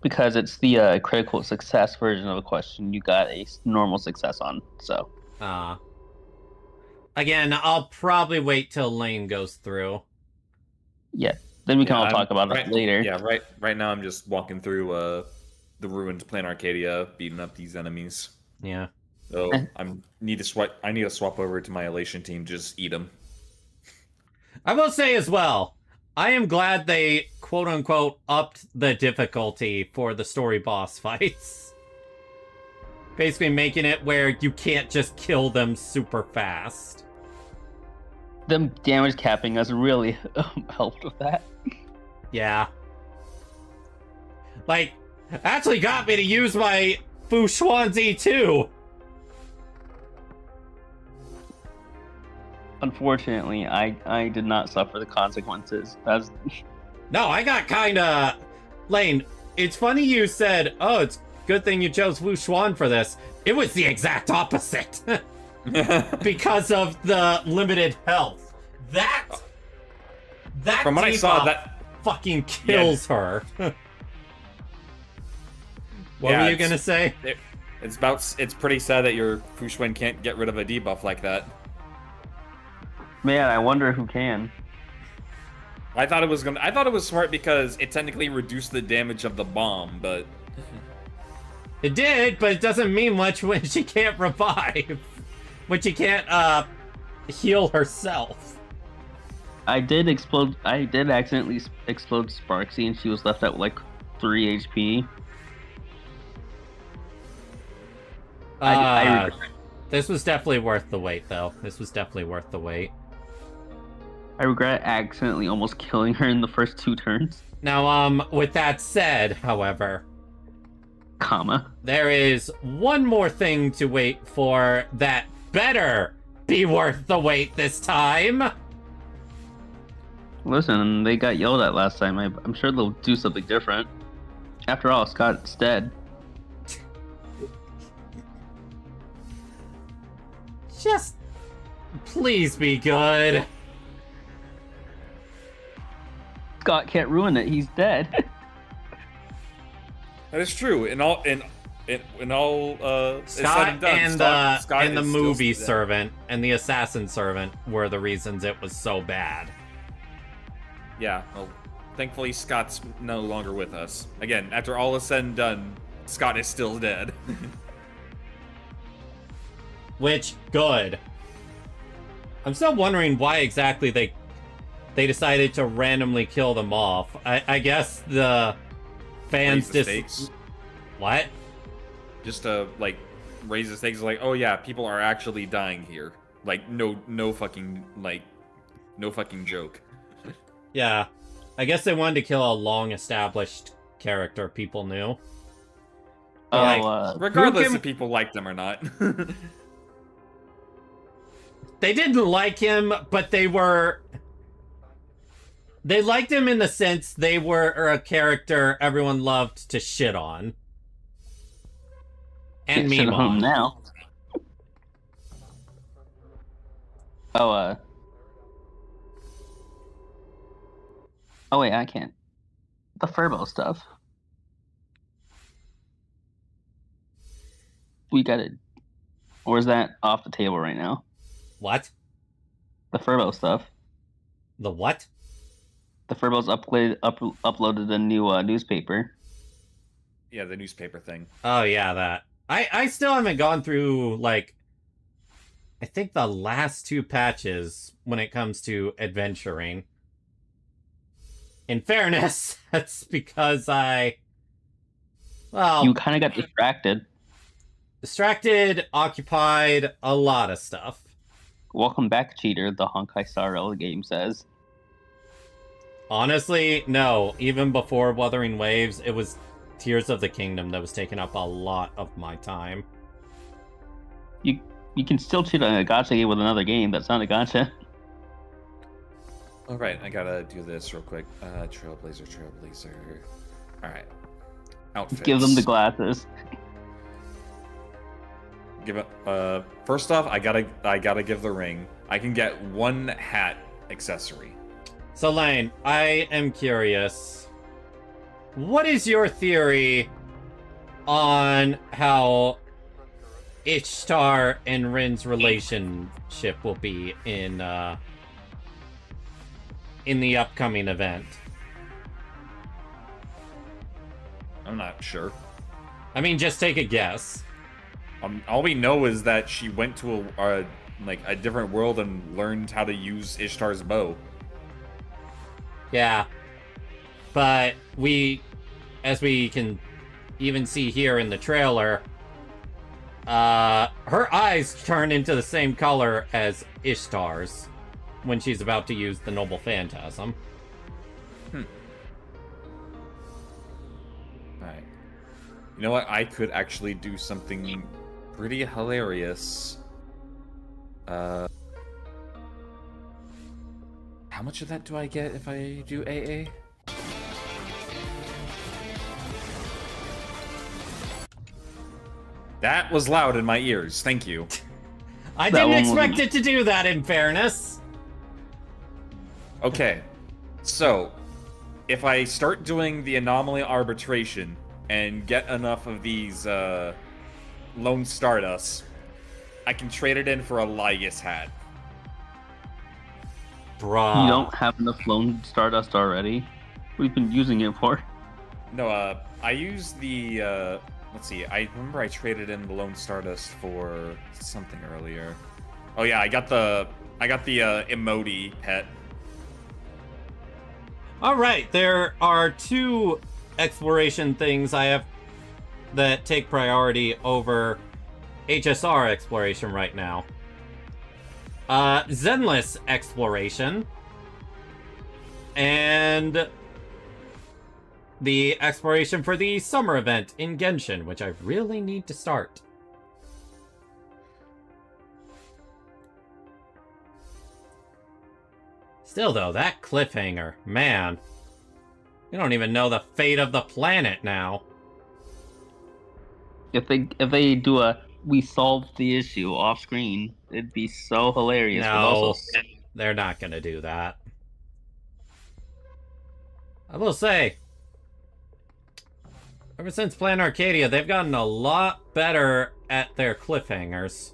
Because it's the critical success version of a question you got a normal success on, so. Again, I'll probably wait till Lane goes through. Yeah, then we can all talk about it later. Yeah, right now I'm just walking through the ruined PLANARCADIA, beating up these enemies. Yeah. So I need to swap over to my Elation team, just eat them. I will say as well, I am glad they quote-unquote upped the difficulty for the story boss fights. Basically making it where you can't just kill them super fast. Them damage capping us really helped with that. Yeah. Like, actually got me to use my Fu Xuanzi too. Unfortunately, I did not suffer the consequences. That's No, I got kinda... Lane, it's funny you said, oh, it's good thing you chose Wu Xuan for this. It was the exact opposite. Because of the limited health. That From what I saw, that fucking kills her. What were you gonna say? It's pretty sad that your Fu Xuan can't get rid of a debuff like that. Man, I wonder who can. I thought it was smart because it technically reduced the damage of the bomb, but it did, but it doesn't mean much when she can't revive. When she can't heal herself. I did accidentally explode Sparksy, and she was left at like 3 HP. This was definitely worth the wait, though. This was definitely worth the wait. I regret accidentally almost killing her in the first 2 turns. Now, with that said, however... There is one more thing to wait for that better be worth the wait this time! Listen, they got yelled at last time. I'm sure they'll do something different. After all, Scott's dead. Just... please be good. Scott can't ruin it. He's dead. that is true. In all Scott and the is movie still servant and the assassin servant were the reasons it was so bad. Yeah, well, thankfully Scott's no longer with us. Again, after all is said and done, Scott is still dead. Which, good. I'm still wondering why exactly they decided to randomly kill them off. I guess the fans just... What? Just to, like, raise the stakes, like, oh yeah, people are actually dying here. Like, no fucking joke. Yeah. I guess they wanted to kill a long-established character people knew. Regardless if people liked them or not. They didn't like him, but they liked him in the sense they were a character everyone loved to shit on. And meme on. Now. Oh wait, I can't. The Furbo stuff. We got it. Or is that off the table right now? What? The Furbo stuff. The what? The Furbo's uploaded a new newspaper. Yeah, the newspaper thing. Oh yeah, that. I still haven't gone through, like, I think the last 2 patches when it comes to adventuring. In fairness, that's because you kind of got distracted. Occupied, a lot of stuff. Welcome back, cheater, the Honkai Star Rail game says. Honestly, no. Even before Wuthering Waves, it was Tears of the Kingdom that was taking up a lot of my time. You can still cheat on a gacha game with another game that's not a gacha. Alright, I gotta do this real quick. Trailblazer. Alright. Outfits. Give them the glasses. give it. First off, I gotta give the ring. I can get one hat accessory. So Lane, I am curious. What is your theory on how Ishtar and Rin's relationship will be in the upcoming event? I'm not sure. I mean, just take a guess. All we know is that she went to a different world and learned how to use Ishtar's bow. Yeah. But as we can even see here in the trailer, her eyes turn into the same color as Ishtar's when she's about to use the Noble Phantasm. Alright. You know what? I could actually do something pretty hilarious. How much of that do I get if I do AA? That was loud in my ears. Thank you. I didn't expect it to do that, in fairness. Okay. So, if I start doing the anomaly arbitration and get enough of these Lone Stardust, I can trade it in for a Lygus hat. Bruh. You don't have enough Lone Stardust already? What have you been using it for? No, I used the, let's see, I remember I traded in the Lone Stardust for something earlier. Oh yeah, I got the Emoti pet. Alright, there are 2 exploration things I have that take priority over HSR exploration right now. Zenless exploration. And the exploration for the summer event in Genshin, which I really need to start. Still though, that cliffhanger, man. You don't even know the fate of the planet now. If they do a we solved the issue off screen, it'd be so hilarious. No, but also... they're not gonna do that. I will say, ever since PLANARCADIA, they've gotten a lot better at their cliffhangers.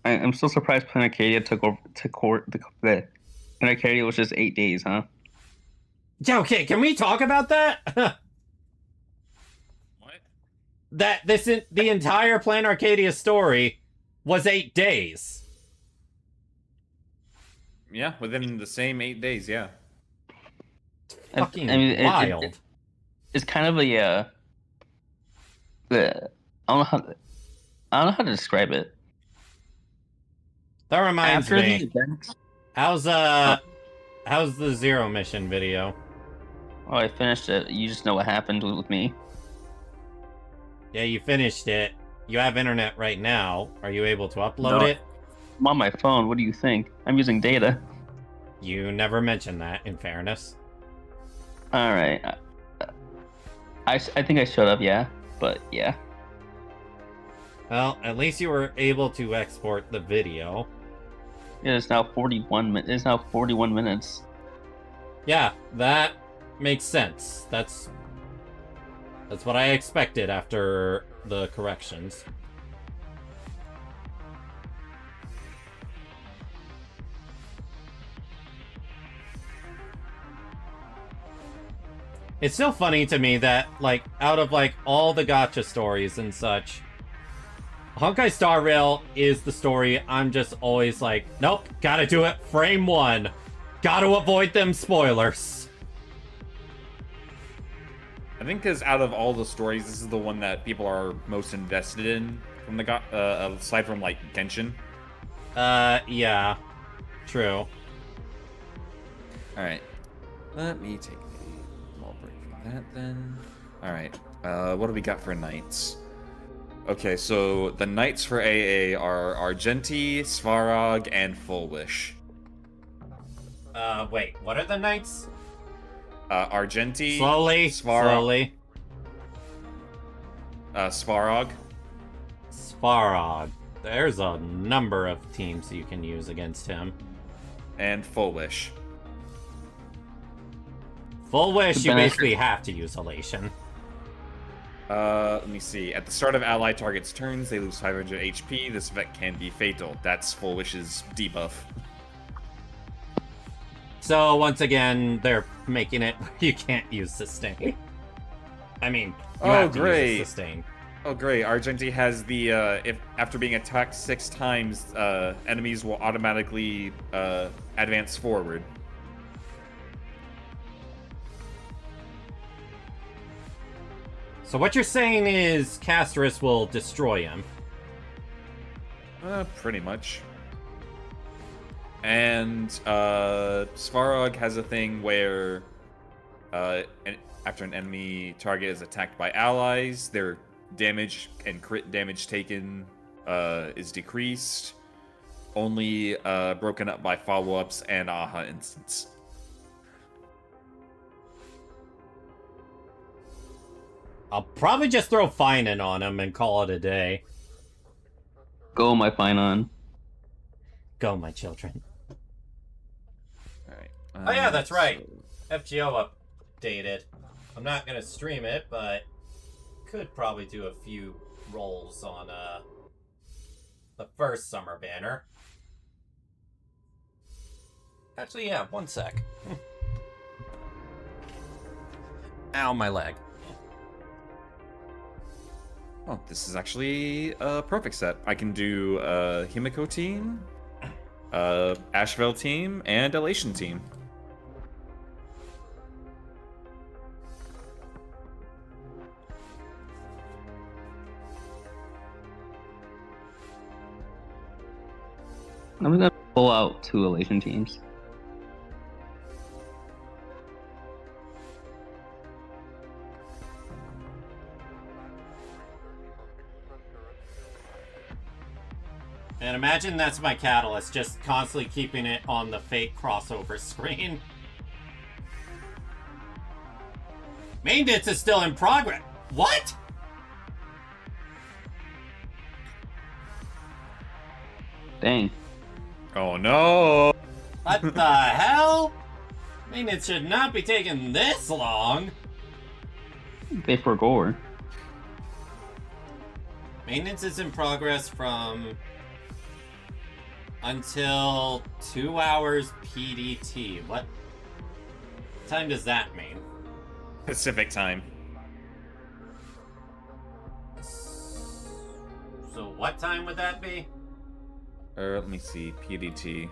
I'm still surprised PLANARCADIA took the PLANARCADIA was just 8 days, huh? Yeah, okay, can we talk about that? That the entire PLANARCADIA story was 8 days. Yeah, within the same 8 days, yeah. Fucking wild. It's kind of a I don't know how to describe it. That reminds After me. the event, How's the Zero mission video? Oh, I finished it. You just know what happened with me. Yeah, you finished it. You have internet right now. Are you able to upload it? I'm on my phone. What do you think? I'm using data. You never mentioned that, in fairness. All right. I think I showed up, yeah. But, yeah. Well, at least you were able to export the video. It is now 41 minutes. Yeah, that makes sense. That's what I expected after the corrections. It's still funny to me that, like, out of, like, all the gacha stories and such, Honkai Star Rail is the story I'm just always like, nope, gotta do it, frame 1. Gotta avoid them spoilers. I think because out of all the stories, this is the one that people are most invested in, from the aside from, like, Genshin. Yeah. True. Alright. Let me take a small break from that, then. Alright. What do we got for knights? Okay, so the knights for AA are Argenti, Svarog, and Full Wish. Wait, what are the knights? Argenti, slowly. Svarog, Svarog. There's a number of teams you can use against him. And Full Wish. Full Wish, you basically have to use Elation. Let me see. At the start of ally target's turns, they lose 500 HP. This effect can be fatal. That's Full Wish's debuff. So, once again, they're making it where you can't use Sustain. I mean, you have to use Sustain. Oh, great. Argenti has the, if after being attacked 6 times, enemies will automatically, advance forward. So what you're saying is Casterus will destroy him? Pretty much. And, Svarog has a thing where, after an enemy target is attacked by allies, their damage and crit damage taken, is decreased. Only, broken up by follow-ups and AHA instants. I'll probably just throw Finan on him and call it a day. Go, my Finan. Go, my children. Alright. Oh yeah, that's right. FGO updated. I'm not gonna stream it, but could probably do a few rolls on the first summer banner. Actually, yeah, one sec. Ow, my leg. Oh, this is actually a perfect set. I can do HIMEKO team, Asheville team, and Elation team. I'm gonna pull out 2 Elation teams. And imagine that's my catalyst, just constantly keeping it on the fake crossover screen. Maintenance is still in progress. What? Dang. Oh no! What the hell? Maintenance should not be taking this long. They forgo. Maintenance is in progress from until 2 hours PDT. What time does that mean? Pacific time. So what time would that be? Let me see. PDT.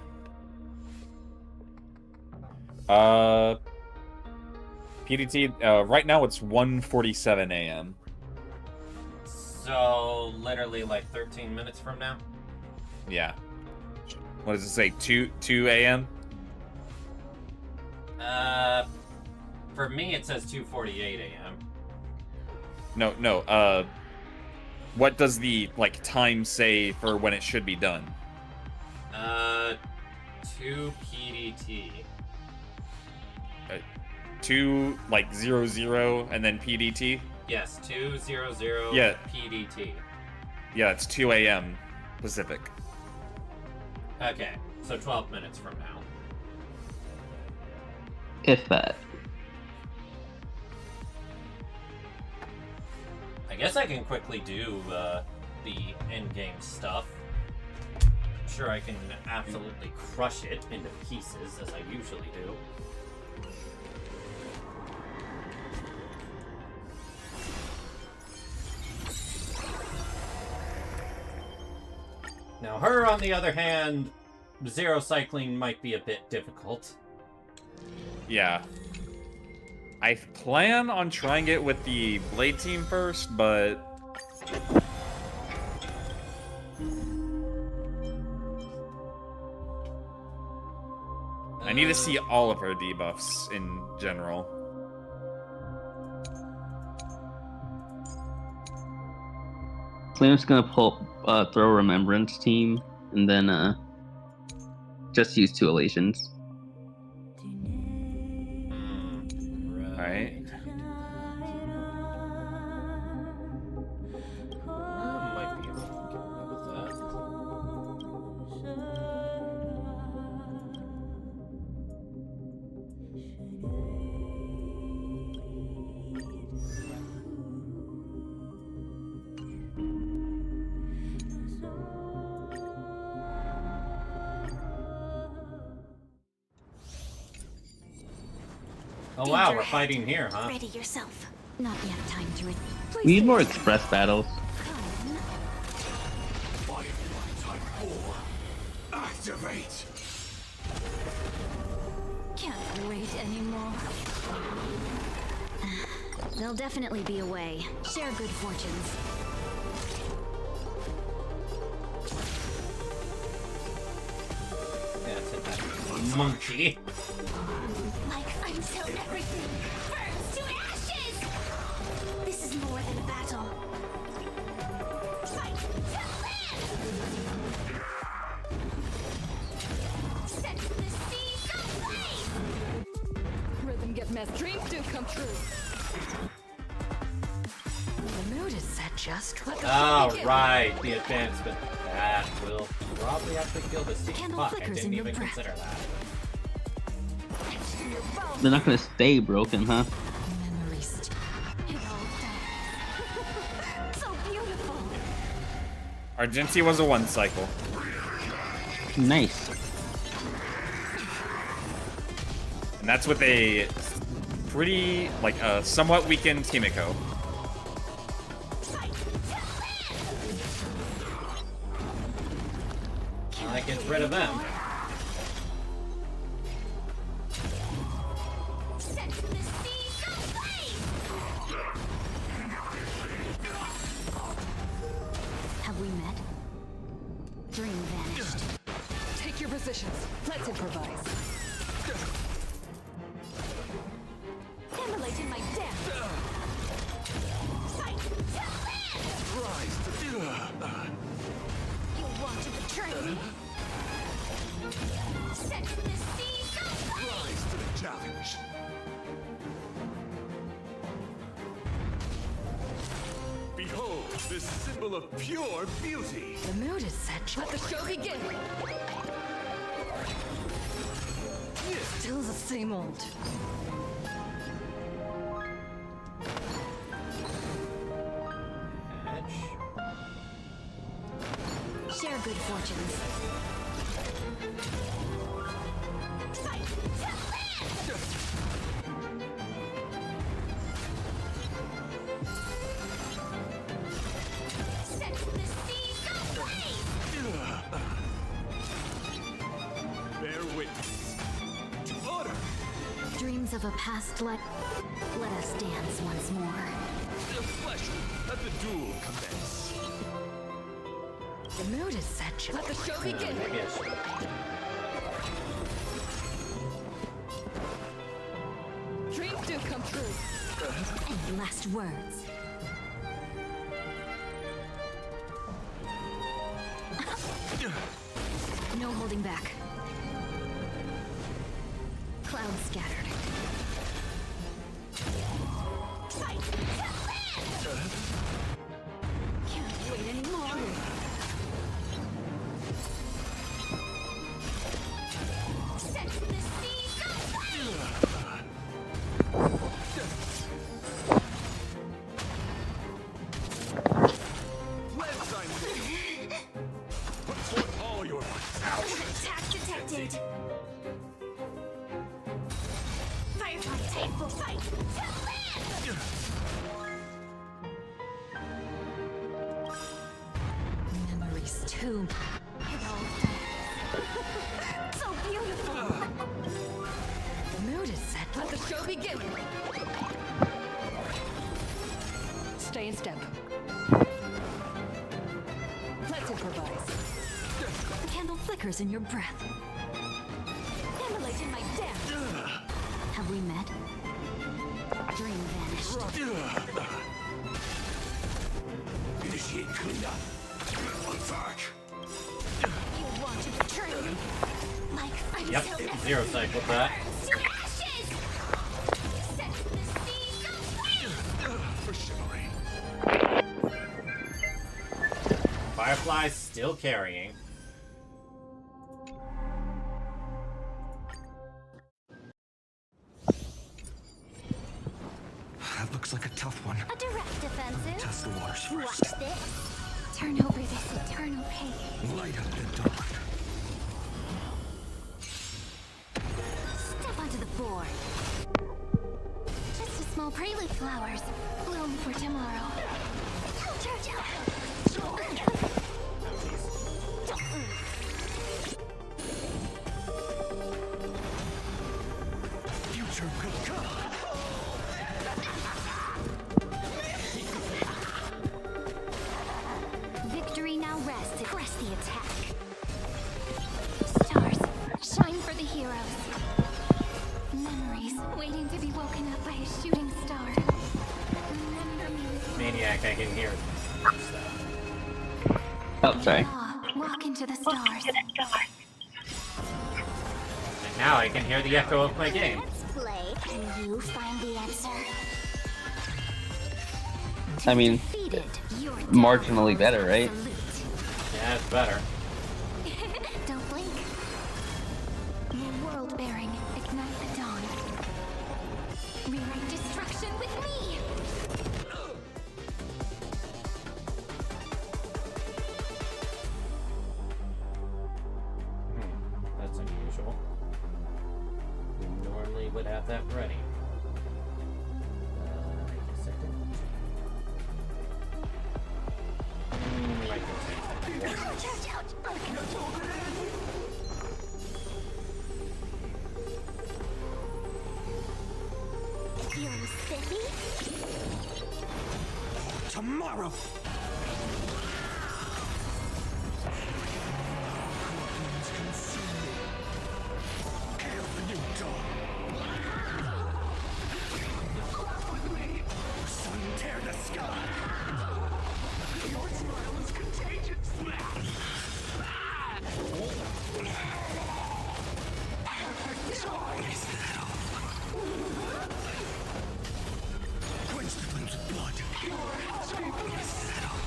PDT, right now it's 1:47 a.m. So literally like 13 minutes from now? Yeah. What does it say? 2 a.m.? For me it says 2:48 a.m. No, what does the, like, time say for when it should be done? 2 PDT. 2, like, 00, and then PDT? Yes, 2:00 Yeah. PDT. Yeah, it's 2 a.m. Pacific. Okay, so 12 minutes from now. If that. I guess I can quickly do the endgame stuff. I'm sure I can absolutely crush it into pieces, as I usually do. Now her, on the other hand, zero cycling might be a bit difficult. Yeah. I plan on trying it with the Blade team first, but... I need to see all of her debuffs in general. So I'm just gonna throw Remembrance team, and then just use 2 Elations. Right. Might be able Oh wow, we're fighting here, huh? Ready yourself. Not yet time to read. We need more express battles. Activate! Can't wait anymore. There'll definitely be a way. Share good fortunes. That's it, that monkey. Like until everything burns to ashes! This is more than a battle. Fight to live! Set the seas aflame! Rhythm get messed, dreams do come true. The mood is set just like a Right, the advancement. That will probably actually kill the sea. Candle Fuck, I flickers didn't in your even breath. consider that. They're not gonna stay broken, huh? Memories. It all dies. So beautiful. Argentia was a 1 cycle. Nice. And that's with a pretty, like, somewhat weakened HIMEKO. That gets rid of them. Set the seas aflame! Have we met? Dream vanished. Take your positions. Let's improvise. Emulate in my death! Fight to live! You want to betray me? Set the seas aflame! Rise to the challenge. Behold, this symbol of pure beauty. The mood is set. Let the show begin. Still the same old. Share good fortunes. Fight to live! Set the seas aflame! Bear witness to honor. Dreams of a past life. Let us dance once more. The flesh, let the duel commence. The mood is set. Let the show begin. Dreams do come true. Any last words? No holding back. Clouds scattered. Fight to live! Can't wait anymore. Set the seas aflame! Lens I'm put forth all your power. Attack detected. Firefly tape will fight to live! Memories too. It all dies. So beautiful. The mood is set. Let the show begin. Stay in step. Let's improvise. The candle flickers in your breath. Emulate in my death. Have we met? Dream vanished. Initiate cleanup. Attack. You want to betray me? Like Yep, zero cycle that. to ashes! Set the seas aflame! For chivalry. Firefly's still carrying. That looks like a tough one. A direct offensive. Test the waters Watch first. this. Turn over this eternal pain. Light up the dawn. Step onto the board. Eternal prelude flowers bloom for tomorrow. Charge out. Future could come. Victory now rests. Press the attack. Stars, shine for the heroes. Memories waiting to be woken up by a shooting star. Remember me with Maniac, I can hear. Oh, sorry. walk into the stars. And now I can hear the echo of my game. Let's play. Can you find the answer? I mean, marginally better, right? Yeah, it's better. Don't blink. New world bearing, ignite the dawn. Rewrite destruction with me. That's unusual. We normally would have that ready. I guess I didn't. I can take that. Charge out. Feeling spiffy? Tomorrow. Hail the new dawn. With me. Sun tear the sky. Your smile is contagious. Is that all? Quench the flames of blood. Is that all?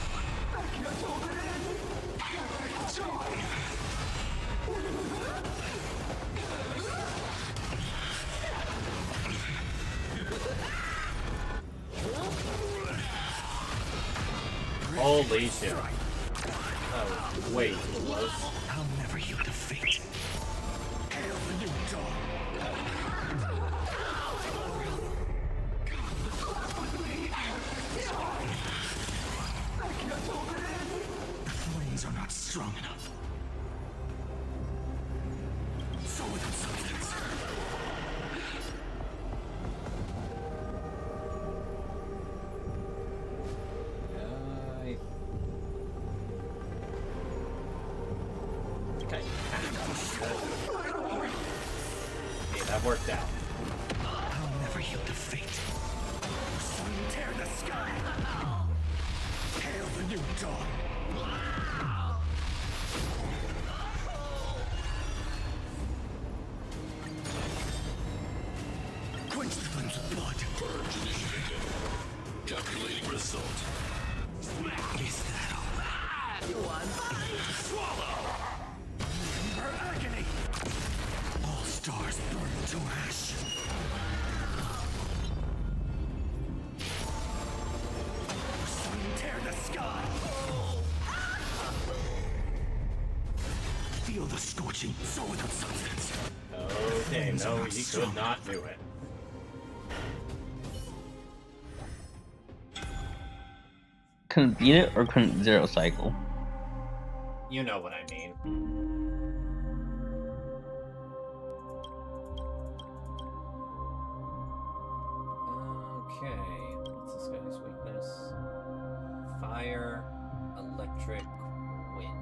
Holy shit. Oh, wait, close. I'll never yield to fate. Hail the new dawn. The flames are not strong enough. So without substance. Okay. Okay, that worked out. I'll never yield to fate. Sun tear the sky. Hail the new dawn. Quench the flames of blood. Purge initiated. Calculating result. Is that all? One. Swallow. Remember agony. All stars burn to ash. Sun tear the sky. Feel the scorching, so without substance. Okay, no, he could not do it. Couldn't beat it or couldn't zero cycle? You know what I mean. Okay, what's this guy's weakness? Fire, electric, wind.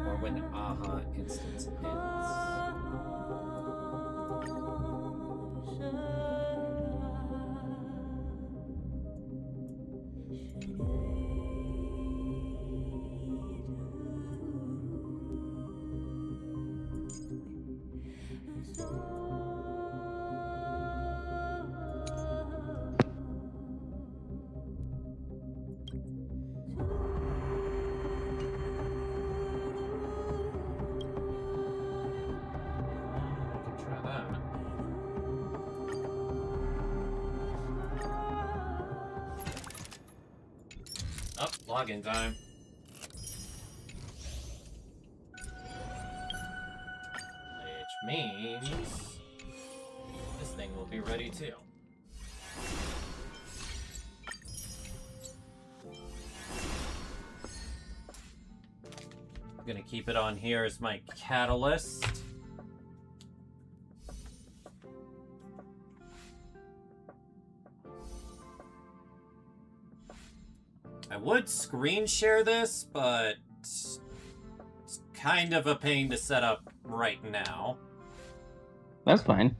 Or when aha instance ends. login time. Which means this thing will be ready too. I'm gonna keep it on here as my catalyst. I would screen share this, but it's kind of a pain to set up right now. That's fine.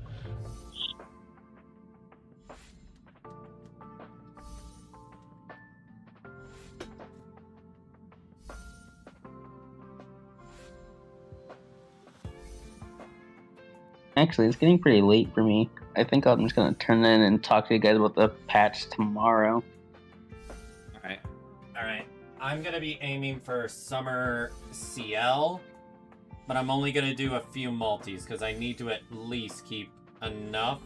Actually, it's getting pretty late for me. I think I'm just gonna turn in and talk to you guys about the patch tomorrow. Alright. I'm gonna be aiming for Summer CL, but I'm only gonna do a few multis, because I need to at least keep enough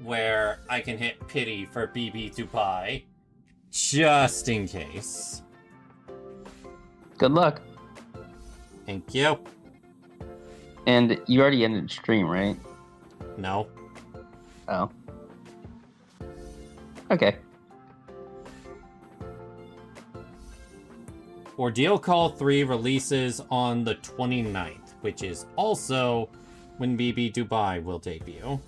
where I can hit Pity for BB Dubai, just in case. Good luck. Thank you. And you already ended the stream, right? No. Oh. Okay. Ordeal Call 3 releases on the 29th, which is also when BB Dubai will debut.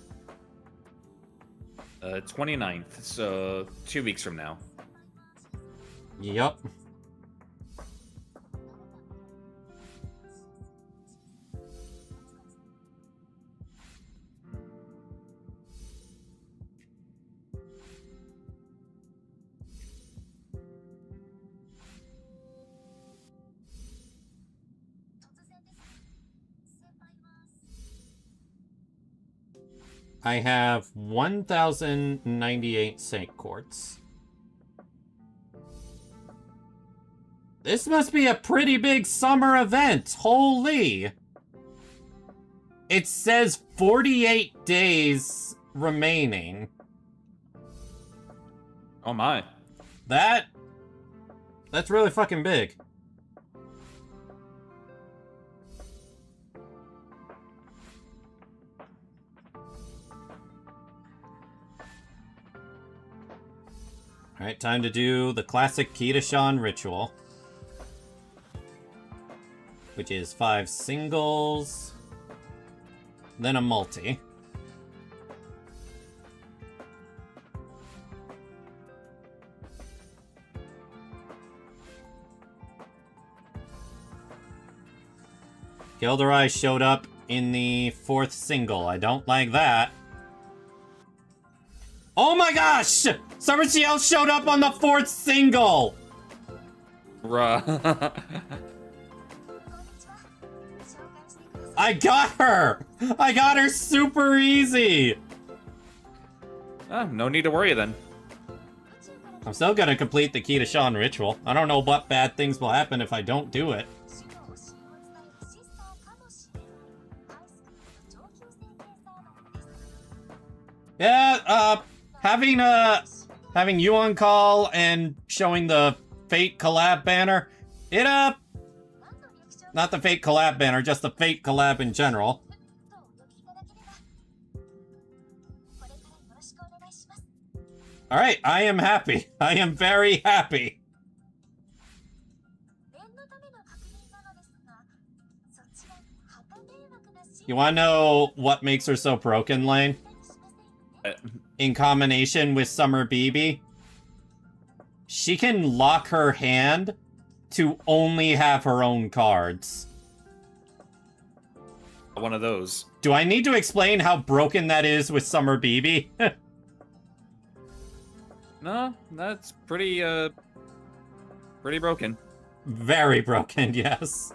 29th, so 2 weeks from now. Yup. I have 1,098 Saint Quartz. This must be a pretty big summer event. Holy! It says 48 days remaining. Oh my. That's really fucking big. Alright, time to do the classic Kitashan ritual. Which is 5 singles, then a multi. Gilderoy showed up in the 4th single. I don't like that. Oh my gosh! Summer CL showed up on the 4th single! Bruh. I got her! I got her super easy! No need to worry then. I'm still gonna complete the Kitashan ritual. I don't know what bad things will happen if I don't do it. Yeah, having you on call and showing the Fate collab banner, not the Fate collab banner, just the Fate collab in general. Alright, I am happy. I am very happy. You wanna know what makes her so broken, Lane? In combination with Summer BB, she can lock her hand to only have her own cards. One of those. Do I need to explain how broken that is with Summer BB? No, that's pretty broken. Very broken, yes.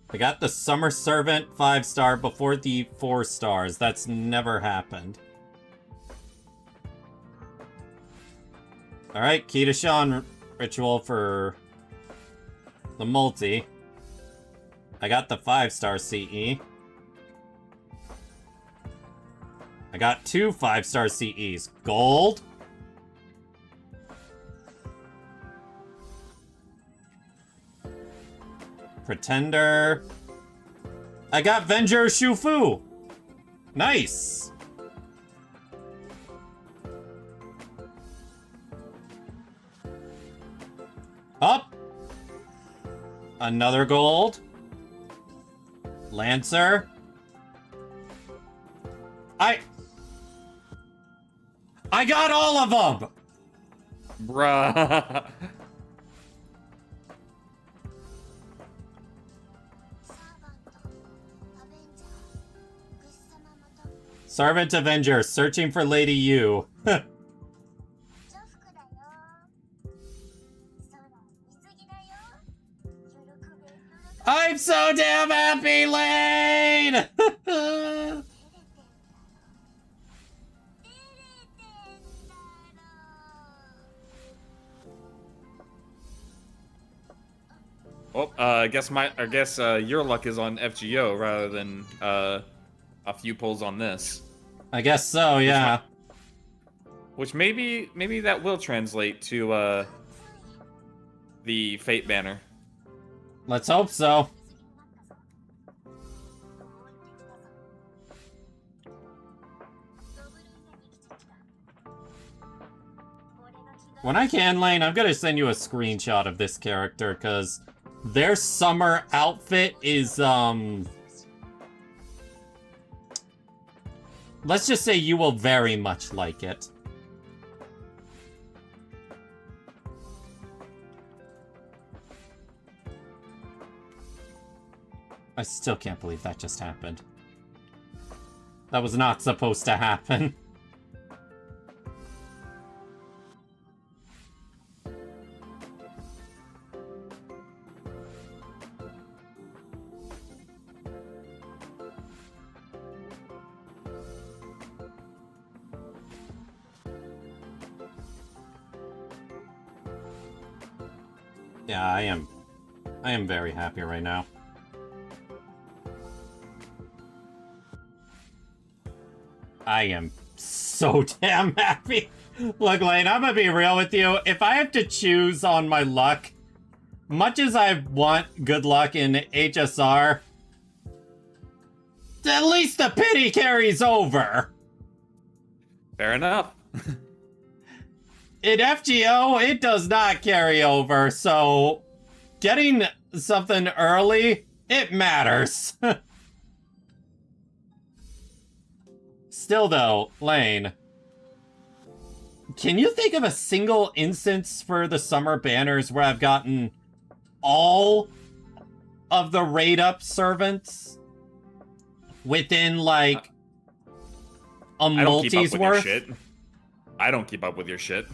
I got the Summer Servant 5-star before the 4 stars. That's never happened. Alright, Kitashan ritual for the multi. I got the 5-star CE. I got 2 5-star CEs. Gold. Pretender. I got Venger Shufu. Nice. Up. Another gold. Lancer. I got all of them! Bruh. Servant Avenger, searching for Lady Yu. I'm so damn happy, Lane! Oh, I guess your luck is on FGO rather than a few pulls on this. I guess so, yeah. Which maybe that will translate to the Fate banner. Let's hope so. When I can, Lane, I'm gonna send you a screenshot of this character, because their summer outfit is, let's just say you will very much like it. I still can't believe that just happened. That was not supposed to happen. Yeah, I am very happy right now. I am so damn happy. Look, Lane, I'm gonna be real with you. If I have to choose on my luck, much as I want good luck in HSR, at least the pity carries over. Fair enough. In FGO, it does not carry over, so getting something early, it matters. Still though, Lane, can you think of a single instance for the summer banners where I've gotten all of the raid-up servants within, like, a multi's worth? I don't keep up with your shit.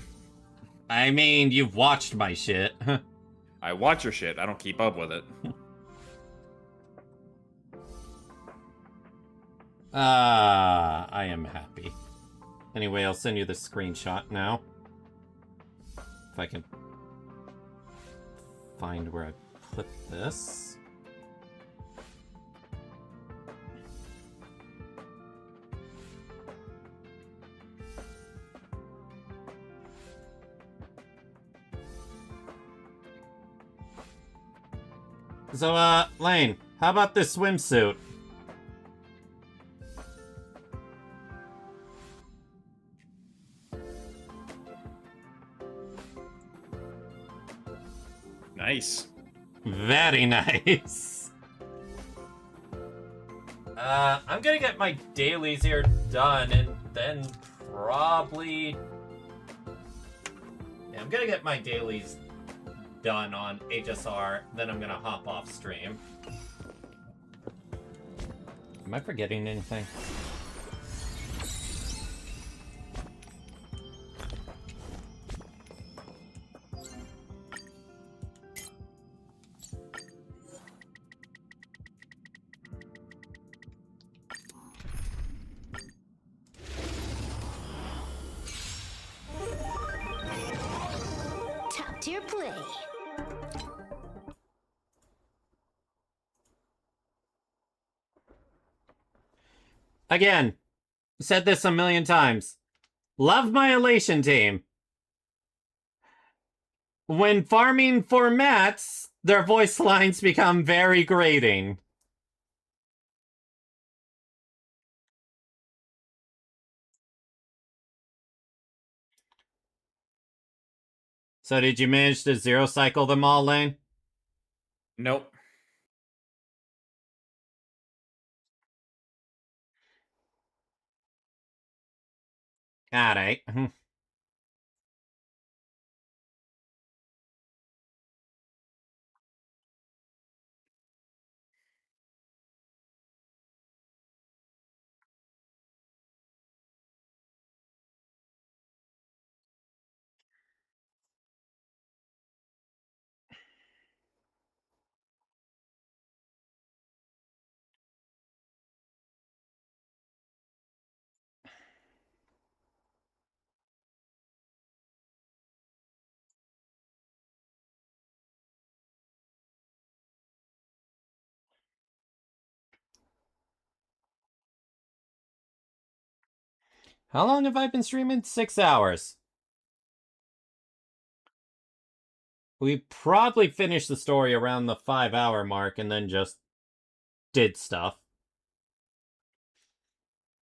I mean, you've watched my shit. I watch your shit. I don't keep up with it. I am happy. Anyway, I'll send you the screenshot now. If I can find where I put this. So, Lane, how about this swimsuit? Nice. Very nice. I'm gonna get my dailies here done, and then probably... Yeah, I'm gonna get my dailies done on HSR, then I'm gonna hop off stream. Am I forgetting anything? Top tier play. Again, said this a million times. Love my elation team. When farming for mats, their voice lines become very grating. So did you manage to zero cycle them all, Lane? Nope. Alright. How long have I been streaming? 6 hours. We probably finished the story around the 5-hour mark and then just did stuff.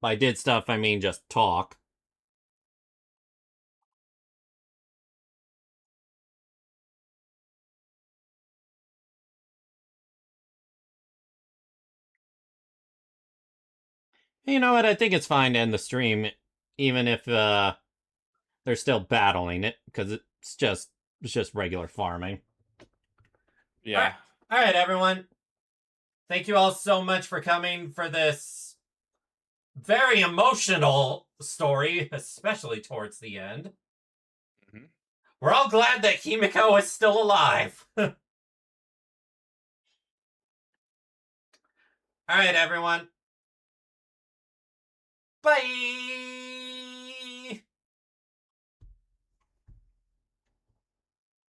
By did stuff, I mean just talk. You know what? I think it's fine to end the stream, even if they're still battling it, because it's just regular farming. Yeah. All right, everyone. Thank you all so much for coming for this very emotional story, especially towards the end. Mm-hmm. We're all glad that HIMEKO is still alive. All right, everyone. Bye!